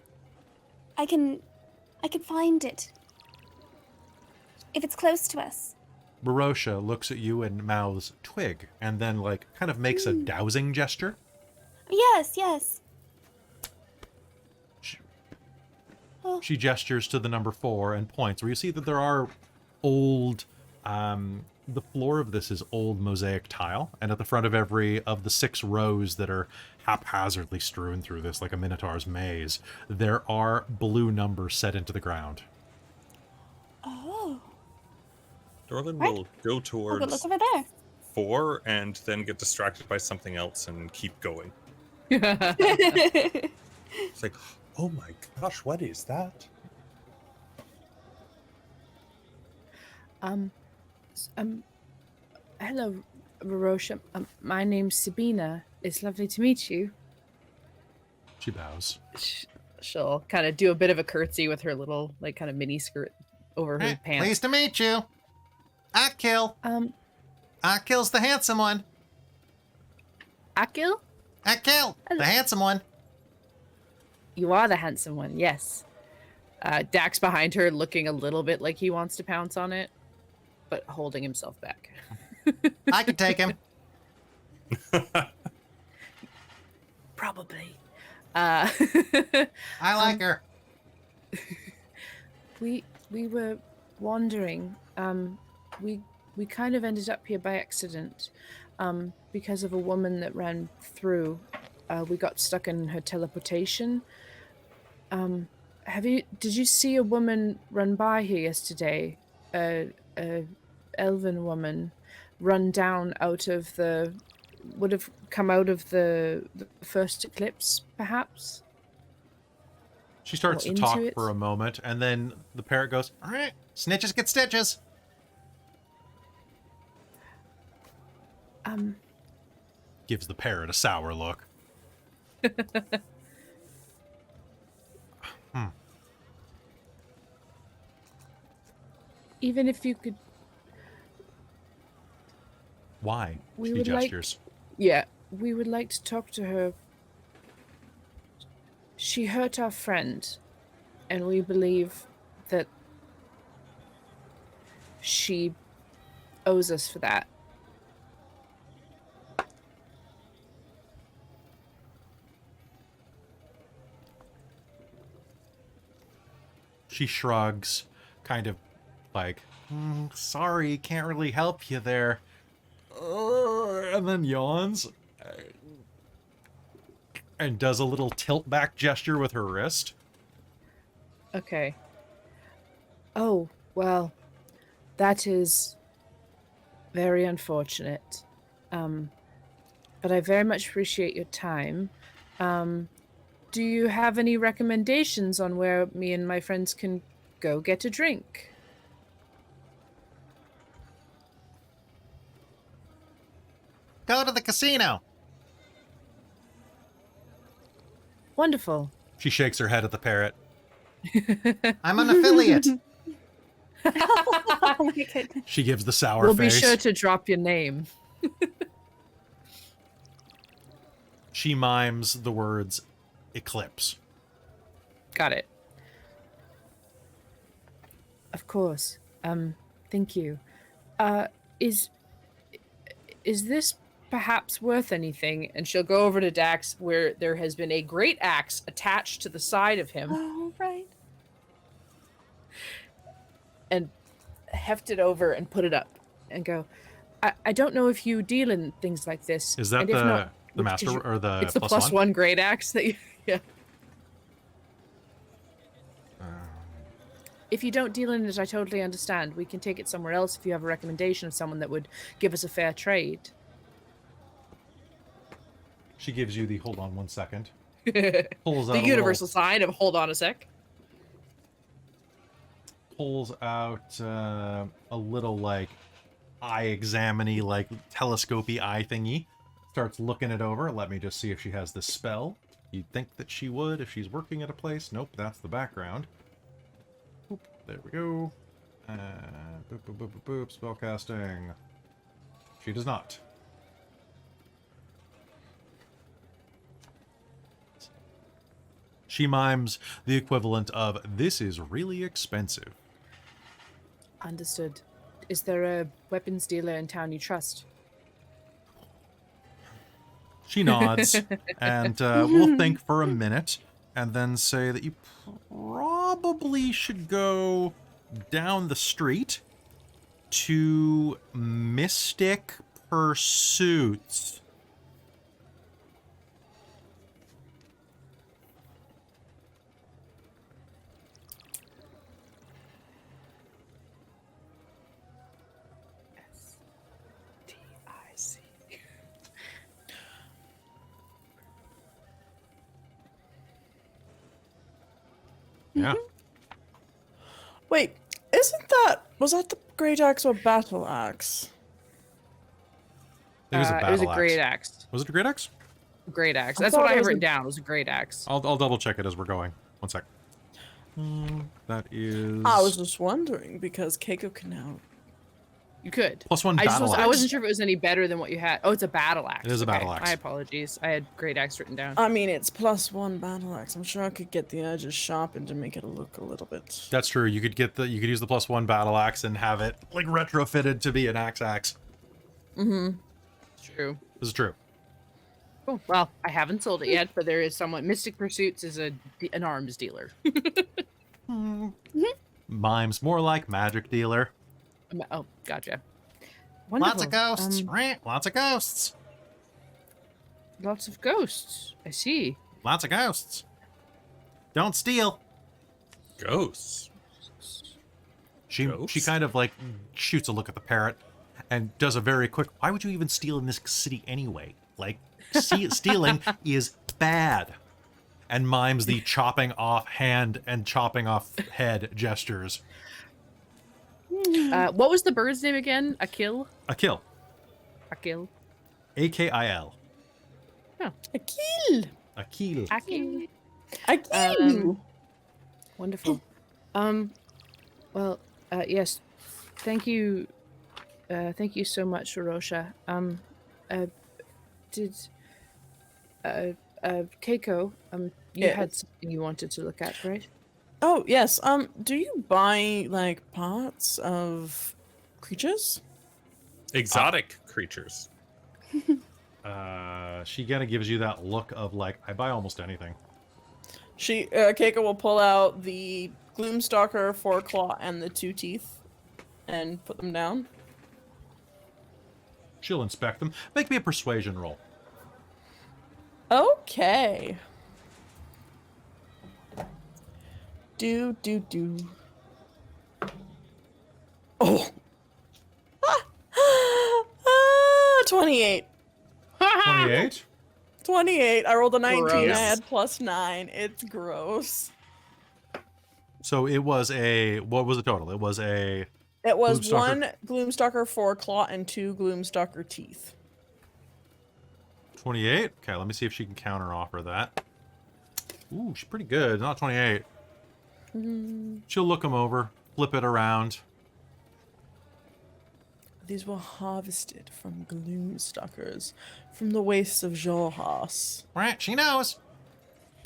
S5: find it. If it's close to us.
S1: Marosha looks at you and mouths twig, and then, like, kind of makes a dowsing gesture.
S5: Yes, yes.
S1: She gestures to the number 4 and points, where you see that there are old, the floor of this is old mosaic tile, and at the front of every of the 6 rows that are haphazardly strewn through this like a minotaur's maze, there are blue numbers set into the ground.
S5: Oh.
S4: Dorlen
S5: Right.
S4: will go
S5: I'll
S4: towards
S5: go look over there.
S4: 4 and then get distracted by something else and keep going.
S5: It's
S4: It's like, oh my gosh, what is that?
S6: Hello, Marosha. My name's Sabina. It's lovely to meet you.
S1: She bows.
S8: She'll kind of do a bit of a curtsy with her little, like, kind of mini skirt over her pants.
S9: Pleased to meet you. Ank'Harel. Ank'Harel's the handsome one.
S6: Akil?
S9: Ank'Harel, the handsome one.
S6: You are the handsome one, yes.
S8: Dax behind her, looking a little bit like he wants to pounce on it, but holding himself back.
S9: I could take him.
S6: Probably.
S9: I like her.
S6: We were wandering. We kind of ended up here by accident, because of a woman that ran through. We got stuck in her teleportation. Did you see a woman run by here yesterday? A elven woman run down would have come out of the first eclipse, perhaps?
S1: She starts
S6: Or
S1: to talk
S6: into it.
S1: for a moment, and then the parrot goes,
S9: All right. Snitches get stitches.
S1: gives the parrot a sour look.
S6: Even if you could,
S1: Why?
S6: We
S1: She
S6: would like-
S1: gestures.
S6: yeah, we would like to talk to her. She hurt our friend, and we believe that she owes us for that.
S1: She shrugs, kind of like, sorry, can't really help you there. And then yawns and does a little tilt back gesture with her wrist.
S6: Okay. Oh, well, that is very unfortunate. But I very much appreciate your time. Do you have any recommendations on where me and my friends can go get a drink?
S9: Go to the casino.
S6: Wonderful.
S1: She shakes her head at the parrot.
S9: I'm an affiliate.
S5: oh my goodness.
S1: She gives the sour
S8: We'll
S1: face.
S8: be sure to drop your name.
S1: She mimes the words eclipse.
S8: Got it.
S6: Of course. Thank you. Is this perhaps worth anything?
S8: And she'll go over to Dax, where there has been a great axe attached to the side of him,
S5: Oh, right.
S8: and heft it over and put it up.
S6: and go, I don't know if you deal in things like this.
S1: Is that
S6: and if not,
S1: the
S6: could
S1: master
S6: you-
S1: or the
S8: It's the
S1: plus
S8: plus one great axe that you. Yeah.
S6: If you don't deal in it, I totally understand. We can take it somewhere else if you have a recommendation of someone that would give us a fair trade.
S1: She gives you the hold on 1 second. Pulls out
S8: The
S1: a
S8: universal sign of hold on a sec.
S1: pulls out a little like eye examine-y, like telescopy eye thingy. Starts looking it over. Let me just see if she has this spell. You'd think that she would if she's working at a place. Nope, that's the background. There we go. Boop, boop, boop, boop, boop. Spellcasting. She does not. She mimes the equivalent of, this is really expensive.
S6: Understood. Is there a weapons dealer in town you trust?
S1: She nods, and we'll think for a minute, and then say that you probably should go down the street to Mystic Pursuits.
S3: S-T-I-C.
S1: Yeah.
S2: Wait, was that the great axe or battle axe?
S1: It was a battle
S3: It was a
S1: axe.
S3: great axe.
S1: Was it a great axe?
S3: Great axe.
S2: I
S3: That's
S2: thought
S3: what I
S2: it
S3: have
S2: was
S3: written
S2: a-
S3: down. It was a great axe.
S1: I'll double check it as we're going. One sec. That is
S2: I was just wondering because Keiko can now.
S3: You could.
S1: +1
S3: I
S1: battle axe.
S3: wasn't sure if it was any better than what you had. Oh, it's a battle axe.
S1: It is a battle
S3: Okay,
S1: axe.
S3: My apologies. I had great axe written down.
S2: I mean, it's +1 battle axe. I'm sure I could get the edges sharpened to make it look a little bit.
S1: That's true. You could use the +1 battle axe and have it like retrofitted to be an axe.
S2: Mm-hmm.
S3: It's true.
S1: This is true.
S3: Cool. Well, I haven't sold it yet, but there is someone. Mystic Pursuits is an arms dealer.
S1: Mimes more like magic dealer.
S3: Oh, gotcha.
S9: Lots of
S3: Wonderful.
S9: ghosts, right? Lots of ghosts.
S3: Lots of ghosts. I see.
S9: Lots of ghosts. Don't steal.
S4: Ghosts.
S1: She
S4: Ghosts?
S1: kind of like shoots a look at the parrot and does a very quick, why would you even steal in this city anyway? Like, stealing is bad. And mimes the chopping off hand and chopping off head gestures.
S3: What was the bird's name again? Akil?
S1: Akil.
S3: Akil.
S1: A-K-I-L.
S2: Akil!
S1: Akil.
S3: Akil.
S2: Akil!
S3: Wonderful. Well, yes. Thank you. Thank you so much, Rosha. Keiko, you had something you wanted to look at, right?
S2: Oh, yes. Do you buy, like, parts of creatures?
S4: Exotic creatures.
S1: She kind of gives you that look of like, I buy almost anything.
S2: Keiko will pull out the Gloomstalker, 4-claw, and the 2 teeth and put them down.
S1: She'll inspect them. Make me a persuasion roll.
S2: Okay. Do. Oh. 28.
S1: 28.
S2: 28. I rolled a 19. I
S3: Gross.
S2: had +9. It's gross.
S1: So it was what was the total? It was
S2: It was
S1: Gloomstalker.
S2: 1 Gloomstalker, 4-claw, and 2 Gloomstalker teeth.
S1: 28. Okay, let me see if she can counter offer that. Ooh, she's pretty good. Not 28. She'll look them over, flip it around.
S2: These were harvested from Gloomstalkers from the wastes of Jorhas.
S9: Right, she knows.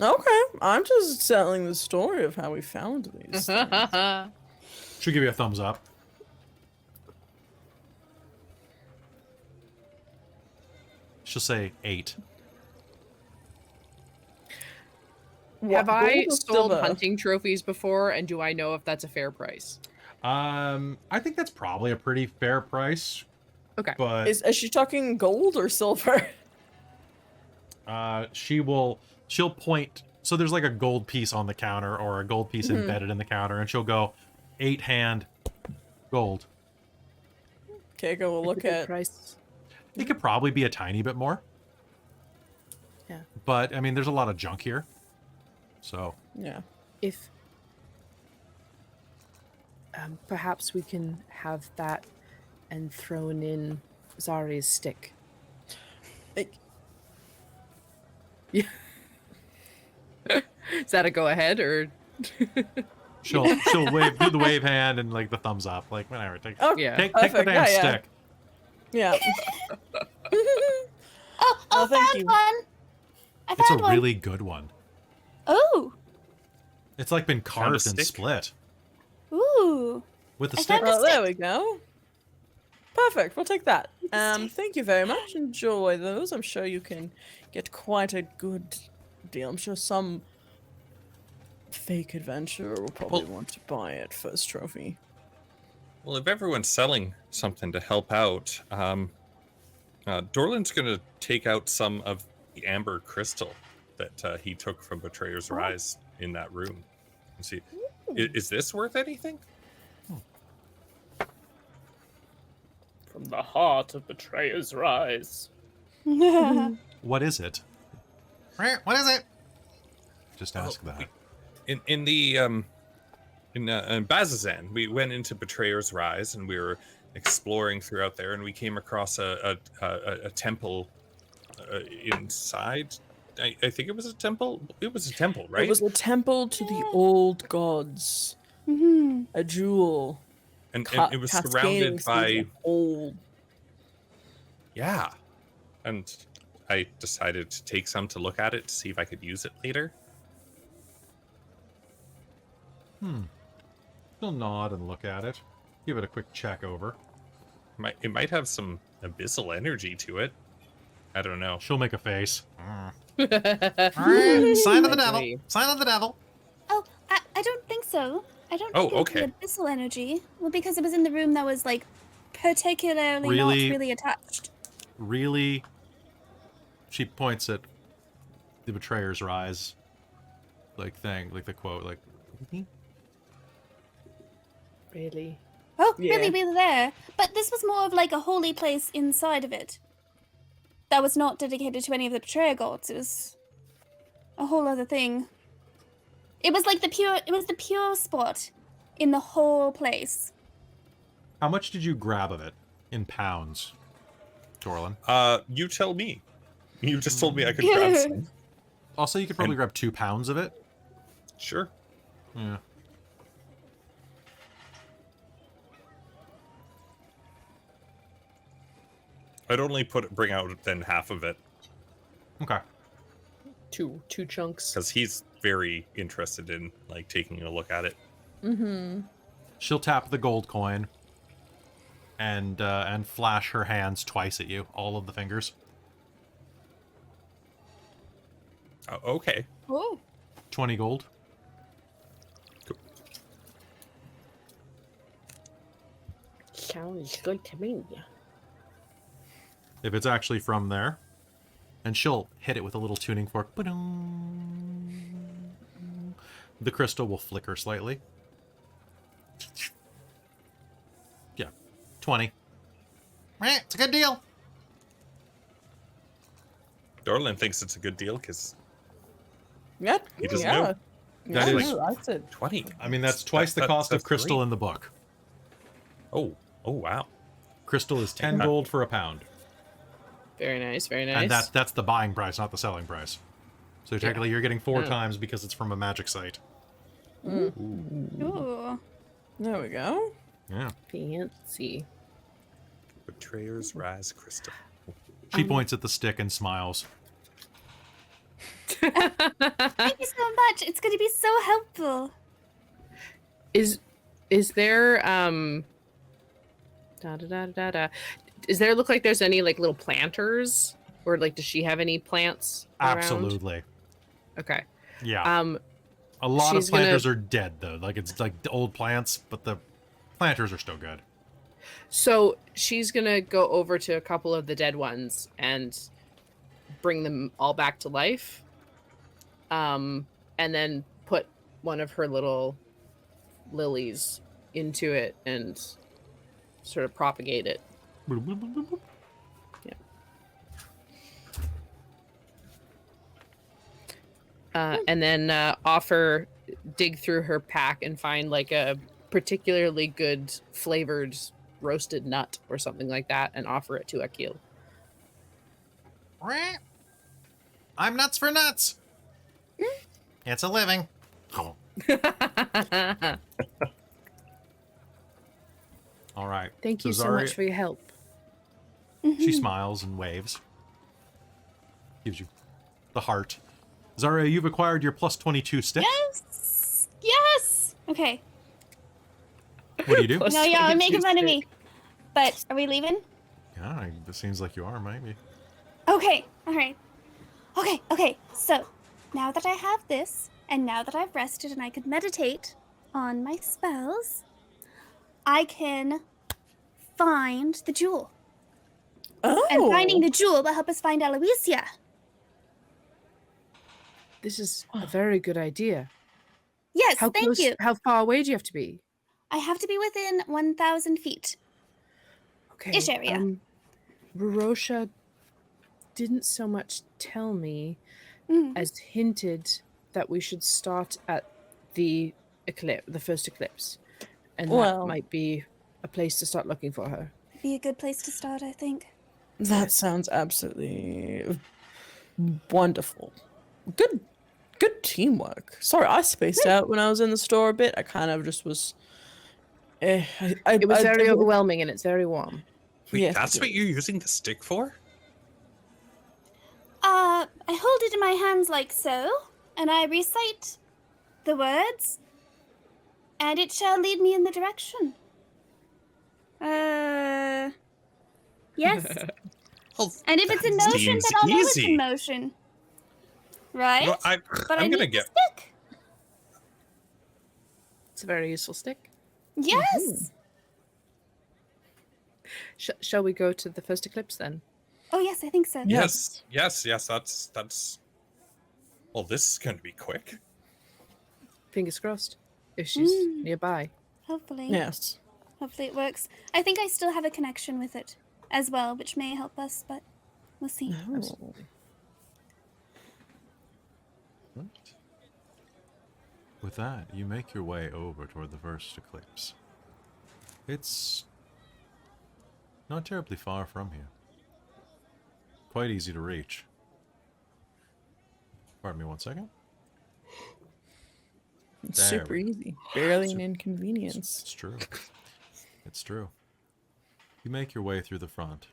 S2: Okay, I'm just telling the story of how we found these things.
S1: She'll give you a thumbs up. She'll say 8.
S3: Have I
S2: Gold or
S3: sold
S2: silver?
S3: hunting trophies before, and do I know if that's a fair price?
S1: I think that's probably a pretty fair price.
S3: Okay.
S1: But
S2: Is she talking gold or silver?
S1: she'll point. So there's like a gold piece on the counter or a gold piece embedded in the counter, and she'll go 8 hand gold.
S2: Keiko will look
S3: Good
S2: at.
S3: price.
S1: It could probably be a tiny bit more.
S3: Yeah.
S1: But I mean, there's a lot of junk here. So
S2: Yeah.
S3: If perhaps we can have that and thrown in Zari's stick.
S2: Like,
S3: Yeah. Is that a go ahead or?
S1: She'll wave, do the wave hand and like the thumbs up, like whatever. Take
S3: Yeah.
S1: take the
S2: Perfect.
S1: damn
S2: Yeah.
S1: stick.
S2: Yeah.
S5: Oh,
S2: thank
S5: found
S2: you.
S5: one. I
S1: It's a
S5: found one.
S1: really good one.
S5: Oh,
S1: It's like been
S4: Found a
S1: carved and
S4: stick?
S1: split
S5: ooh.
S1: with the
S5: I
S1: stick.
S5: found a
S2: Oh, there we go. Perfect. We'll take that. Thank you very much. Enjoy those. I'm sure you can get quite a good deal. I'm sure some fake adventurer will probably want to buy it for his trophy.
S4: Well, if everyone's selling something to help out, Dorlen's going to take out some of the amber crystal that he took from Betrayer's Rise in that room. And see, is this worth anything?
S8: From the heart of Betrayer's Rise.
S1: What is it?
S9: What is it?
S1: Just ask that.
S4: In Bazazan, we went into Betrayer's Rise and we were exploring throughout there, and we came across a temple inside. I think it was a temple. It was a temple, right?
S2: It was a temple to the old gods.
S5: Mhm.
S2: A jewel.
S4: and it was
S2: cascading
S4: surrounded
S2: through
S4: by
S2: the old.
S4: yeah, and I decided to take some to look at it to see if I could use it later.
S1: She'll nod and look at it. Give it a quick check over.
S4: It might have some abyssal energy to it. I don't know.
S1: She'll make a face.
S9: All right, sign of the devil.
S8: Agree.
S9: Sign of the devil.
S5: Oh, I don't think so. I don't
S4: Oh,
S5: think it would
S4: okay.
S5: be abyssal energy. Well, because it was in the room that was like particularly
S1: Really?
S5: not really attached.
S1: Really? She points at the Betrayer's Rise, like thing, like the quote, like.
S8: Really?
S5: Oh,
S2: Yeah.
S5: really, we were there. But this was more of like a holy place inside of it. That was not dedicated to any of the betrayer gods. It was a whole other thing. It was like the pure spot in the whole place.
S1: How much did you grab of it in pounds, Dorlen?
S4: You tell me. You just told me I could grab some.
S1: Also, you could probably grab 2 pounds of it.
S4: Sure.
S1: Yeah.
S4: I'd only bring out then half of it
S1: Okay.
S8: Two chunks.
S4: because he's very interested in like taking a look at it.
S2: Mm-hmm.
S1: She'll tap the gold coin and flash her hands twice at you, all of the fingers.
S4: Okay.
S2: Oh.
S1: 20 gold.
S8: Sounds good to me.
S1: If it's actually from there. And she'll hit it with a little tuning fork. Ba-dum. The crystal will flicker slightly. Yeah. 20.
S9: It's a good deal.
S4: Dorlen thinks it's a good deal because
S2: Yeah.
S4: He doesn't
S2: yeah.
S4: know.
S1: That
S2: Yeah,
S1: is-
S2: no, that's it.
S4: 20.
S1: I mean, that's twice the cost of
S4: that's
S1: crystal
S4: great.
S1: in the book.
S4: Oh wow.
S1: Crystal is 10 gold for a pound.
S8: Very nice, very nice.
S1: And that's the buying price, not the selling price. So technically you're getting 4
S8: Yeah.
S1: times because it's from a magic site.
S5: Ooh.
S2: There we go.
S1: Yeah.
S8: Fancy.
S4: Betrayer's Rise crystal.
S1: She points at the stick and smiles.
S5: Thank you so much. It's going to be so helpful.
S3: Is there Is there look like there's any like little planters, or like does she have any plants around?
S1: Absolutely.
S3: Okay.
S1: Yeah.
S3: A
S1: lot of
S3: she's gonna-
S1: planters are dead though. Like it's like old plants, but the planters are still good.
S3: So she's gonna go over to a couple of the dead ones and bring them all back to life. And then put one of her little lilies into it and sort of propagate it. And then dig through her pack and find like a particularly good flavored roasted nut or something like that and offer it to Akil.
S9: I'm nuts for nuts. It's a living.
S1: All right.
S6: Thank you so
S1: Zarya-
S6: much for your help.
S1: She smiles and waves. Gives you the heart. Zarya, you've acquired your plus 22 stick.
S5: Yes! Yes! Okay.
S1: What do you do?
S3: Plus
S5: No, y'all are
S3: 22
S5: making fun of me.
S3: stick.
S5: But are we leaving?
S1: Yeah, it seems like you are, maybe.
S5: Okay, alright. Okay, so now that I have this, and now that I've rested and I could meditate on my spells, I can find the jewel.
S2: Oh.
S5: And finding the jewel will help us find Aloysia.
S6: This is a very good idea.
S5: Yes, thank you.
S6: How far away do you have to be?
S5: I have to be within 1,000 feet.
S6: Okay.
S5: Ish area.
S6: Rosha didn't so much tell me as hinted that we should start at the first eclipse. And that might be a place to start looking for her.
S5: Be a good place to start, I think.
S2: That sounds absolutely wonderful. Good teamwork. Sorry, I spaced out when I was in the store a bit. I kind of just was.
S6: It was very overwhelming and it's very warm.
S4: Wait,
S2: Yes,
S4: that's
S2: it
S4: what you're using the stick for?
S5: I hold it in my hands like so, and I recite the words, and it shall lead me in the direction. Yes.
S4: Well,
S5: And if it's in
S4: that
S5: motion,
S4: seems
S5: then I'll know it's
S4: easy.
S5: in motion. Right?
S4: Well,
S5: But
S4: I'm
S5: I
S4: gonna
S5: need
S4: get.
S5: the stick.
S6: It's a very useful stick.
S5: Yes.
S6: Shall we go to the first eclipse then?
S5: Oh yes, I think so.
S4: Yes. That's. Well, this is going to be quick.
S6: Fingers crossed. If she's nearby.
S5: Hopefully.
S2: Yes.
S5: Hopefully it works. I think I still have a connection with it as well, which may help us, but we'll see.
S6: Absolutely.
S1: Right. With that, you make your way over toward the first eclipse. It's not terribly far from here. Quite easy to reach. Pardon me 1 second.
S2: It's
S1: There
S2: super
S1: we go.
S2: easy. Barely an inconvenience.
S1: It's true. It's true. You make your way through the front.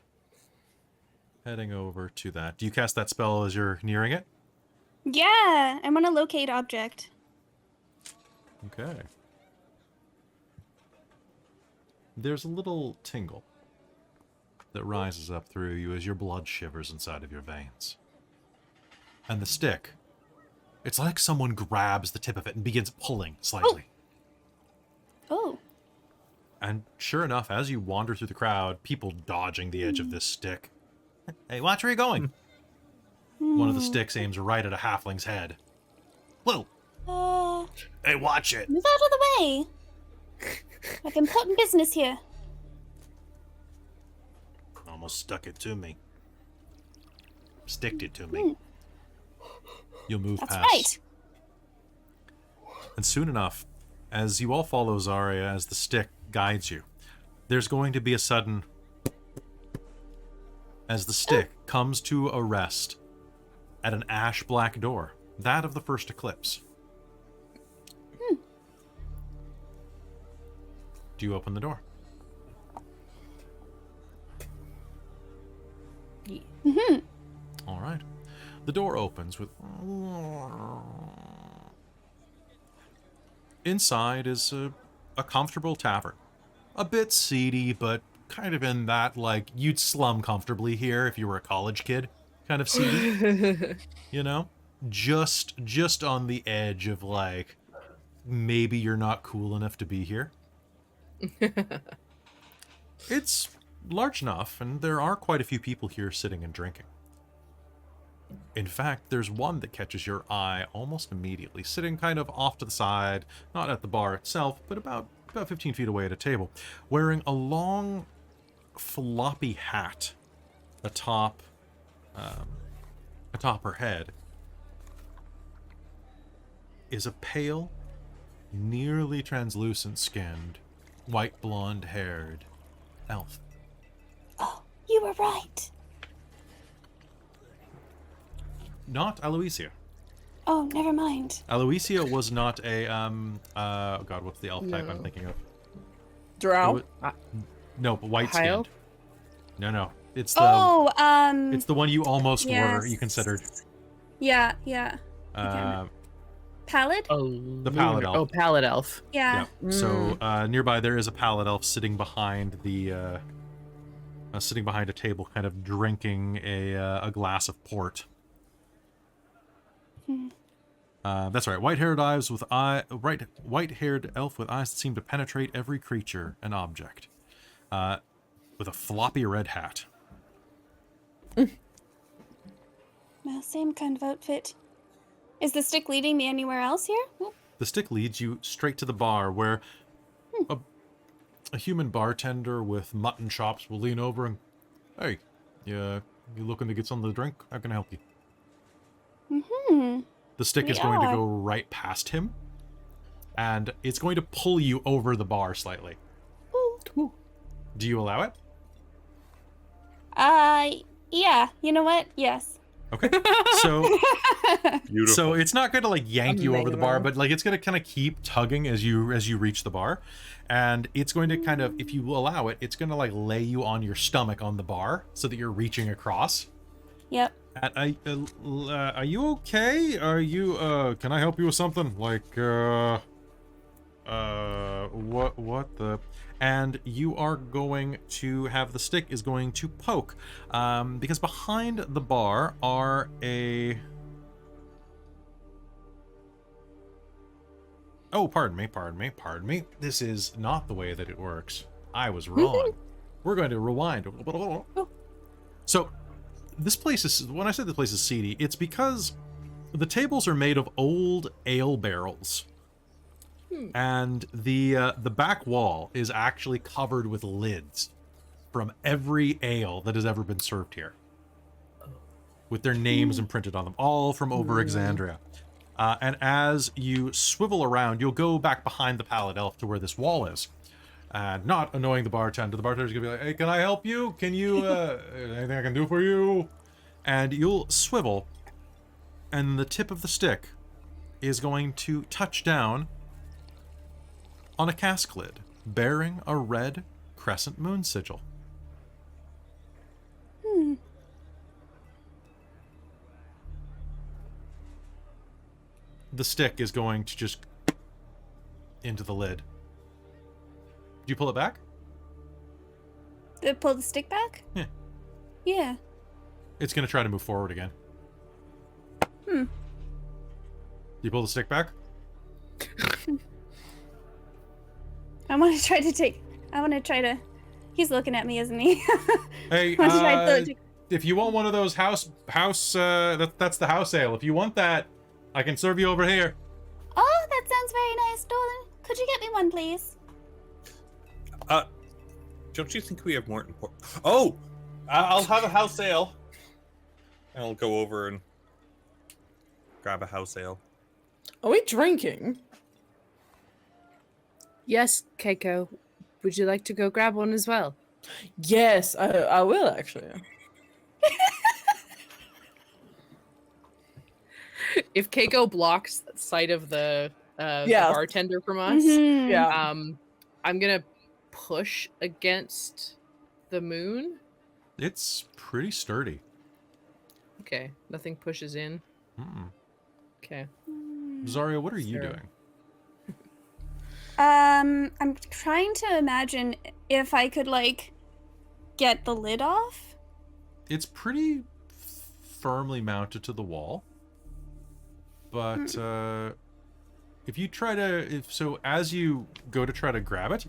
S1: Heading over to that. Do you cast that spell as you're nearing it?
S5: Yeah, I want to locate object.
S1: Okay. There's a little tingle that rises up through you as your blood shivers inside of your veins. And the stick, it's like someone grabs the tip of it and begins pulling slightly.
S5: Oh.
S1: And sure enough, as you wander through the crowd, people dodging the edge of this stick. Hey, watch where you're going. One of the sticks aims right at a halfling's head. Whoa! Hey, watch it!
S5: Move out of the way. I have important business here.
S1: Almost stuck it to me. Sticked it to me. You'll move
S5: That's
S1: past.
S5: right.
S1: And soon enough, as you all follow Zarya as the stick guides you, there's going to be a sudden... as the stick comes to a rest at an ash-black door, that of the first eclipse. Do you open the door? All right. The door opens with... Inside is a comfortable tavern. A bit seedy, but kind of in that, like, you'd slum comfortably here if you were a college kid kind of seedy. You know? Just on the edge of, like, maybe you're not cool enough to be here. It's large enough, and there are quite a few people here sitting and drinking. In fact, there's one that catches your eye almost immediately, sitting kind of off to the side, not at the bar itself, but about 15 feet away at a table, wearing a long, floppy hat atop her head is a pale, nearly translucent-skinned, white blonde-haired elf.
S5: Oh, you were right.
S1: Not Aloysia.
S5: Oh, never mind.
S1: Aloysia was not a oh god, what's the elf type I'm thinking of?
S2: Drow?
S1: No, but white skinned.
S3: Elf?
S1: No. It's the it's the one you almost were,
S5: yes.
S1: you considered.
S5: Yeah. Pallid?
S3: Oh,
S1: The Pallid Elf.
S3: Oh, Pallid Elf.
S5: Yeah.
S1: So nearby there is a Pallid Elf sitting behind the sitting behind a table, kind of drinking a glass of port. That's right. White-haired elves with white-haired elf with eyes that seem to penetrate every creature and object, with a floppy red hat.
S5: Well, same kind of outfit. Is the stick leading me anywhere else here?
S1: The stick leads you straight to the bar, where a human bartender with mutton chops will lean over and, "Hey, you looking to get something to drink? How can I help you?"
S5: Mm-hmm.
S1: The stick is going to go right past him, and it's going to pull you over the bar slightly.
S5: Ooh.
S1: Do you allow it?
S5: Yeah. You know what? Yes.
S1: Okay. So,
S4: Beautiful.
S1: so it's not going to like yank you over the bar, but like it's going to kind of keep tugging as you reach the bar, and it's going to kind of, if you allow it, it's going to like lay you on your stomach on the bar so that you're reaching across.
S5: Yep.
S1: Are you okay? Are you can I help you with something? Like what the? And you are going to have the stick is going to poke, because behind the bar are a. Oh, pardon me. This is not the way that it works. I was wrong. We're going to rewind. So, this place is, when I said this place is seedy, it's because the tables are made of old ale barrels. And the back wall is actually covered with lids from every ale that has ever been served here, with their names imprinted on them, all from over Exandria. And as you swivel around, you'll go back behind the Pallid Elf to where this wall is. And not annoying the bartender. The bartender's gonna be like, "Hey, can I help you? Can you, anything I can do for you?" And you'll swivel, and the tip of the stick is going to touch down on a cask lid bearing a red crescent moon sigil. The stick is going to just into the lid. Do you pull it back?
S5: Pull the stick back?
S1: Yeah.
S5: Yeah.
S1: It's going to try to move forward again. Do you pull the stick back?
S5: I want to try to. He's looking at me, isn't he?
S1: Hey, if you want one of those house, that's the house ale. If you want that, I can serve you over here.
S5: Oh, that sounds very nice, Dorlen. Could you get me one, please?
S4: Don't you think we have more important? Oh, I'll have a house ale. And I'll go over and grab a house ale.
S2: Are we drinking?
S3: Yes, Keiko. Would you like to go grab one as well?
S2: Yes, I will actually.
S3: If Keiko blocks sight of the bartender from us, I'm gonna push against the moon.
S1: It's pretty sturdy.
S3: Okay, nothing pushes in. Okay.
S1: Zarya, what are you doing?
S5: I'm trying to imagine if I could like get the lid off.
S1: It's pretty firmly mounted to the wall, but if you try to, as you go to try to grab it,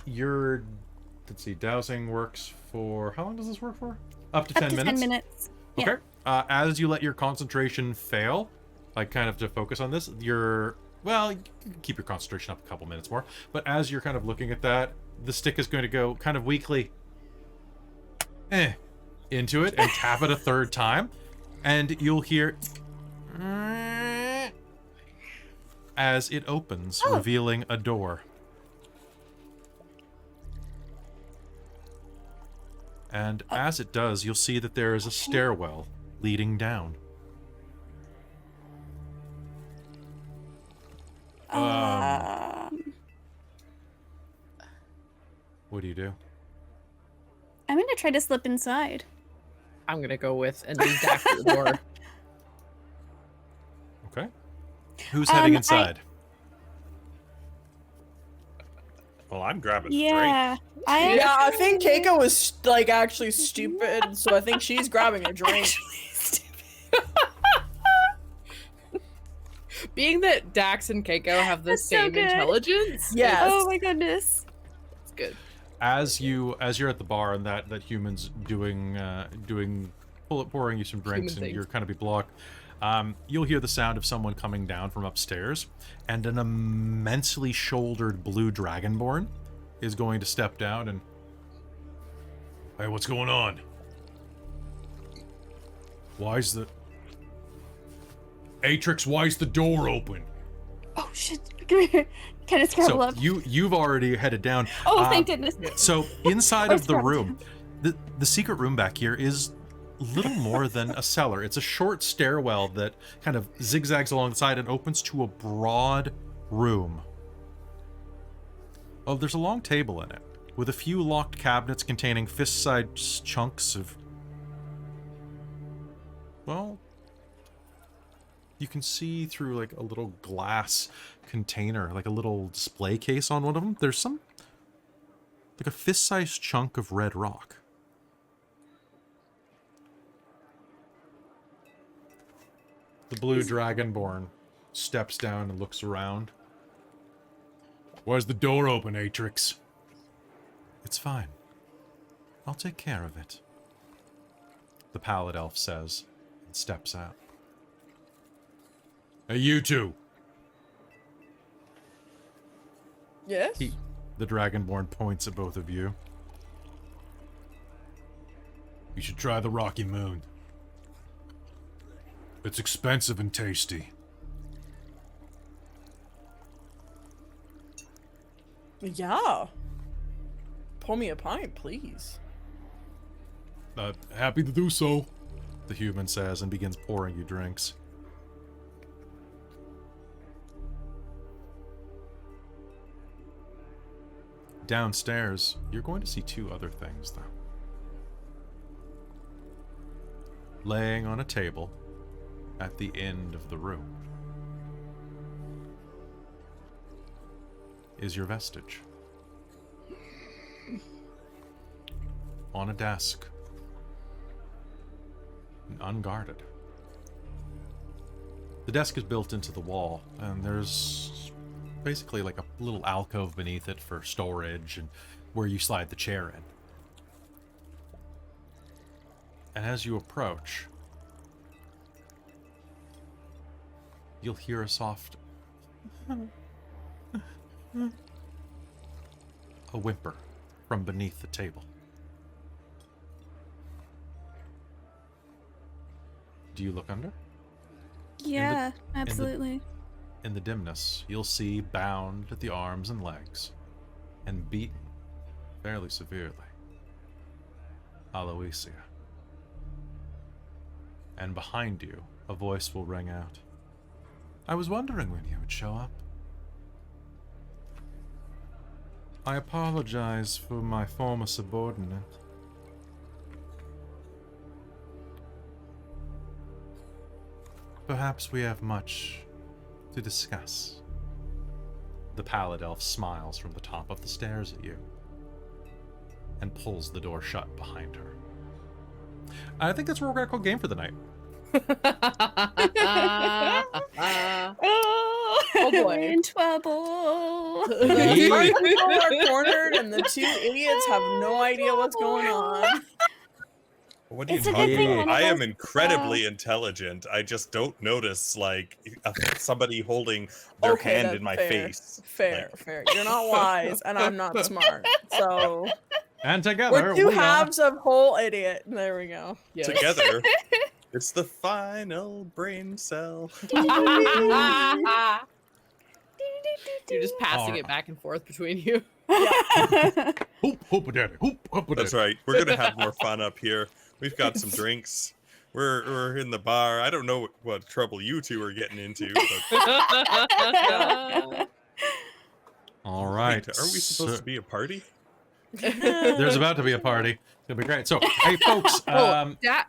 S1: your dowsing works for how long does this work for? Up to 10 minutes.
S5: 10 minutes.
S1: Okay. As you let your concentration fail, like kind of to focus on this, you can keep your concentration up a couple minutes more, but as you're kind of looking at that, the stick is going to go kind of weakly into it and tap it a third time, and you'll hear as it opens, revealing a door. And as it does, you'll see that there is a stairwell leading down. What do you do?
S5: I'm gonna try to slip inside.
S3: I'm gonna go with and lead Dak to the door.
S1: Okay. Who's heading inside?
S4: Well, I'm grabbing the
S5: Yeah.
S4: drink.
S2: I think Keiko was like actually stupid, so I think she's grabbing a drink.
S3: Being that Dax and Keiko have the
S5: That's so
S3: same
S5: good.
S3: intelligence.
S2: Yes.
S5: Oh my goodness.
S3: It's good.
S1: As you're at the bar and that human's doing pouring you some drinks
S3: Human
S1: and you're
S3: things.
S1: kind of be blocked, you'll hear the sound of someone coming down from upstairs, and an immensely shouldered blue dragonborn is going to step down and, hey, what's going on? Why's the Atrix, why's the door open?
S5: Oh shit. Come here. Kind of scrabble
S1: So
S5: up.
S1: you've already headed down.
S5: Oh, thank goodness.
S1: So inside
S5: I
S1: of the
S5: scrabbled.
S1: room, the secret room back here is little more than a cellar. It's a short stairwell that kind of zigzags along the side and opens to a broad room. Oh, there's a long table in it with a few locked cabinets containing fist-sized chunks of, well, you can see through like a little glass container, like a little display case on one of them. There's some, like a fist-sized chunk of red rock. The blue dragonborn steps down and looks around. Why's the door open, Atrix? It's fine. I'll take care of it. The pallid elf says and steps out. Hey, you two.
S2: Yes.
S1: The dragonborn points at both of you. You should try the Rocky Moon. It's expensive and tasty.
S2: Yeah. Pour me a pint, please.
S1: Happy to do so, the human says and begins pouring you drinks. Downstairs, you're going to see two other things, though. Laying on a table at the end of the room is your vestige. On a desk, unguarded. The desk is built into the wall, and there's basically like a little alcove beneath it for storage and where you slide the chair in. And as you approach, you'll hear a soft a whimper from beneath the table. Do you look under?
S5: Yeah, absolutely.
S1: In the dimness, you'll see bound at the arms and legs and beaten fairly severely, Aloysia. And behind you, a voice will ring out. I was wondering when you would show up. I apologize for my former subordinate. Perhaps we have much to discuss. The pallid elf smiles from the top of the stairs at you and pulls the door shut behind her. I think that's where we're going to call game for the night.
S2: Oh boy.
S5: We're in trouble.
S2: The three people are cornered, and the two idiots have no idea what's going on.
S4: What are you
S5: It's a good
S4: talking
S5: thing
S4: about?
S5: one of
S4: I am
S5: us-
S4: incredibly intelligent. I just don't notice like somebody holding their
S2: Okay,
S4: hand
S2: that's
S4: in my
S2: fair.
S4: face.
S2: Fair, fair. You're not wise, and I'm not smart. So
S1: And together,
S2: we're two
S1: we are...
S2: halves of whole idiot. There we go.
S3: Yes.
S4: Together, it's the final brain cell.
S3: You're just passing it back and forth between you.
S1: Hoop, hoop, daddy, hoop, hoop,
S4: That's right. We're gonna have more fun up here. We've got some drinks. we're in the bar. I don't know what trouble you two are getting into. But...
S1: All right.
S4: Wait, aren't we supposed to be a party?
S1: There's about to be a party. It's gonna be great. So, hey, folks.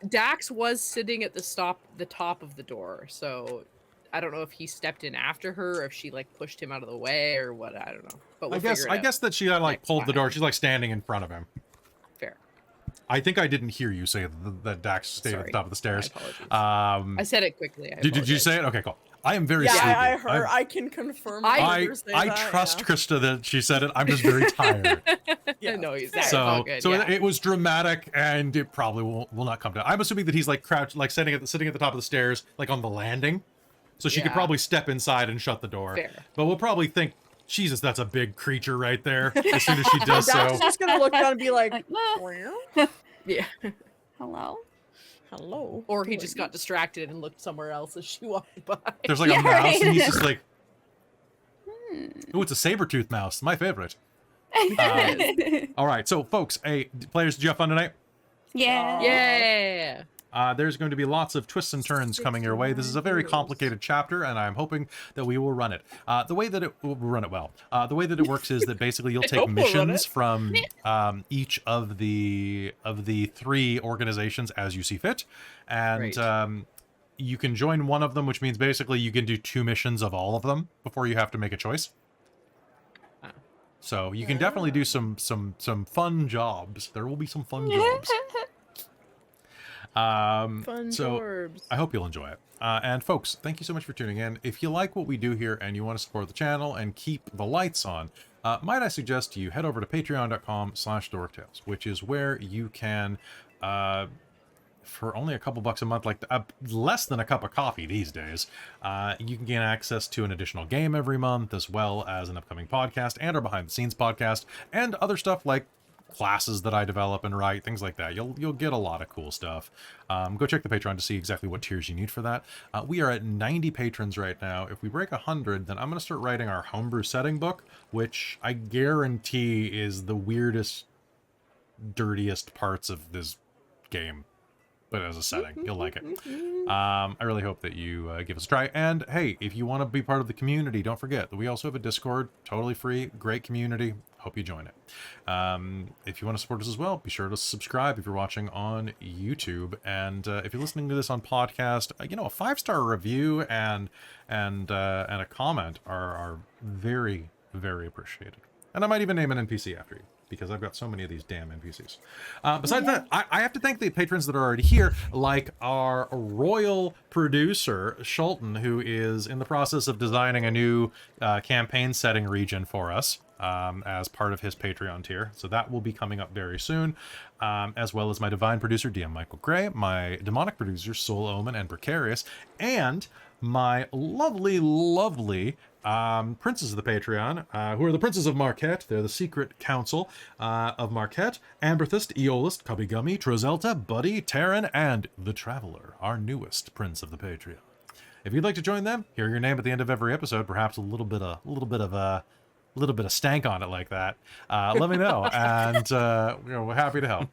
S3: Dax was sitting at the top of the door, so I don't know if he stepped in after her, or if she like pushed him out of the way, or what. I don't know. But we'll
S1: I guess that she like pulled the door. She's like standing in front of him.
S3: Fair.
S1: I think I didn't hear you say that Dax stayed at the top of the stairs.
S3: I said it quickly.
S1: Did you say it? Okay, cool. I am very sleepy.
S2: I heard. I can confirm.
S1: I trust Krista that she said it. I'm just very tired.
S3: No, exactly.
S1: So it was dramatic, and it probably will not come down. I'm assuming that he's like crouched, like sitting at the top of the stairs, like on the landing, so she could probably step inside and shut the door.
S3: Fair.
S1: But we'll probably think, Jesus, that's a big creature right there. As soon as she does so,
S2: Dax is just gonna look down and be like,
S3: yeah.
S5: Hello.
S3: Or he just got distracted and looked somewhere else as she walked by.
S1: There's like a mouse, and he's just like, oh, it's a saber-toothed mouse. My favorite. All right, so folks, hey, players, did you have fun tonight?
S5: Yeah.
S3: Yeah.
S1: There's going to be lots of twists and turns coming your way. This is a very complicated chapter, and I'm hoping that we will run it. The way that it will run it well. The way that it works is that basically you'll take missions from each of the 3 organizations as you see fit, and you can join one of them, which means basically you can do 2 missions of all of them before you have to make a choice. So you can definitely do some fun jobs. There will be some fun jobs. So I hope you'll enjoy it. And folks, thank you so much for tuning in. If you like what we do here and you want to support the channel and keep the lights on, might I suggest to you head over to patreon.com/dorktales, which is where you can, for only a couple bucks a month, like less than a cup of coffee these days, you can gain access to an additional game every month, as well as an upcoming podcast and our behind the scenes podcast and other stuff like classes that I develop and write, things like that. You'll get a lot of cool stuff. Go check the Patreon to see exactly what tiers you need for that. We are at 90 patrons right now. If we break 100, then I'm going to start writing our homebrew setting book, which I guarantee is the weirdest, dirtiest parts of this game. But as a setting, you'll like it. I really hope that you give us a try. And hey, if you want to be part of the community, don't forget that we also have a Discord, totally free, great community. Hope you join it. If you want to support us as well, be sure to subscribe if you're watching on YouTube. And if you're listening to this on podcast, a 5-star review and a comment are very, very appreciated. And I might even name an NPC after you, because I've got so many of these damn NPCs. Besides that, I have to thank the patrons that are already here, like our royal producer, Shulton, who is in the process of designing a new campaign setting region for us as part of his Patreon tier. So that will be coming up very soon, as well as my divine producer, DM Michael Gray, my demonic producer, Soul Omen and Precarious, and my lovely, lovely princes of the Patreon, who are the princes of Marquette. They're the secret council of Marquette: Amberthist, Eolist, Cubby-Gummy, Trozelta, Buddy, Terran, and the Traveler, our newest prince of the Patreon. If you'd like to join them, hear your name at the end of every episode, perhaps a little bit of stank on it like that, let me know, and we're happy to help.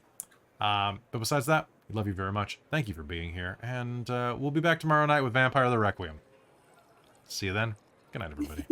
S1: But besides that, we love you very much. Thank you for being here, and we'll be back tomorrow night with Vampire the Requiem. See you then. Good night, everybody.